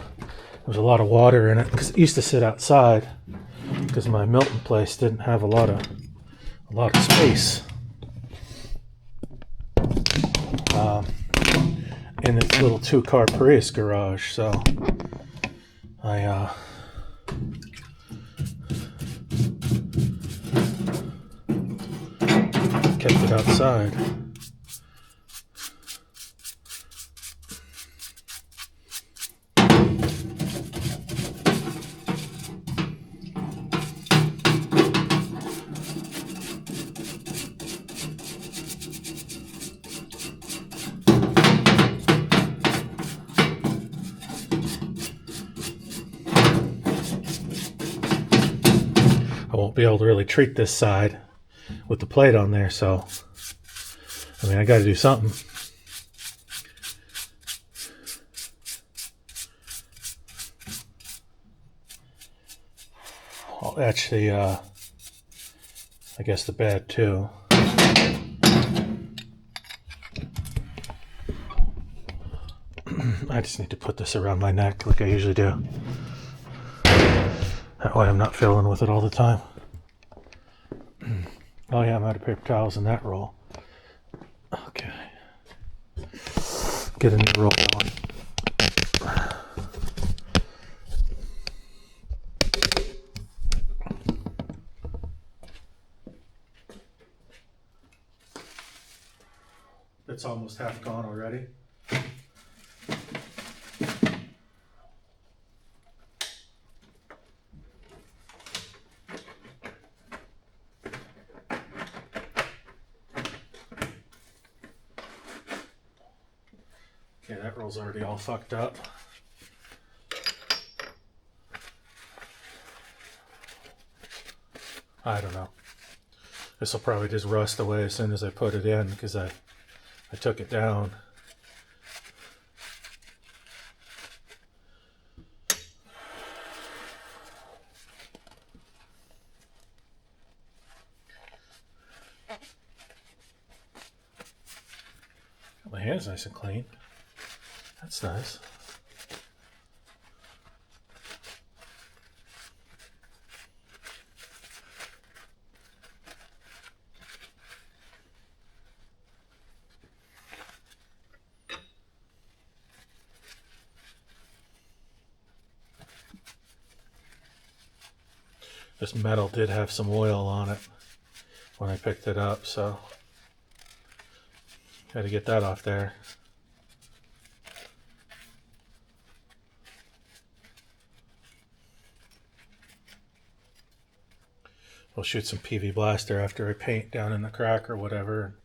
was a lot of water in it because it used to sit outside because my Milton place didn't have a lot of space in its little 2-car Prius garage, so I kept it outside. I won't be able to really treat this side with the plate on there, so I mean I got to do something. I'll etch the I guess the bed too. I just need to put this around my neck like I usually do. That way I'm not fiddling with it all the time. Oh yeah, I'm out of paper towels in that roll. Okay. Get a new roll going. It's almost half gone already. Okay, that roll's already all fucked up. I don't know. This will probably just rust away as soon as I put it in because I took it down. My hand's nice and clean. That's nice. This metal did have some oil on it when I picked it up, so got to get that off there. We'll shoot some PV Blaster after I paint down in the crack or whatever.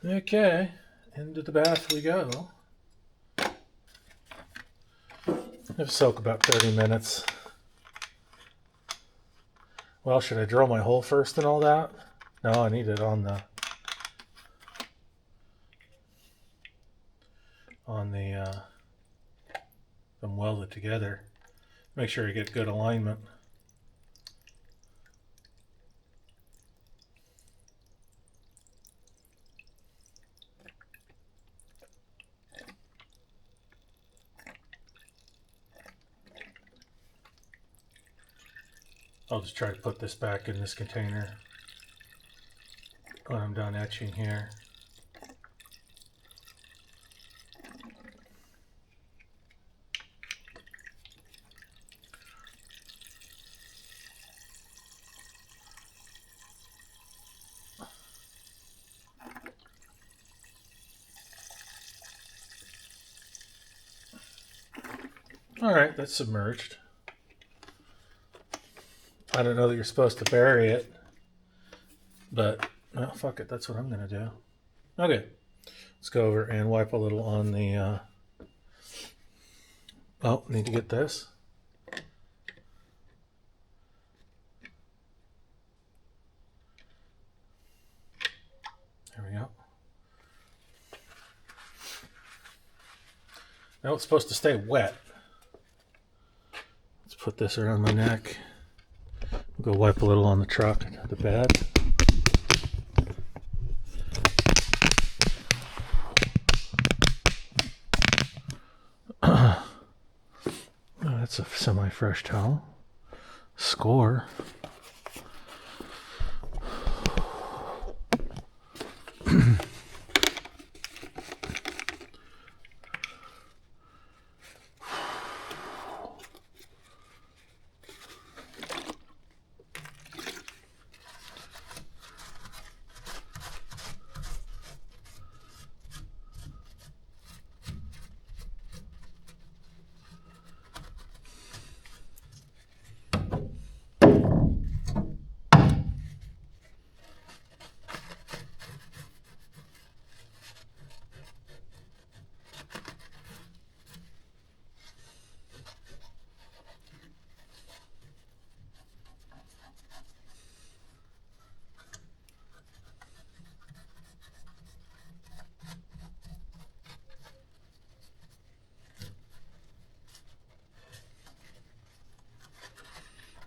Okay, into the bath we go. It'll soak about 30 minutes. Well, should I drill my hole first and all that? No, I need it on the them welded together. Make sure you get good alignment. I'll just try to put this back in this container when I'm done etching here. All right, that's submerged. I don't know that you're supposed to bury it, but well, fuck it, that's what I'm gonna do. Okay, let's go over and wipe a little on the, oh, need to get this. There we go. Now it's supposed to stay wet. Let's put this around my neck. We'll go wipe a little on the truck, the bed. Oh, that's a semi-fresh towel. Score.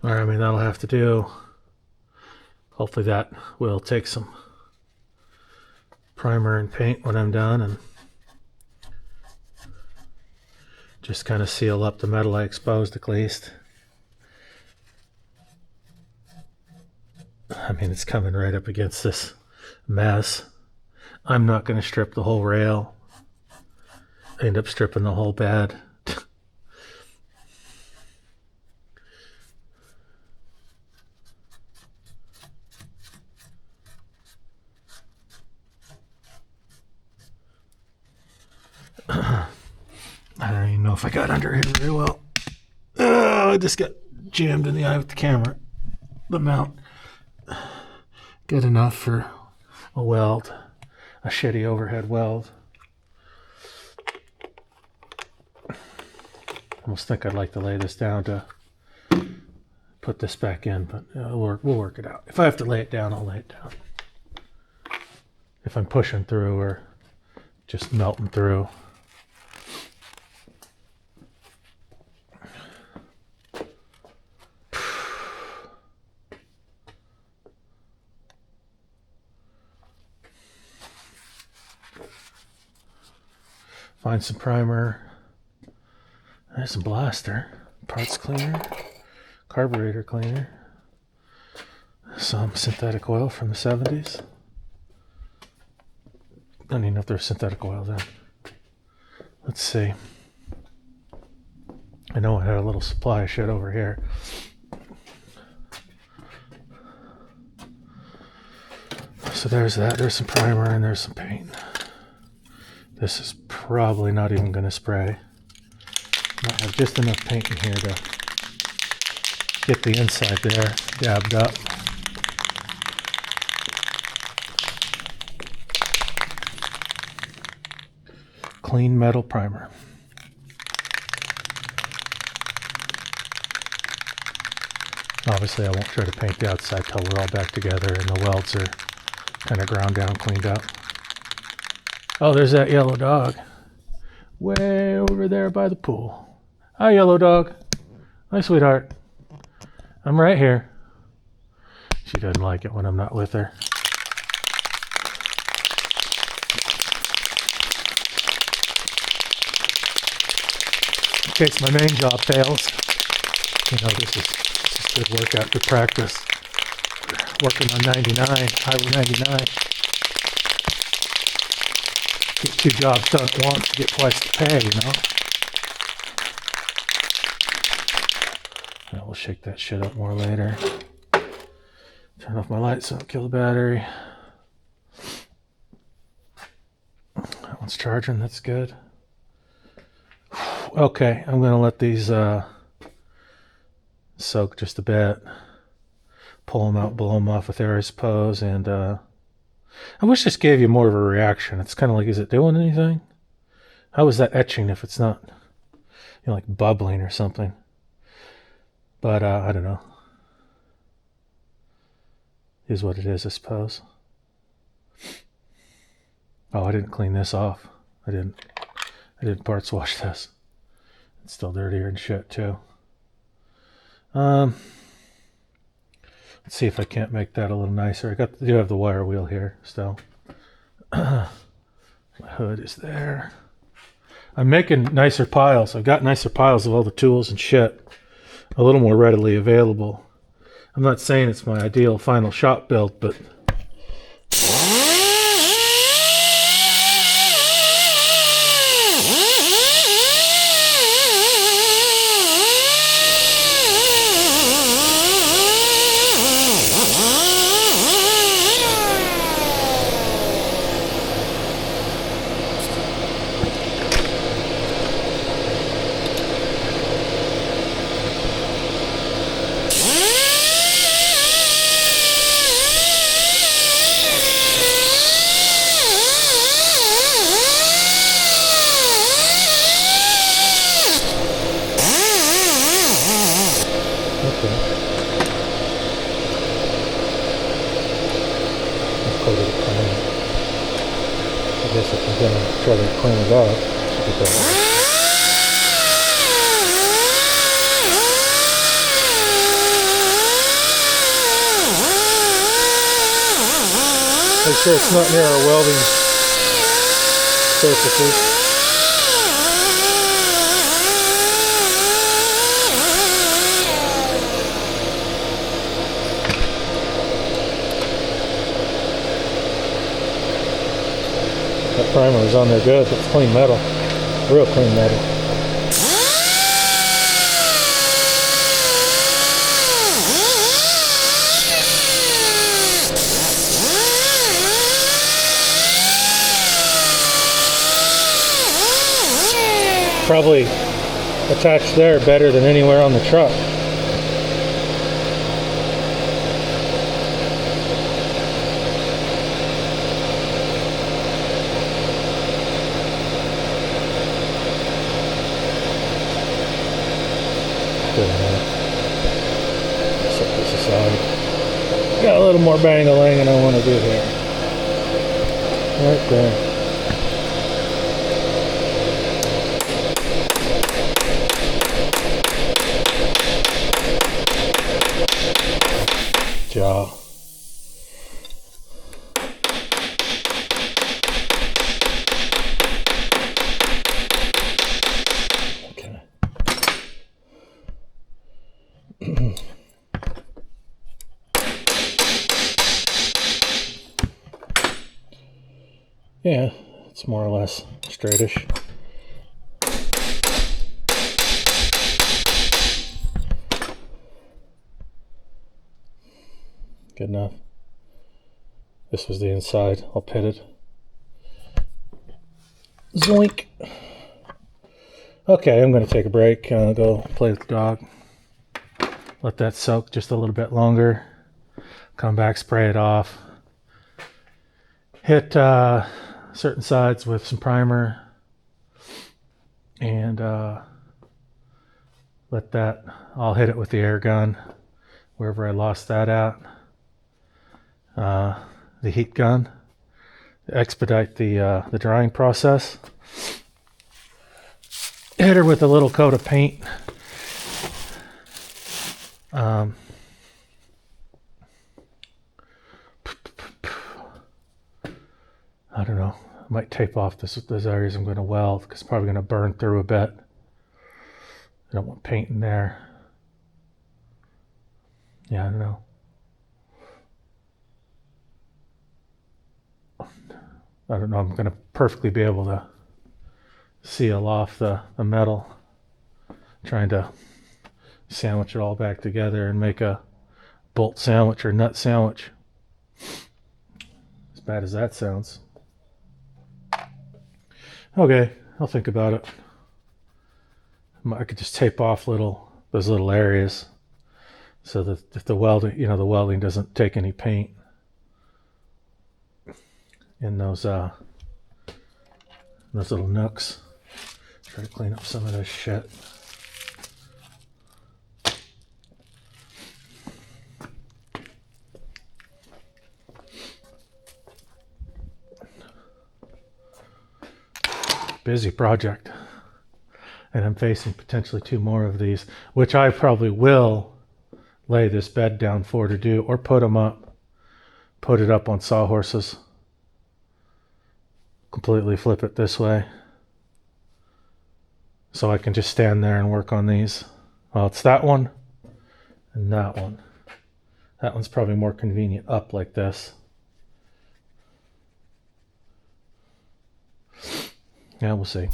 All right, I mean, that'll have to do. Hopefully that will take some primer and paint when I'm done and just kind of seal up the metal I exposed at least. I mean, it's coming right up against this mess. I'm not going to strip the whole rail. I end up stripping the whole bed. I don't even know if I got under here very well. Oh, I just got jammed in the eye with the camera. The mount. Good enough for a weld. A shitty overhead weld. Almost think I'd like to lay this down to put this back in, but we'll work it out. If I have to lay it down, I'll lay it down. If I'm pushing through or just melting through. Find some primer. There's some blaster. Parts cleaner. Carburetor cleaner. Some synthetic oil from the 70s. I don't even know if there's synthetic oil there. Let's see. I know I had a little supply of shit over here. So there's that. There's some primer and there's some paint. This is probably not even going to spray. I have just enough paint in here to get the inside there dabbed up. Clean metal primer. Obviously I won't try to paint the outside till we're all back together and the welds are kind of ground down, cleaned up. Oh, there's that yellow dog. Way over there by the pool. Hi, yellow dog. Hi, sweetheart. I'm right here. She doesn't like it when I'm not with her. In case my main job fails, you know, this is good workout, good practice. Working on 99, Highway 99. Get 2 jobs done at once, get twice the pay, you know? We'll shake that shit up more later. Turn off my lights so I don't kill the battery. That one's charging, that's good. Okay, I'm gonna let these soak just a bit. Pull them out, blow them off with air, I suppose, and I wish this gave you more of a reaction. It's kind of like, is it doing anything? How is that etching if it's not, you know, like bubbling or something? But I don't know. Is what it is, I suppose. Oh, I didn't clean this off. I didn't parts wash this. It's still dirtier and shit too. Let's see if I can't make that a little nicer. I do have the wire wheel here still. My hood is there. I'm making nicer piles. I've got nicer piles of all the tools and shit. A little more readily available. I'm not saying it's my ideal final shop build, but I guess if I'm gonna try to clean it up, make sure it's not near our welding surfaces. That primer is on there good. It's clean metal. Real clean metal. Probably attached there better than anywhere on the truck. Set this aside. Got a little more bang-a-lang I want to do here. Right there. Jaw. Okay. Yeah, it's more or less straightish. Good enough. This was the inside, all pitted. Zoink! Okay, I'm going to take a break, go play with the dog. Let that soak just a little bit longer. Come back, spray it off. Hit certain sides with some primer. And let that, I'll hit it with the air gun. wherever I lost that at. The heat gun to expedite the drying process. Hit her with a little coat of paint. I don't know. I might tape off those areas I'm going to weld because it's probably going to burn through a bit. I don't want paint in there. Yeah, I don't know. I don't know. I'm going to perfectly be able to seal off the metal. Trying to sandwich it all back together and make a bolt sandwich or nut sandwich. As bad as that sounds. Okay, I'll think about it. I could just tape off those little areas so that if the welding doesn't take any paint in those little nooks. Try to clean up some of this shit. Busy project. And I'm facing potentially 2 more of these, which I probably will lay this bed down for to do, or put them up. Put it up on sawhorses. Completely flip it this way. So I can just stand there and work on these. Well, it's that one and that one. That one's probably more convenient up like this. Yeah, we'll see.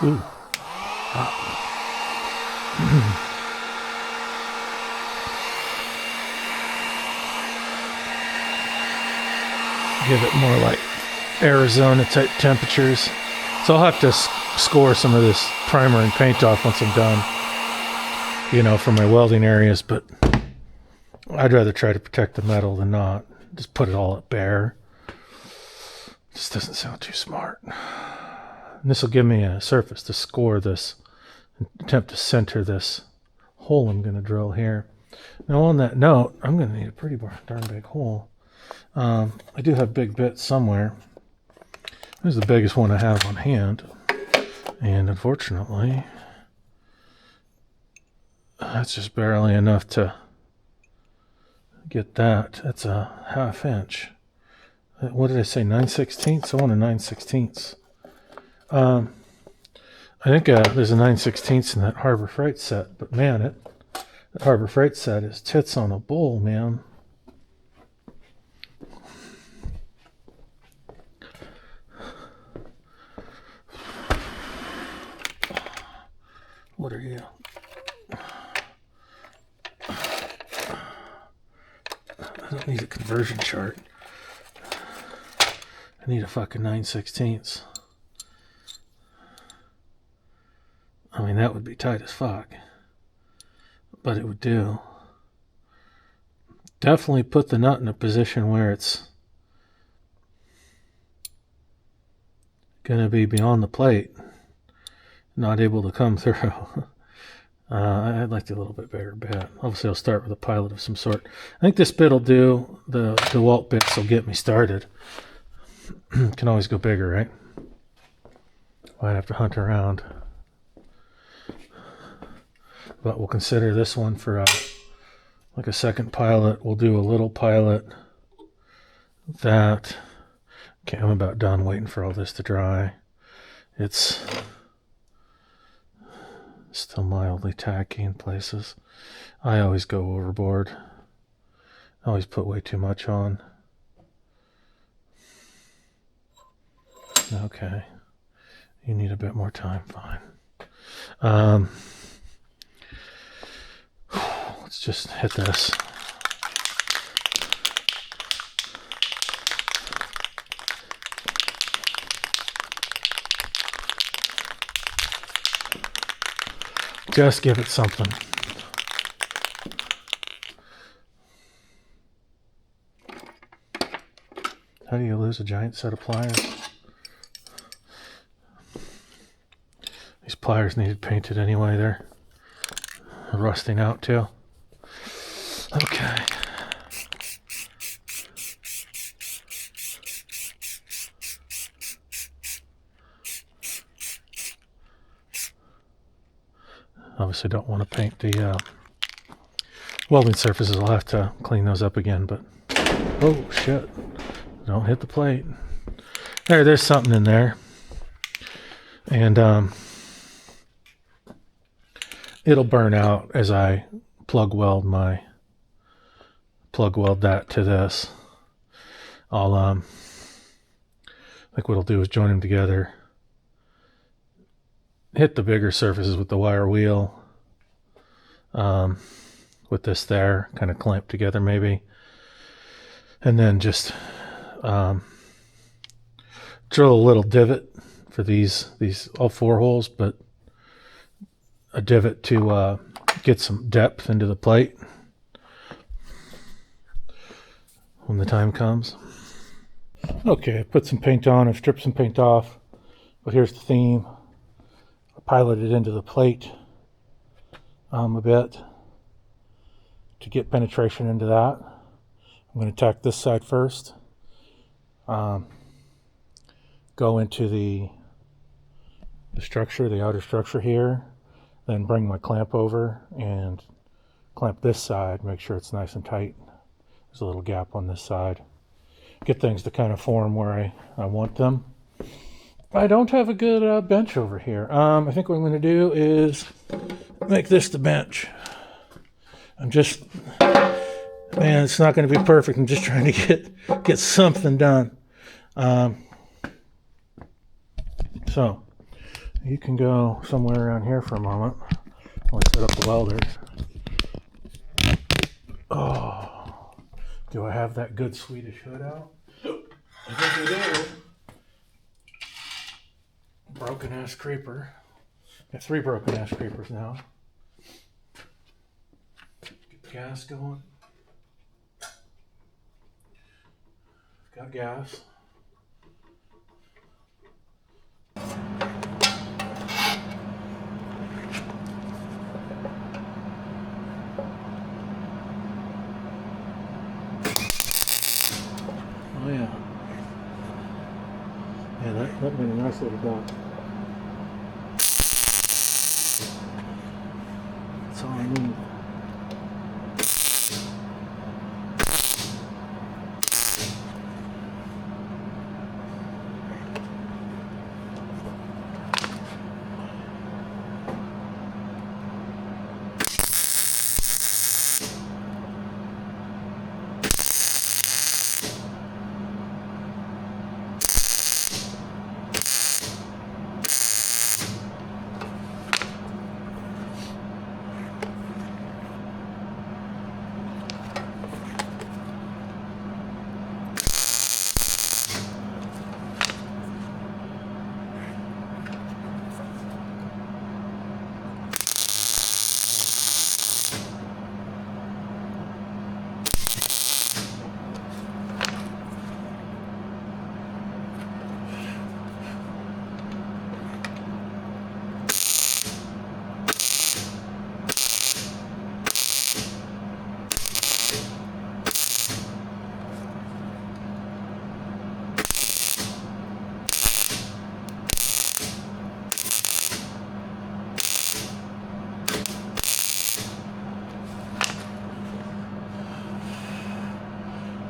Ooh. Give it more like Arizona type temperatures. So I'll have to score some of this primer and paint off once I'm done, for my welding areas, but I'd rather try to protect the metal than not. Just put it all at bare. Just doesn't sound too smart. And this will give me a surface to score this, and attempt to center this hole I'm going to drill here. Now on that note, I'm going to need a pretty darn big hole. I do have big bits somewhere. This is the biggest one I have on hand. And unfortunately, that's just barely enough to get that. That's a 1/2 inch. What did I say, 9/16? I want a 9/16. I think there's a 9/16 in that Harbor Freight set, but man, that Harbor Freight set is tits on a bull, man. What are you? I don't need a conversion chart. I need a fucking 9/16. I mean, that would be tight as fuck. But it would do. Definitely put the nut in a position where it's gonna be beyond the plate, not able to come through. I'd like a little bit bigger bit. Obviously, I'll start with a pilot of some sort. I think this bit will do. The DeWalt bits will get me started. Can always go bigger, right? Might have to hunt around. But we'll consider this one for like a second pilot. We'll do a little pilot. That. Okay, I'm about done waiting for all this to dry. It's still mildly tacky in places. I always go overboard. I always put way too much on. Okay. You need a bit more time, fine. Let's just hit this. Just give it something. How do you lose a giant set of pliers? These pliers needed painted anyway. They're rusting out too. Okay. Obviously don't want to paint the welding surfaces. I'll have to clean those up again, but oh shit, don't hit the plate. There's something in there. And it'll burn out as I plug weld that to this. I'll like what I'll do is join them together, hit the bigger surfaces with the wire wheel, with this there, kind of clamp together maybe, and then just drill a little divot for these all 4 holes, but a divot to get some depth into the plate when the time comes. Okay, I put some paint on, I've stripped some paint off, but here's the theme. I piloted into the plate a bit to get penetration into that. I'm going to tack this side first. Go into the structure, the outer structure here, then bring my clamp over and clamp this side, make sure it's nice and tight. There's a little gap on this side. Get things to kind of form where I want them. I don't have a good bench over here. I think what I'm going to do is make this the bench. I'm just, man, it's not going to be perfect. I'm just trying to get something done. So you can go somewhere around here for a moment while I set up the welders. Oh, do I have that good Swedish hood out? I think I do. Broken ass creeper. Got 3 broken ass creepers now. Get the gas going. Got gas. Oh yeah. Yeah, that made a nice little dot. That's all I need.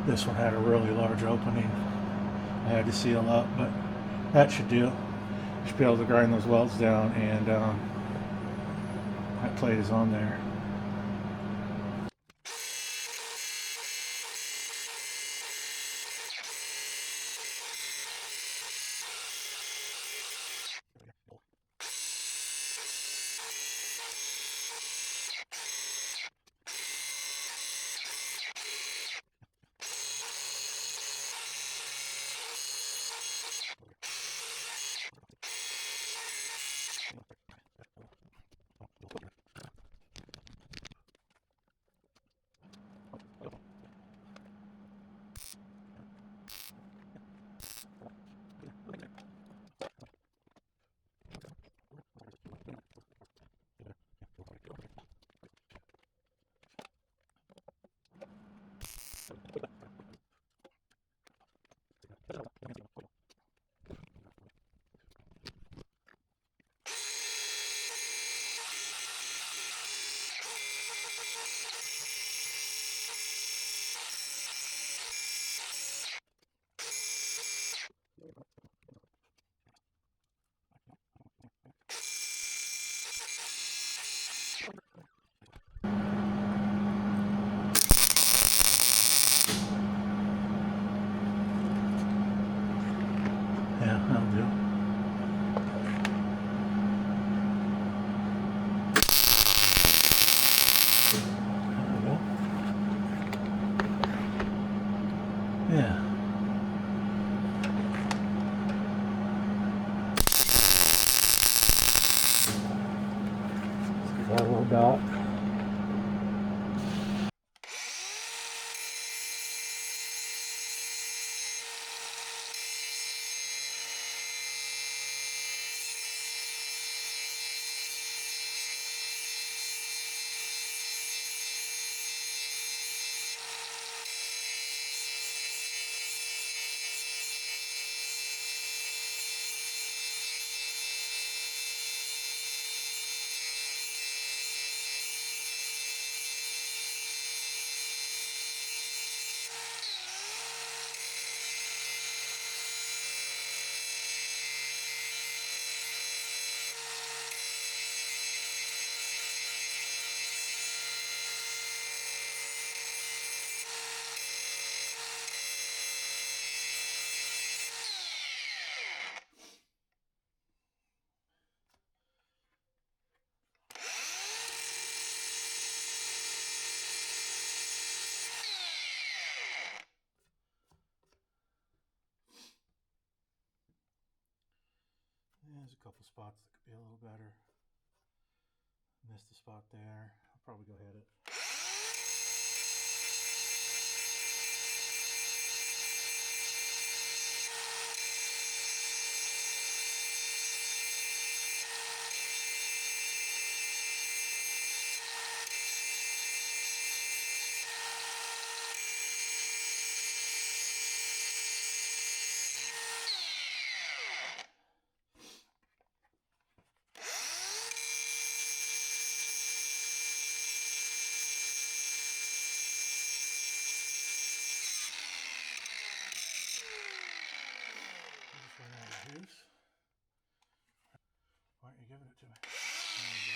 This one had a really large opening. I had to seal up, but that should do. Should be able to grind those welds down, and that plate is on there. Yeah, that'll do. There we go. Yeah. Let's give that a little dot. There's a couple spots that could be a little better. Missed a spot there. I'll probably go hit it. Just ran out of juice. Why aren't you giving it to me? There you go.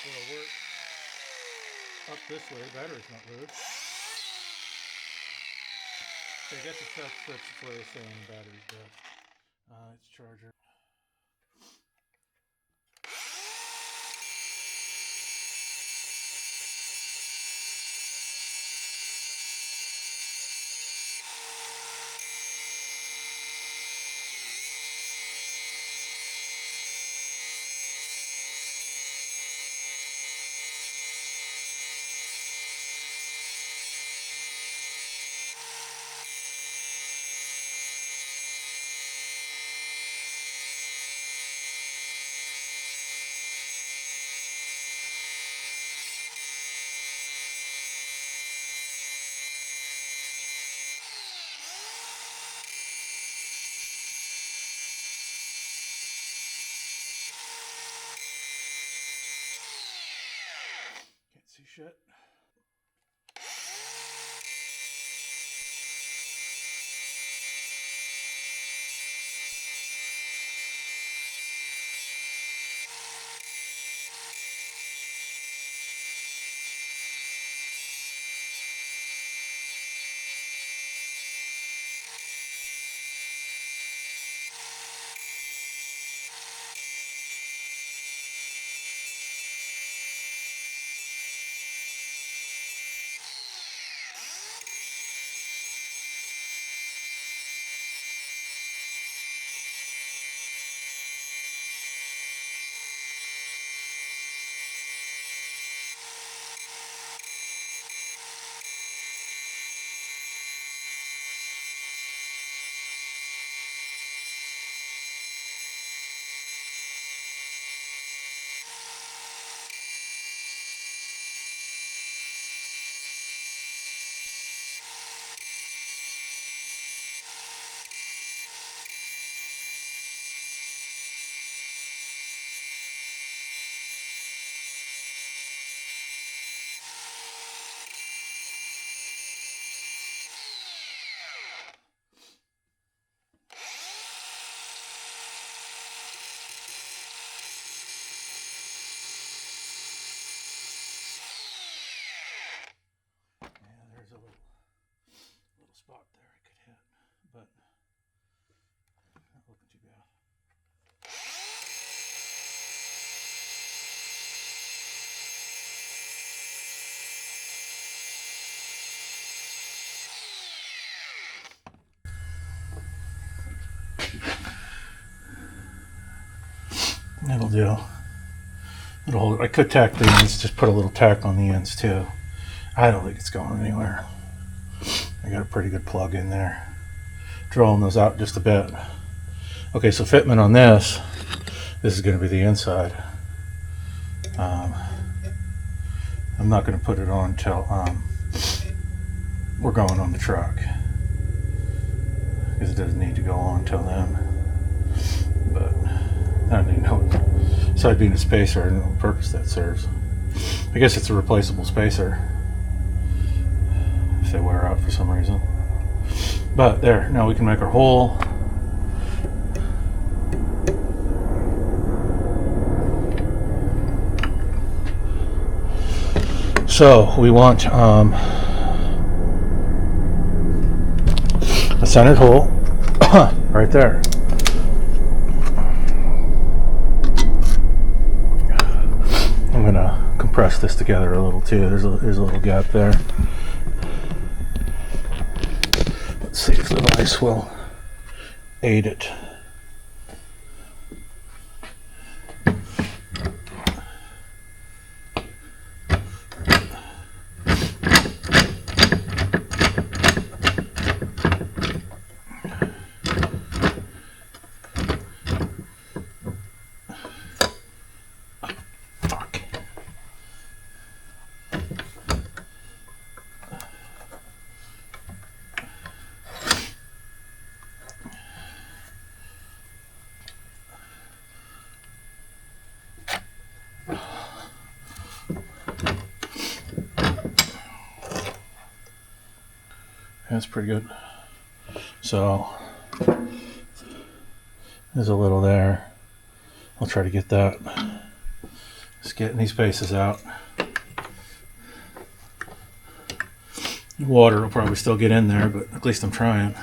It'll work up this way. Battery's not loose. I guess it's that's its way of saying the battery's dead. It's charger. fancy shit. There's a little spot there I could hit, but not looking too bad. It'll do. It'll hold. I could tack the ends, just put a little tack on the ends too. I don't think it's going anywhere. I got a pretty good plug in there. Drawing those out just a bit. Okay, so fitment on this is going to be the inside. I'm not going to put it on until we're going on the truck, because it doesn't need to go on until then. But I don't even know. Side being a spacer, I don't know what purpose that serves. I guess it's a replaceable spacer if they wear out for some reason. But there, now we can make our hole. So we want a centered hole right there. I'm gonna compress this together a little too. There's a little gap there. Let's see if the vise will aid it. That's pretty good. So there's a little there. I'll try to get that. Just getting these spaces out. Water will probably still get in there, but at least I'm trying.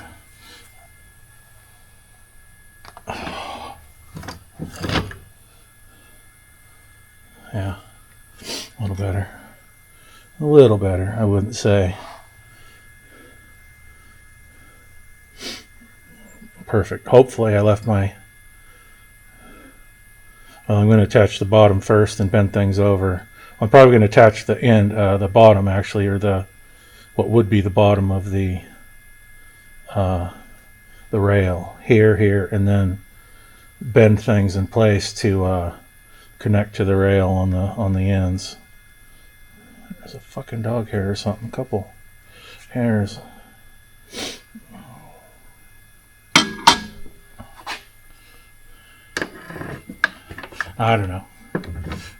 Yeah, a little better. A little better, I wouldn't say. Perfect. Hopefully I left my... Well, I'm going to attach the bottom first and bend things over. I'm probably going to attach the end, the bottom actually, or the what would be the bottom of the rail here, and then bend things in place to connect to the rail on the ends. There's a fucking dog hair or something. A couple hairs. I don't know.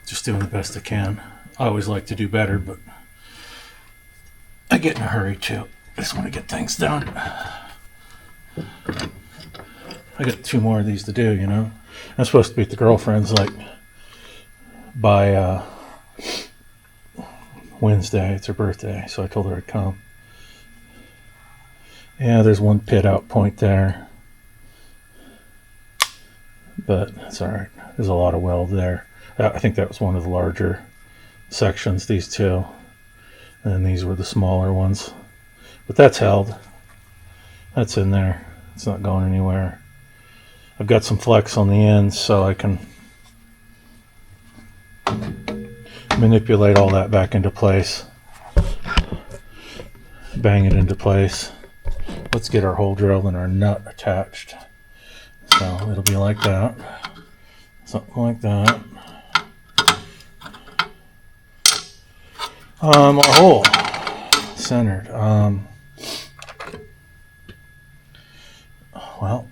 Just doing the best I can. I always like to do better, but I get in a hurry too. I just want to get things done. I got 2 more of these to do, you know. I'm supposed to be at the girlfriend's like by Wednesday. It's her birthday, so I told her I'd come. Yeah, there's one pit out point there, but it's all right. There's a lot of weld there. I think that was one of the larger sections, these 2, and then these were the smaller ones. But that's held. That's in there. It's not going anywhere. I've got some flex on the ends so I can manipulate all that back into place. Bang it into place. Let's get our hole drill and our nut attached. So it'll be like that. Something like that. Our hole centered. Well,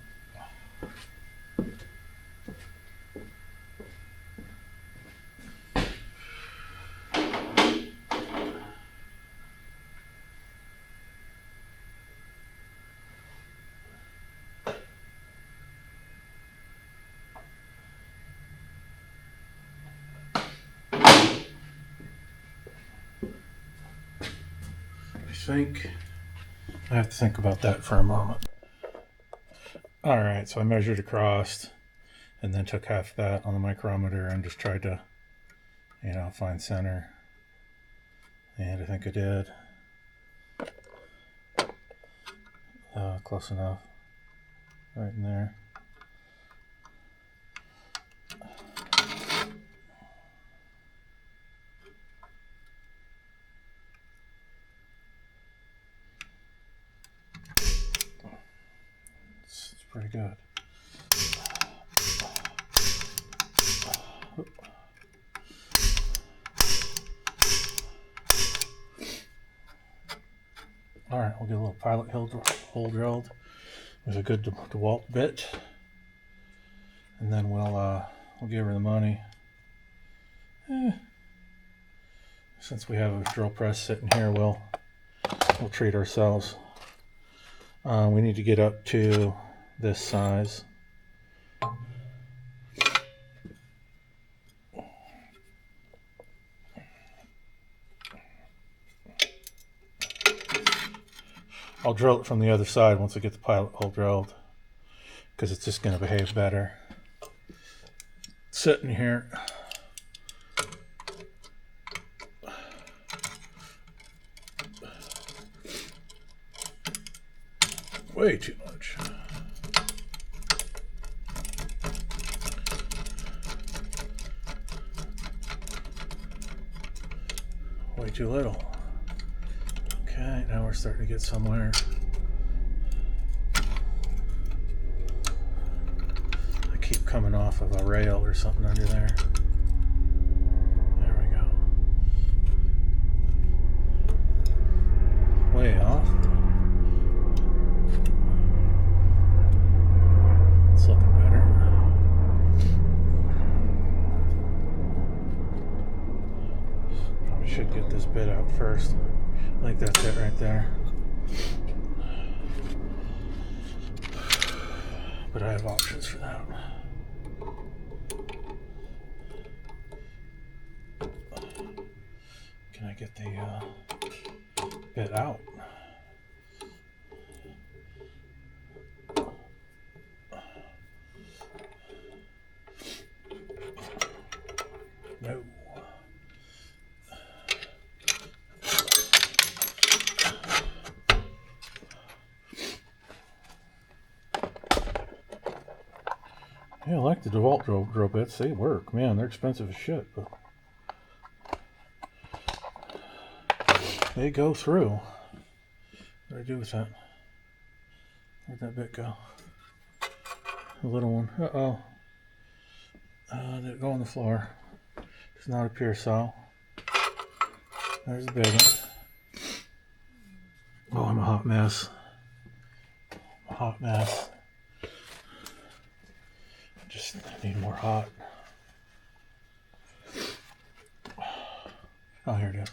I have to think about that for a moment. All right, so I measured across and then took half that on the micrometer and just tried to, you know, find center. And I think I did. Close enough. Right in there. It's pretty good. All right, we'll get a little pilot hole drilled with a good DeWalt bit, and then we'll give her the money. Since we have a drill press sitting here, we'll treat ourselves. We need to get up to this size. I'll drill it from the other side once I get the pilot hole drilled, because it's just going to behave better. Sitting here. Way too much. Way too little. Okay, now we're starting to get somewhere. I keep coming off of a rail or something under there. There we go. Way off. It's looking better. Probably should get this bit out first. I think that's it right there. But I have options for that. Can I get the bit out? No. Yeah, I like the DeWalt drill bits. They work. Man, they're expensive as shit, but they go through. What do I do with that? Where'd that bit go? The little one. Uh-oh. Did it go on the floor? Does not appear so. There's the big one. Oh, I'm a hot mess. A hot mess. Just need more hot. Oh, here it is.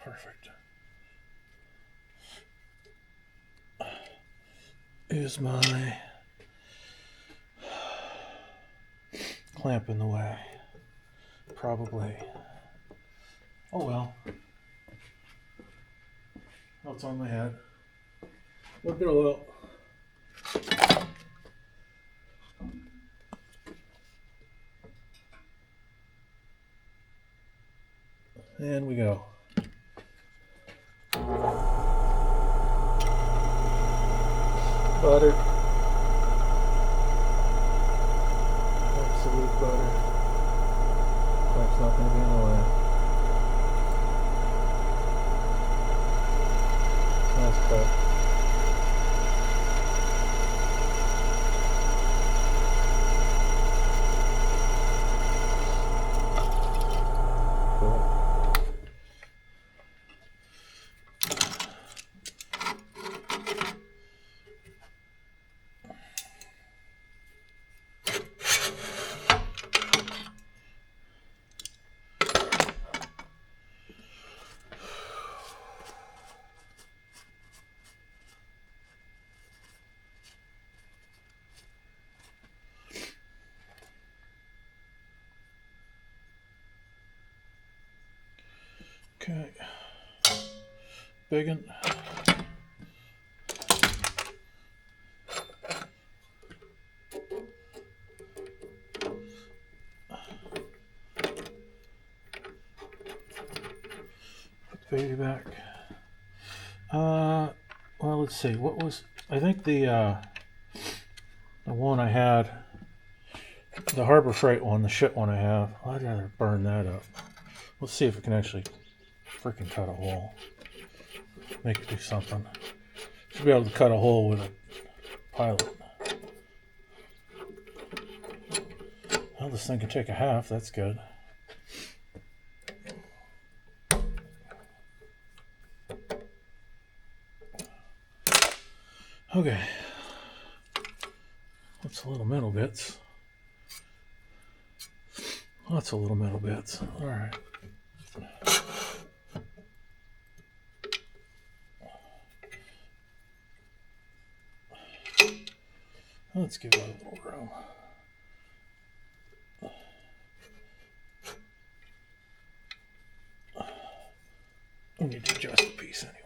Perfect. Is my clamp in the way? Probably. Oh well. Oh, it's on my head. A little bit of oil. And we go. Butter. Absolute butter. That's not going to be in the way. Nice cut. Cool. Okay. Biggin. Put the baby back. Well, let's see. What was, I think the one I had, the Harbor Freight one, the shit one I have, I'd rather burn that up. Let's see if it can actually freaking cut a hole. Make it do something. Should be able to cut a hole with a pilot. Well, this thing can take a half. That's good. Okay. What's the little metal bits? Lots of little metal bits. All right. Let's give it a little room. We need to adjust the piece anyway.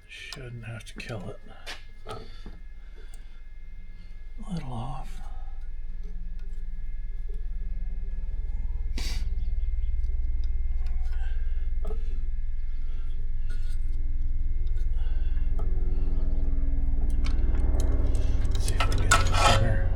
Shouldn't have to kill it. A little off. Let's see if we can get to the center.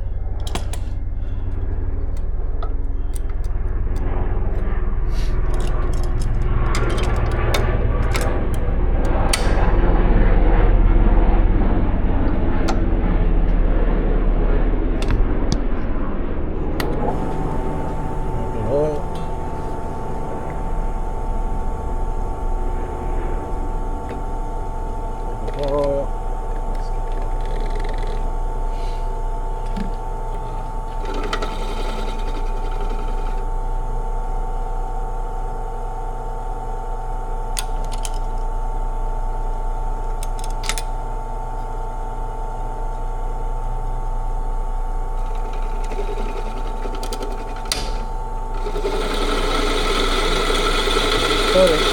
Better.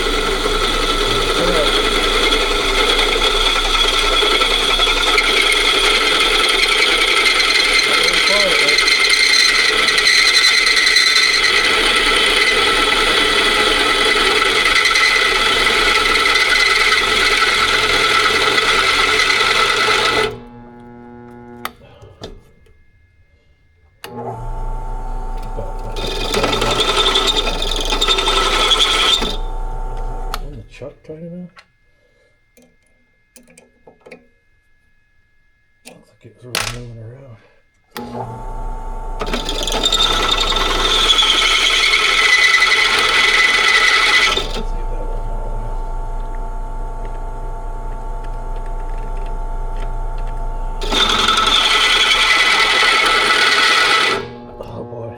tight enough? Looks like it was really moving around. Let's get that one on. Oh boy.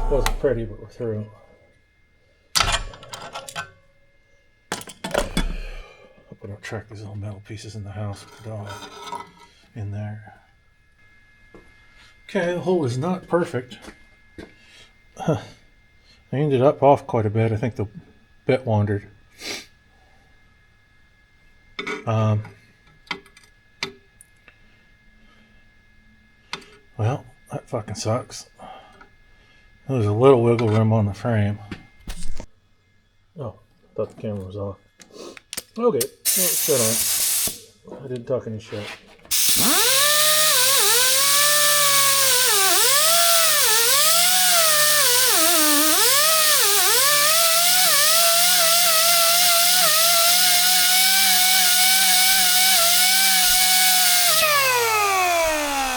Wasn't pretty, but we're through. Hope I don't track these little metal pieces in the house with the dog in there. Okay, the hole is not perfect. I ended up off quite a bit. I think the bit wandered. Well, that fucking sucks. There's a little wiggle room on the frame. Oh, thought the camera was off. Okay, well, sit on. I didn't talk any shit.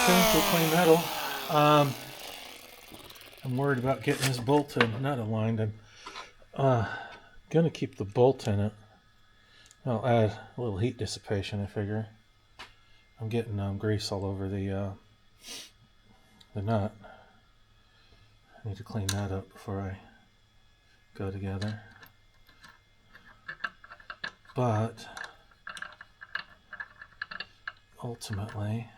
Okay, clean metal. I'm worried about getting this bolt and nut aligned. I'm gonna keep the bolt in it. I'll add a little heat dissipation, I figure. I'm getting grease all over the nut. I need to clean that up before I go together. But ultimately,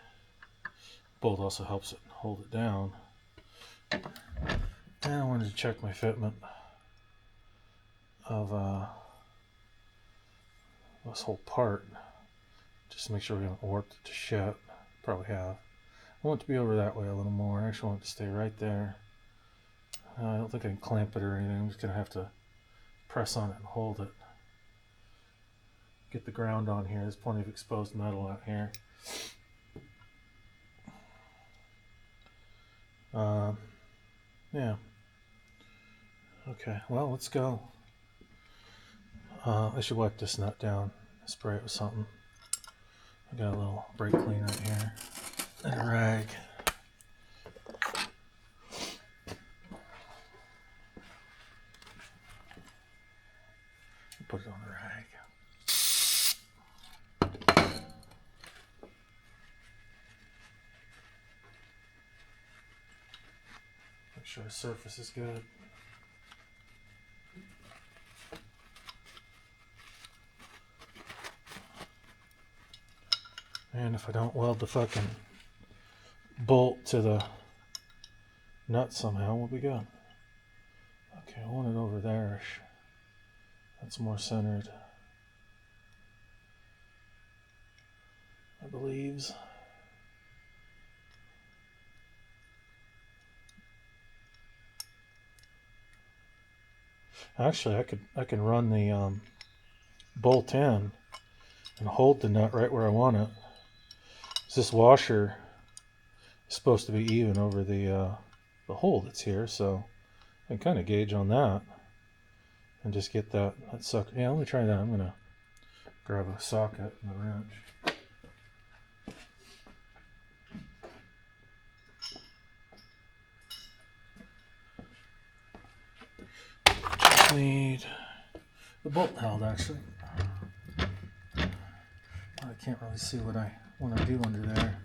bolt also helps it hold it down. And I wanted to check my fitment of this whole part, just to make sure we haven't warped it to shit. Probably have. I want it to be over that way a little more. I actually want it to stay right there. I don't think I can clamp it or anything. I'm just going to have to press on it and hold it. Get the ground on here. There's plenty of exposed metal out here. Yeah. Okay, well, let's go. I should wipe this nut down, spray it with something. I got a little brake clean right here and a rag. Put it on the rag. Make sure the surface is good. And if I don't weld the fucking bolt to the nut somehow, we'll be good. Okay, I want it over there-ish. That's more centered, I believe. Actually, I can run the bolt in and hold the nut right where I want it. This washer is supposed to be even over the hole that's here, so I can kind of gauge on that and just get that sucker. Yeah, let me try that. I'm gonna grab a socket and a wrench. Just need the bolt held, actually. I can't really see what I want to do under there.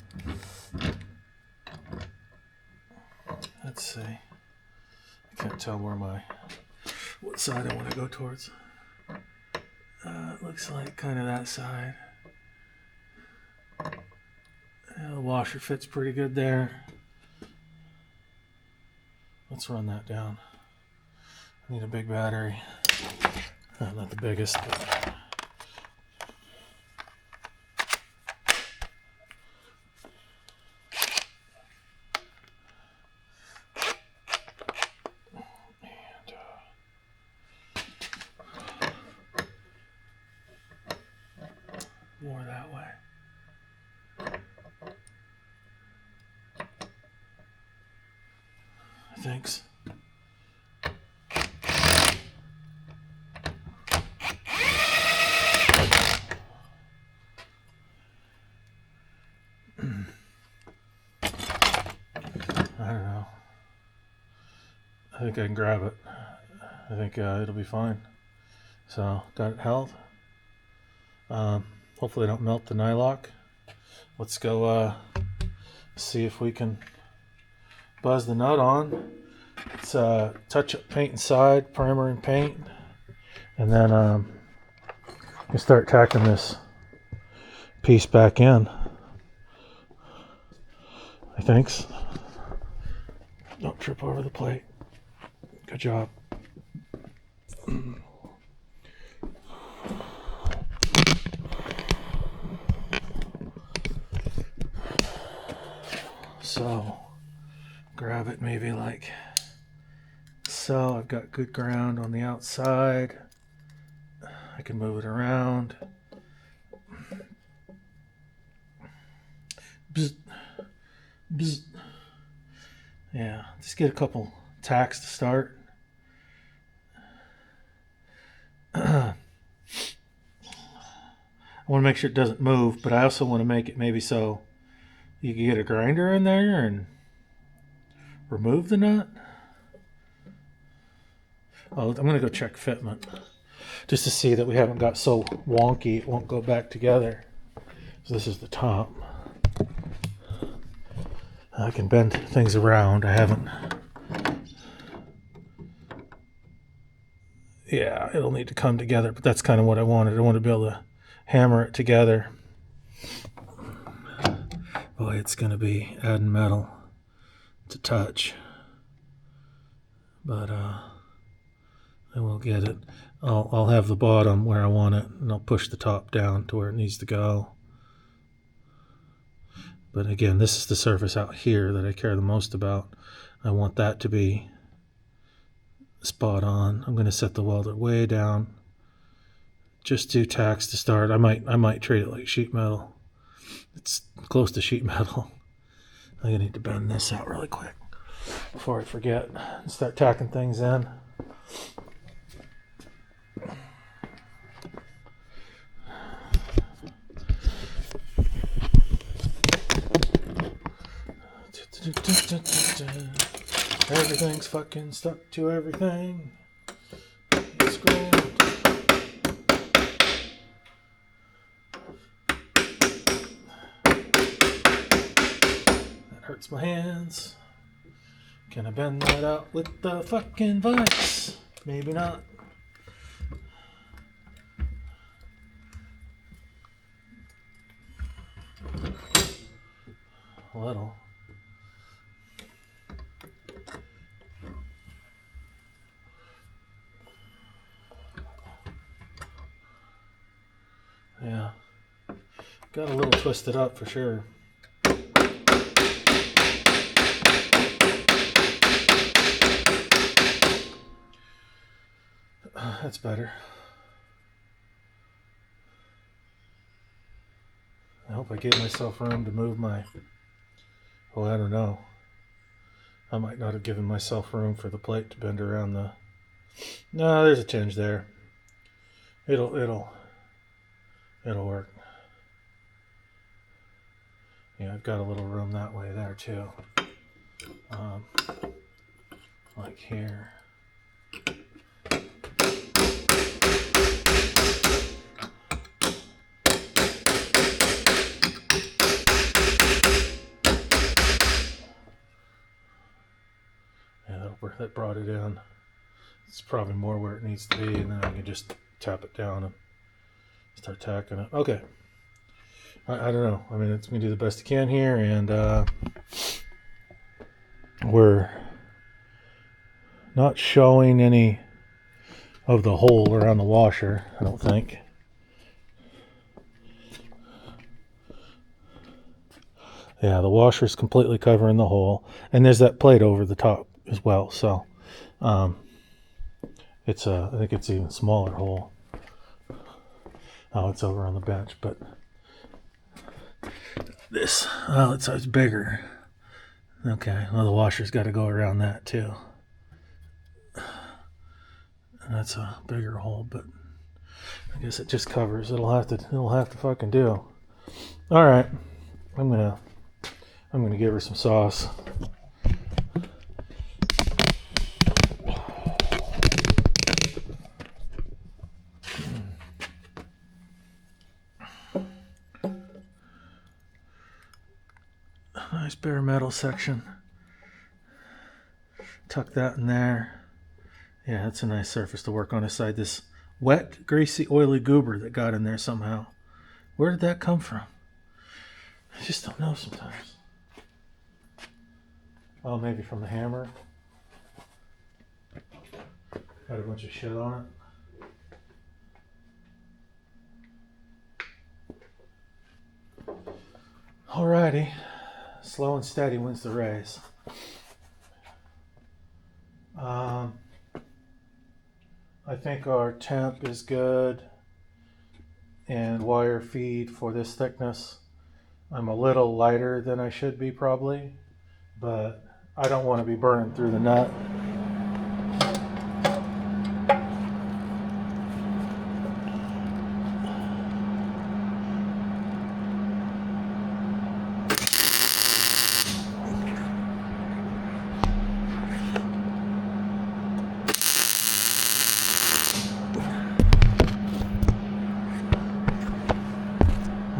Let's see. I can't tell what side I want to go towards. It looks like kind of that side. Yeah, the washer fits pretty good there. Let's run that down. I need a big battery. Not the biggest, but I think. I don't know. I think I can grab it. I think it'll be fine. So, got it held. Hopefully I don't melt the nylock. Let's go see if we can buzz the nut on. It's touch up paint inside, primer and paint. And then you start tacking this piece back in. I think. Don't trip over the plate. Good job. So, grab it maybe like so. I've got good ground on the outside. I can move it around. Bzz. Bzz. Yeah, just get a couple tacks to start. I want to make sure it doesn't move, but I also want to make it maybe so you can get a grinder in there and remove the nut. Oh, I'm going to go check fitment just to see that we haven't got so wonky it won't go back together. So this is the top. I can bend things around. I haven't. Yeah, it'll need to come together, but that's kind of what I wanted. I want to be able to hammer it together. Boy, it's going to be adding metal to touch. But I will get it. I'll have the bottom where I want it, and I'll push the top down to where it needs to go. But again, this is the surface out here that I care the most about. I want that to be spot on. I'm going to set the welder way down. Just 2 tacks to start. I might treat it like sheet metal. It's close to sheet metal. I need to bend this out really quick before I forget and start tacking things in. Everything's fucking stuck to everything. It's great. That hurts my hands. Can I bend that out with the fucking vise? Maybe not. A little. Yeah. Got a little twisted up for sure. That's better. I hope I gave myself room to move my... Oh, I don't know. I might not have given myself room for the plate to bend around the... No, there's a tinge there. It'll work. Yeah, I've got a little room that way there too. Like here. Yeah, that brought it in. It's probably more where it needs to be, and then I can just tap it down and start tacking it. Okay. I don't know. I mean, it's going to do the best it can here, and we're not showing any of the hole around the washer, I don't think. Yeah, the washer's completely covering the hole, and there's that plate over the top as well, so I think it's an even smaller hole. Oh, it's over on the bench, but this, well, it's bigger. Okay, well the washer's got to go around that too. And that's a bigger hole, but I guess it just covers. It'll have to fucking do. All right, I'm gonna give her some sauce. Nice bare metal section. Tuck that in there. Yeah, that's a nice surface to work on aside this wet, greasy, oily goober that got in there somehow. Where did that come from? I just don't know sometimes. Oh, maybe from the hammer. Got a bunch of shit on it. Alrighty. Slow and steady wins the race. I think our temp is good and wire feed for this thickness. I'm a little lighter than I should be probably, but I don't want to be burning through the nut.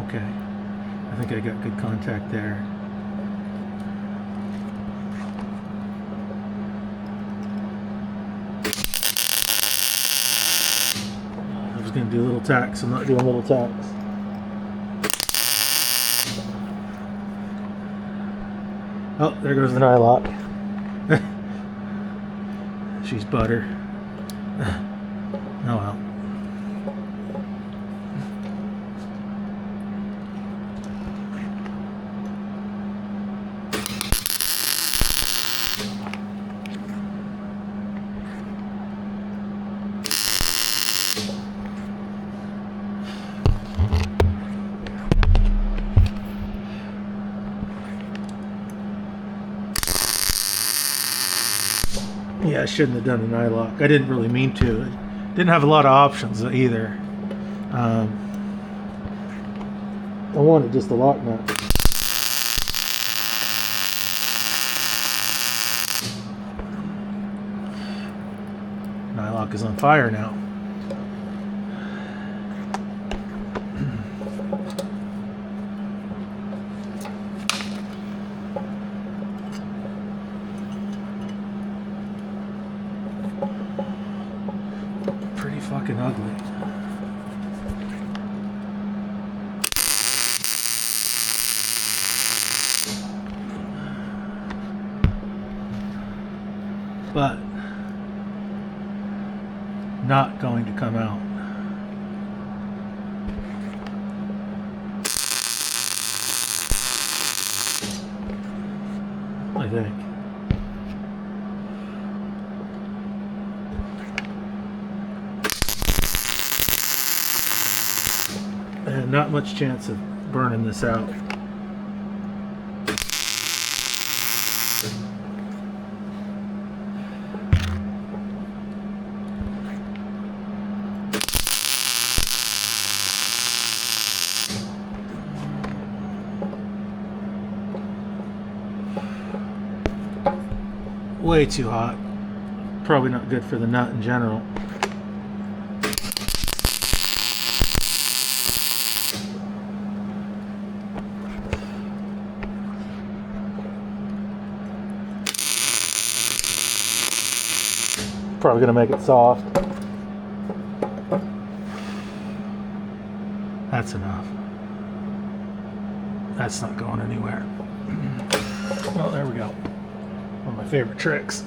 Okay, I think I got good contact there. I was going to do little tacks. I'm not doing little tacks. Oh, there goes the nylock. She's butter. Oh well. Yeah, I shouldn't have done an eye lock. I didn't really mean to. Didn't have a lot of options either. I wanted just a lock nut. Nylock is on fire now. Pretty fucking ugly. But not going to come out. I think. And not much chance of burning this out. Way too hot. Probably not good for the nut in general. Probably gonna make it soft. That's enough. That's not going anywhere. Well, there we go. One of my favorite tricks.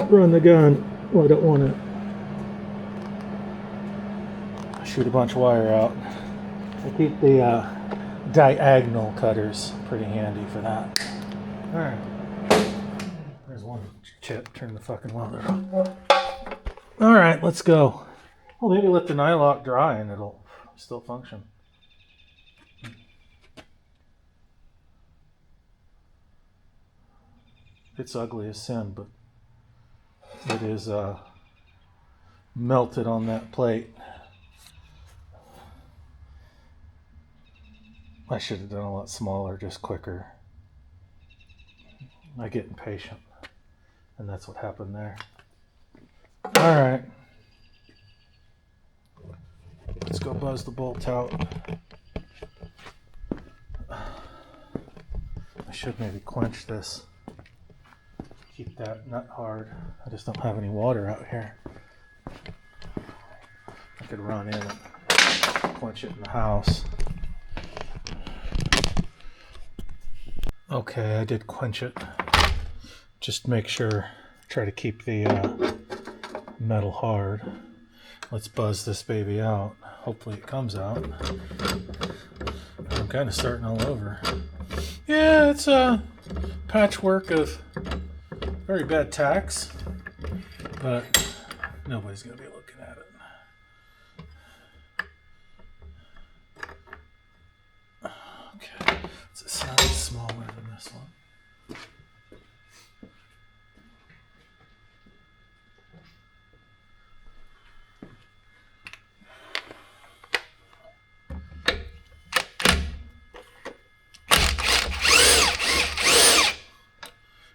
Run the gun. Well, I don't want to shoot a bunch of wire out. I keep the diagonal cutters pretty handy for that. Alright. There's one chip. Turn the fucking welder on. Alright, let's go. Well, maybe let the nylock dry and it'll still function. It's ugly as sin, but it is melted on that plate. I should have done a lot smaller, just quicker. I get impatient, and that's what happened there. All right, let's go buzz the bolt out. I should maybe quench this. Keep that nut hard. I just don't have any water out here. I could run in and quench it in the house. Okay, I did quench it. Just make sure, try to keep the metal hard. Let's buzz this baby out. Hopefully it comes out. I'm kind of starting all over. Yeah, it's a patchwork of very bad tacks, but nobody's going to be looking at it. Okay, it's a size smaller than this one.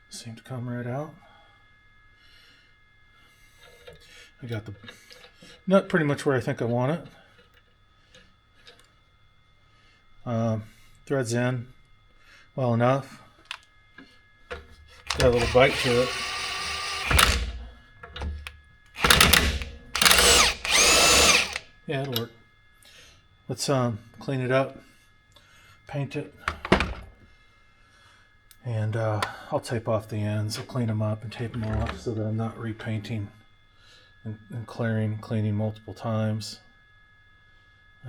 Seemed to come right out. I got the nut pretty much where I think I want it. Threads in well enough. Got a little bite to it. Yeah, it'll work. Let's clean it up, paint it. And I'll tape off the ends. I'll clean them up and tape them off so that I'm not repainting and cleaning multiple times.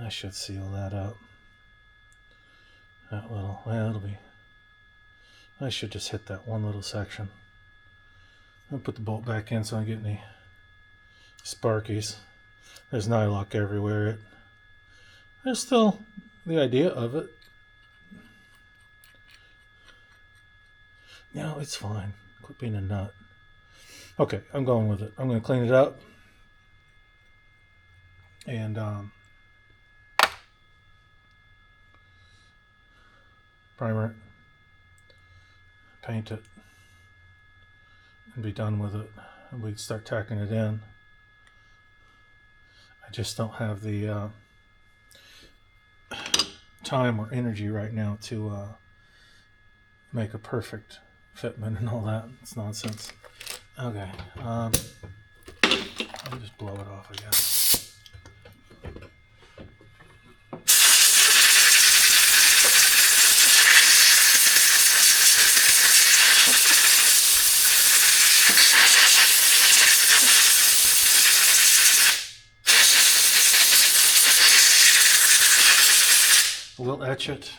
I should seal that up. That little, well, it'll be, I should just hit that one little section. I'll put the bolt back in so I don't get any sparkies. There's nylock everywhere. There's still the idea of it. No, it's fine. Quit being a nut. Okay, I'm going with it. I'm going to clean it up. And primer it. Paint it. And be done with it. And we start tacking it in. I just don't have the time or energy right now to make a perfect fitment and all that. It's nonsense. Okay. I'll just blow it off, I guess. We'll etch it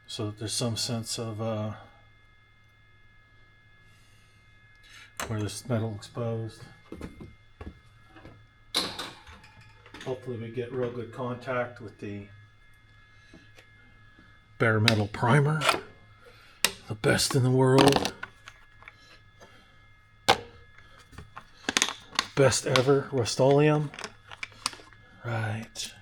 so that there's some sense of where this metal exposed. Hopefully we get real good contact with the bare metal primer, the best in the world, best ever, Rust-Oleum. Right.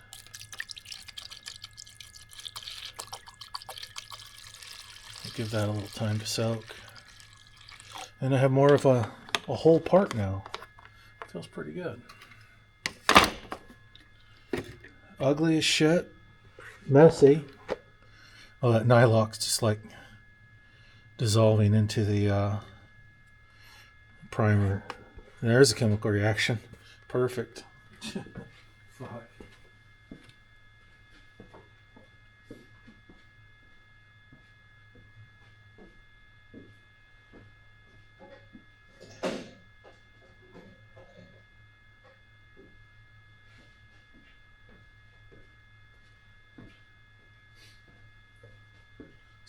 Give that a little time to soak. And I have more of a whole part now. Feels pretty good. Ugly as shit. Messy. Oh, that nylock's just like dissolving into the primer. There's a chemical reaction. Perfect. Fuck.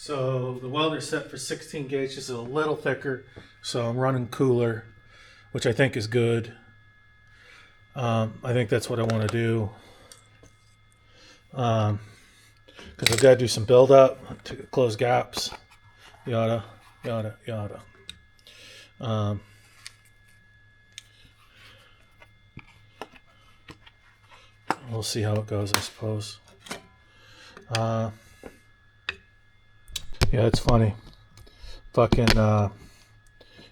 So the welder's set for 16 gauge, just a little thicker, so I'm running cooler, which I think is good. I think that's what I want to do, because I've got to do some build up to close gaps yada, yada, yada. We'll see how it goes, I suppose. Yeah, it's funny. Fucking,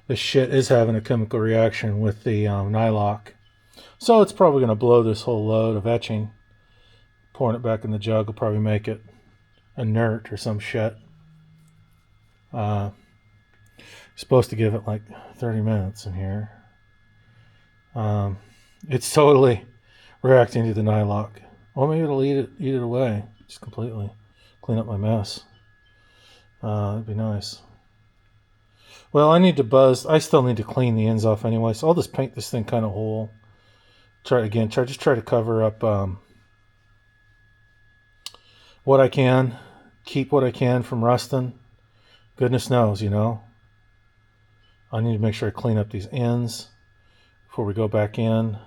this shit is having a chemical reaction with the nylock. So it's probably going to blow this whole load of etching. Pouring it back in the jug will probably make it inert or some shit. Supposed to give it like 30 minutes in here. It's totally reacting to the nylock. Or maybe it'll eat it away just completely. Clean up my mess. That'd be nice. Well, I need to buzz. I still need to clean the ends off anyway, so I'll just paint this thing kind of whole. Try to cover up what I can. Keep what I can from rusting. Goodness knows, you know. I need to make sure I clean up these ends before we go back in.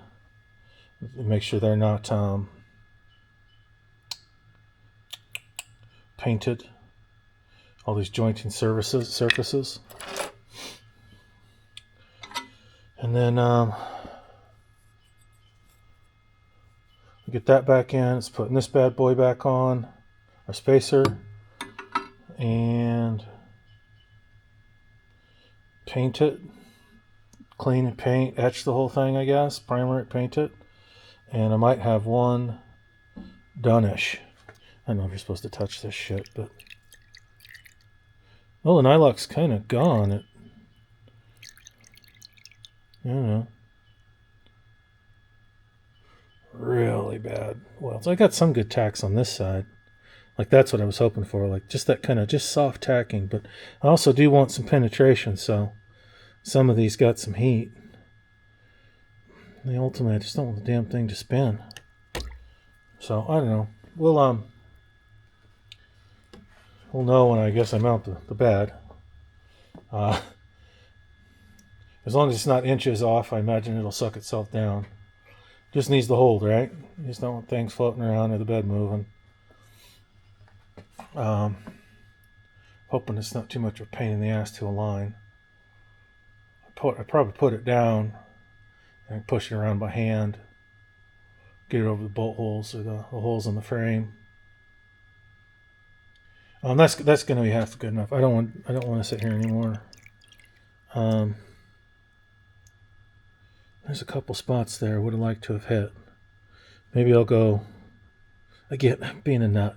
Make sure they're not painted. All these jointing surfaces. And then get that back in. It's putting this bad boy back on. Our spacer. And paint it. Clean and paint. Etch the whole thing, I guess. Primer it, paint it. And I might have one done-ish. I don't know if you're supposed to touch this shit, but... Well, the nylock's kind of gone. I don't know. Really bad welds. I got some good tacks on this side. Like, that's what I was hoping for. Like, just that kind of just soft tacking. But I also do want some penetration, so some of these got some heat. The ultimate, I just don't want the damn thing to spin. So, I don't know. We'll know when I guess I mount the bed. As long as it's not inches off, I imagine it'll suck itself down. Just needs the hold, right? You just don't want things floating around or the bed moving. Hoping it's not too much of a pain in the ass to align. I probably put it down and push it around by hand. Get it over the bolt holes or the holes in the frame. That's going to be half good enough. I don't want to sit here anymore. There's a couple spots there I would have liked to have hit. Maybe I'll go again. Being a nut,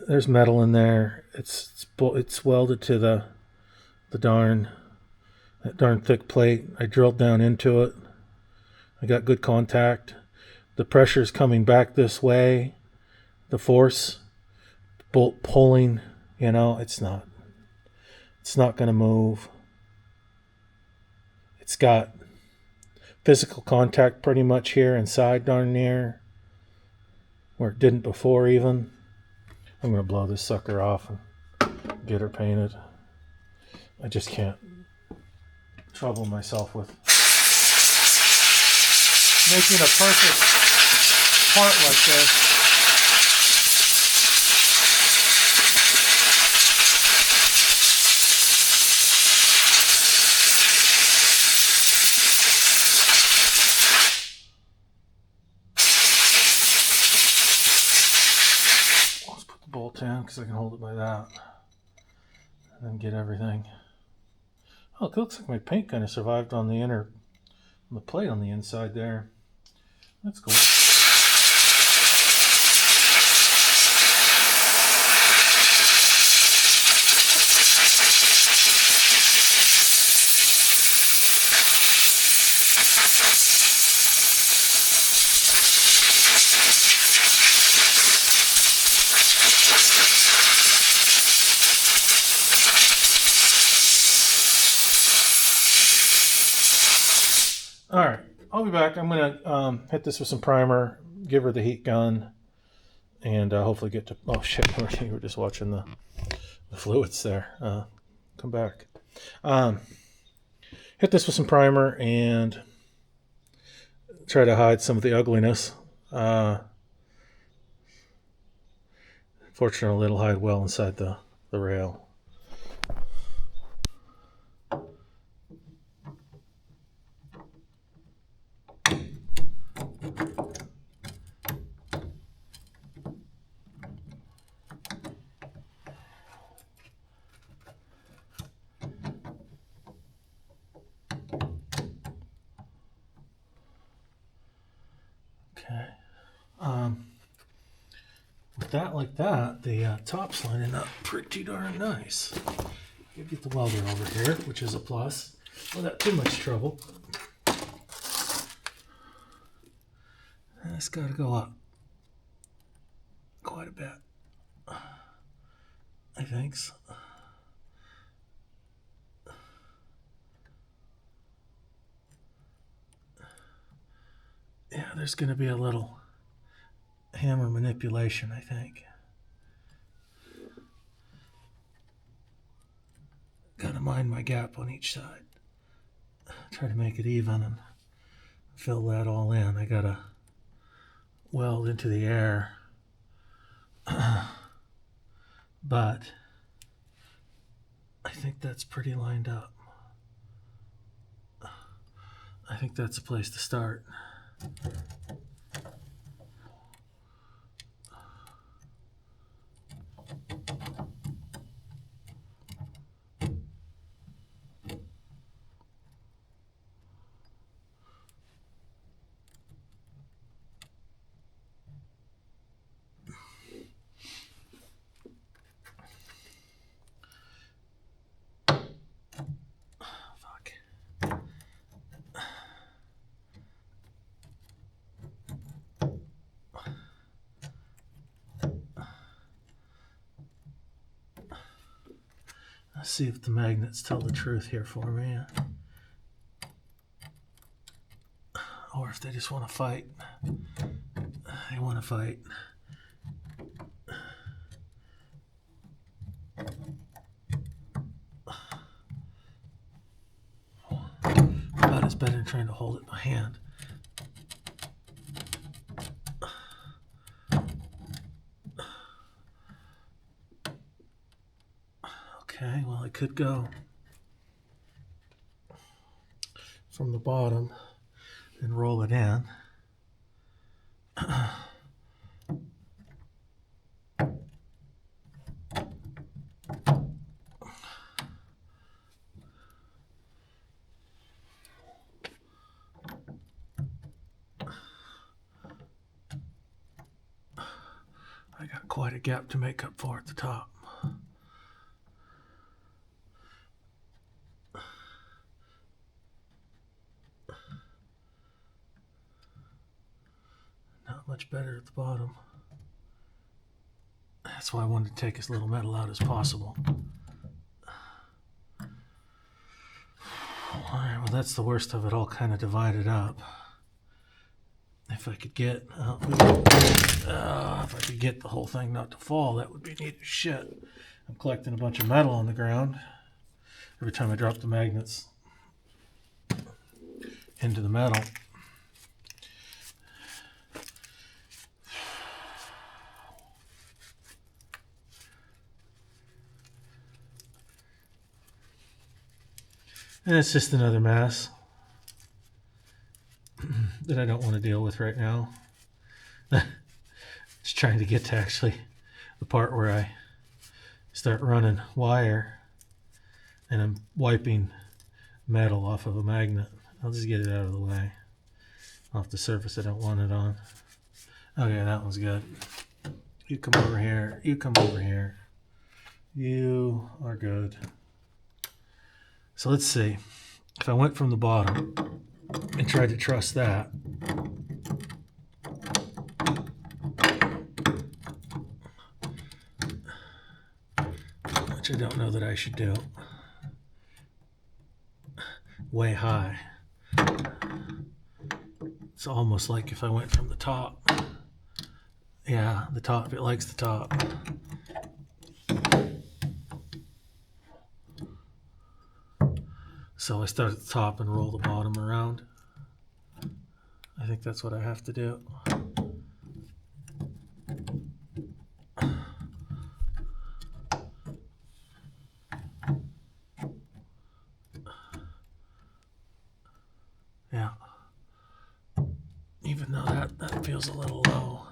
there's metal in there. It's welded to that darn thick plate. I drilled down into it. I got good contact. The pressure's coming back this way. The force. Bolt pulling, you know, it's not going to move. It's got physical contact pretty much here inside darn near where it didn't before even. I'm going to blow this sucker off and get her painted. I just can't trouble myself with making a perfect part like this. Bolt in because I can hold it by that and then get everything. Oh, it looks like my paint kind of survived on the plate on the inside there. That's cool. Alright, I'll be back. I'm going to hit this with some primer, give her the heat gun, and hopefully get to... Oh shit, we were just watching the fluids there. Come back. Hit this with some primer and try to hide some of the ugliness. Fortunately, it'll hide well inside the rail. with that like that, the top's lining up pretty darn nice. You get the welder over here, which is a plus, without too much trouble. And it's got to go up quite a bit, I think. So. Yeah, there's going to be a little hammer manipulation, I think. Got to mind my gap on each side. Try to make it even and fill that all in. I got to weld into the air. But I think that's pretty lined up. I think that's a place to start. Let's see if the magnets tell the truth here for me. Or if they just want to fight. They want to fight. But it's better than trying to hold it by hand. Okay, well, I could go from the bottom and roll it in. I got quite a gap to make up for at the top. Not much better at the bottom. That's why I wanted to take as little metal out as possible. Alright, well, that's the worst of it all kind of divided up. If I could get the whole thing not to fall, that would be neat as shit. I'm collecting a bunch of metal on the ground every time I drop the magnets into the metal. And it's just another mess that I don't want to deal with right now. Just trying to get to actually the part where I start running wire and I'm wiping metal off of a magnet. I'll just get it out of the way. Off the surface I don't want it on. Okay, that one's good. You come over here. You come over here. You are good. So let's see. If I went from the bottom and tried to truss that, which I don't know that I should do, way high. It's almost like if I went from the top. Yeah, the top, it likes the top. So I start at the top and roll the bottom around. I think that's what I have to do. Yeah. Even though that feels a little low.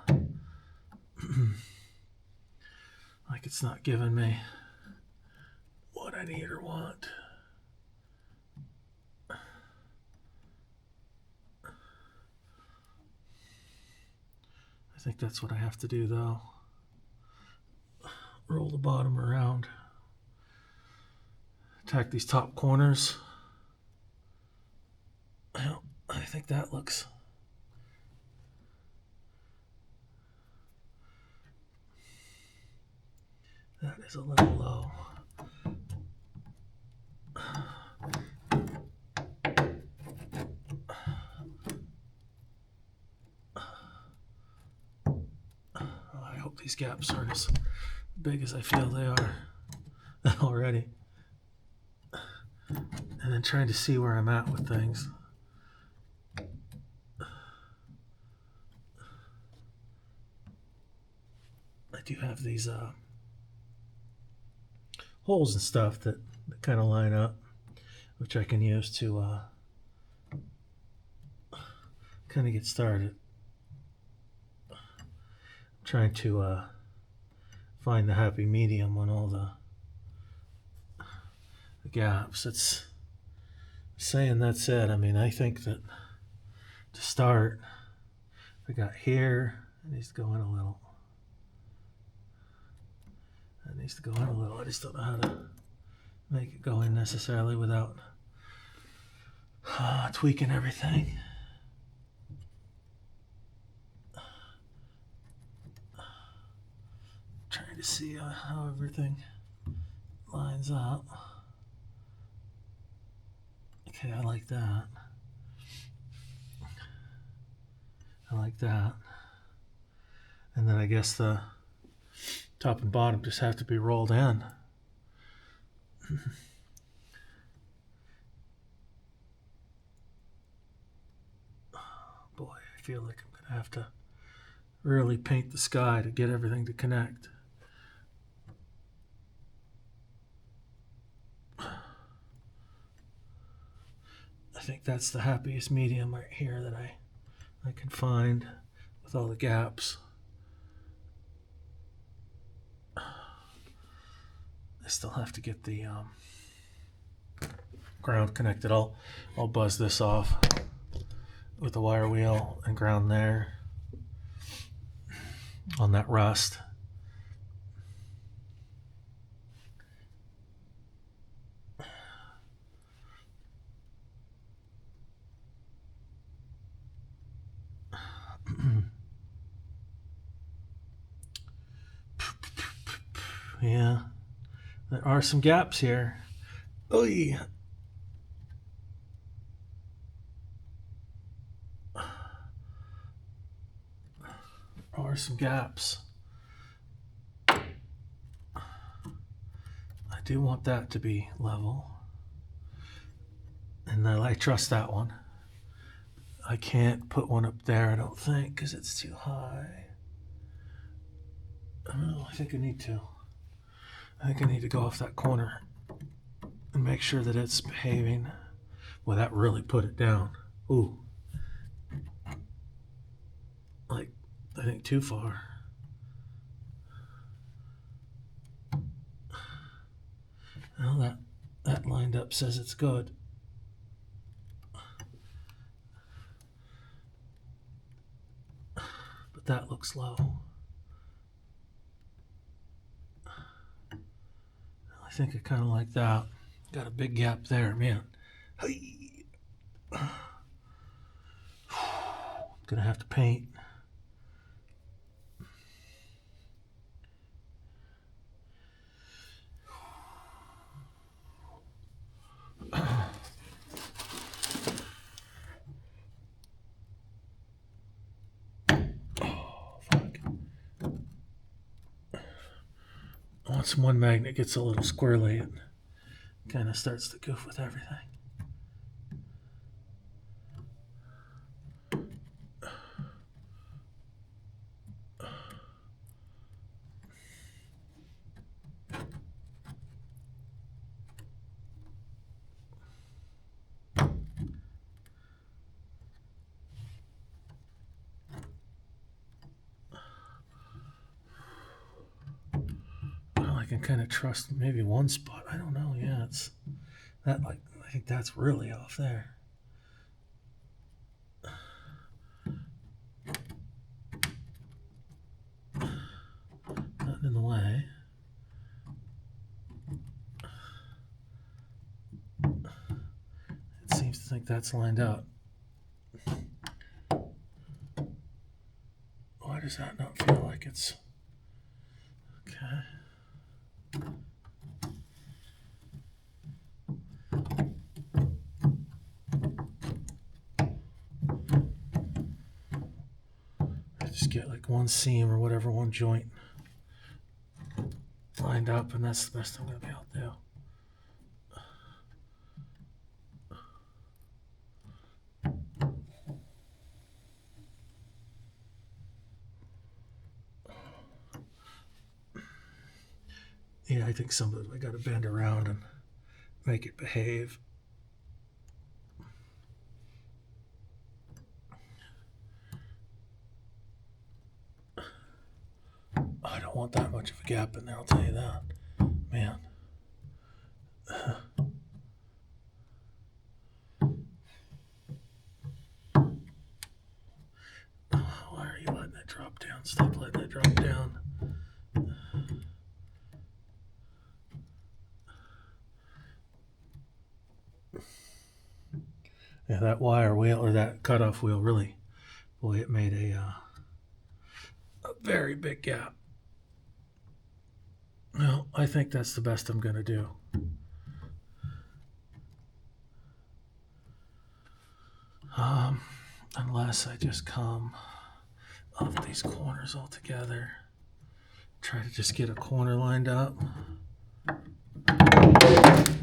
Like it's not giving me what I need or want. I think that's what I have to do though. roll the bottom around. Tack these top corners. Well, I think that looks... That is a little low. I hope these gaps aren't as big as I feel they are already. And then trying to see where I'm at with things. I do have these holes and stuff that kind of line up, which I can use to kind of get started. I'm trying to find the happy medium on all the gaps. It's saying that's it. I mean, I think that to start, I got here, it needs to go in a little. It needs to go in a little. I just don't know how to make it go in necessarily without tweaking everything. Trying to see how everything lines up. Okay, I like that. I like that. And then I guess the top and bottom just have to be rolled in. Boy, I feel like I'm going to have to really paint the sky to get everything to connect. I think that's the happiest medium right here that I can find with all the gaps. I still have to get the ground connected. I'll buzz this off with the wire wheel and ground there on that rust. Yeah, there are some gaps here. Oy. There are some gaps. I do want that to be level. And I trust that one. I can't put one up there, I don't think, because it's too high. Oh, I think I need to. I think I need to go off that corner and make sure that it's behaving. Well, that really put it down. Ooh. Like, I think too far. Well, that lined up says it's good. But that looks low. I think I kind of like that. Got a big gap there, man. Gonna have to paint. Once one magnet gets a little squirrely, it kind of starts to goof with everything. Well, I can kind of trust maybe one spot. I don't know. Yeah, it's that, like, I think that's really off there. Nothing in the way. think that's lined up. Why does that not feel like it's okay? I just get like one seam or whatever, one joint lined up, and that's the best I'm going to be able to do. Yeah, I think some of it I got to bend around and make it behave. I don't want that much of a gap in there, I'll tell you that. Man. Why are you letting it drop down? Stop letting it drop down. Yeah, that wire wheel or that cutoff wheel really, boy, it made a very big gap. No, I think that's the best I'm going to do. Unless I just come off these corners altogether. Try to just get a corner lined up.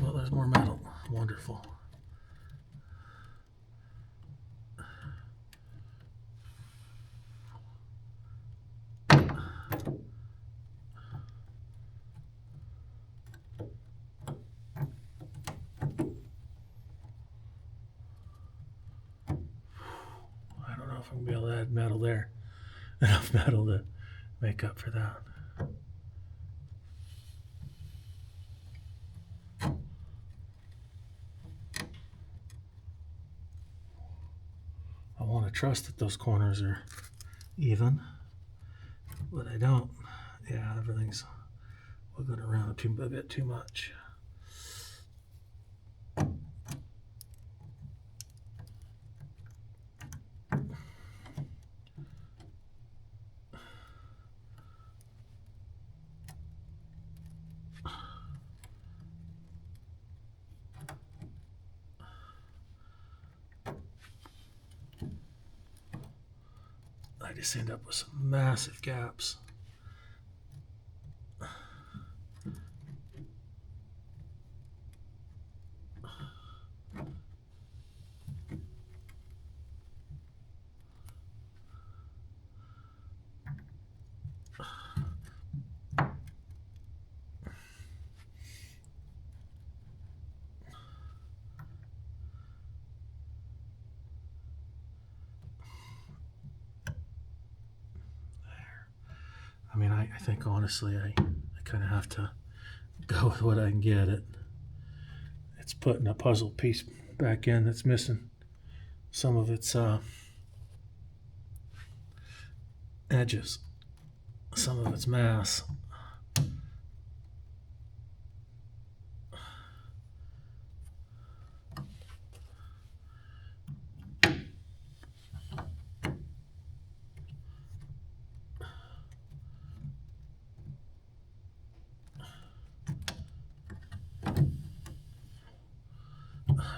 Well, there's more metal. Wonderful. I don't know if I'm going to be able to add metal there. Enough metal to make up for that. I want to trust that those corners are even, but I don't. Yeah, everything's wiggling around a bit too much. I just end up with some massive gaps. I mean, I think honestly, I kind of have to go with what I can get. It's putting a puzzle piece back in that's missing some of its edges, some of its mass.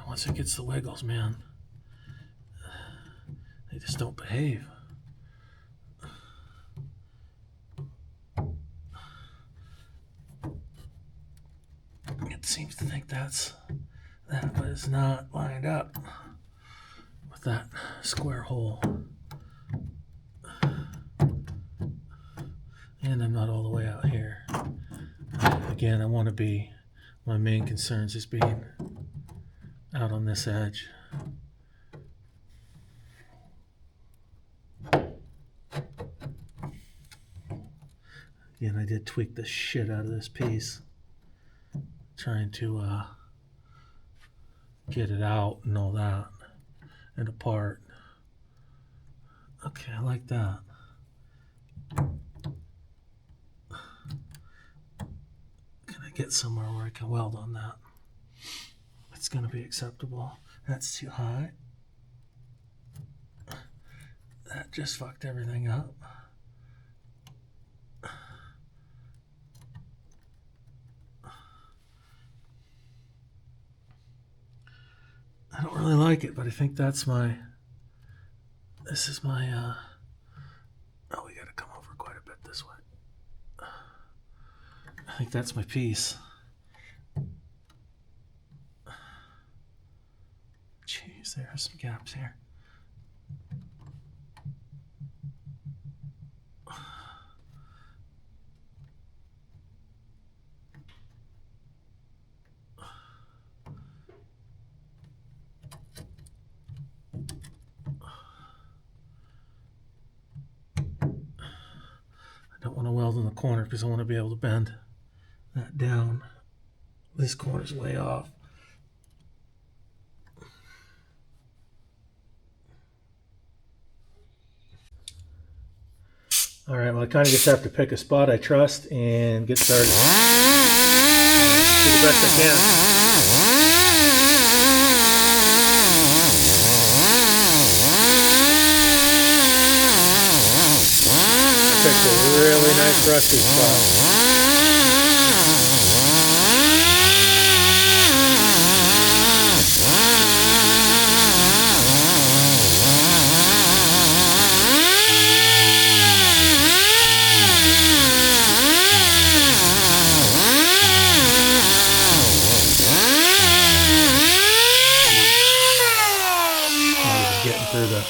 Once it gets the wiggles, man, they just don't behave. It seems to think that was not lined up with that square hole. And I'm not all the way out here. Again, I want to be, my main concerns is being out on this edge. Again, I did tweak the shit out of this piece, trying to get it out and all that, and apart. Okay, I like that. Can I get somewhere where I can weld on that? It's going to be acceptable. That's too high. That just fucked everything up. I don't really like it, but I think that's my, this is my, oh, we gotta come over quite a bit this way. I think that's my piece. Jeez, there are some gaps here. I don't want to weld in the corner because I want to be able to bend that down. This corner's way off. All right, well, I kind of just have to pick a spot I trust and get started. Do the best I can. I picked a really nice rusty spot. Getting through the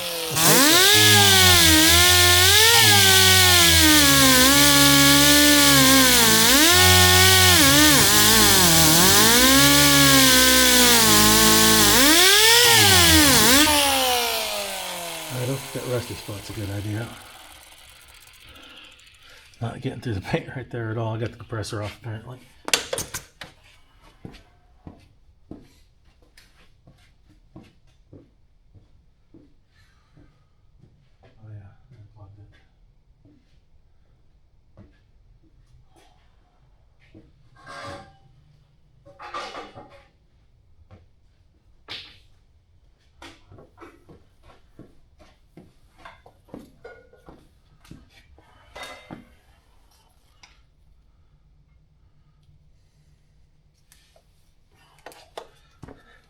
I don't think that rusty spot's a good idea. Not getting through the paint right there at all. I got the compressor off apparently.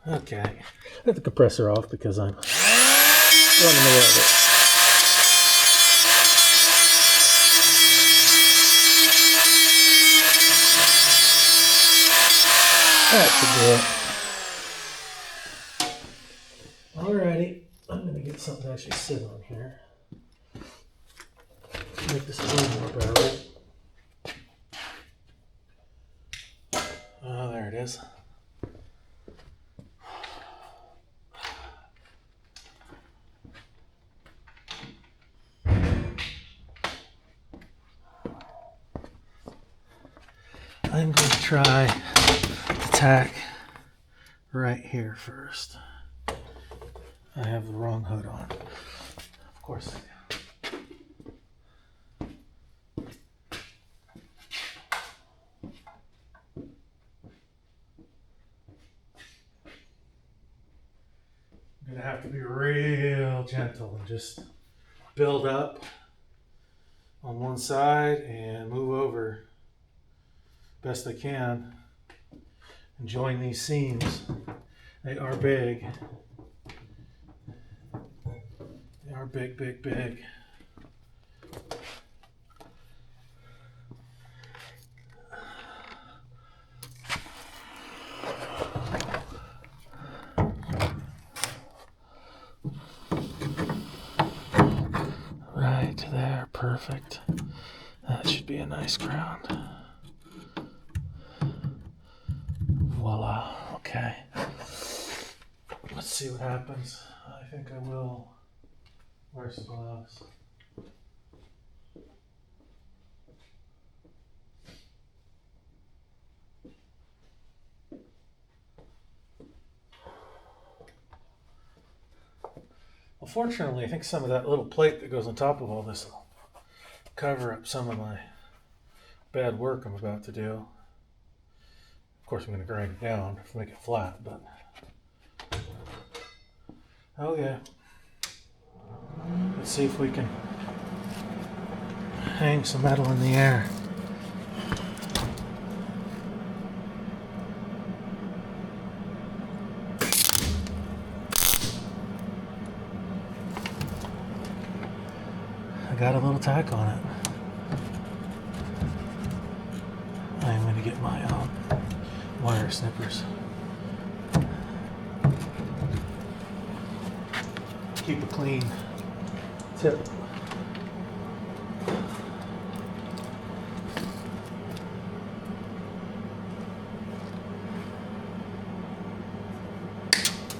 Okay, I have the compressor off because I'm running the welder. That should do it. Alrighty, I'm going to get something to actually sit on here. Make this a little more bearable. Oh, there it is. I'm going to try to tack right here first. I have the wrong hood on. Of course I do. I'm going to have to be real gentle and just build up on one side and move over best I can and join these seams. They are big. They are big, big, big. Right there, perfect. That should be a nice ground. Voila, okay. Let's see what happens. I think I will wear some gloves. Well, fortunately, I think some of that little plate that goes on top of all this will cover up some of my bad work I'm about to do. Of course, I'm going to grind it down to make it flat, but Okay. Let's see if we can hang some metal in the air. I got a little tack on it. I'm going to get my wire snippers. Keep a clean tip.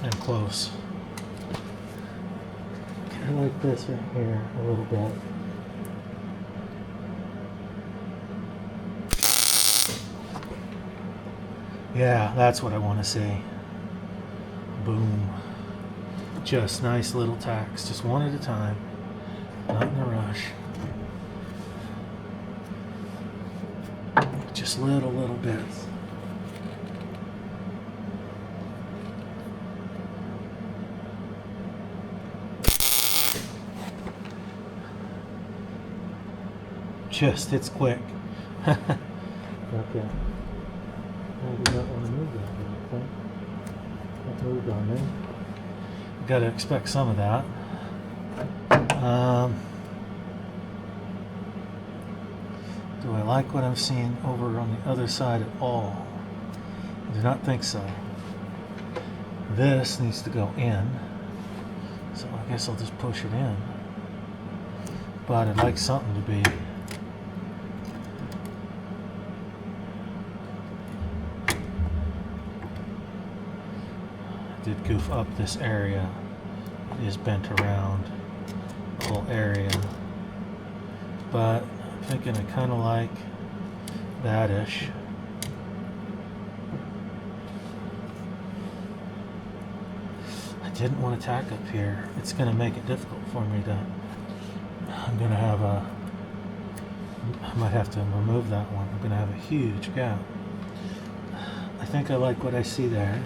And close. Kind of like this right here a little bit. Yeah, that's what I want to see. Boom. Just nice little tacks, just one at a time. Not in a rush. Just little bits. Just, it's quick. Okay. I do not want to move that. Okay. That moved on me. Got to expect some of that. Do I like what I'm seeing over on the other side at all? I do not think so. This needs to go in, so I guess I'll just push it in. But I'd like something to be. I did goof up this area. It is bent around the whole area. But I'm thinking I kind of like that-ish. I didn't want to tack up here. It's going to make it difficult for me to... I'm going to have a... I might have to remove that one. I'm going to have a huge gap. I think I like what I see there.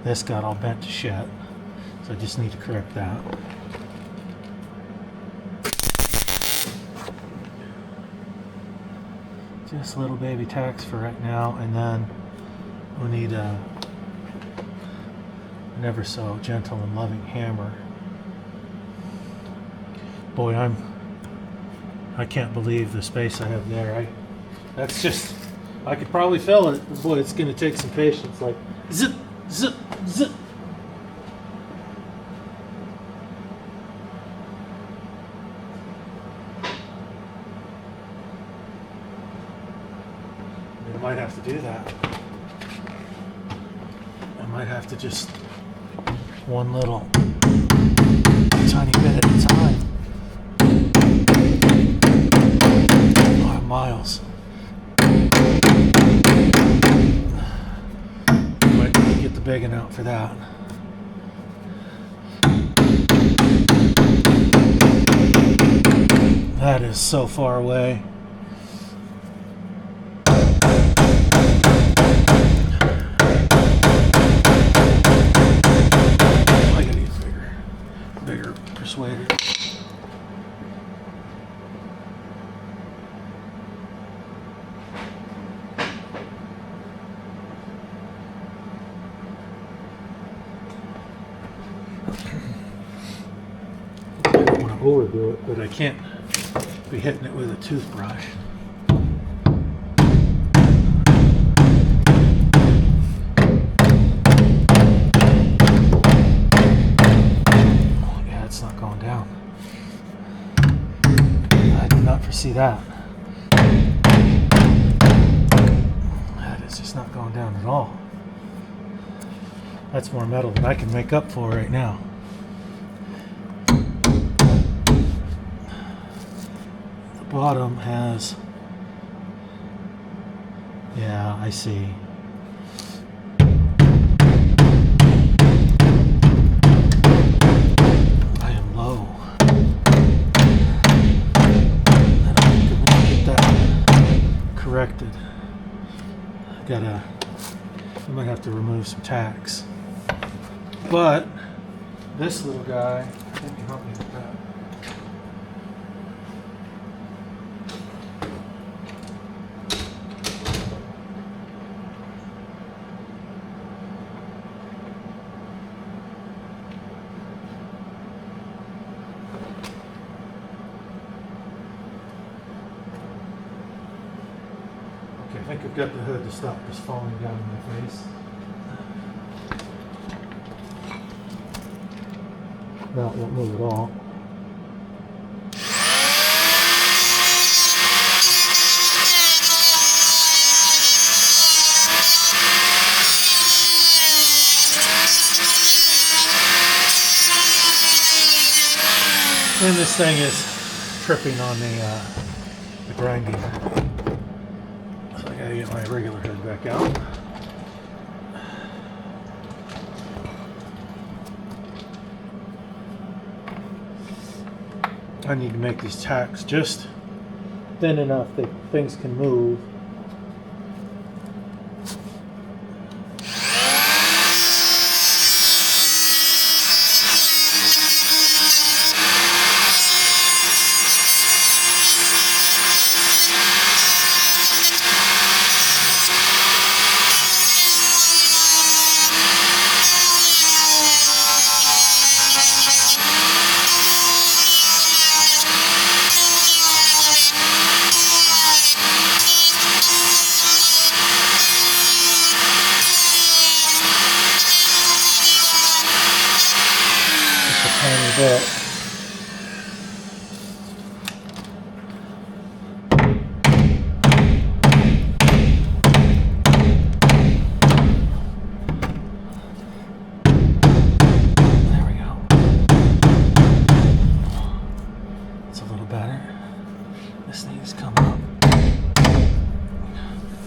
This got all bent to shit, so I just need to correct that. Just little baby tacks for right now, and then we need a ever so gentle and loving hammer. Boy, I can't believe the space I have there. That's just, I could probably fill it, but boy, it's going to take some patience. Like zip, zip, zip. I might have to do that. I might have to just one little tiny bit at a time. Oh, miles. Might need to get the big one out for that. That is so far away. I gotta get bigger persuader. I don't want to overdo it, but I can't be hitting it with a toothbrush. Oh, yeah, it's not going down. I did not foresee that. That is just not going down at all. That's more metal than I can make up for right now. bottom has, yeah, I see. I am low. I don't think I'm gonna get that corrected. I might have to remove some tacks. But this little guy, I think can help me with that. Okay, I think I've got the hood to stop this falling down in my face. No, it won't move at all. And this thing is tripping on the grinding. So I gotta get my regular hood back out. I need to make these tacks just thin enough that things can move. Tiny bit. There we go. It's a little better. This needs to come up.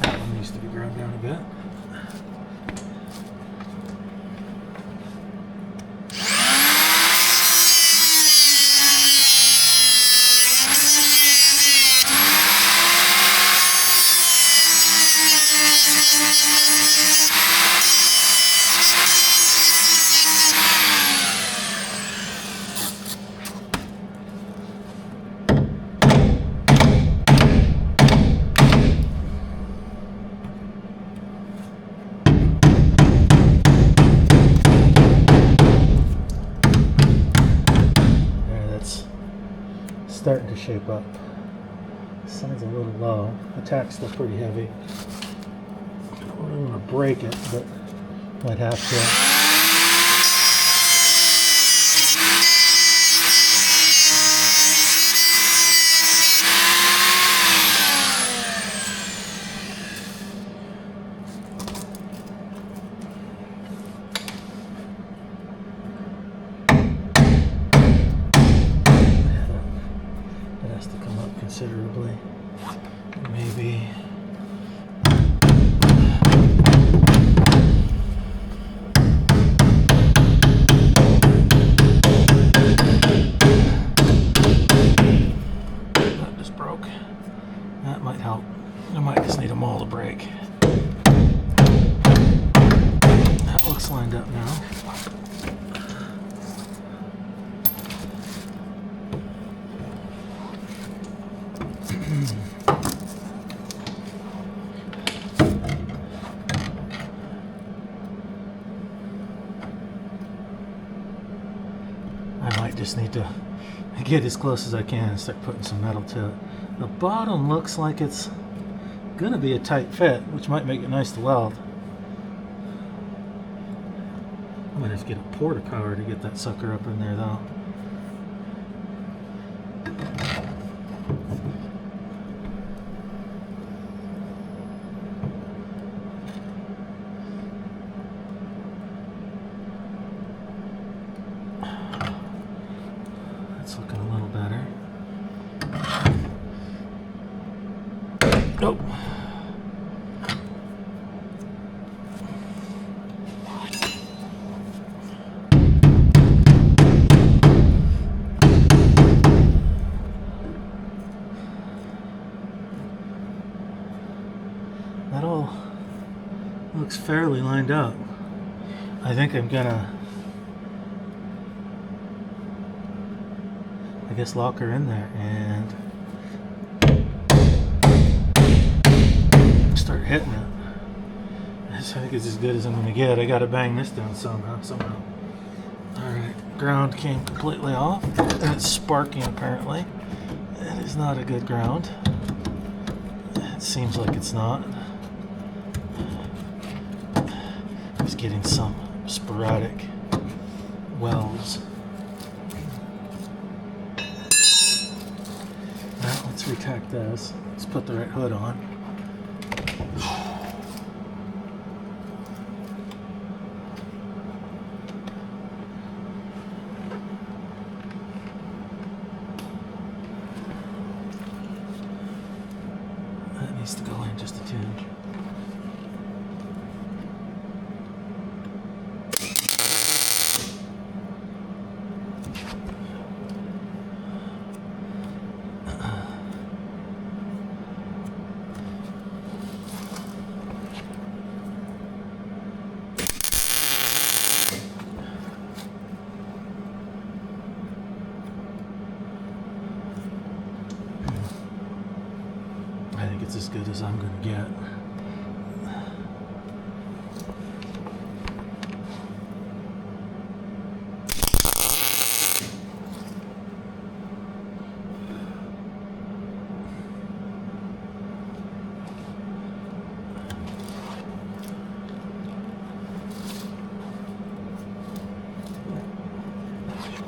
That one needs to be ground down a bit. Starting to shape up. The side's a little low. The tack's still pretty heavy. I don't really want to break it, but might have to. Considerably, maybe. That just broke. That might help. I might just need them all to break. That looks lined up now. I might just need to get as close as I can and start putting some metal to it. The bottom looks like it's gonna be a tight fit, which might make it nice to weld. I might have to get a porta power to get that sucker up in there though. Looking a little better. Oh. That all looks fairly lined up. I think I'm gonna, I guess, lock her in there and start hitting it. I think it's as good as I'm gonna get. I gotta bang this down somehow. Alright, ground came completely off, and it's sparking apparently. It is not a good ground. It seems like it's not. It's getting some sporadic wells. Well, let's retack this. Let's put the right hood on. That needs to go in just a tinge. I think it's as good as I'm going to get.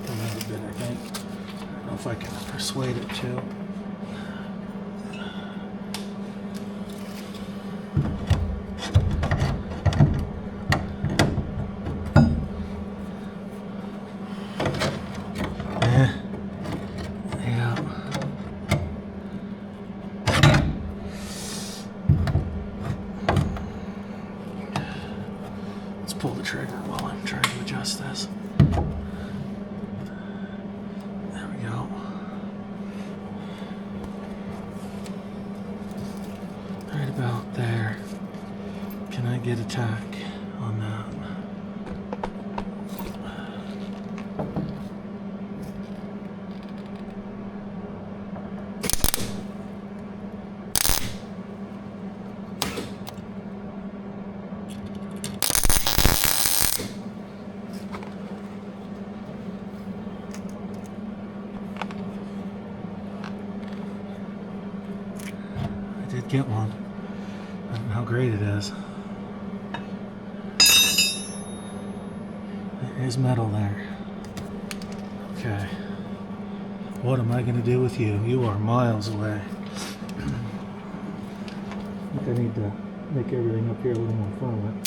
Another bit, I think. I don't know if I can persuade it to. Pull the trigger while I'm trying to adjust this. There we go. Right about there. Can I get a tack on that? Did get one. I don't know how great it is. There is metal there. Okay. What am I going to do with you? You are miles away. I think I need to make everything up here a little more firm.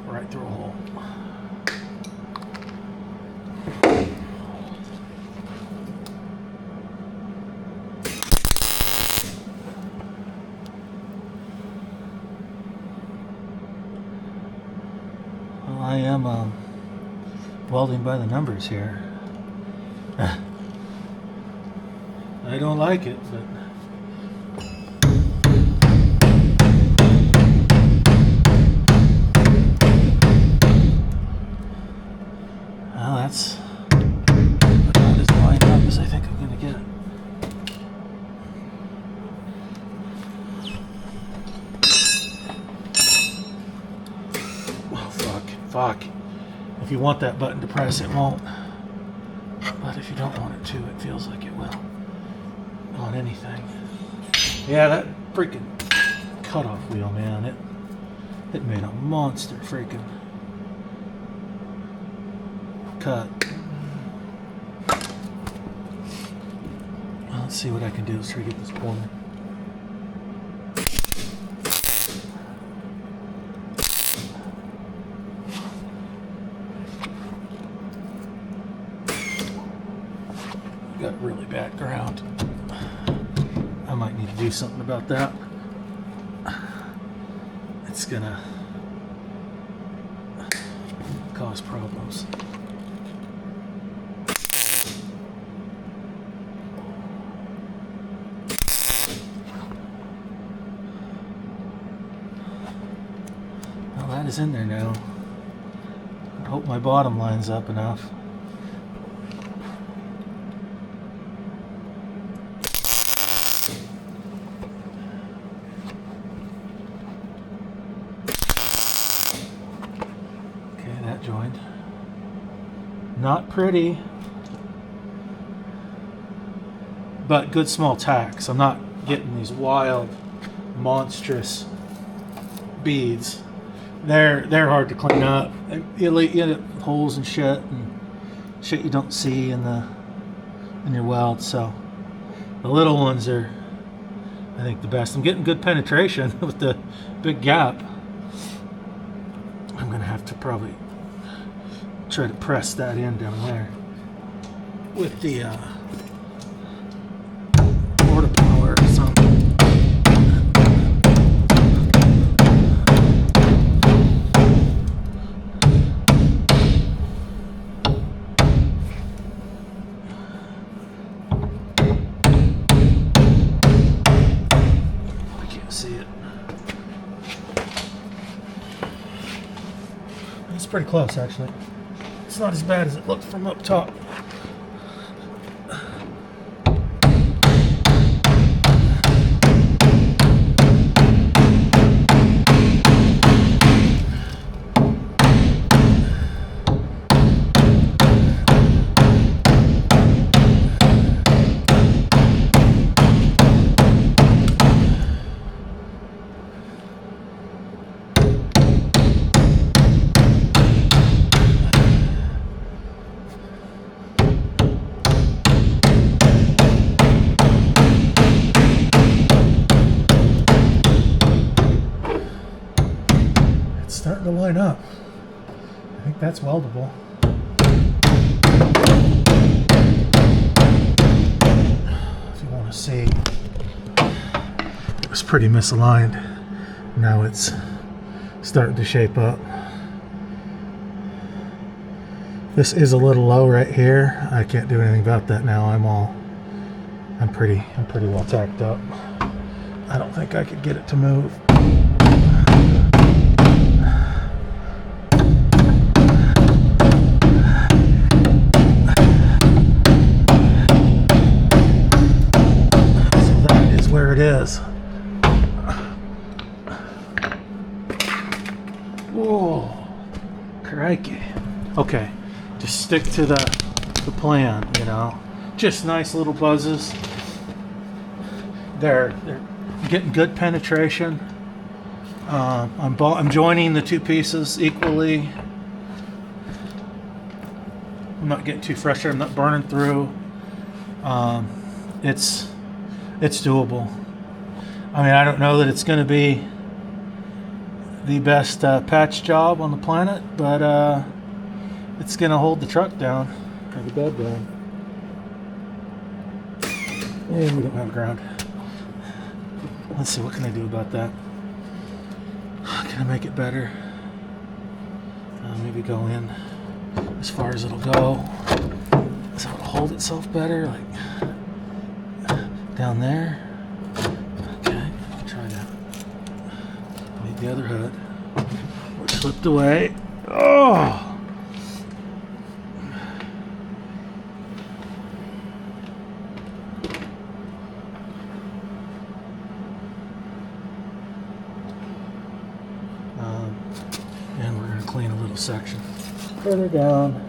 Right through a hole. Well, I am welding by the numbers here. I don't like it, but that's about as lined up as I think I'm going to get. Oh, fuck. If you want that button to press, it won't. But if you don't want it to, it feels like it will. On anything. Yeah, that freaking cutoff wheel, man. It made a monster freaking cut. Well, let's see what I can do. Let's try to get this corner. got really bad ground. I might need to do something about that. It's gonna cause problems. Well, that is in there now. I hope my bottom lines up enough. Okay, that joined. Not pretty, but good small tacks. I'm not getting these wild, monstrous beads. They're hard to clean up. You get holes and shit you don't see in your weld. So the little ones are, I think, the best. I'm getting good penetration with the big gap. I'm gonna have to probably try to press that in down there with the porta power or something. See it. It's pretty close, actually. It's not as bad as it looked from up top. Starting to line up. I think that's weldable. If you want to see, it was pretty misaligned. Now it's starting to shape up. This is a little low right here. I can't do anything about that now. I'm pretty well tacked up. I don't think I could get it to move. Where it is. Whoa, crikey. Okay, just stick to the plan, you know. Just nice little buzzes. They're getting good penetration. I'm joining the two pieces equally. I'm not getting too frustrated. I'm not burning through. It's doable. I mean, I don't know that it's going to be the best patch job on the planet, but it's going to hold the truck down, or the bed down. And we don't have ground. Let's see, what can I do about that? Can I make it better? Maybe go in as far as it'll go. So it'll hold itself better, like down there. Okay, try that. Need the other hood. It slipped away. Oh! And we're going to clean a little section further down.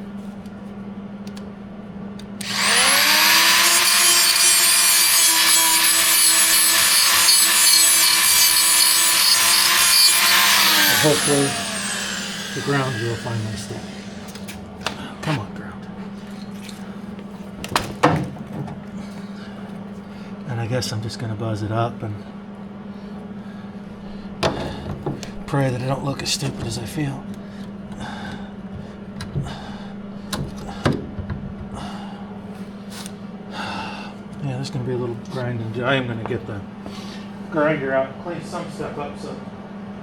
Hopefully the ground will finally stay. Come on, ground. And I guess I'm just going to buzz it up and pray that I don't look as stupid as I feel. be a little grinding. I am going to get the grinder out and clean some stuff up so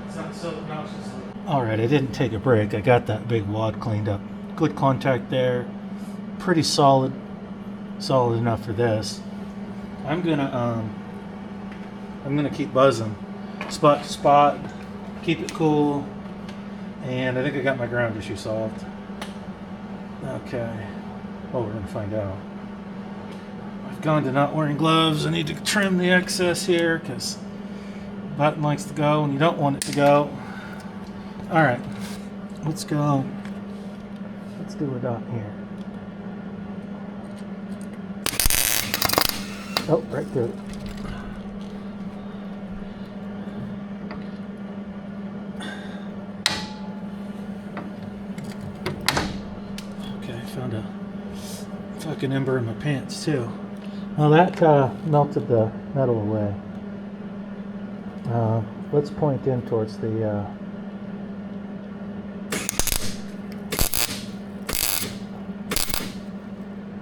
it's not so obnoxious. Alright, I didn't take a break. I got that big wad cleaned up. Good contact there. Pretty solid. Solid enough for this. I'm gonna keep buzzing. Spot to spot. Keep it cool. And I think I got my ground issue solved. Okay. Oh, we're gonna find out. I've gone to not wearing gloves. I need to trim the excess here because the button likes to go and you don't want it to go. Alright, let's go. Let's do a dot here. Oh, right through it. Okay, found a fucking ember in my pants too. Well, that melted the metal away. Let's point in towards the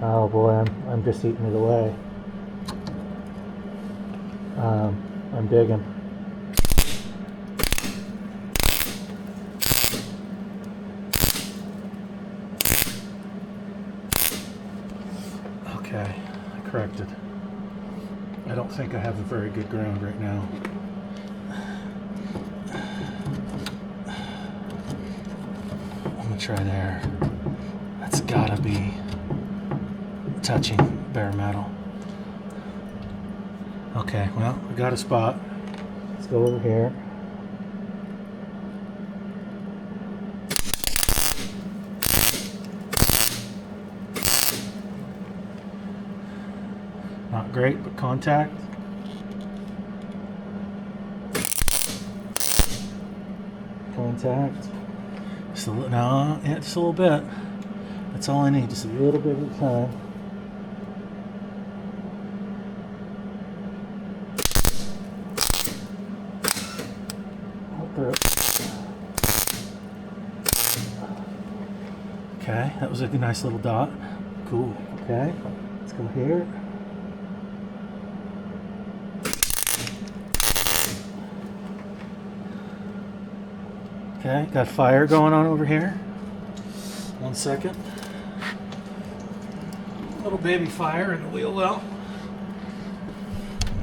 oh boy, I'm just eating it away. I'm digging. Okay, I corrected. I don't think I have a very good ground right now. I'm gonna try there. That's gotta be touching bare metal. Okay, well, we got a spot. Let's go over here. Not great, but contact. Contact. Just a little, no, yeah, just a little bit. That's all I need, just a little bit at a time. Okay, that was a nice little dot. Cool. Okay, let's go here. Okay, got fire going on over here. 1 second. Little baby fire in the wheel well.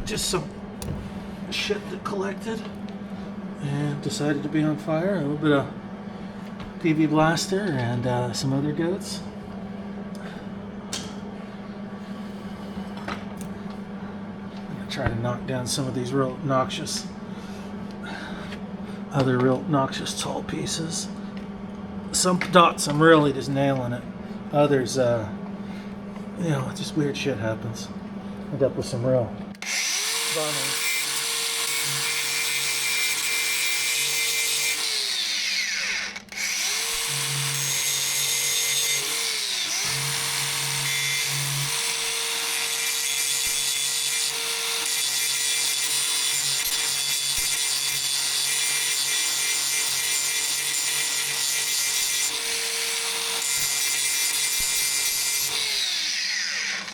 Just some shit that collected and decided to be on fire. A little bit of PV blaster and some other goats. I'm gonna try to knock down some of these real noxious, real noxious tall pieces. Some dots I'm really just nailing it. Others, you know, just weird shit happens. End up with some real bombing.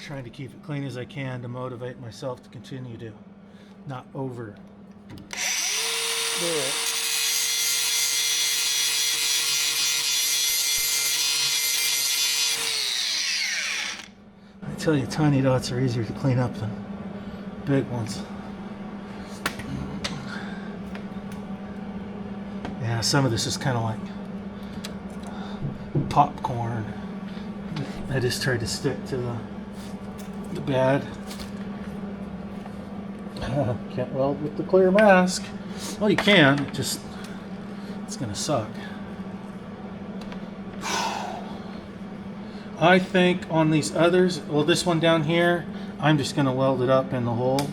Trying to keep it clean as I can to motivate myself to continue to not over do it. I tell you, tiny dots are easier to clean up than big ones. Yeah, some of this is kind of like popcorn. I just tried to stick to the bad. Can't weld with the clear mask. Well, you can, it's gonna suck. I think on these others, well, this one down here, I'm just gonna weld it up in the hole.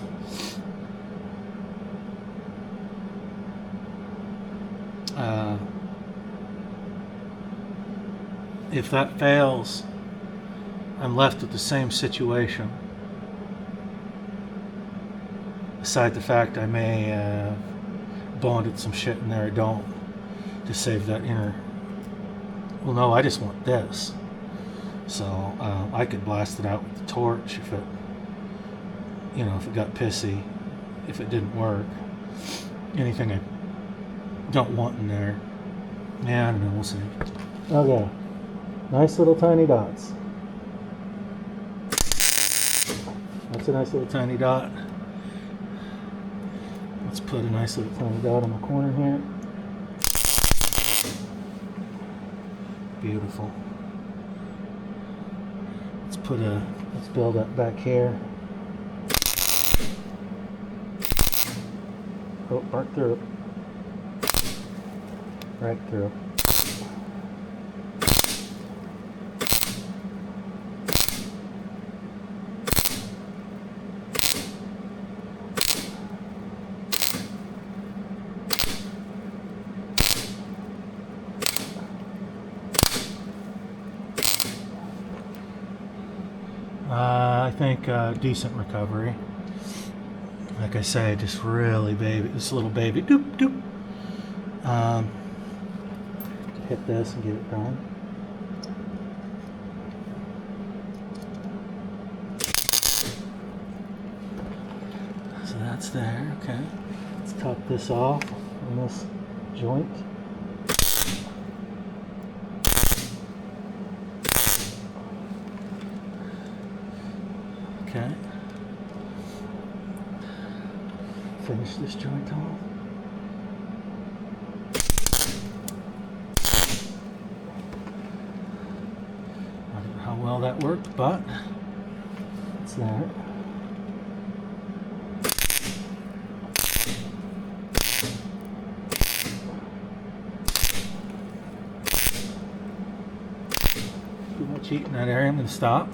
If that fails, I'm left with the same situation. Aside the fact I may have bonded some shit in there I don't to save that inner. Well, no, I just want this. So I could blast it out with the torch if it you know, if it got pissy, if it didn't work, anything I don't want in there. Yeah, I don't know, we'll see. Okay, nice little tiny dots. That's a nice little tiny dot. Let's put a nice little tiny dot on the corner here. Beautiful. Let's build up back here. Oh, right through. Right through. I think decent recovery. Like I say, just really baby, this little baby, doop doop. Hit this and get it done. So that's there. Okay, let's top this off on this joint. Okay. Finish this joint off. I don't know how well that worked, but it's there. Too much heat in that area. I'm going to stop.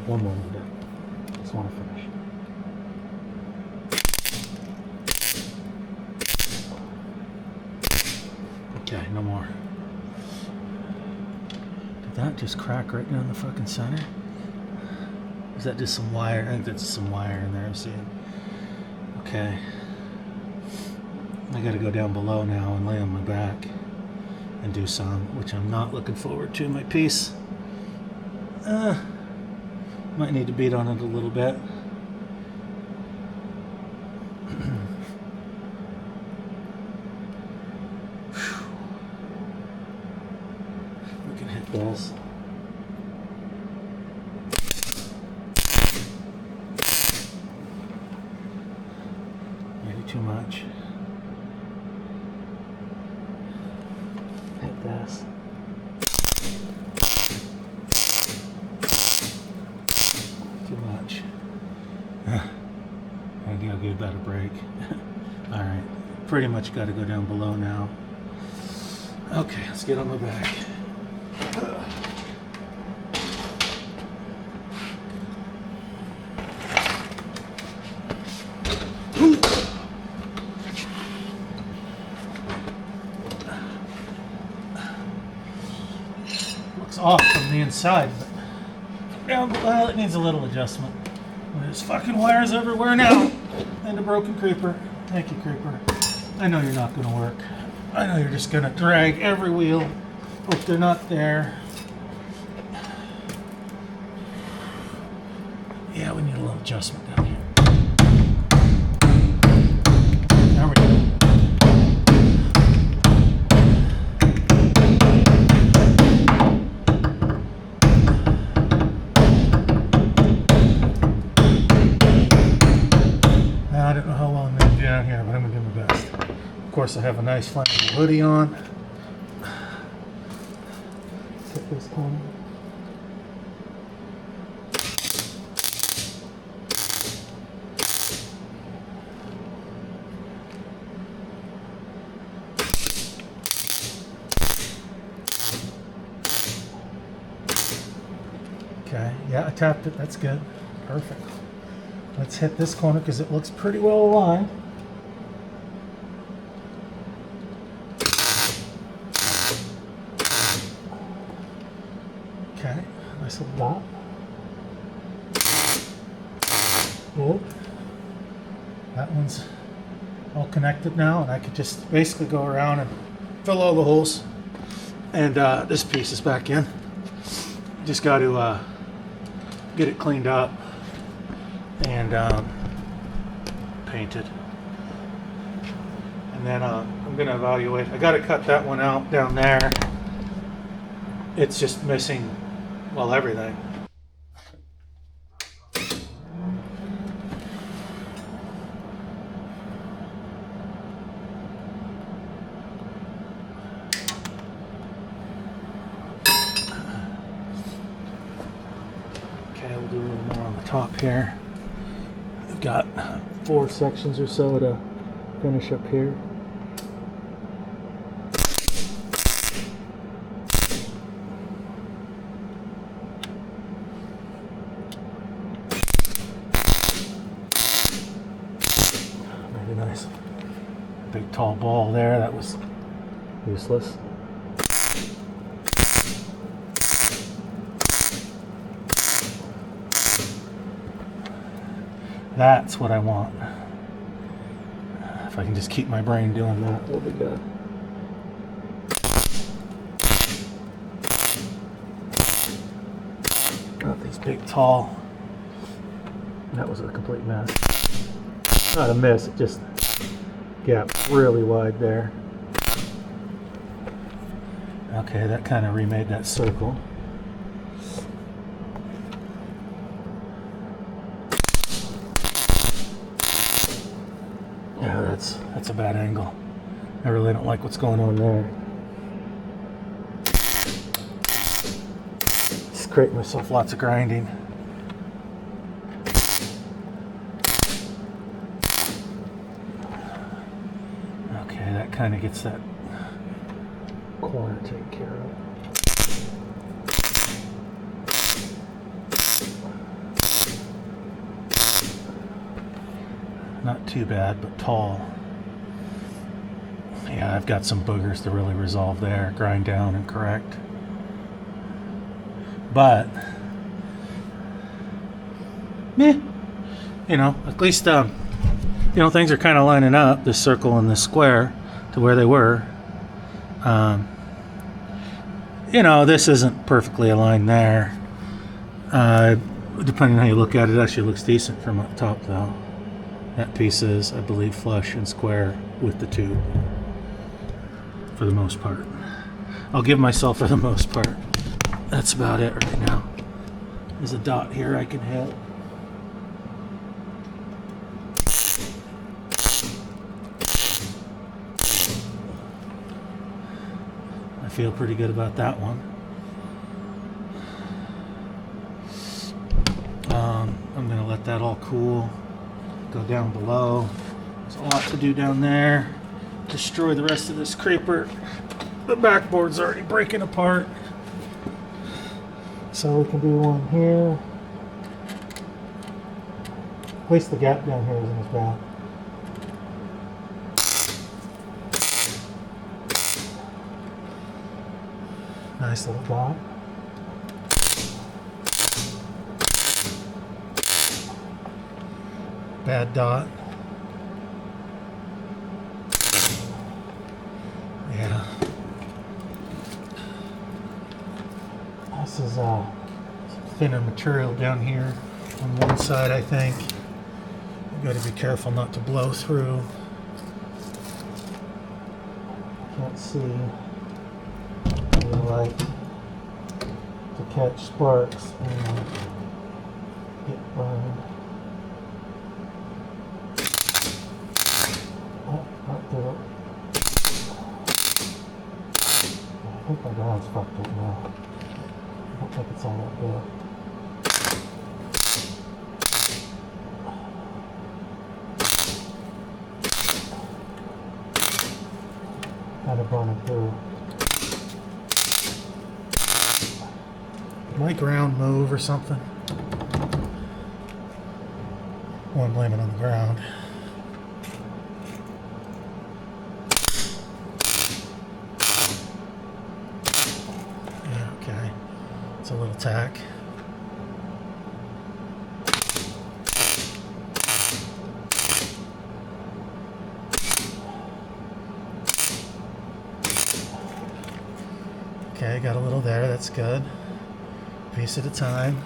One more to do. Just want to finish. Okay, no more. Did that just crack right down the fucking center? Is that just some wire? I think that's some wire in there I'm seeing. Okay. I gotta go down below now and lay on my back and do some, which I'm not looking forward to. My piece. Might need to beat on it a little bit. We can hit this. Maybe too much. Hit this. Too much. I gotta give that a break. Alright, pretty much gotta go down below now. Okay, let's get on my back. Looks off from the inside, but down below it needs a little adjustment. There's fucking wires everywhere now. And a broken creeper. Thank you, creeper. I know you're not going to work. I know you're just going to drag every wheel. Hope they're not there. Yeah, we need a little adjustment down here. There we go. I don't know how long I'm going to do down here, but I'm going to do my best. Of course, I have a nice flammable hoodie on. Get this corner. Okay, yeah, I tapped it. That's good. Perfect. Let's hit this corner because it looks pretty well aligned. Okay, nice little dot. Good. That one's all connected now, and I could just basically go around and fill all the holes. And this piece is back in. Just got to get it cleaned up. and painted. And then I'm going to evaluate. I got to cut that one out down there. It's just missing, well, everything. Okay, we'll do a little more on the top here. I've got 4 sections or so to finish up here. Very nice. Big tall ball there, that was useless. That's what I want. If I can just keep my brain doing that, we'll be good. Got these big tall. That was a complete mess. Not a miss, it just gapped really wide there. Okay, that kind of remade that circle. Yeah, that's a bad angle. I really don't like what's going on there. Just create myself lots of grinding. Okay, that kind of gets that corner taken care of. Not too bad, but tall. Yeah, I've got some boogers to really resolve there, grind down and correct. But, meh, you know, at least, you know, things are kind of lining up, this circle and this square, to where they were. You know, this isn't perfectly aligned there. Depending on how you look at it, it actually looks decent from up top, though. That piece is, I believe, flush and square with the tube, for the most part. I'll give myself for the most part. That's about it right now. There's a dot here I can hit. I feel pretty good about that one. I'm going to let that all cool. Go down below. There's a lot to do down there. Destroy the rest of this creeper. The backboard's already breaking apart. So we can do one here. At least the gap down here isn't as bad. Nice little dot. Bad dot. Yeah. This is thinner material down here on one side, I think. You've got to be careful not to blow through. Can't see any light to catch sparks and get burned. I think my ground's fucked up now. I don't think it's all that good. Kind of burning through. Did my ground move or something? Well, I'm blaming on the ground. It's a little tack. Okay, got a little there, that's good. Piece at a time.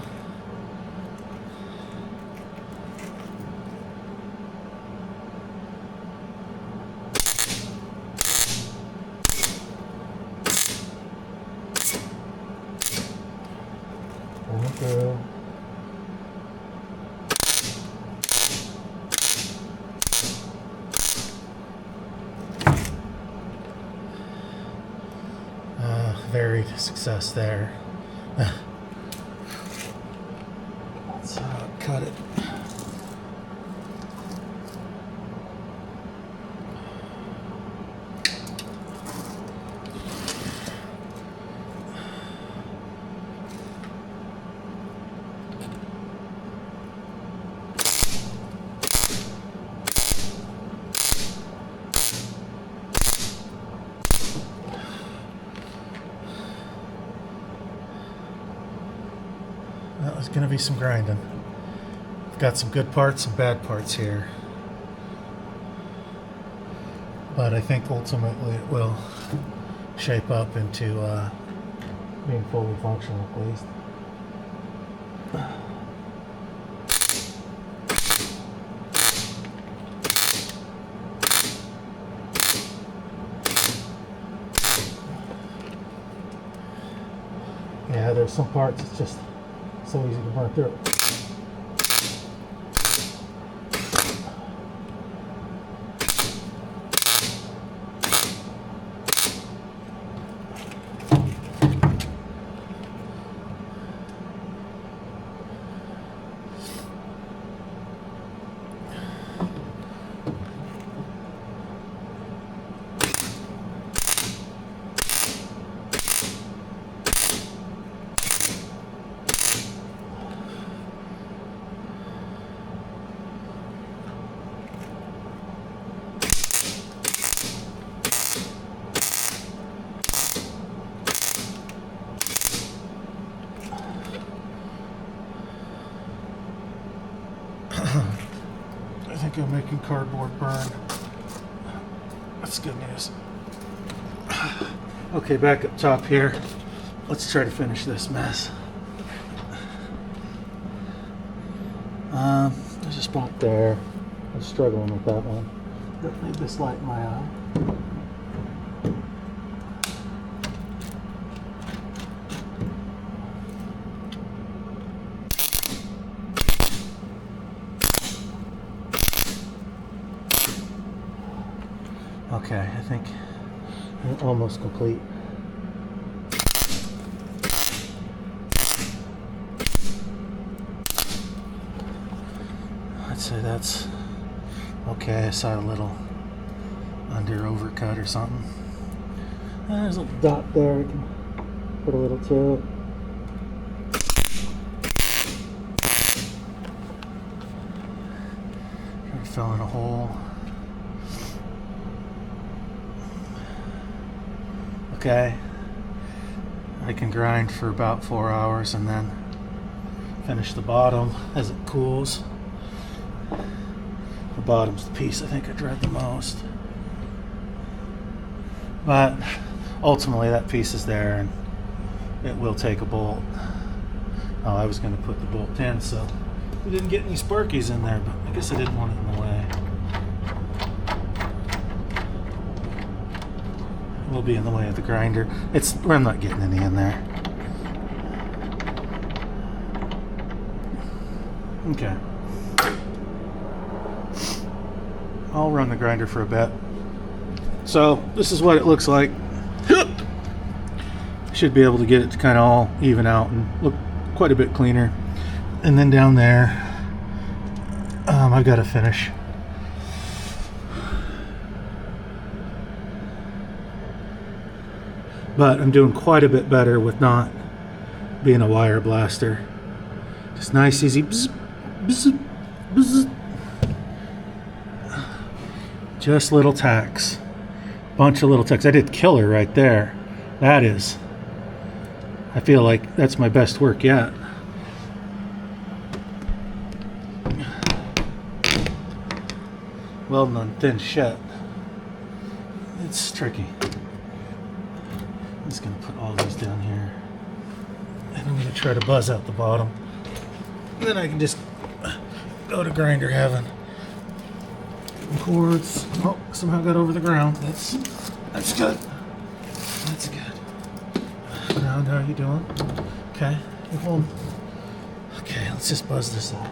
great success there. Let's cut it. That was going to be some grinding. I've got some good parts and bad parts here. But I think ultimately it will shape up into being fully functional at least. Yeah, there's some parts it's just so easy to burn through. I think I'm making cardboard burn. That's good news. Okay, back up top here. Let's try to finish this mess. There's a spot there. I was struggling with that one. Don't need this light in my eye. Okay, I think I'm almost complete. I'd say that's okay. I saw a little under overcut or something. There's a little dot there. I can put a little tip. Try to fill in a hole. Okay, I can grind for about 4 hours and then finish the bottom as it cools. The bottom's the piece I think I dread the most. But ultimately that piece is there and it will take a bolt. Oh, I was going to put the bolt in so we didn't get any sparkies in there, but I guess I didn't want it in the way. Will be in the way of the grinder. I'm not getting any in there. Okay. I'll run the grinder for a bit. So this is what it looks like. Should be able to get it to kind of all even out and look quite a bit cleaner. And then down there, I've got to finish. But I'm doing quite a bit better with not being a wire blaster. Just nice, easy. Bzz, bzz, bzz. Just little tacks. Bunch of little tacks. I did killer right there. That is. I feel like that's my best work yet. Welding on thin shit. It's tricky. I'm just going to put all these down here. And I'm going to try to buzz out the bottom. And then I can just go to grinder heaven. Cords. Oh, somehow got over the ground. That's good. That's good. Ground, how are you doing? Okay. You hold. Okay, let's just buzz this out.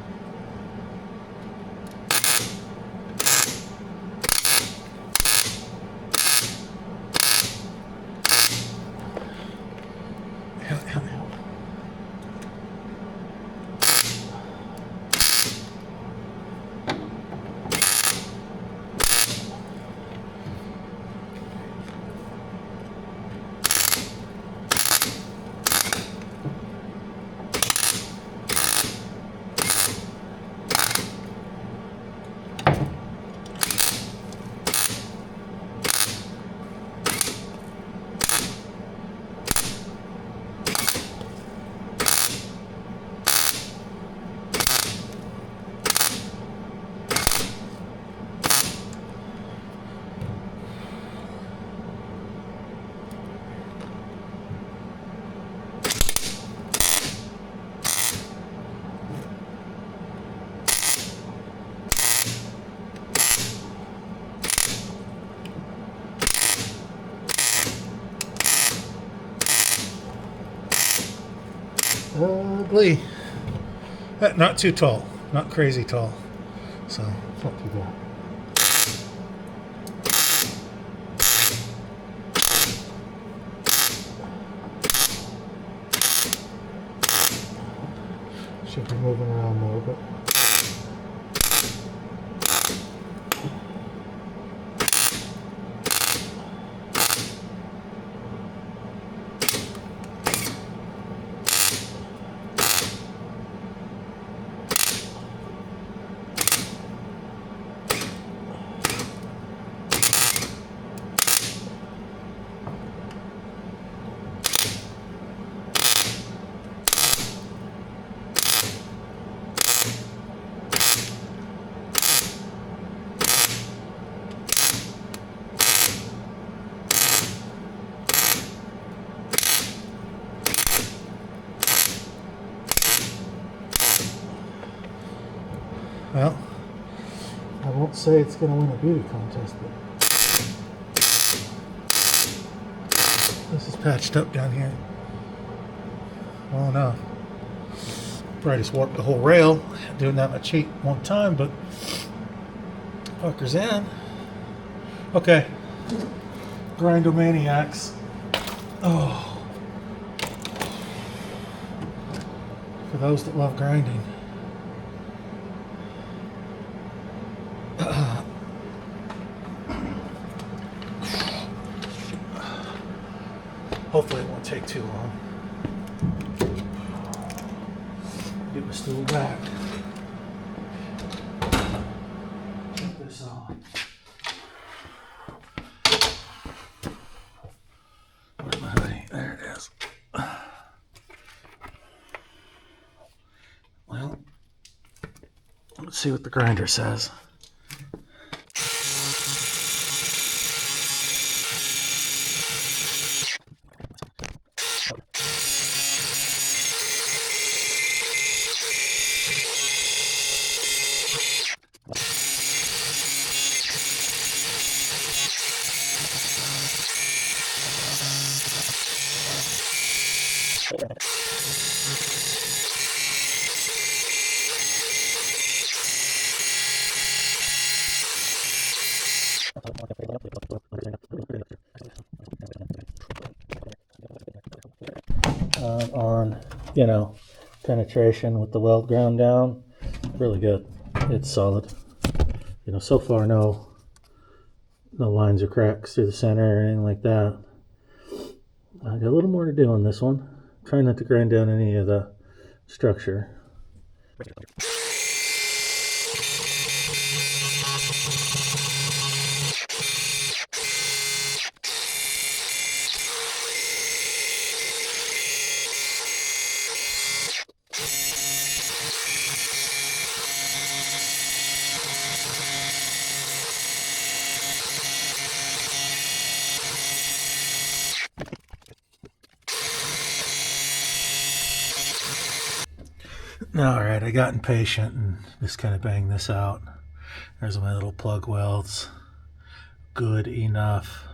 ugly. Not too tall, not crazy tall. So, not too bad. Should be moving around more, but well, I won't say it's going to win a beauty contest, but this is patched up down here. Well enough. Probably just warped the whole rail. Doing that much heat one time, but fucker's in. Okay. Grindomaniacs. Oh. For those that love grinding. Hopefully it won't take too long. Get my stool back. Put this on. Where's my hoodie? There it is. Well, let's see what the grinder says. On, penetration with the weld ground down, really good. It's solid. So far no lines or cracks through the center or anything like that. I got a little more to do on this one. Try not to grind down any of the structure. Alright, I got impatient and just kind of banged this out. There's my little plug welds. Good enough.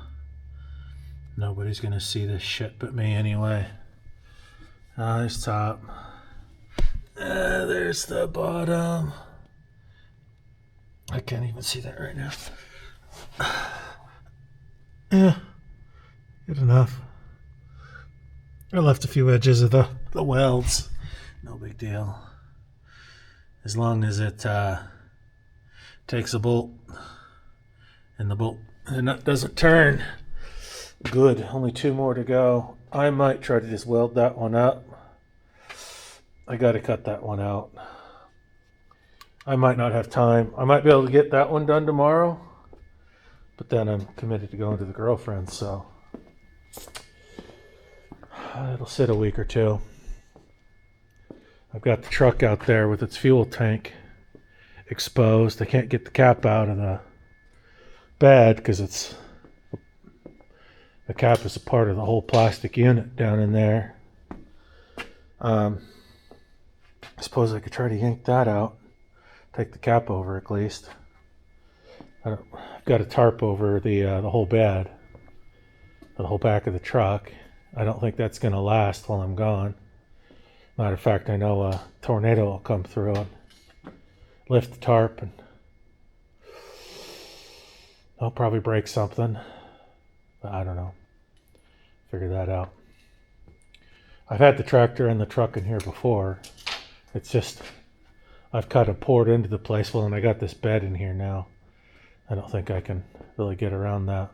Nobody's gonna see this shit but me anyway. There's top. There's the bottom. I can't even see that right now. Yeah, good enough. I left a few edges of the welds. No big deal. As long as it takes a bolt and the nut doesn't turn. Good. Only 2 more to go. I might try to just weld that one up. I got to cut that one out. I might not have time. I might be able to get that one done tomorrow, but then I'm committed to going to the girlfriend's, so it'll sit a week or 2. I've got the truck out there with its fuel tank exposed. I can't get the cap out of the bed because the cap is a part of the whole plastic unit down in there. I suppose I could try to yank that out, take the cap over at least. I've got a tarp over the whole bed, the whole back of the truck. I don't think that's going to last while I'm gone. Matter of fact, I know a tornado will come through and lift the tarp, and they'll probably break something. But I don't know. Figure that out. I've had the tractor and the truck in here before. It's just, I've kind of poured into the place. Well, and I got this bed in here now. I don't think I can really get around that.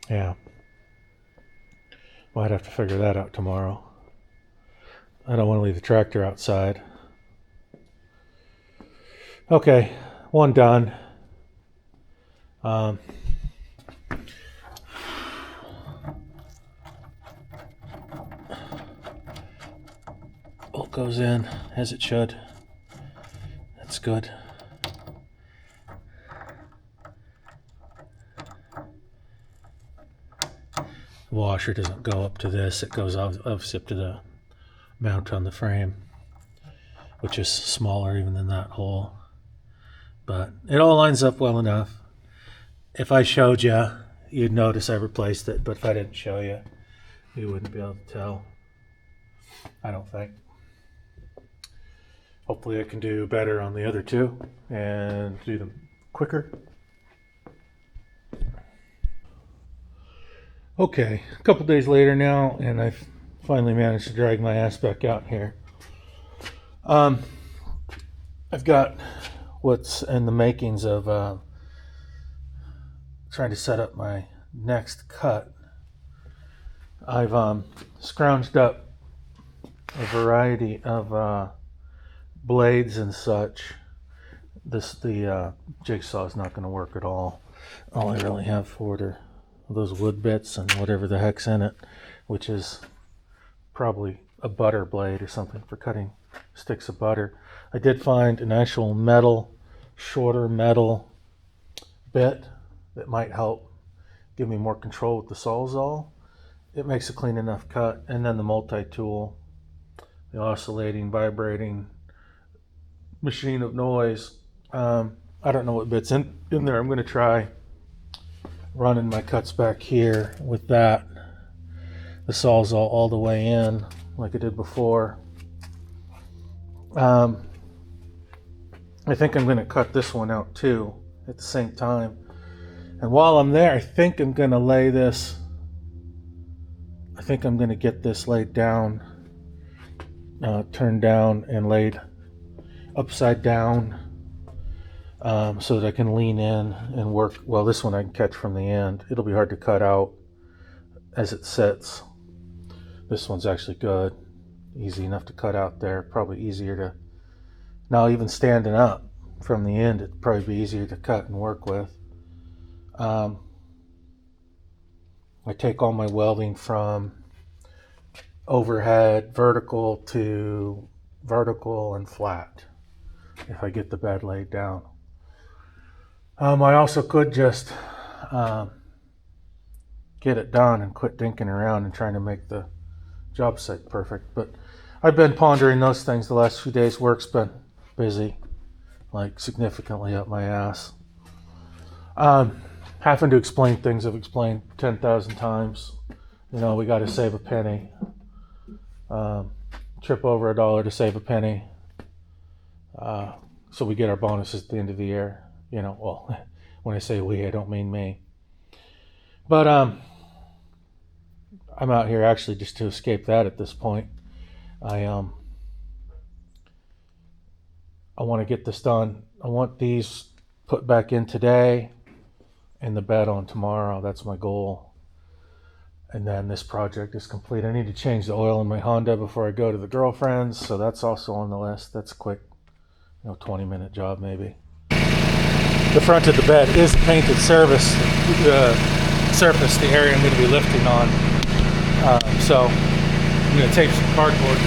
Yeah. Might have to figure that out tomorrow. I don't want to leave the tractor outside. Okay, one done. Bolt goes in as it should. That's good. The washer doesn't go up to this. It goes obviously up to the mount on the frame, which is smaller even than that hole. But it all lines up well enough. If I showed you, you'd notice I replaced it. But if I didn't show you, you wouldn't be able to tell. I don't think. Hopefully I can do better on the other two and do them quicker. Okay, a couple days later now, and I've finally managed to drag my ass back out here. I've got what's in the makings of trying to set up my next cut. I've scrounged up a variety of blades and such. The jigsaw is not going to work at all. All I really have for it are those wood bits and whatever the heck's in it, which is probably a butter blade or something for cutting sticks of butter. I did find an actual metal, shorter metal bit that might help give me more control with the Sawzall. It makes a clean enough cut. And then the multi-tool, the oscillating, vibrating machine of noise. I don't know what bit's in there. I'm going to try running my cuts back here with that, the Sawzall all the way in like I did before. I think I'm going to cut this one out too at the same time. And while I'm there, I think I'm going to lay this, I think I'm going to get this laid down, turned down and laid upside down, so that I can lean in and work. Well, this one I can catch from the end. It'll be hard to cut out as it sits. This one's actually good. Easy enough to cut out there. Probably easier to, now even standing up from the end, it'd probably be easier to cut and work with. I take all my welding from overhead, vertical to vertical and flat if I get the bed laid down. I also could just get it done and quit dinking around and trying to make the job site perfect. But I've been pondering those things the last few days. Work's been busy, like significantly up my ass. Having to explain things I've explained 10,000 times. You know, we got to save a penny. Trip over $1 to save a penny. So we get our bonuses at the end of the year. You know, well, when I say we, I don't mean me. But I'm out here actually just to escape that at this point. I want to get this done. I want these put back in today and the bed on tomorrow. That's my goal. And then this project is complete. I need to change the oil in my Honda before I go to the girlfriend's, so that's also on the list. That's a quick, 20-minute job maybe. The front of the bed is a painted surface, the area I'm going to be lifting on. So I'm going to tape some cardboard.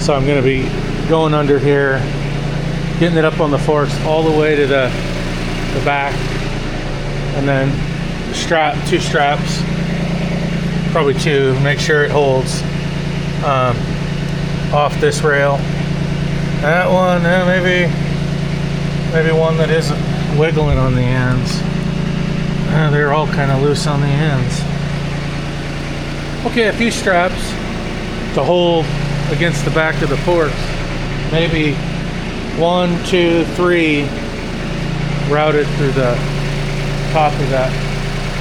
So I'm going to be going under here, getting it up on the forks all the way to the back, and then two straps, probably two, make sure it holds off this rail. That one, maybe one that isn't wiggling on the ends. They're all kind of loose on the ends. Okay, a few straps to hold against the back of the forks. Maybe 1, 2, 3 routed through the top of that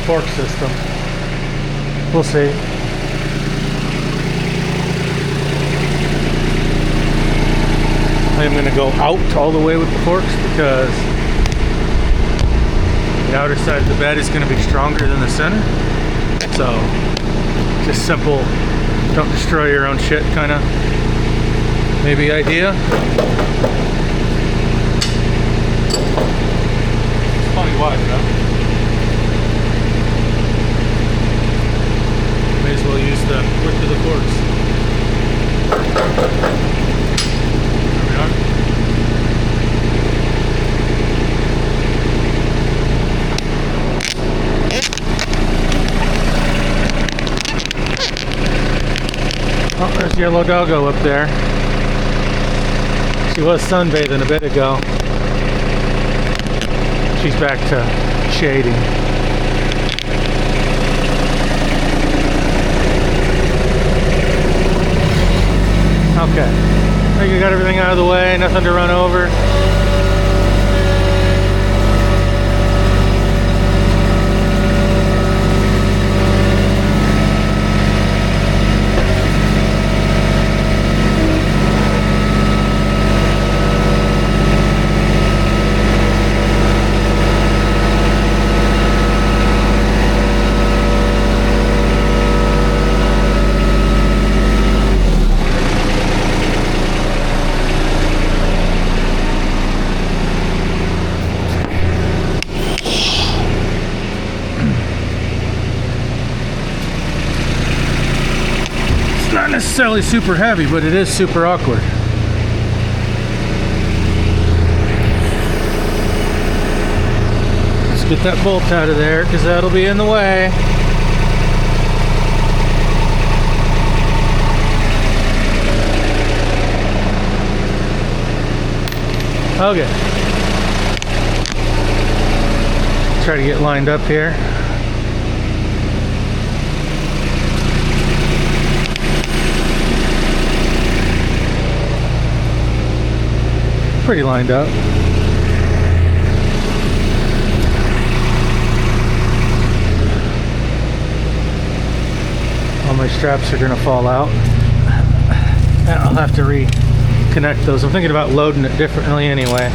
fork system. We'll see. I'm going to go out all the way with the forks because the outer side of the bed is going to be stronger than the center. So, just simple, don't destroy your own shit kind of maybe idea. It's plenty wide enough. May as well use the width of the forks. There we are. Oh, there's Yellow Doggo up there. She was sunbathing a bit ago. She's back to shading. Okay, I think we got everything out of the way, nothing to run over. Not necessarily super heavy, but it is super awkward. Let's get that bolt out of there because that'll be in the way. Okay. Try to get lined up here. Pretty lined up. All my straps are gonna fall out. I'll have to reconnect those. I'm thinking about loading it differently anyway.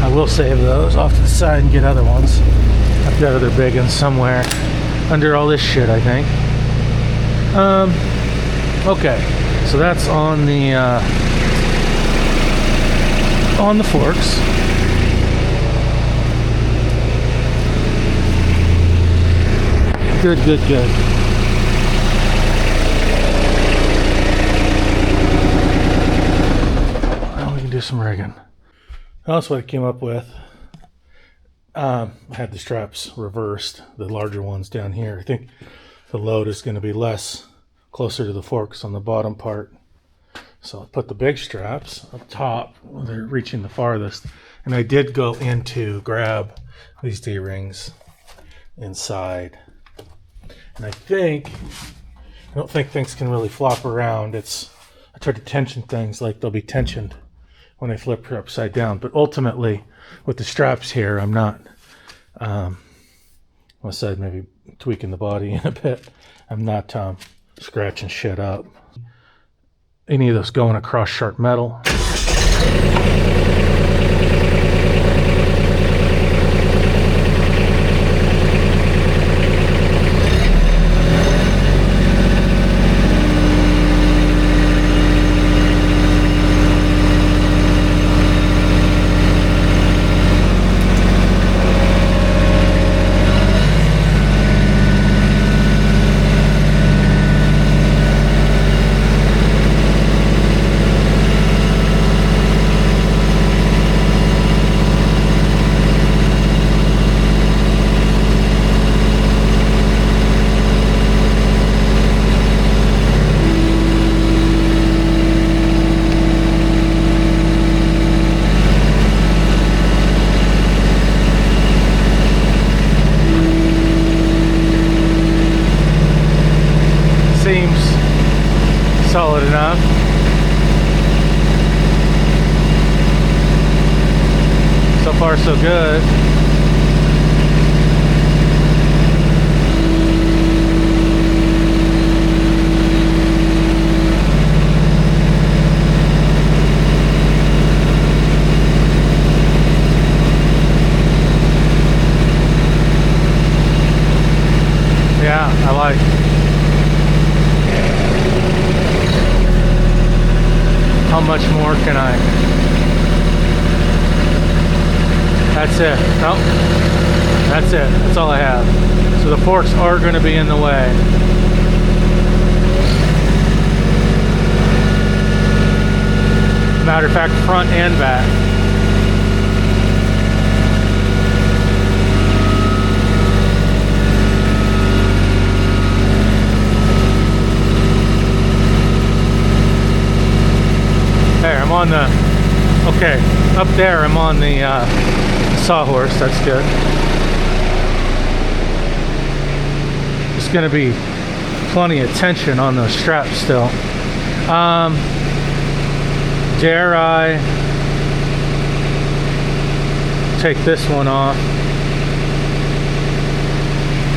I will save those off to the side and get other ones. I've got other big ones somewhere under all this shit, I think. Okay, so that's on the forks. Good. Now we can do some rigging. That's what I came up with. I had the straps reversed, the larger ones down here. I think the load is going to be less closer to the forks on the bottom part. So I put the big straps up top, they're reaching the farthest. And I did go in to grab these D-rings inside. And I don't think things can really flop around. I try to tension things like they'll be tensioned when I flip her upside down. But ultimately, with the straps here, I'm not, unless I'd maybe tweaking the body in a bit, I'm not scratching shit up. Any of those going across sharp metal. solid enough. So far so good. Yeah, I like. How much more can I? That's it. Nope. That's it. That's all I have. So the forks are going to be in the way. Matter of fact, front and back. There, I'm on the, okay, up there I'm on the sawhorse, that's good. There's going to be plenty of tension on those straps still. Dare I take this one off?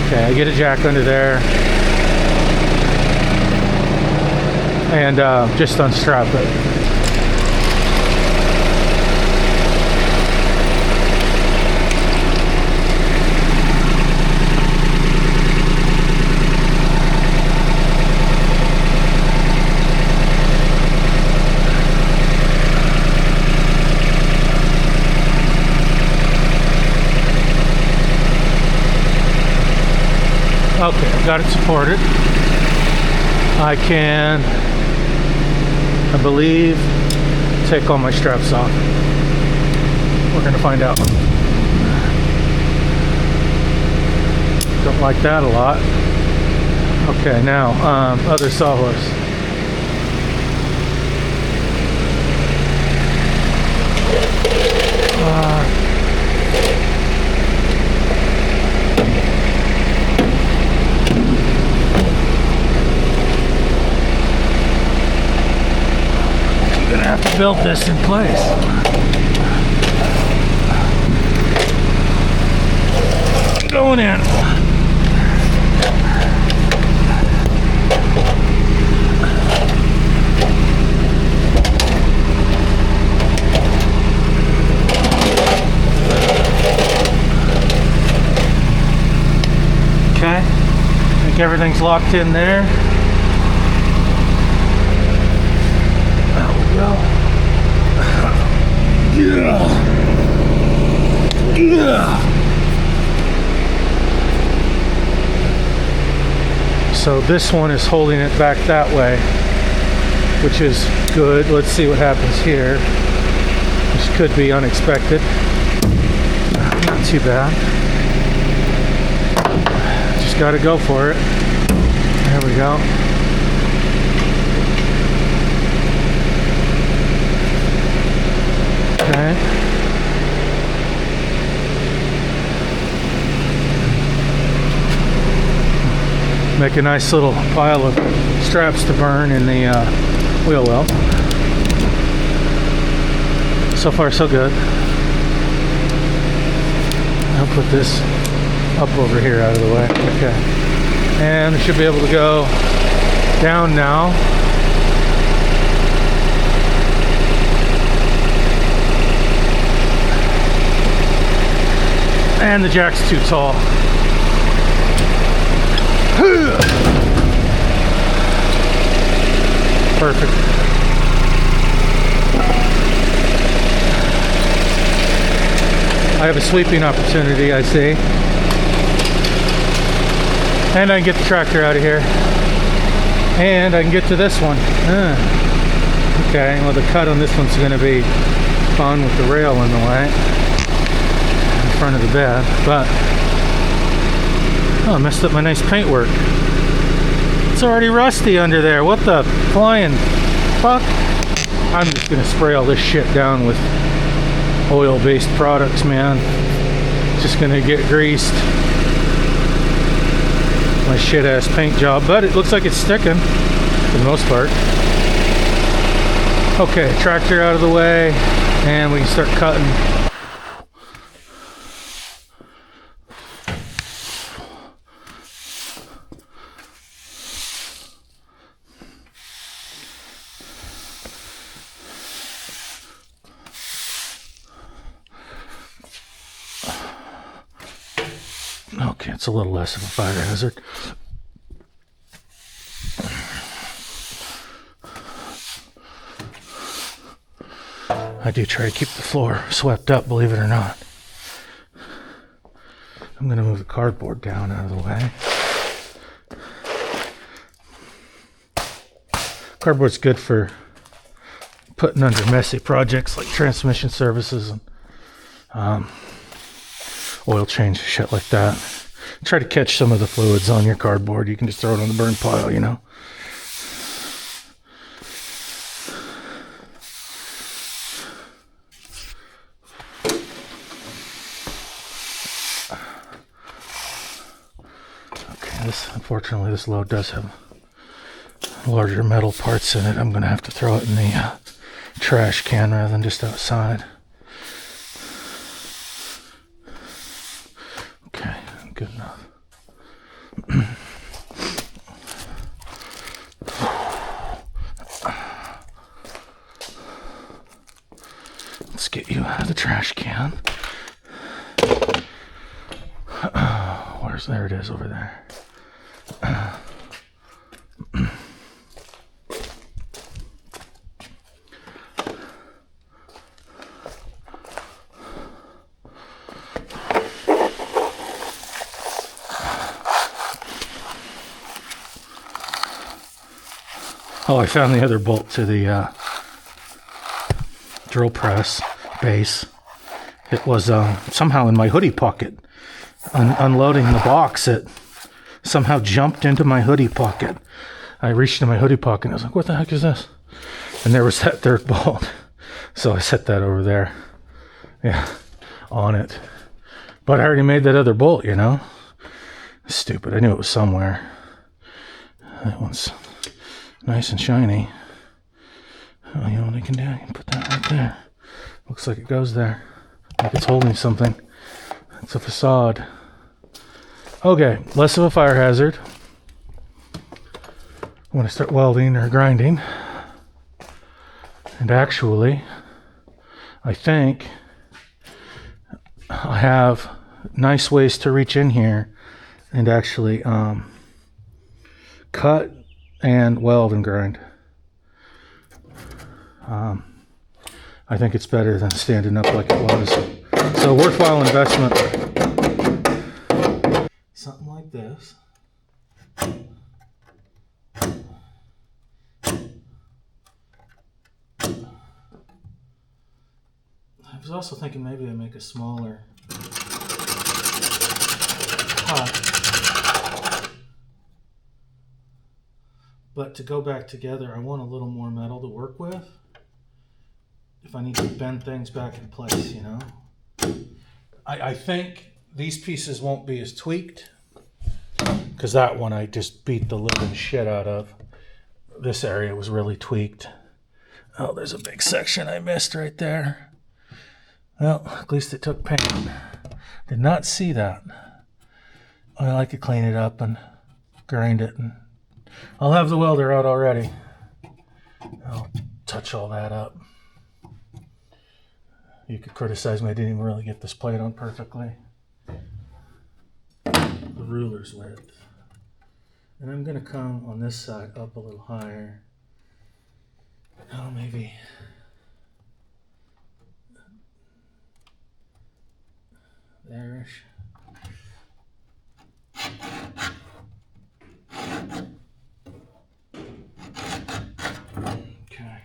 Okay, I get a jack under there. And just unstrap it. Okay, I've got it supported. I can, I believe, take all my straps off. We're going to find out. Don't like that a lot. Okay, now, other sawhorse. Gonna have to build this in place. Going in. Okay, I think everything's locked in there. So this one is holding it back that way, which is good. Let's see what happens here. This could be unexpected. Not too bad. Just got to go for it. There we go. Okay. Make a nice little pile of straps to burn in the wheel well. So far so good. I'll put this up over here out of the way. Okay. And we should be able to go down now. And the jack's too tall. Perfect. I have a sweeping opportunity, I see. And I can get the tractor out of here. And I can get to this one. Okay, well the cut on this one's going to be fun with the rail in the way. In front of the bed. But, oh, I messed up my nice paintwork. It's already rusty under there. What the flying fuck? I'm just gonna spray all this shit down with oil-based products, man. Just gonna get greased. My shit-ass paint job, but it looks like it's sticking for the most part. Okay, tractor out of the way, and we can start cutting. Okay, it's a little less of a fire hazard. I do try to keep the floor swept up, believe it or not. I'm going to move the cardboard down out of the way. Cardboard's good for putting under messy projects like transmission services and oil change, shit like that. Try to catch some of the fluids on your cardboard. You can just throw it on the burn pile, you know. Unfortunately, this load does have larger metal parts in it. I'm going to have to throw it in the trash can rather than just outside. Okay, good enough. Let's get you out of the trash can. There it is over there. Oh, I found the other bolt to the drill press base. It was somehow in my hoodie pocket. Unloading the box, it somehow jumped into my hoodie pocket. I reached in my hoodie pocket and I was like, what the heck is this? And there was that third bolt. So I set that over there. Yeah, on it. But I already made that other bolt, you know? Stupid. I knew it was somewhere. That one's nice and shiny. Oh, you know what I can do? I can put that right there. Looks like it goes there. Like it's holding something. It's a facade. Okay, less of a fire hazard. When I start welding or grinding. And actually, I think I have nice ways to reach in here and actually cut and weld and grind. I think it's better than standing up like it was. So worthwhile investment. Something like this. I was also thinking maybe I make a smaller cut. But to go back together, I want a little more metal to work with. If I need to bend things back in place, you know. I think these pieces won't be as tweaked because that one I just beat the living shit out of. This area was really tweaked. Oh, there's a big section I missed right there. Well, at least it took paint. Did not see that. I like to clean it up and grind it. And I'll have the welder out already. I'll touch all that up. You could criticize me, I didn't even really get this plate on perfectly. The ruler's width. And I'm going to come on this side up a little higher. Oh, maybe there-ish. Okay.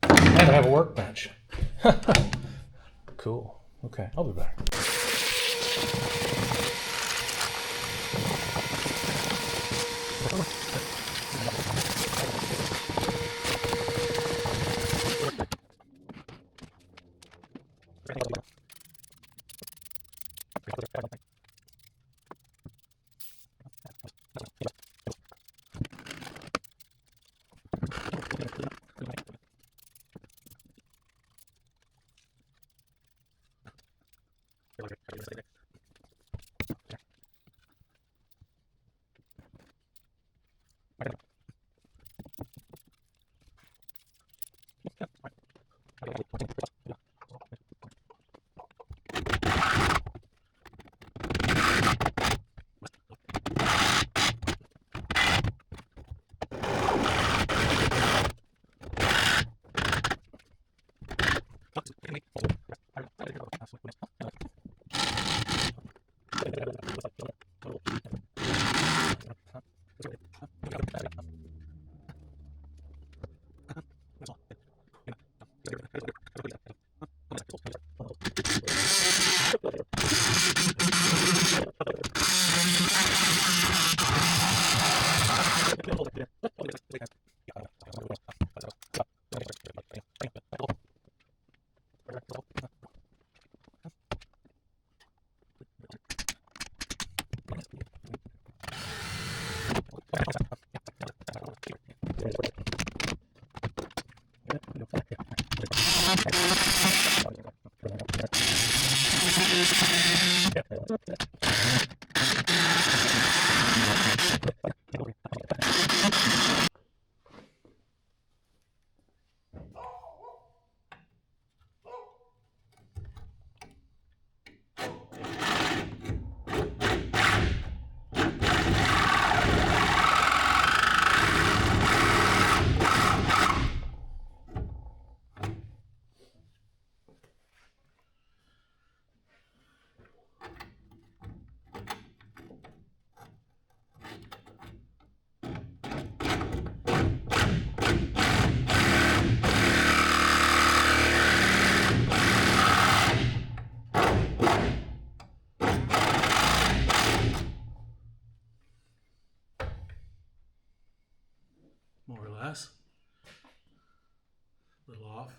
And I have a workbench. Cool. Okay, I'll be back. More or less. A little off.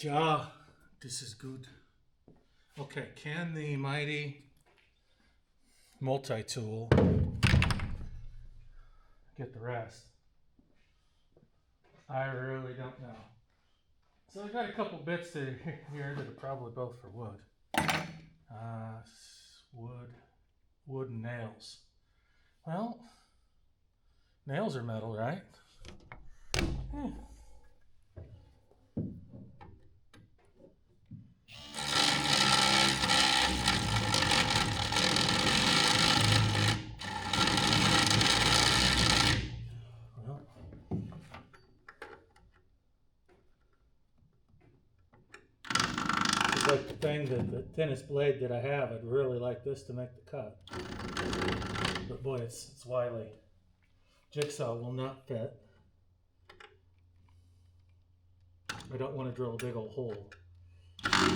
Ja, this is good. Okay, can the mighty multi-tool get the rest? I really don't know. So I got a couple bits that are here that are probably both for wood. Wood and nails. Well, nails are metal, right? Well, it's like the thing that the thinnest blade that I have, I'd really like this to make the cut. But boy, it's wily. Jigsaw will not fit. I don't want to drill a big old hole. I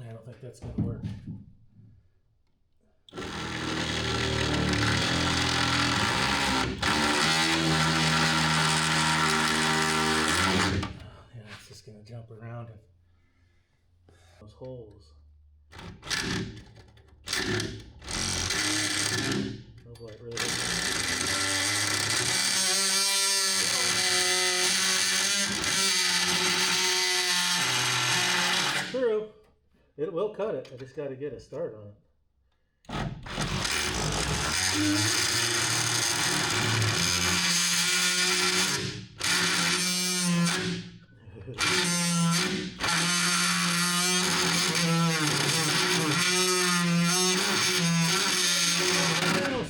don't think that's going to work. Yeah, it's just going to jump around and those holes. Oh boy, it really is. will cut it. I just got to get a start on it.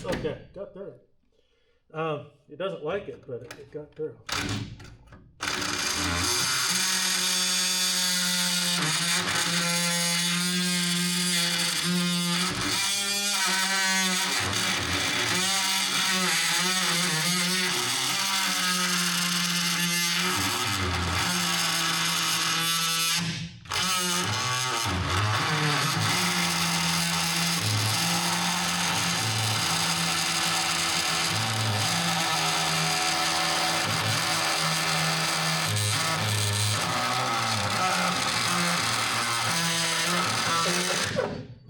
Okay, got through. It doesn't like it, but it got through.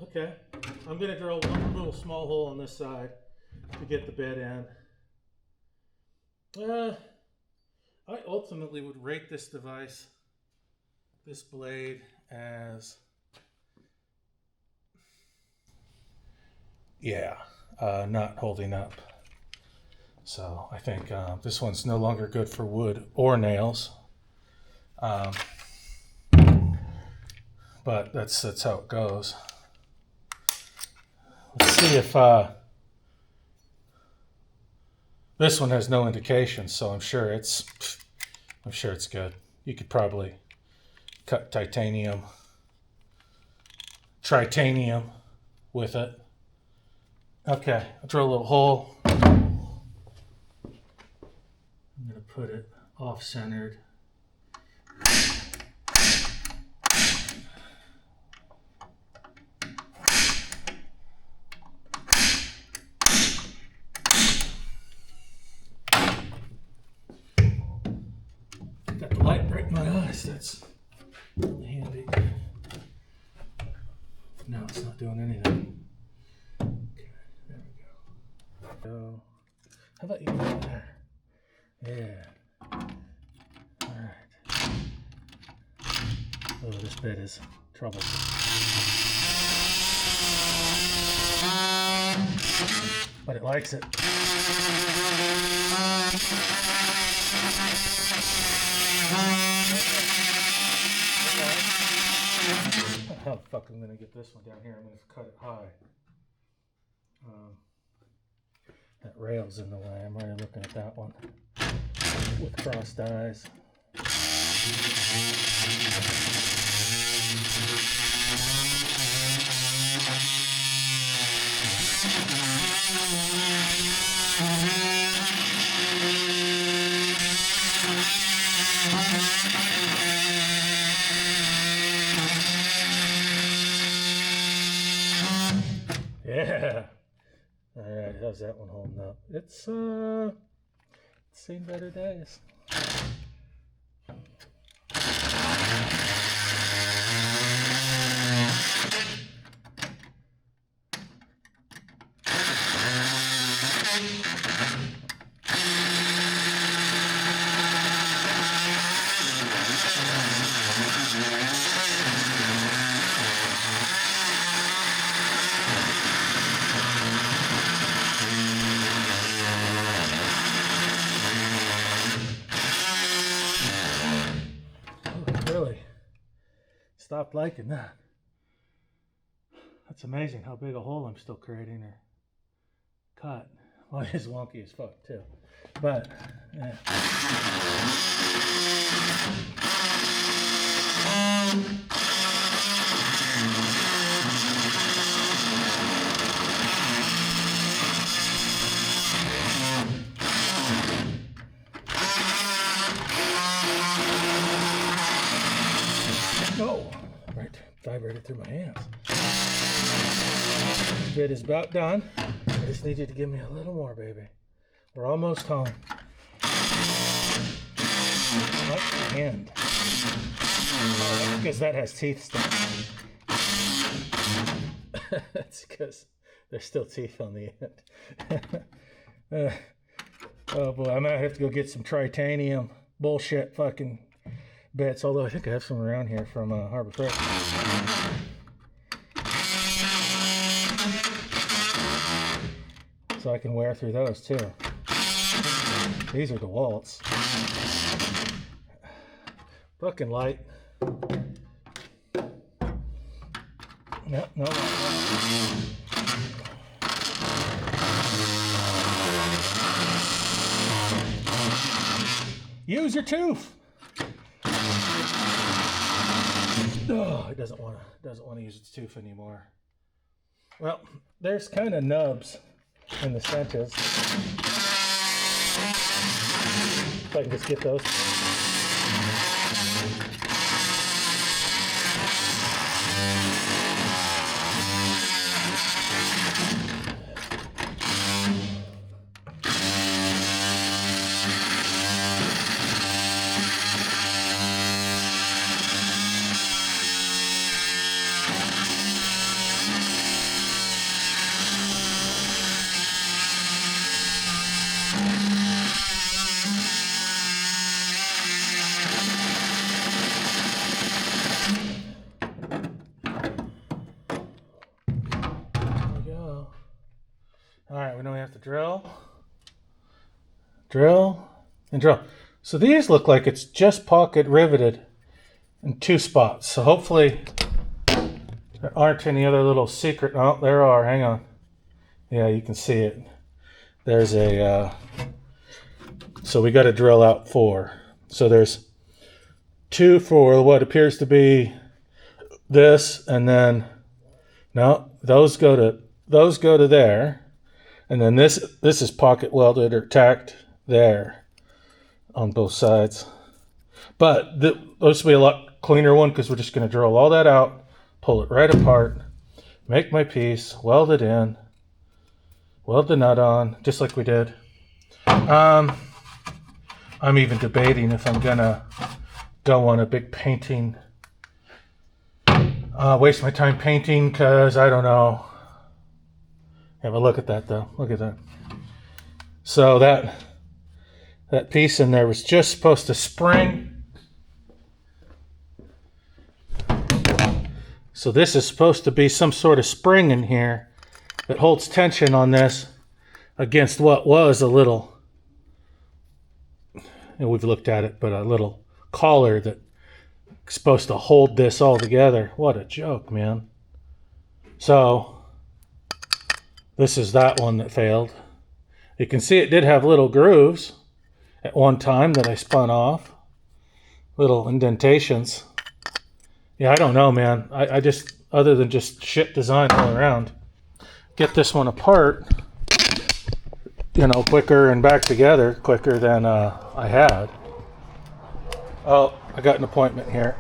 Okay, I'm going to drill one little small hole on this side to get the bed in. I ultimately would rate this device, this blade, as, not holding up. So I think this one's no longer good for wood or nails. But that's how it goes. Let's see if this one has no indications, so I'm sure it's good. You could probably cut titanium with it. Okay, I'll drill a little hole. I'm gonna put it off-centered. Got the light right in my eyes. That's really handy. No, it's not doing anything. Okay, there we go. So, how about you go over there? Yeah. Alright. Oh, this bed is troublesome. But it likes it. How the fuck I'm gonna get this one down here? I'm gonna cut it high. That rail's in the way. I'm already looking at that one with crossed eyes. Yeah. All right, how's that one holding up? It's seen better days. Really stopped liking that. That's amazing how big a hole I'm still creating or cut. Well, it is wonky as fuck too, but yeah. Oh, right, vibrated through my hands. This bit is about done. I just need you to give me a little more, baby. We're almost home. Like the end. Because that has teeth still. That's because there's still teeth on the end. Oh boy, I might have to go get some titanium bullshit fucking bits. Although I think I have some around here from Harbor Freight. so I can wear through those too. These are the Waltz. Fucking light. No. Use your tooth. Oh, it doesn't want to use its tooth anymore. Well, there's kind of nubs in the cinches. If I can just get those. Alright, we know we have to drill, and drill. So these look like it's just pocket riveted in 2 spots. So hopefully there aren't any other little secret. Oh, there are. Hang on. Yeah, you can see it. There's a, so we got to drill out 4. So there's 2 for what appears to be this, and then, no, those go to there. And then this is pocket welded or tacked there on both sides. But this will be a lot cleaner one because we're just going to drill all that out, pull it right apart, make my piece, weld it in, weld the nut on, just like we did. I'm even debating if I'm going to go on a big painting, waste my time painting because I don't know. Have a look at that though. Look at that. So that piece in there was just supposed to spring. So this is supposed to be some sort of spring in here that holds tension on this against what was a little, and we've looked at it, but a little collar that's supposed to hold this all together. What a joke, man. So this is that one that failed. You can see it did have little grooves at one time that I spun off. Little indentations. Yeah, I don't know, man. I just, other than just shit design all around, get this one apart, you know, quicker and back together quicker than I had. Oh, I got an appointment here.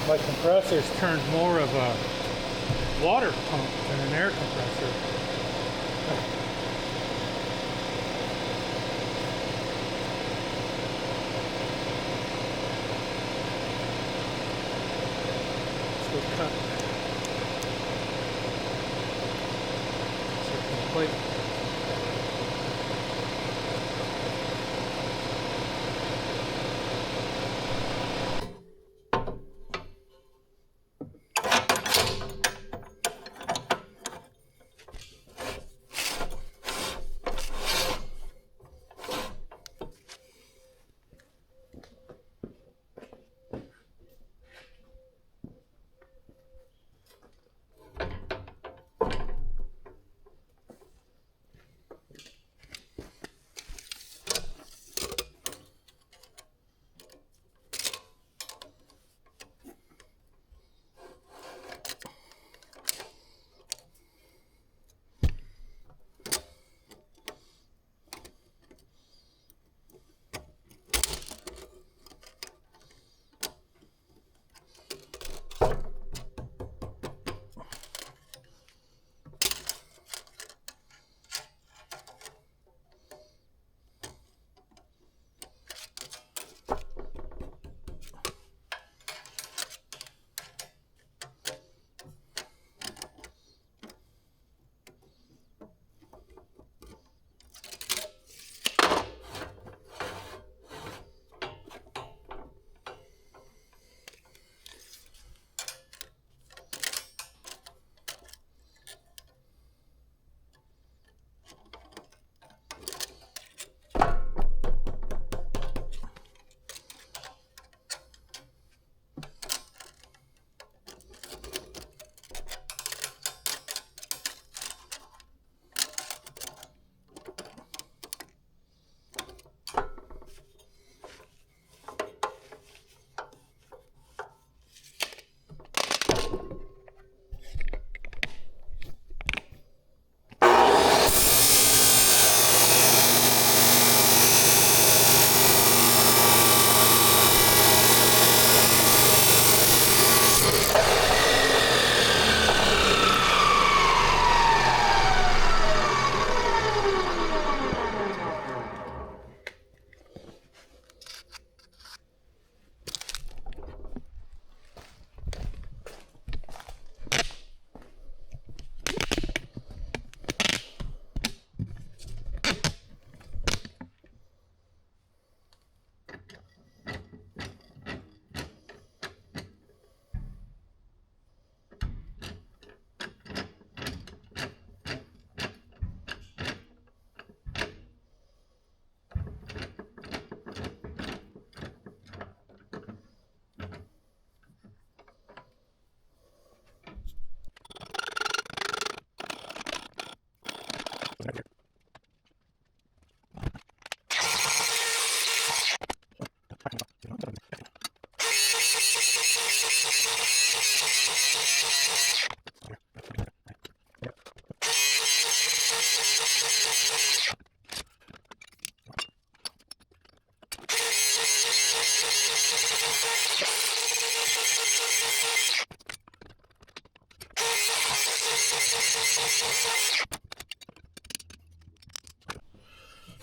My compressor's turned more of a water pump than an air compressor. Let's go cut. So complete.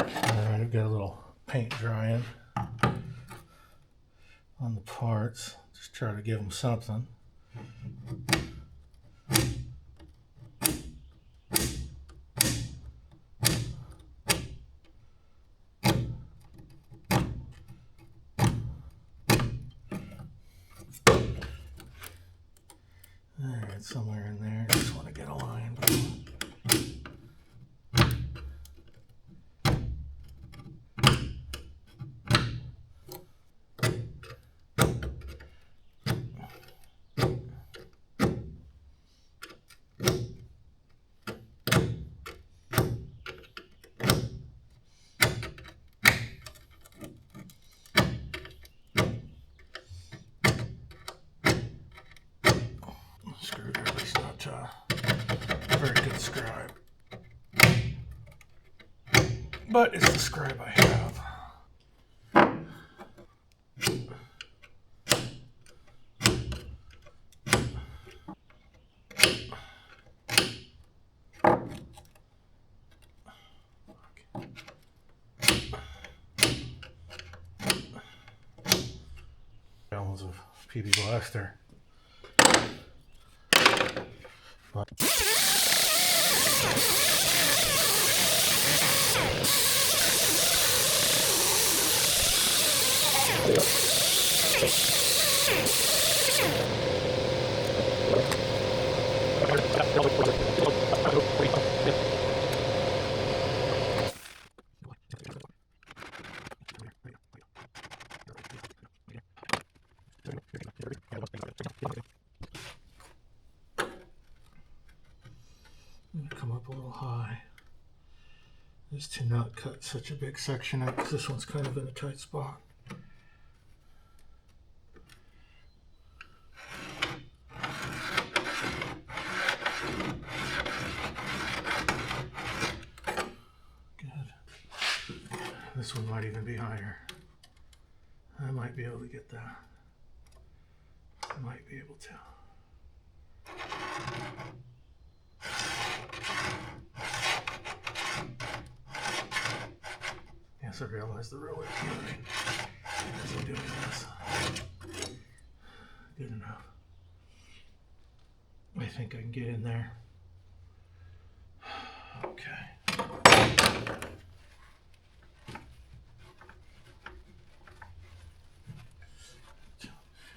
Alright, I've got a little paint drying on the parts. Just try to give them something. Alright, somewhere in there. Just want to get a line. Screwdriver's not a very good scribe, but it's the scribe I have. of PB Blaster. But I'm gonna come up a little high. Just to not cut such a big section out, because this one's kind of in a tight spot. Good. This one might even be higher. I might be able to get that. I might be able to. Yes, I realize the row is moving as I'm doing this. Good enough. I think I can get in there. Okay.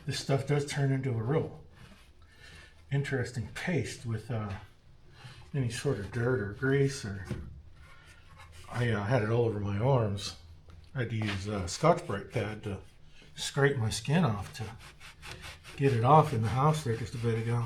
This stuff does turn into a real interesting paste with any sort of dirt or grease, or I had it all over my arms. I had to use a Scotch-Brite pad to scrape my skin off to get it off in the house there just a bit ago.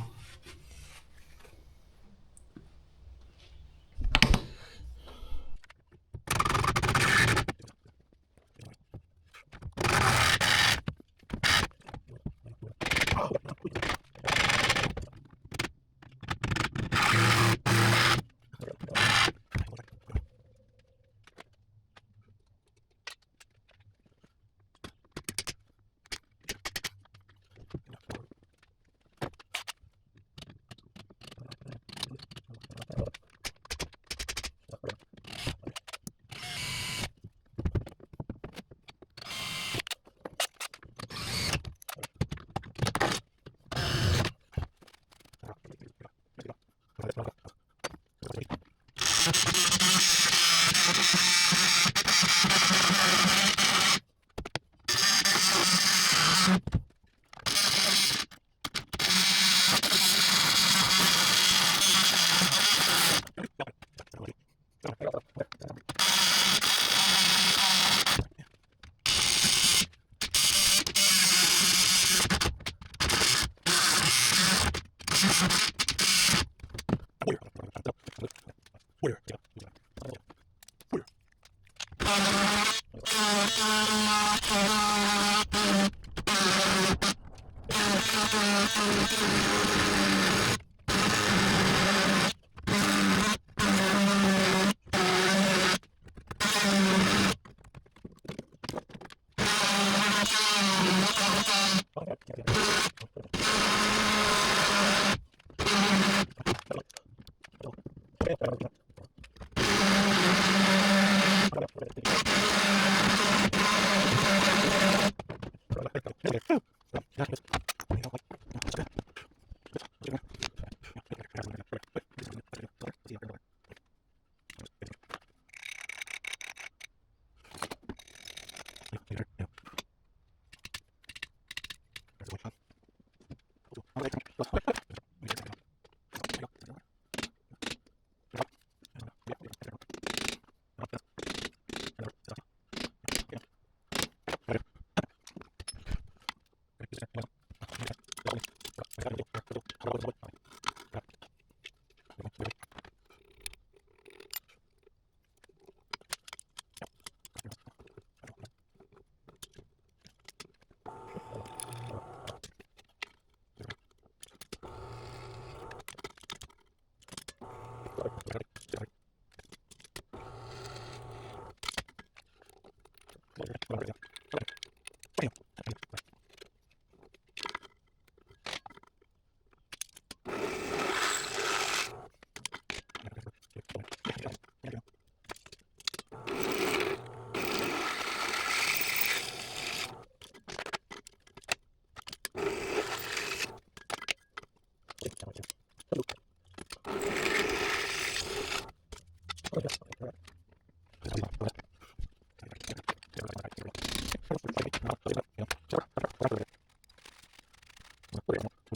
Okay.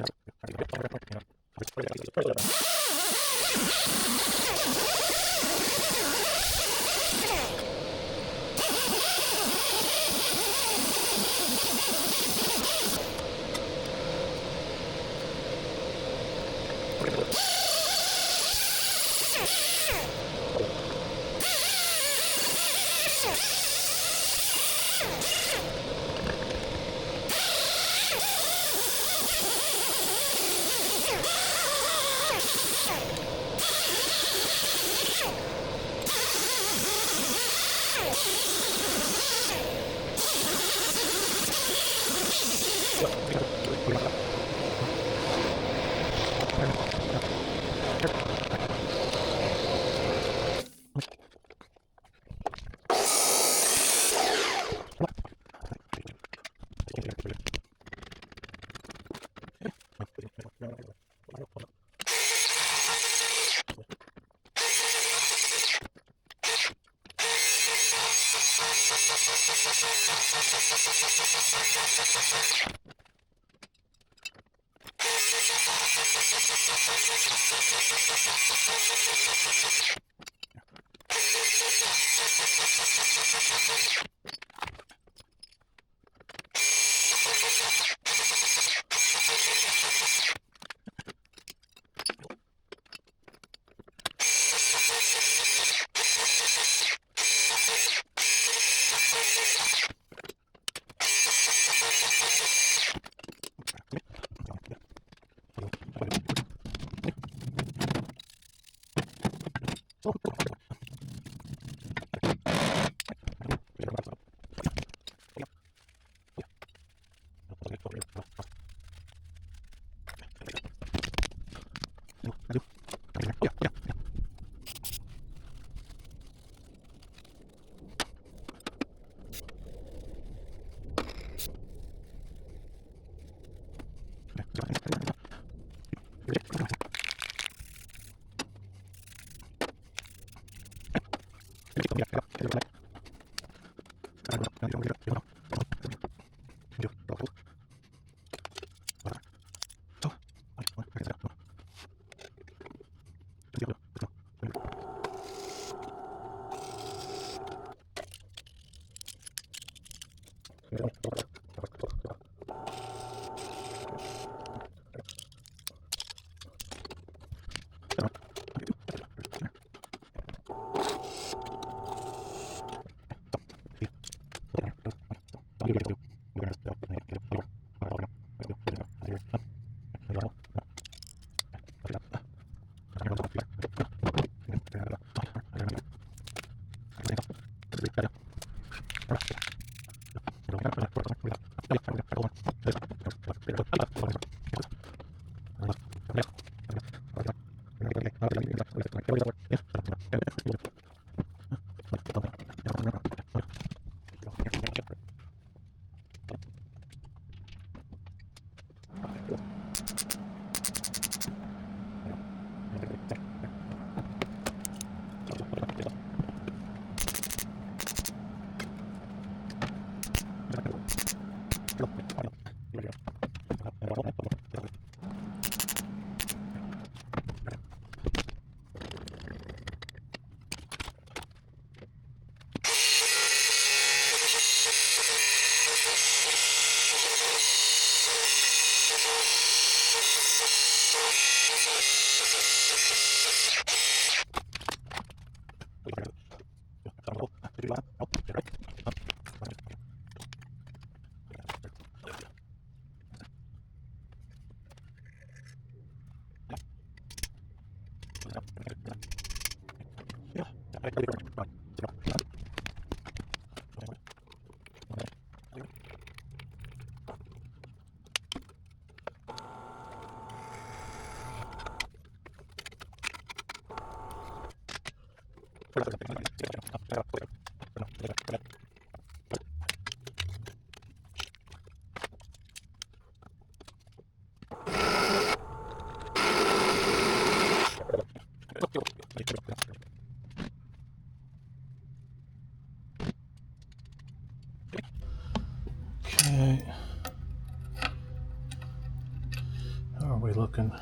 we looking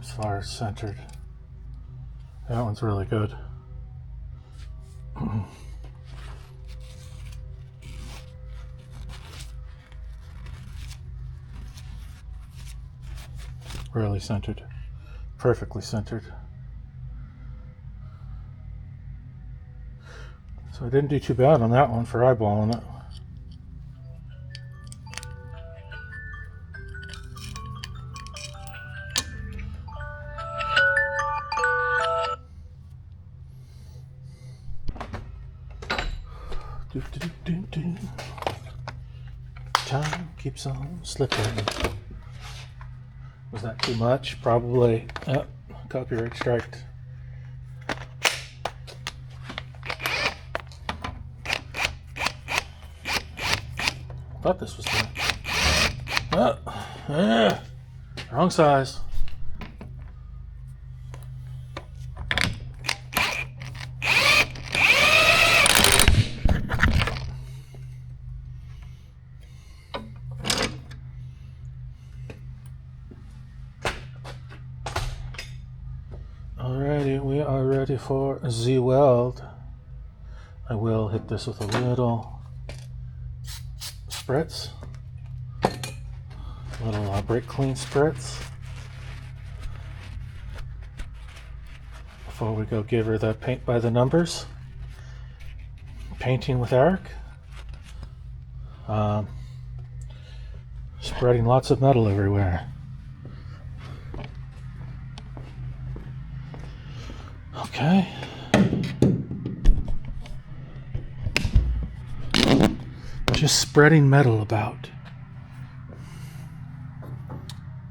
as far as centered? That one's really good. Really centered. Perfectly centered. So I didn't do too bad on that one for eyeballing it. Time keeps on slipping. Was that too much? Probably. Oh, copyright striked. Thought this was the. Wrong size. Alrighty, we are ready for the weld. I will hit this with a little spritz, little brake clean spritz, before we go give her the paint by the numbers. Painting with Eric. Spreading lots of metal everywhere. Okay. Just spreading metal about.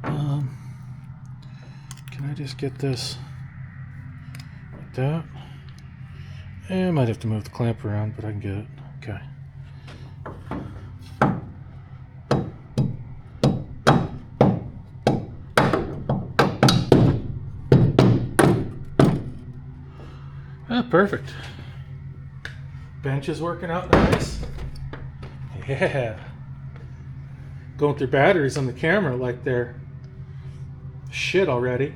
Can I just get this like that? I might have to move the clamp around, but I can get it. Okay. Perfect. Bench is working out nice. Yeah. Going through batteries on the camera like they're shit already.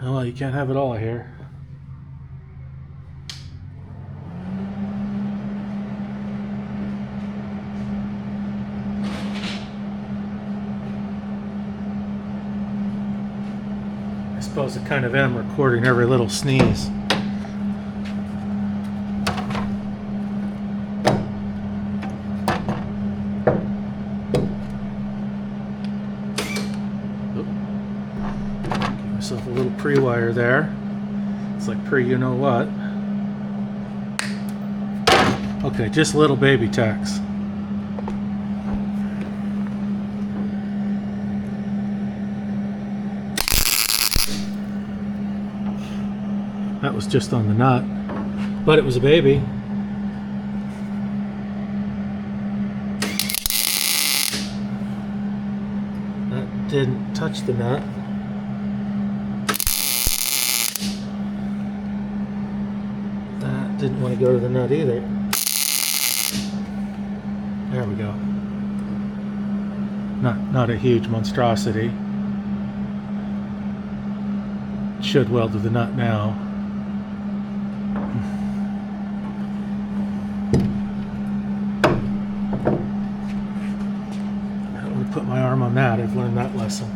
Oh, well, you can't have it all here. I suppose I kind of am recording every little sneeze. Myself a little pre-wire there. It's like pre-you-know-what. Okay, just little baby tacks. That was just on the nut, but it was a baby. That didn't touch the nut. Didn't want to go to the nut either. There we go. Not a huge monstrosity. Should weld to the nut now. I don't want to put my arm on that. I've learned that lesson.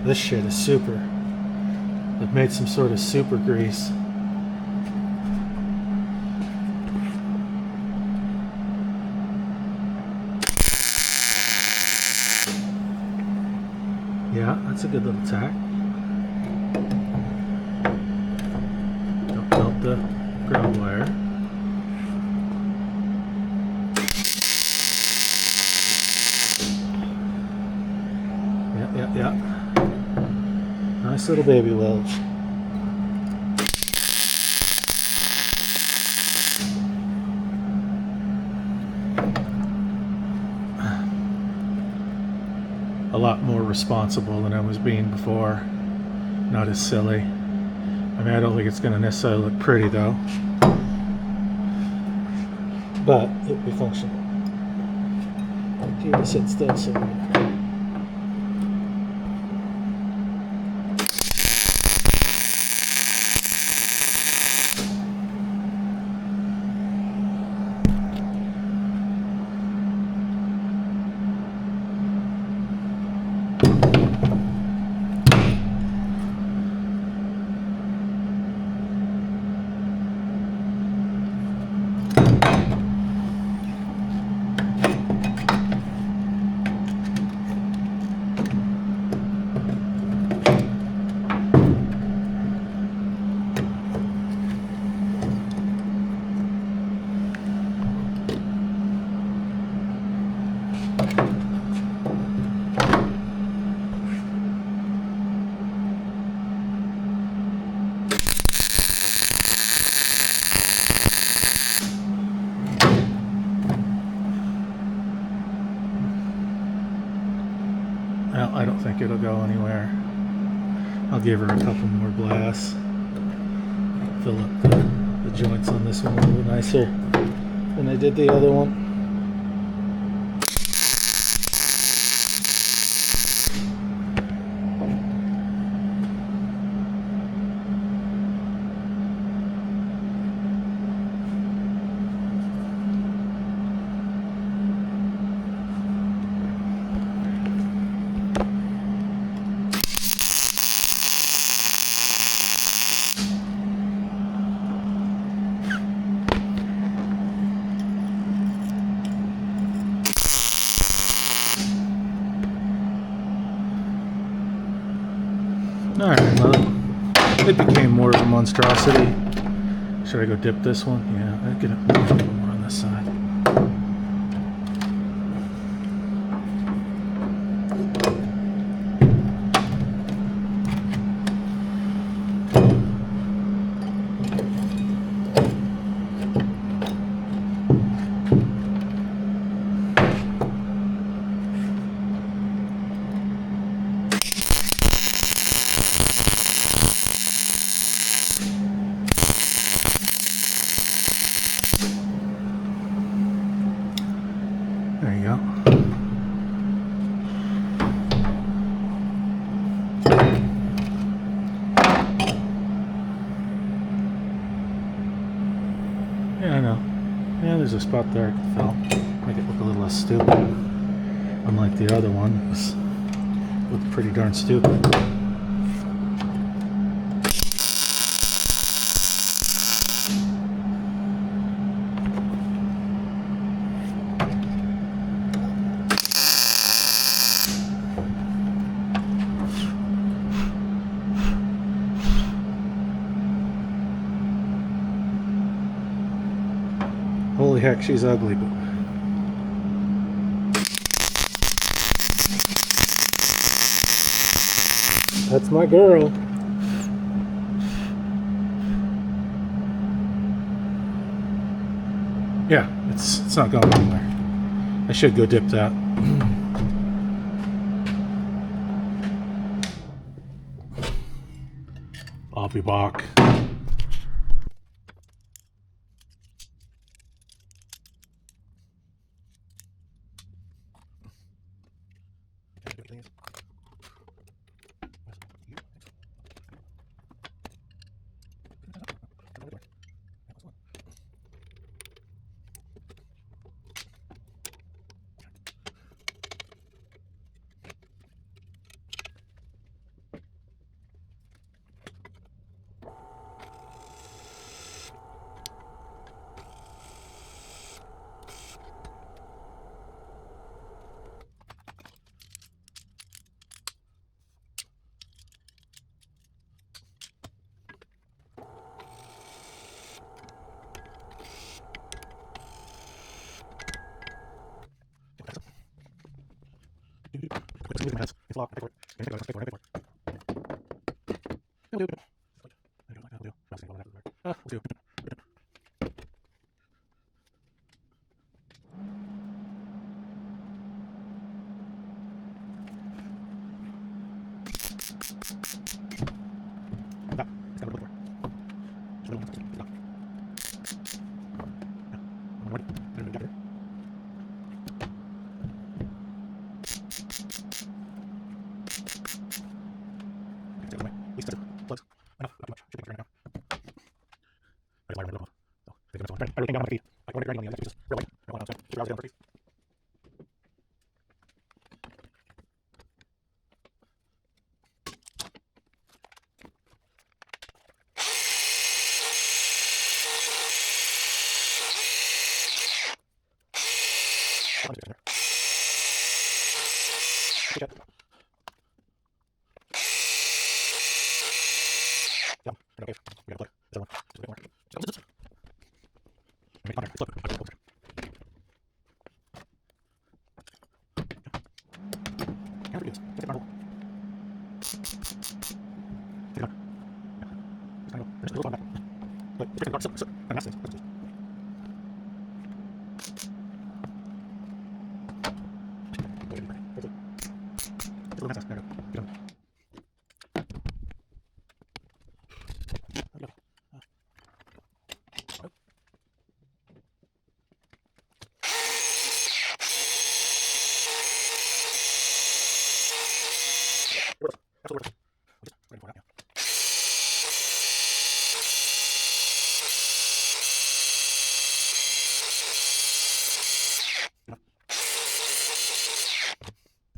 This shit is super. I've made some sort of super grease. Yeah, that's a good little tack. Don't melt the ground wire. Yeah. Nice little baby weld. A lot more responsible than I was being before. Not as silly. I mean, I don't think it's going to necessarily look pretty though, but it'll be functional. You gotta sit still somewhere. Well, I don't think it'll go anywhere. I'll give her a couple more blasts. Fill up the joints on this one a little nicer than I did the other one. Alright, well, it became more of a monstrosity. Should I go dip this one? Yeah, I'll get a little more on this side. There you go. Yeah, I know. Yeah, there's a spot there I can fill. Make it look a little less stupid. Unlike the other one, it looked pretty darn stupid. Holy heck, she's ugly, but that's my girl. Yeah, it's not going anywhere. I should go dip that. I'll be back. It's locked. least sensor plugs. Enough, not too much. Should be right now. I just wired my little. So, take the next one. I really came down on my feet. I won't get ready on the other pieces. Real light. I don't want to super hours down for these.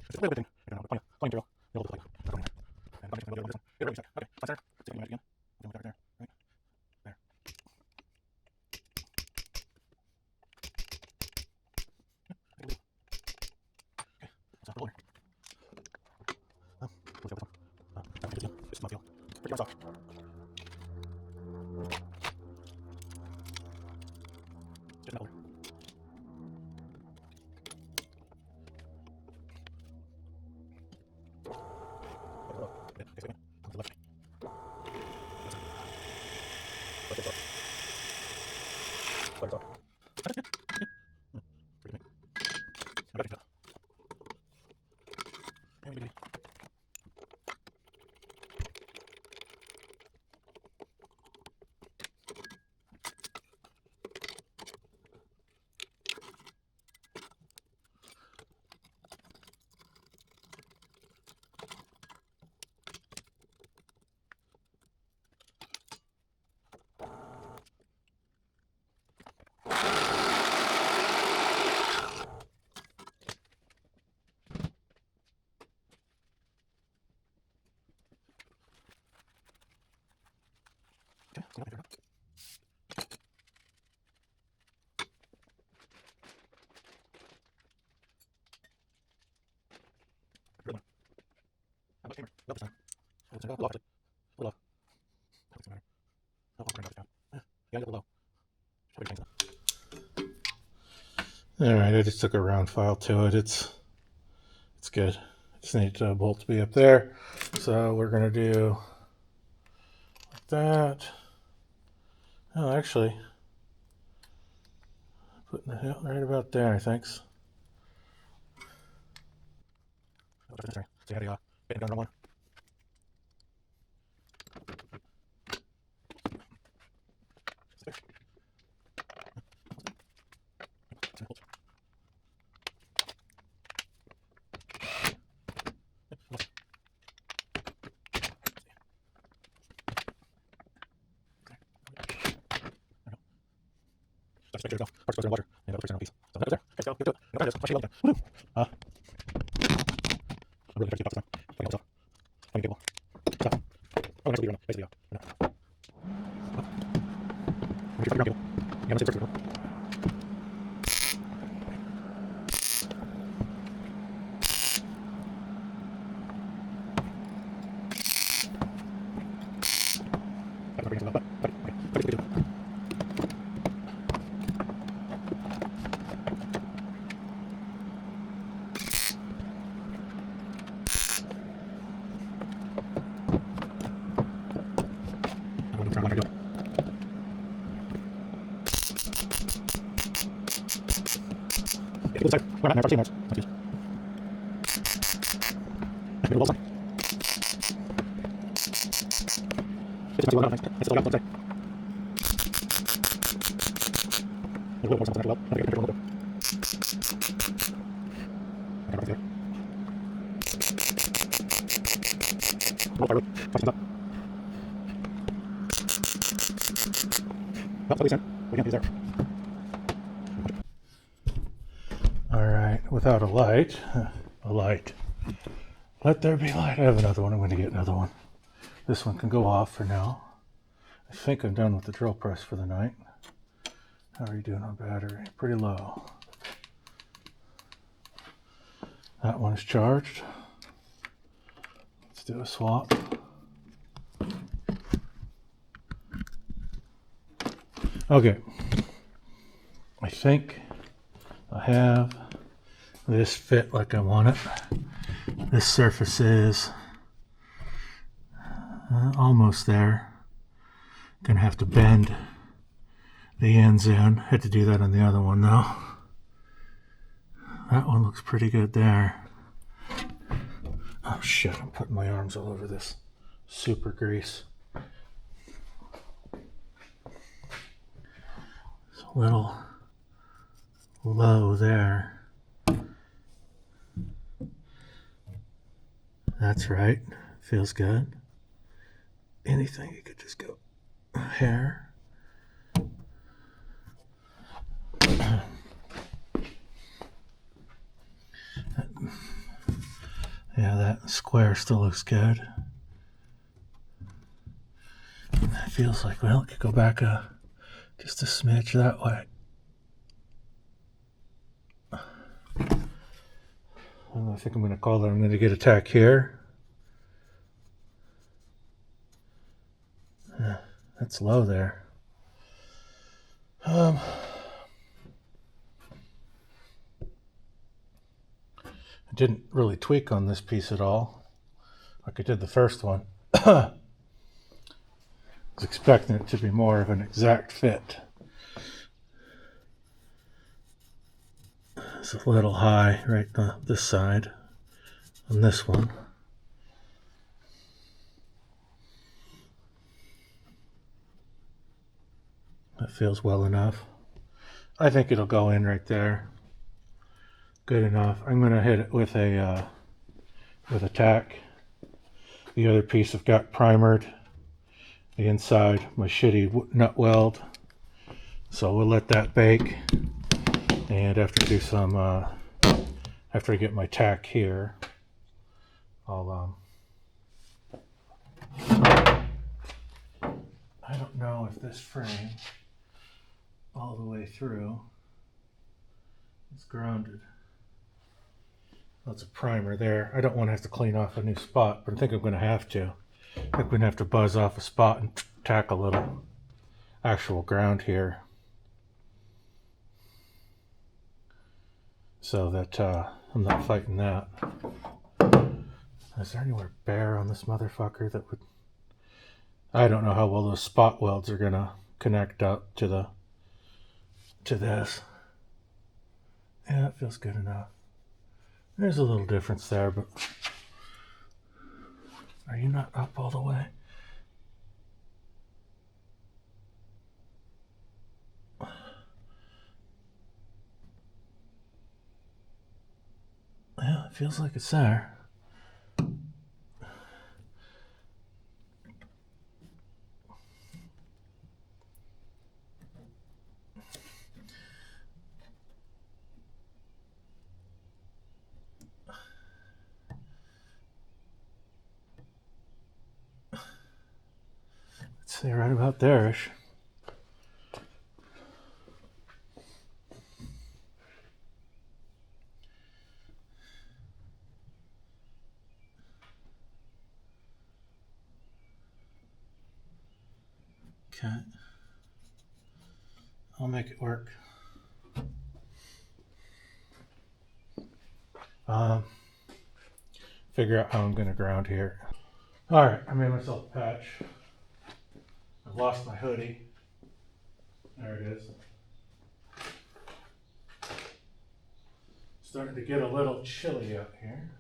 It's a little bit thing. I don't know, playing drill. You'll play. And I'm just going to go this one. Get ready, okay, flat center. Sticking right again. Doing that right there. Right? There. Okay, stop rolling. We'll go this one. I think this is my feel. Pretty much off. Just another. Alright, I just took a round file to it. It's good. I just need a bolt to be up there. So we're going to do like that. Oh, actually, putting it right about there, I think. So how do you get it done one? Just make sure it's parts goes in water and the other piece. So that goes there. Okay, so good. No, just watch it there. Woo! I'm really trying to keep up this time. Playing up, playing cable. Stop. Oh, next video. Next video. I'm keep cable. Yeah, let's see first video. We're not never seen that. That's good. That's good. Well done. It's well done. It's all got one side. A little more something as well. Let me get a little bit. Okay, right there. Roll by roll. Touch it up. Alright, without a light. A light. Let there be light. I have another one. I'm going to get another one. This one can go off for now. I think I'm done with the drill press for the night. How are you doing on battery? Pretty low. That one is charged. Let's do a swap. Okay. I think I have this fit like I want it. This surface is almost there. Gonna have to bend the ends in. Had to do that on the other one though. That one looks pretty good there. Oh shit, I'm putting my arms all over this super grease. It's a little low there. That's right. Feels good. Anything, you could just go hair. Yeah, that square still looks good. That feels like, well, it could go back just a smidge that way. I think I'm going to call that. I'm going to get a tack here. Yeah, that's low there. I didn't really tweak on this piece at all, like I did the first one. I was expecting it to be more of an exact fit. It's a little high right on this side on this one. That feels well enough. I think it'll go in right there. Good enough. I'm going to hit it with a tack. The other piece I've got primered. The inside, my shitty nut weld. So we'll let that bake. And after I do some, after I get my tack here, I'll I don't know if this frame all the way through is grounded. That's a primer there. I don't want to have to clean off a new spot, but I think I'm going to have to. I think we're going to have to buzz off a spot and tack a little actual ground here, so that I'm not fighting that. Is there anywhere bare on this motherfucker that would... I don't know how well those spot welds are going to connect up to this. Yeah, it feels good enough. There's a little difference there, but are you not up all the way? Yeah, it feels like it's there. Let's say right about there-ish. Okay. I'll make it work. Figure out how I'm going to ground here. Alright, I made myself a patch. I've lost my hoodie. There it is. Starting to get a little chilly out here.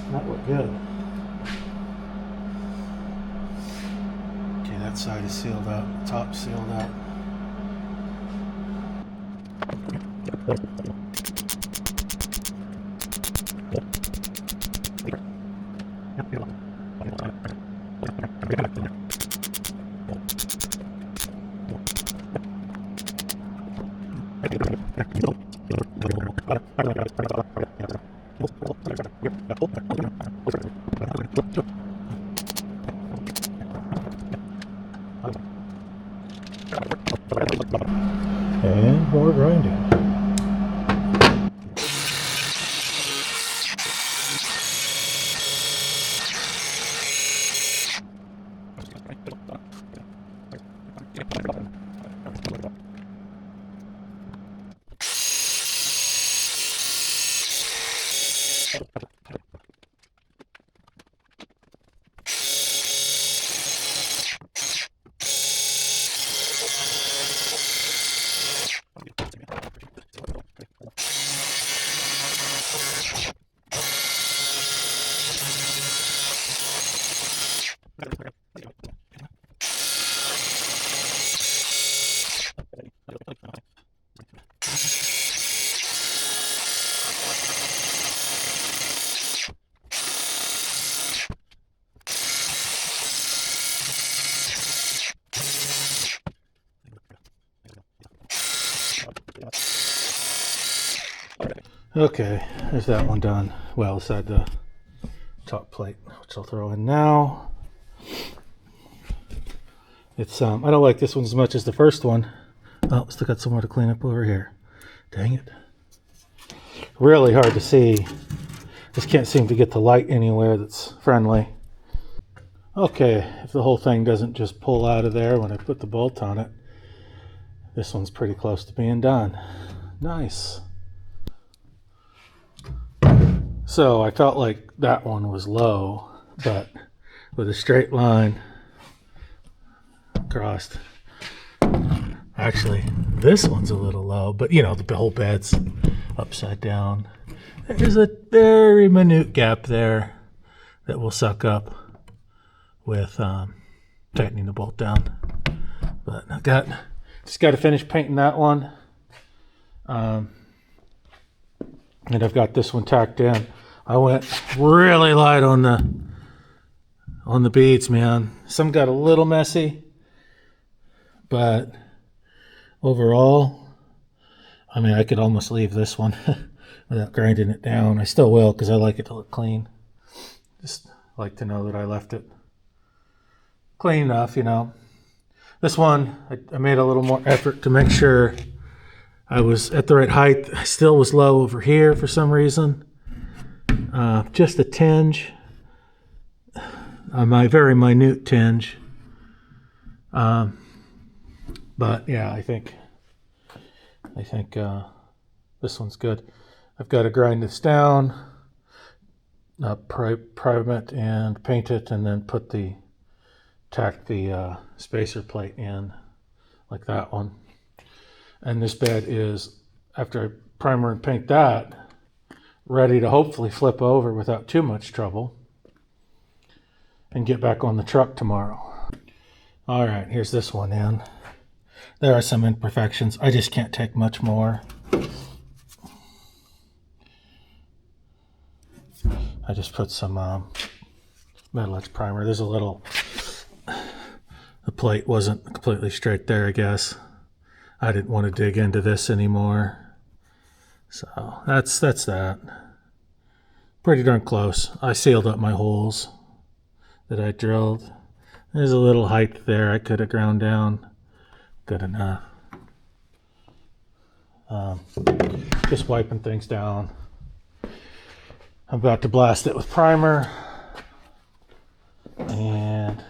That looked good. Okay, that side is sealed up, top sealed up. And more grinding. Okay, there's that one done. Well, inside the top plate, which I'll throw in now. It's I don't like this one as much as the first one. Oh, still got some more to clean up over here. Dang it. Really hard to see. Just can't seem to get the light anywhere that's friendly. Okay, if the whole thing doesn't just pull out of there when I put the bolt on it, this one's pretty close to being done. Nice. So I felt like that one was low, but with a straight line across. Actually, this one's a little low, but you know, the whole bed's upside down. There's a very minute gap there that will suck up with tightening the bolt down. But I just got to finish painting that one. And I've got this one tacked in. I went really light on the beads, man. Some got a little messy, but overall, I mean, I could almost leave this one without grinding it down. I still will because I like it to look clean. Just like to know that I left it clean enough, you know. This one, I made a little more effort to make sure I was at the right height. I still was low over here for some reason. Just a tinge. My very minute tinge. But yeah, I think this one's good. I've got to grind this down, prime it and paint it, and then tack the spacer plate in like that one. And this bed is, after I primer and paint that, ready to hopefully flip over without too much trouble and get back on the truck tomorrow. All right, here's this one in. There are some imperfections. I just can't take much more. I just put some Metalux primer. There's a little, the plate wasn't completely straight there, I guess. I didn't want to dig into this anymore. So that's that. Pretty darn close. I sealed up my holes that I drilled. There's a little height there I could have ground down. Good enough. Just wiping things down. I'm about to blast it with primer. And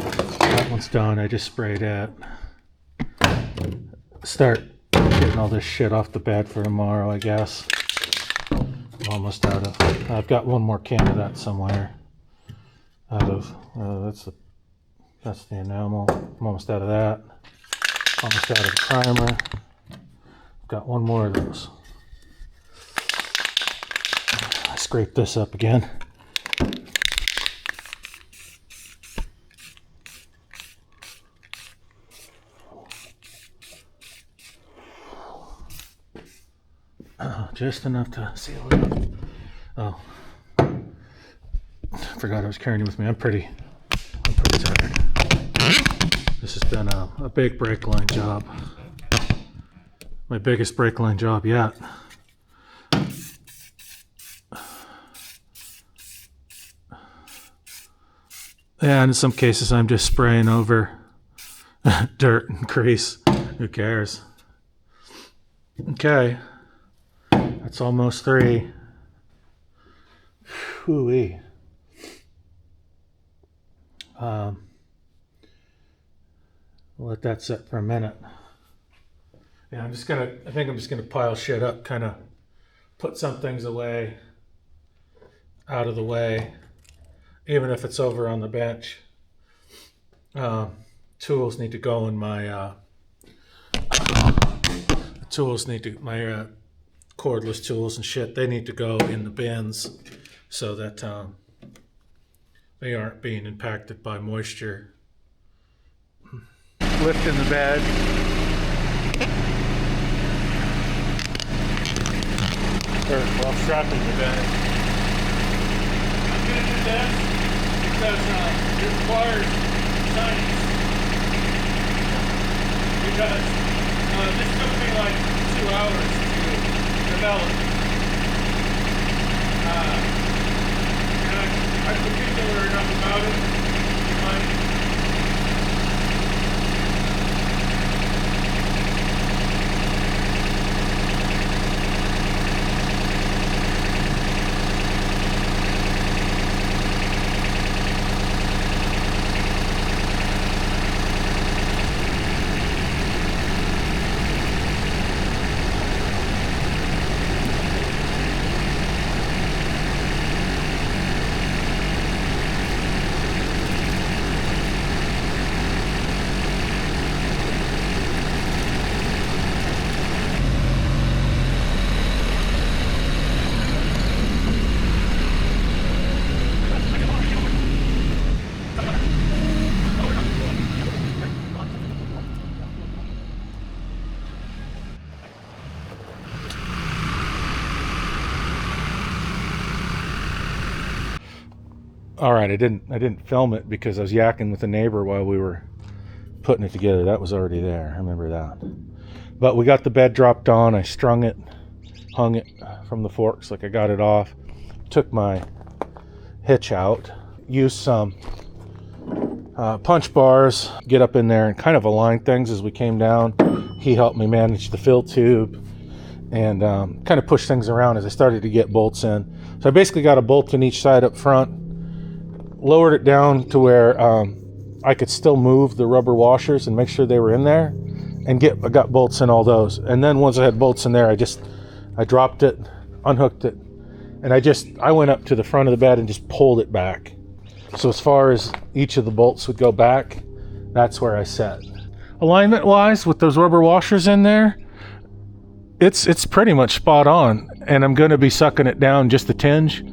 that one's done. I just sprayed it. Start getting all this shit off the bed for tomorrow, I guess. I'm almost out of, I've got one more can of that somewhere. That's the enamel. I'm almost out of that. Almost out of the primer. Got one more of those. I scraped this up again. Just enough to seal it up. Oh, I forgot I was carrying it with me. I'm pretty tired. This has been a big brake line job. My biggest brake line job yet. And in some cases I'm just spraying over dirt and grease. Who cares? Okay. That's almost 3. Whoo-wee. Let that set for a minute. Yeah, I think I'm just gonna pile shit up, kind of put some things away, out of the way, even if it's over on the bench. Tools need to go in my, my cordless tools and shit, they need to go in the bins so that they aren't being impacted by moisture. Lifting the bed. While strapping the bed. I'm going to do this because it requires science. Because this took me like 2 hours to develop. And I'm particular enough about it. All right, I didn't film it because I was yakking with a neighbor while we were putting it together. That was already there. I remember that. But we got the bed dropped on. I strung it, hung it from the forks like I got it off. Took my hitch out. Used some punch bars. Get up in there and kind of align things as we came down. He helped me manage the fill tube and kind of push things around as I started to get bolts in. So I basically got a bolt in each side up front. Lowered it down to where I could still move the rubber washers and make sure they were in there, and I got bolts in all those. And then once I had bolts in there, I dropped it, unhooked it, and I went up to the front of the bed and just pulled it back. So as far as each of the bolts would go back, that's where I set. Alignment wise, with those rubber washers in there, it's pretty much spot on, and I'm going to be sucking it down just a tinge.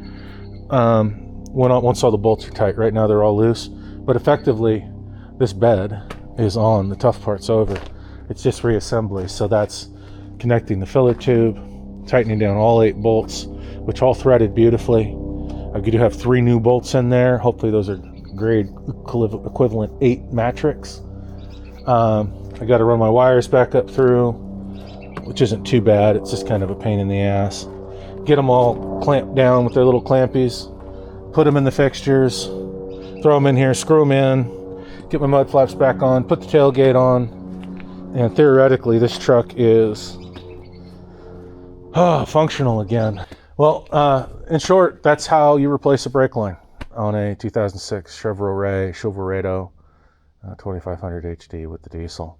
Once all the bolts are tight. Right now they're all loose, but effectively this bed is on. The tough part's over. It's just reassembly. So that's connecting the filler tube, tightening down all 8 bolts, which all threaded beautifully. I do have 3 new bolts in there. Hopefully those are grade equivalent 8 matrix. I got to run my wires back up through, which isn't too bad. It's just kind of a pain in the ass. Get them all clamped down with their little clampies. Put them in the fixtures, throw them in here, screw them in, get my mud flaps back on, put the tailgate on, and theoretically this truck is functional again. Well, in short, that's how you replace a brake line on a 2006 Chevy Silverado 2500 HD with the diesel.